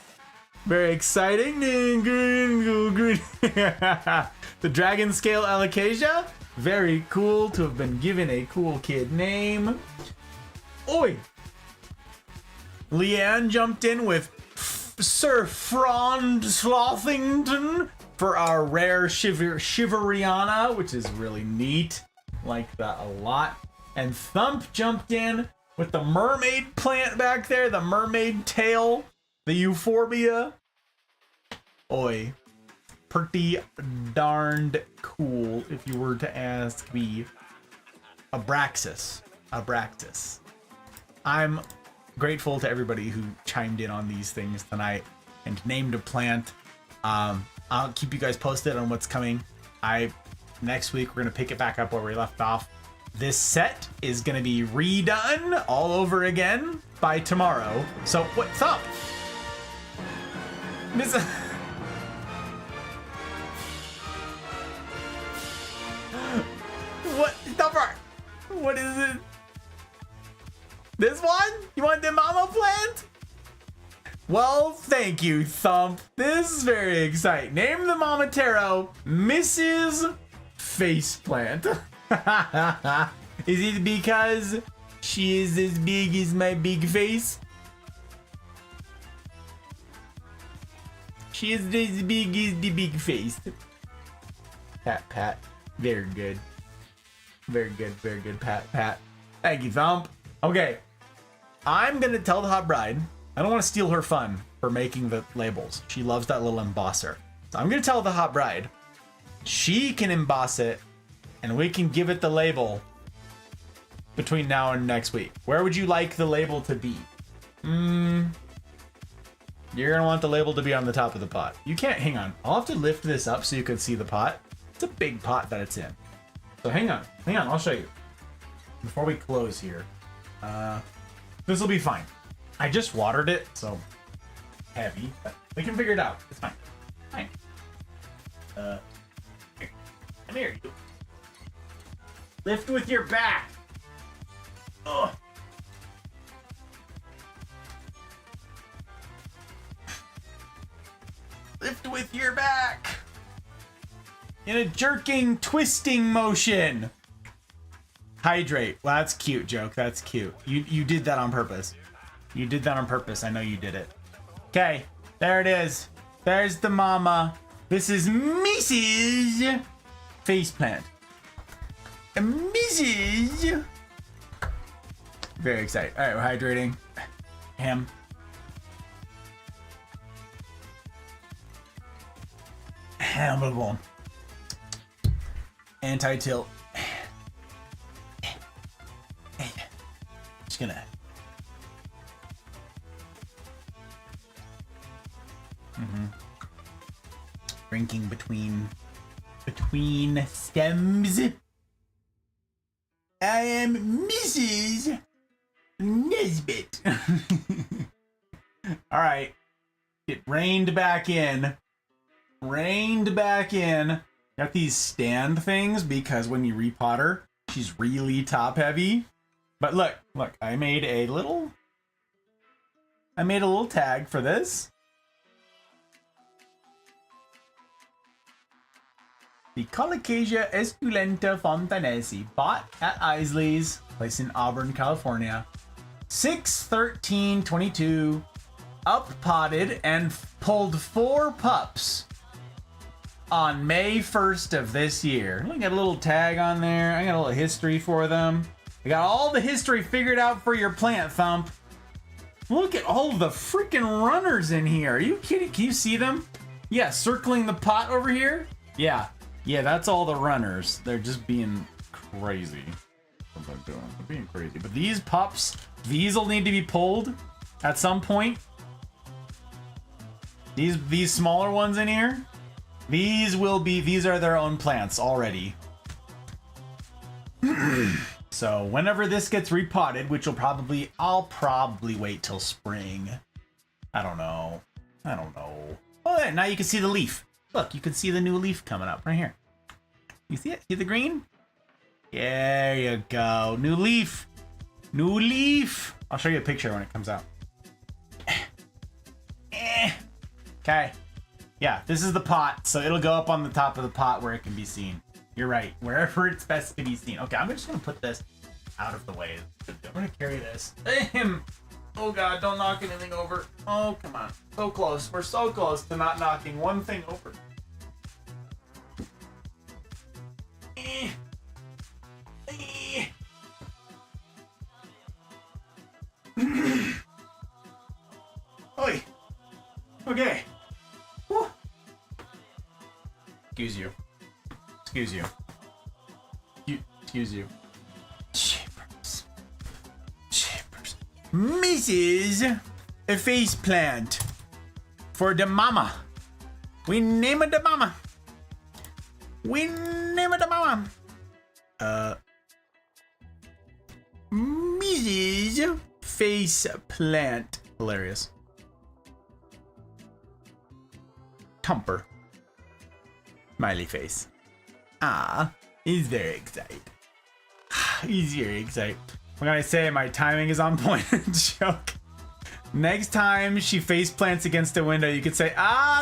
Very exciting. Green. The dragon scale alocasia. Very cool to have been given a cool kid name. Oi! Leanne jumped in with Sir Frond Slothington for our rare Shiveriana, which is really neat. Like that a lot. And Thump jumped in with the mermaid plant back there, the mermaid tail, the euphorbia. Oi. Pretty darned cool, if you were to ask me. Abraxas. I'm grateful to everybody who chimed in on these things tonight and named a plant. I'll keep you guys posted on what's coming. Next week, we're going to pick it back up where we left off. This set is going to be redone all over again by tomorrow. So, what's up? Miss... What? Thumper! What is it? This one? You want the mama plant? Well, thank you, Thump. This is very exciting. Name the mama taro Mrs. Faceplant. Is it because she is as big as my big face? She is as big as the big face. Pat. Very good. Very good, Pat. Thank you, Thump. Okay. I'm gonna tell the hot bride. I don't want to steal her fun for making the labels. She loves that little embosser. So I'm gonna tell the hot bride. She can emboss it, and we can give it the label between now and next week. Where would you like the label to be? You're gonna want the label to be on the top of the pot. You can't, hang on. I'll have to lift this up so you can see the pot. It's a big pot that it's in. So hang on, I'll show you. Before we close here, this will be fine. I just watered it, so heavy, but we can figure it out. It's fine. Here. Come here, you. Lift with your back. Ugh. Lift with your back. In a jerking, twisting motion. Hydrate. Well, that's cute, Joke. That's cute. You did that on purpose. You did that on purpose. I know you did it. Okay, there it is. There's the mama. This is Mrs. Faceplant. Mrs. Very excited. All right, we're hydrating. Ham. Hamable. Anti-tilt. Just gonna. Drinking between stems. I am Mrs. Nesbit. All right. Get reined back in. Got these stand things because when you repot her, she's really top heavy. But look, I made a little tag for this. The Colocasia esculenta fontanesi, bought at Isley's, place in Auburn, California. 6/13/22, up potted and pulled 4 pups on May 1st of this year. Look, got a little tag on there. I got a little history for them. I got all the history figured out for your plant, Thump. Look at all the freaking runners in here. Are you kidding? Can you see them? Yeah, circling the pot over here. Yeah, that's all the runners. They're just being crazy. What am I doing? They're being crazy. But these pups, these will need to be pulled at some point. These smaller ones in here, these are their own plants already. So whenever this gets repotted, which I'll probably wait till spring. I don't know. Oh, yeah, now you can see the leaf. Look, you can see the new leaf coming up right here. You see it? See the green? There you go. New leaf. New leaf. I'll show you a picture when it comes out. Okay. Yeah, this is the pot, so it'll go up on the top of the pot where it can be seen. You're right, wherever it's best to be seen. Okay, I'm just gonna put this out of the way. I'm gonna carry this. Oh god, don't knock anything over. Oh, come on. So close. We're so close to not knocking one thing over. Oi. Okay. Whew. Excuse you. Excuse you. Excuse you. Shapers. Shapers. Mrs. A face plant. For the mama. We name it the mama. We name it the mama. Mrs. Face plant. Hilarious. Tumper. Smiley face. Ah, he's very excited. He's very excited. What can I say? My timing is on point. Joke. Next time she face plants against a window, you could say,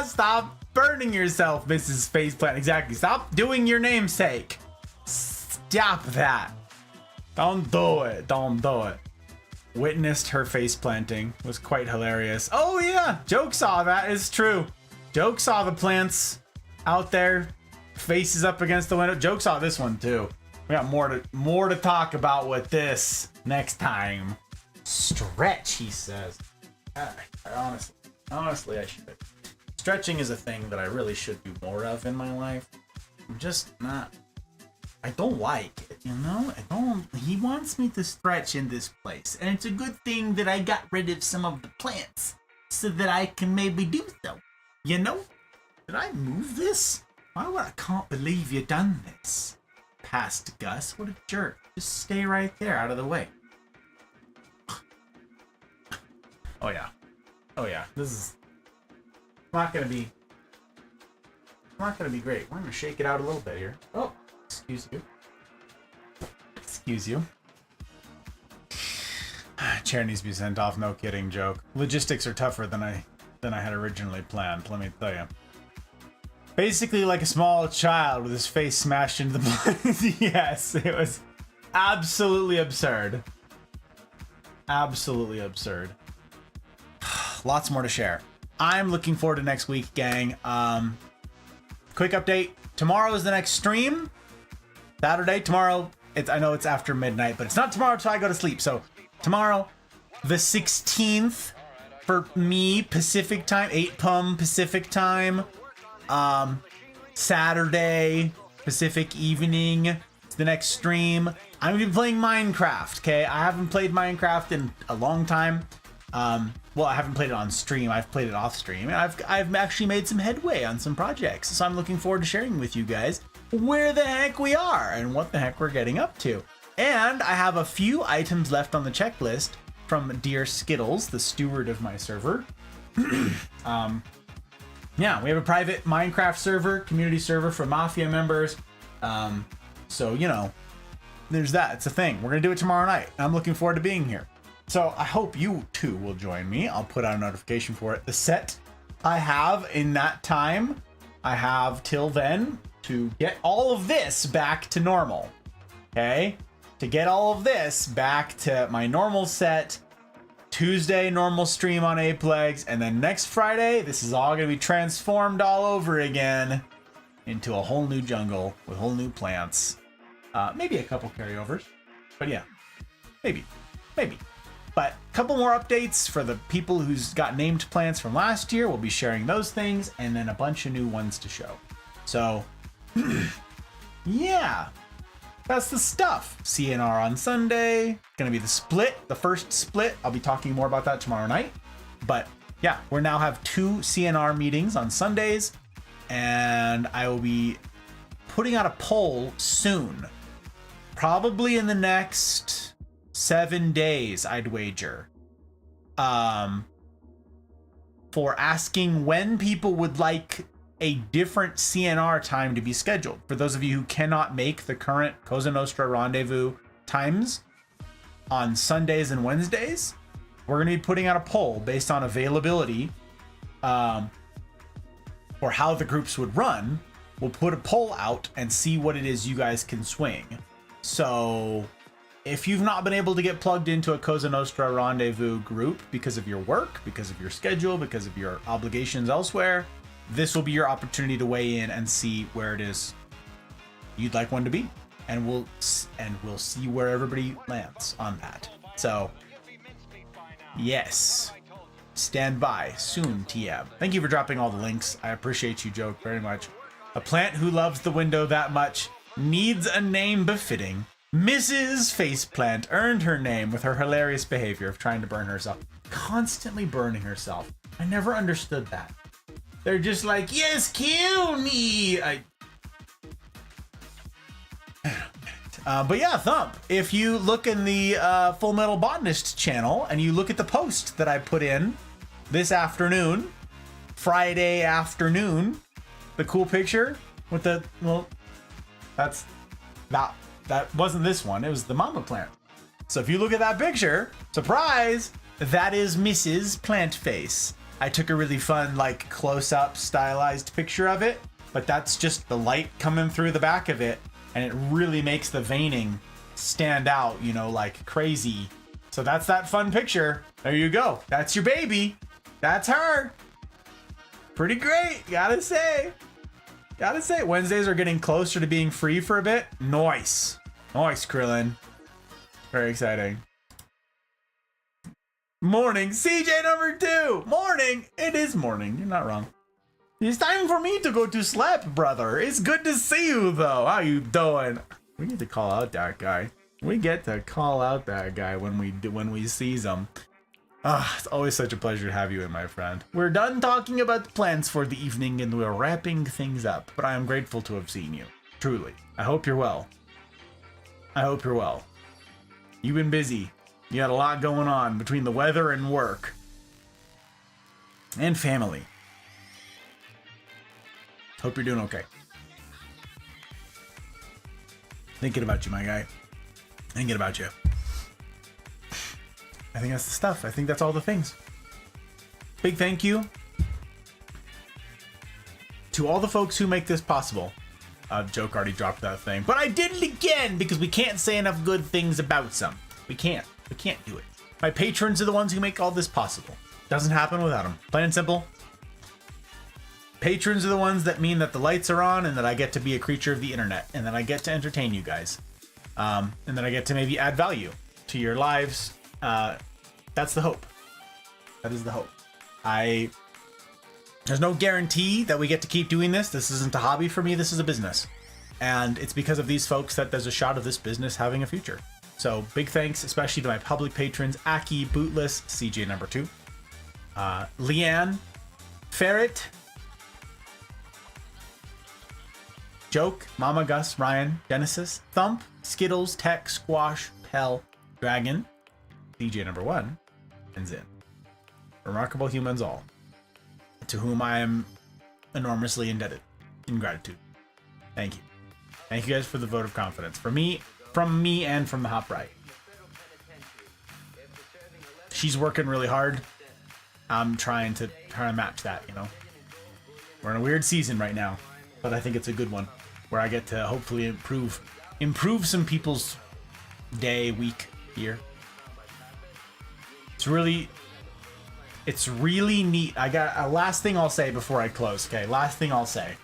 stop burning yourself, Mrs. Faceplant. Exactly. Stop doing your namesake. Stop that. Don't do it. Don't do it. Witnessed her face planting. Was quite hilarious. Oh yeah, Joke saw that. It's true. Joke saw the plants out there, faces up against the window. Joke saw this one too. We got more to talk about with this next time. Stretch, he says. I honestly, I should. Stretching is a thing that I really should do more of in my life. I'm just not. I don't like it, you know? I don't. He wants me to stretch in this place, and it's a good thing that I got rid of some of the plants so that I can maybe do so. You know? Did I move this? I can't believe you done this. Past Gus, what a jerk. Just stay right there, out of the way. Oh yeah. Oh yeah. This is not gonna be great. We're gonna shake it out a little bit here. Oh, excuse you. Excuse you. Chair needs to be sent off, no kidding, Joke. Logistics are tougher than I had originally planned, let me tell you. Basically like a small child with his face smashed into the blinds. Yes, it was absolutely absurd. Absolutely absurd. Lots more to share. I'm looking forward to next week, gang. Quick update. Tomorrow is the next stream. Saturday. Tomorrow, I know it's after midnight, but it's not tomorrow until I go to sleep. So tomorrow, the 16th for me, Pacific time, 8 p.m. Pacific time. Saturday, Pacific evening. It's the next stream. I'm gonna be playing Minecraft, okay? I haven't played Minecraft in a long time. Well, I haven't played it on stream. I've played it off stream. And I've actually made some headway on some projects. So I'm looking forward to sharing with you guys where the heck we are and what the heck we're getting up to. And I have a few items left on the checklist from Dear Skittles, the steward of my server. Yeah, we have a private Minecraft server, community server for Mafia members. So, you know, there's that. It's a thing. We're going to do it tomorrow night. I'm looking forward to being here. So I hope you too will join me. I'll put out a notification for it. The set I have in that time, I have till then to get all of this back to normal. Okay? To get all of this back to my normal set. Tuesday, normal stream on Aplex. And then next Friday, this is all going to be transformed all over again into a whole new jungle with whole new plants. Maybe a couple carryovers. But yeah, maybe. But a couple more updates for the people who's got named plants from last year. We'll be sharing those things and then a bunch of new ones to show. So, yeah, that's the stuff. CNR on Sunday. Gonna be the split, the first split. I'll be talking more about that tomorrow night. But yeah, we now have 2 CNR meetings on Sundays. And I will be putting out a poll soon. Probably in the next 7 days, I'd wager. For asking when people would like a different CNR time to be scheduled. For those of you who cannot make the current Cosa Nostra rendezvous times, on Sundays and Wednesdays, we're going to be putting out a poll based on availability or how the groups would run. We'll put a poll out and see what it is you guys can swing. So if you've not been able to get plugged into a Cosa Nostra Rendezvous group because of your work, because of your schedule, because of your obligations elsewhere, this will be your opportunity to weigh in and see where it is you'd like one to be. And we'll see where everybody lands on that. So, yes. Stand by. Soon, TM. Thank you for dropping all the links. I appreciate you, Joke, very much. A plant who loves the window that much needs a name befitting. Mrs. Faceplant earned her name with her hilarious behavior of trying to burn herself. Constantly burning herself. I never understood that. They're just like, yes, kill me! But yeah, Thump, if you look in the Full Metal Botanist channel and you look at the post that I put in this afternoon, Friday afternoon, the cool picture with the, well, that wasn't this one, it was the mama plant. So if you look at that picture, surprise, that is Mrs. Plant Face. I took a really fun, like, close-up stylized picture of it, but that's just the light coming through the back of it, and it really makes the veining stand out, you know, like crazy. So that's that fun picture. There you go. That's your baby. That's her. Pretty great, gotta say. Gotta say, Wednesdays are getting closer to being free for a bit. Nice. Nice, Krillin. Very exciting. Morning, CJ number 2. Morning. It is morning. You're not wrong. It's time for me to go to sleep, brother. It's good to see you, though. How you doing? We need to call out that guy. We get to call out that guy when we sees him. Ah, it's always such a pleasure to have you in, my friend. We're done talking about the plans for the evening and we're wrapping things up, but I am grateful to have seen you. Truly. I hope you're well. I hope you're well. You've been busy. You had a lot going on between the weather and work. And family. Hope you're doing okay. Thinking about you, my guy. Thinking about you. I think that's the stuff. I think that's all the things. Big thank you to all the folks who make this possible. Joke already dropped that thing, but I did it again because we can't say enough good things about some. We can't do it. My patrons are the ones who make all this possible. Doesn't happen without them. Plain and simple. Patrons are the ones that mean that the lights are on and that I get to be a creature of the internet and that I get to entertain you guys. And that I get to maybe add value to your lives. That's the hope. That is the hope. There's no guarantee that we get to keep doing this. This isn't a hobby for me. This is a business. And it's because of these folks that there's a shot of this business having a future. So big thanks, especially to my public patrons, Aki, Bootless, CJ number 2, Leanne, Ferret, Joke, Mama Gus, Ryan, Genesis, Thump, Skittles, Tech, Squash, Pell, Dragon, CJ number 1, and Zin. Remarkable humans all, to whom I am enormously indebted in gratitude. Thank you. Thank you guys for the vote of confidence. From me and from the Hop Right. She's working really hard. I'm trying to match that, you know. We're in a weird season right now, but I think it's a good one where I get to hopefully improve some people's day, week, year. It's really neat. I got a last thing I'll say before I close. Okay, last thing I'll say.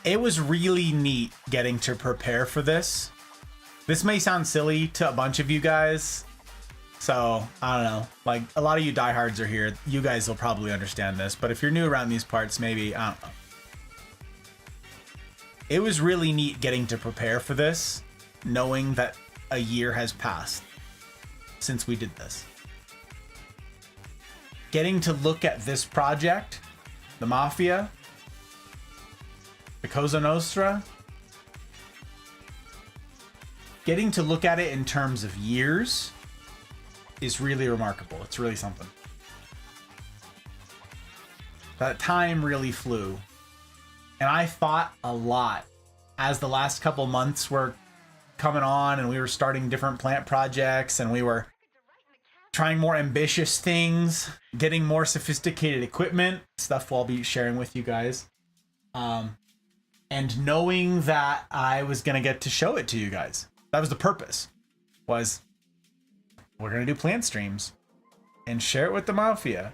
It was really neat getting to prepare for this. This may sound silly to a bunch of you guys. So, I don't know. Like, a lot of you diehards are here. You guys will probably understand this. But if you're new around these parts, maybe, I don't know. It was really neat getting to prepare for this, knowing that a year has passed since we did this. Getting to look at this project, the Mafia, the Cosa Nostra, getting to look at it in terms of years is really remarkable. It's really something. That time really flew. And I thought a lot as the last couple months were coming on and we were starting different plant projects and we were trying more ambitious things, getting more sophisticated equipment, stuff I'll be sharing with you guys. And knowing that I was going to get to show it to you guys. That was the purpose, was we're going to do plant streams and share it with the Mafia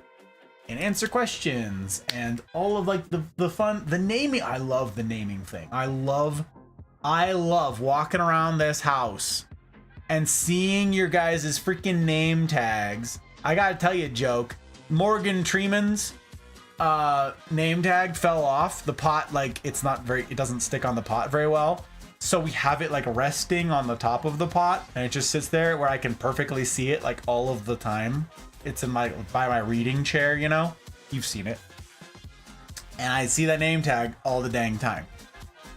and answer questions and all of like the fun, the naming. I love the naming thing. I love walking around this house and seeing your guys' freaking name tags. I gotta tell you a joke. Morgan Treeman's name tag fell off the pot. Like it doesn't stick on the pot very well. So we have it like resting on the top of the pot and it just sits there where I can perfectly see it like all of the time. It's by my reading chair, you know, you've seen it. And I see that name tag all the dang time.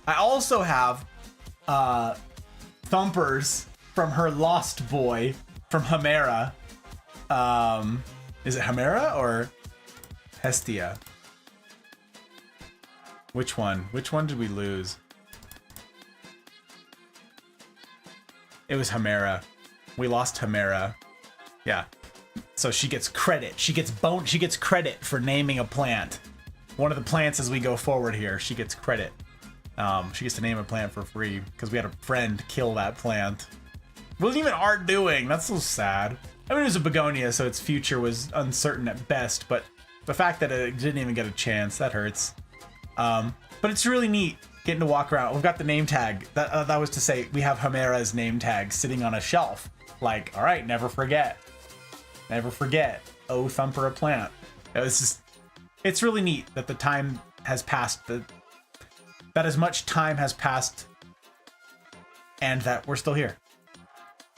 I also have Thumpers from her lost boy from Hamera. Is it Hamera or Hestia? Which one? Which one did we lose? It was Hamera. We lost Hamera. Yeah. So she gets credit. She gets credit for naming a plant. One of the plants as we go forward here, she gets credit. She gets to name a plant for free because we had a friend kill that plant. It wasn't even our doing. That's so sad. I mean, it was a begonia, so its future was uncertain at best, but the fact that it didn't even get a chance, that hurts. But it's really neat getting to walk around. We've got the name tag. That was to say we have Hamera's name tag sitting on a shelf. Like, all right, never forget. Never forget. Oh, Thumper a plant. It's really neat that the time has passed, that as much time has passed and that we're still here.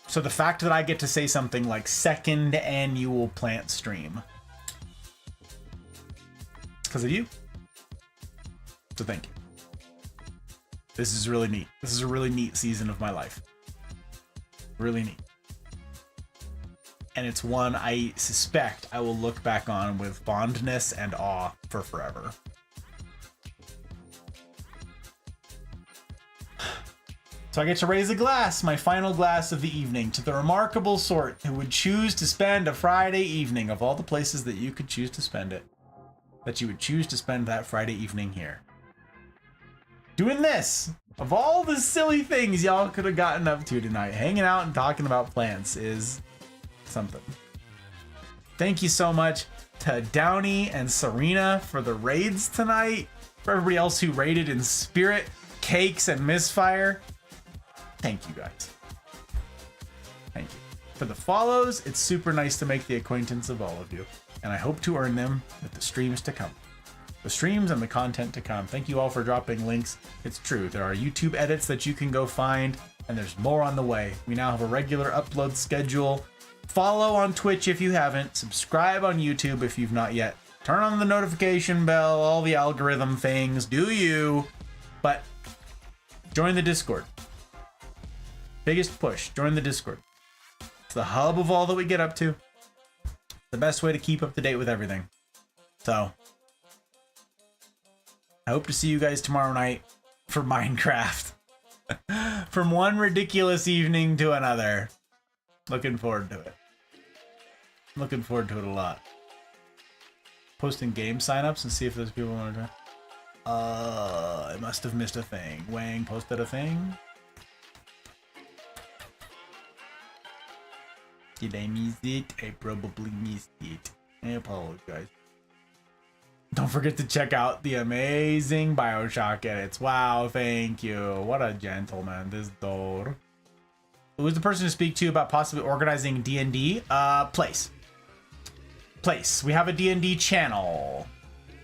So the fact that I get to say something like second annual plant stream, it's because of you. So thank you. This is really neat. This is a really neat season of my life. Really neat. And it's one I suspect I will look back on with fondness and awe for forever. So I get to raise a glass, my final glass of the evening, to the remarkable sort who would choose to spend a Friday evening of all the places that you could choose to spend it, that you would choose to spend that Friday evening here. Doing this, of all the silly things y'all could have gotten up to tonight, hanging out and talking about plants is something. Thank you so much to Downey and Serena for the raids tonight. For everybody else who raided in spirit, Cakes and Misfire. Thank you guys. Thank you. For the follows, it's super nice to make the acquaintance of all of you. And I hope to earn them with the streams to come. The streams and the content to come. Thank you all for dropping links. It's true. There are YouTube edits that you can go find, and there's more on the way. We now have a regular upload schedule. Follow on Twitch if you haven't. Subscribe on YouTube if you've not yet. Turn on the notification bell, all the algorithm things. Do you? But join the Discord. Biggest push. Join the Discord. It's the hub of all that we get up to. The best way to keep up to date with everything. So I hope to see you guys tomorrow night for Minecraft. From one ridiculous evening to another. Looking forward to it. Looking forward to it a lot. Posting game signups and see if those people want to join. I must have missed a thing. Wang posted a thing. Did I miss it? I probably missed it. I apologize. Don't forget to check out the amazing Bioshock edits. Wow, thank you. What a gentleman, this door. Who's the person to speak to about possibly organizing D&D? Place. We have a D&D channel.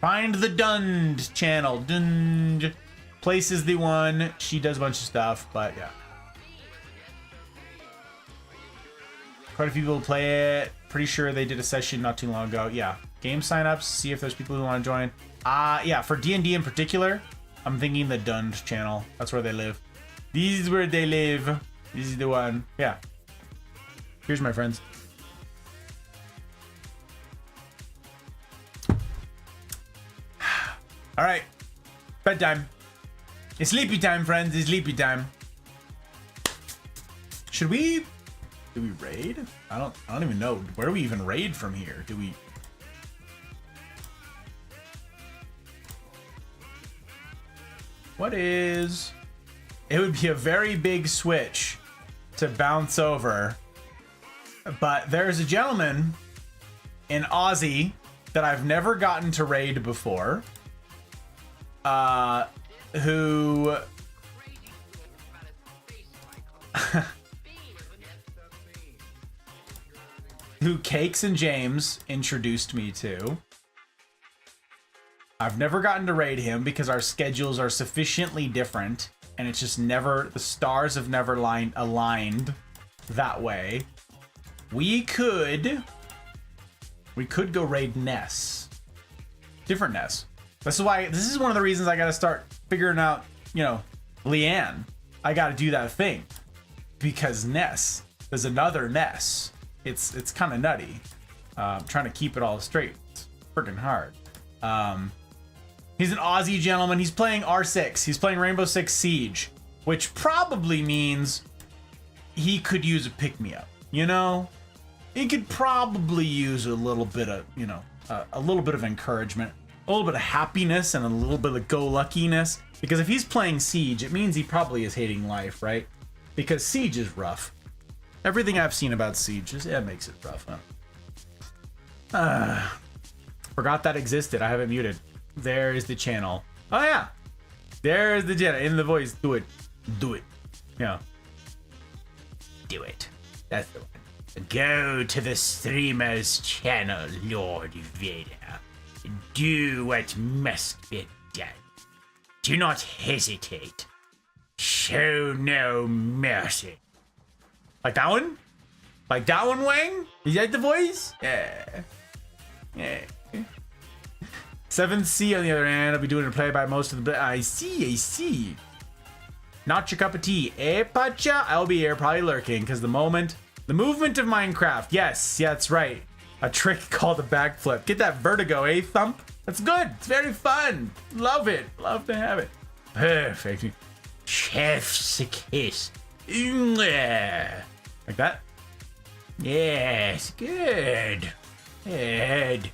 Find the Dund channel. Dund. Place is the one. She does a bunch of stuff, but yeah. Quite a few people play it. Pretty sure they did a session not too long ago. Yeah. Game signups. See if there's people who want to join. Yeah. For D&D in particular, I'm thinking the Dund channel. That's where they live. This is where they live. This is the one. Yeah. Here's my friends. All right. Bedtime. It's sleepy time, friends. It's sleepy time. Should we? Do we raid? I don't even know. Where do we even raid from here? Do we? What is? It would be a very big switch to bounce over. But there's a gentleman in Aussie that I've never gotten to raid before. Who who Cakes and James introduced me to. I've never gotten to raid him because our schedules are sufficiently different and it's just never, the stars have never aligned that way. We could go raid Ness. Different Ness. This is one of the reasons I gotta start figuring out, Leanne. I gotta do that thing. Because Ness, there's another Ness. It's kind of nutty. I'm trying to keep it all straight. It's freaking hard. He's an Aussie gentleman. He's playing R6. He's playing Rainbow Six Siege, which probably means he could use a pick-me-up. He could probably use a little bit of, a little bit of encouragement, a little bit of happiness, and a little bit of go-luckiness. Because if he's playing Siege, it means he probably is hating life, right? Because Siege is rough. Everything I've seen about Siege makes it rough, huh? Forgot that existed. I have it muted. There is the channel. Oh yeah, there is the channel in the voice. Do it. Yeah. Do it. That's the one. Go to the streamer's channel, Lord Vader. Do what must be done. Do not hesitate. Show no mercy. Like that one? Like that one, Wang? Is that the voice? Yeah. 7C on the other hand, I'll be doing a play-by most of the... I see. Not your cup of tea. Pacha? I'll be here, probably lurking, because the movement of Minecraft. Yes, that's right. A trick called a backflip. Get that vertigo, eh, Thump? That's good. It's very fun. Love it. Love to have it. Perfect. Chef's kiss. Like that? Yes, good. Good.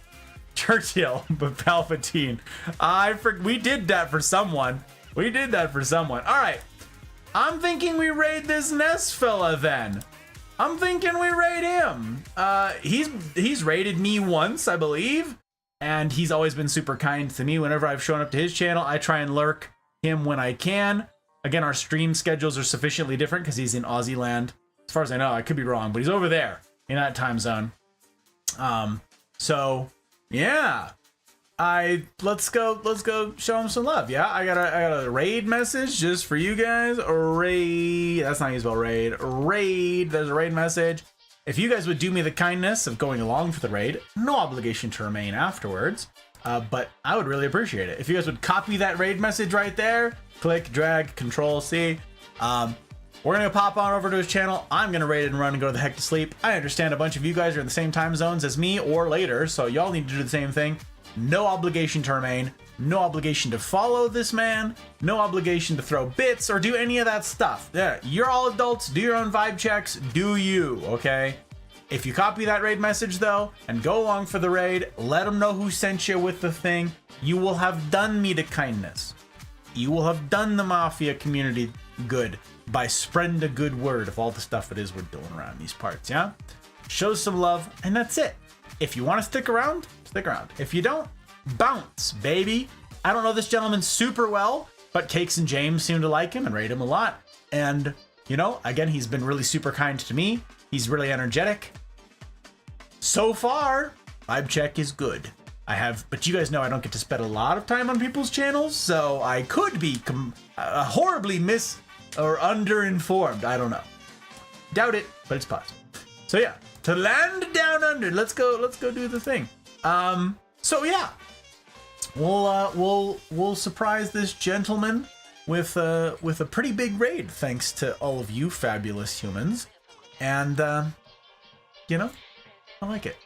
Churchill, but Palpatine. We did that for someone. All right. I'm thinking we raid this Ness fella then. I'm thinking we raid him. He's raided me once, I believe, and he's always been super kind to me. Whenever I've shown up to his channel, I try and lurk him when I can. Again, our stream schedules are sufficiently different because he's in Aussie land. As far as I know, I could be wrong, but he's over there in that time zone. So yeah, let's go show him some love. Yeah, I got a raid message just for you guys. A raid. That's not how you spell raid. Raid. There's a raid message. If you guys would do me the kindness of going along for the raid, no obligation to remain afterwards. But I would really appreciate it if you guys would copy that raid message right there. Click, drag, Control C. We're gonna pop on over to his channel. I'm gonna raid and run and go to the heck to sleep. I understand a bunch of you guys are in the same time zones as me or later, so y'all need to do the same thing. No obligation to remain, no obligation to follow this man, no obligation to throw bits or do any of that stuff. Yeah, you're all adults, do your own vibe checks, do you, okay? If you copy that raid message though, and go along for the raid, let them know who sent you with the thing, you will have done me the kindness. You will have done the Mafia community good by spreading the good word of all the stuff it is we're doing around these parts, yeah? Show some love, and that's it. If you want to stick around, stick around. If you don't, bounce, baby. I don't know this gentleman super well, but Cakes and James seem to like him and rate him a lot. And, again, he's been really super kind to me. He's really energetic. So far, vibe check is good. But you guys know I don't get to spend a lot of time on people's channels, so I could be horribly or underinformed. I don't know. Doubt it, but it's possible. So yeah, to land down under. Let's go do the thing. So yeah, we'll surprise this gentleman with a pretty big raid, thanks to all of you fabulous humans. And I like it.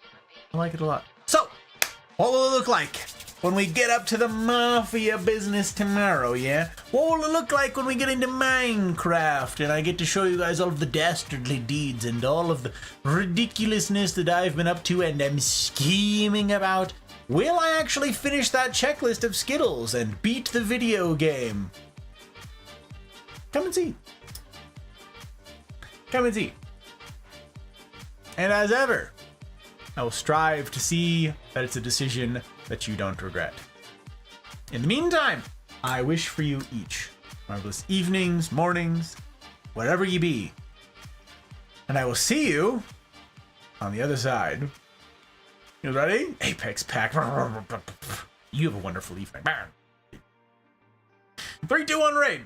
I like it a lot. So what will it look like? when we get up to the mafia business tomorrow, yeah? What will it look like when we get into Minecraft and I get to show you guys all of the dastardly deeds and all of the ridiculousness that I've been up to and am scheming about? Will I actually finish that checklist of Skittles and beat the video game? Come and see. Come and see. And as ever, I will strive to see that it's a decision that you don't regret. In the meantime, I wish for you each marvelous evenings, mornings, wherever you be. And I will see you on the other side. You ready? Apex Pack. You have a wonderful evening. 3, 2, 1, raid.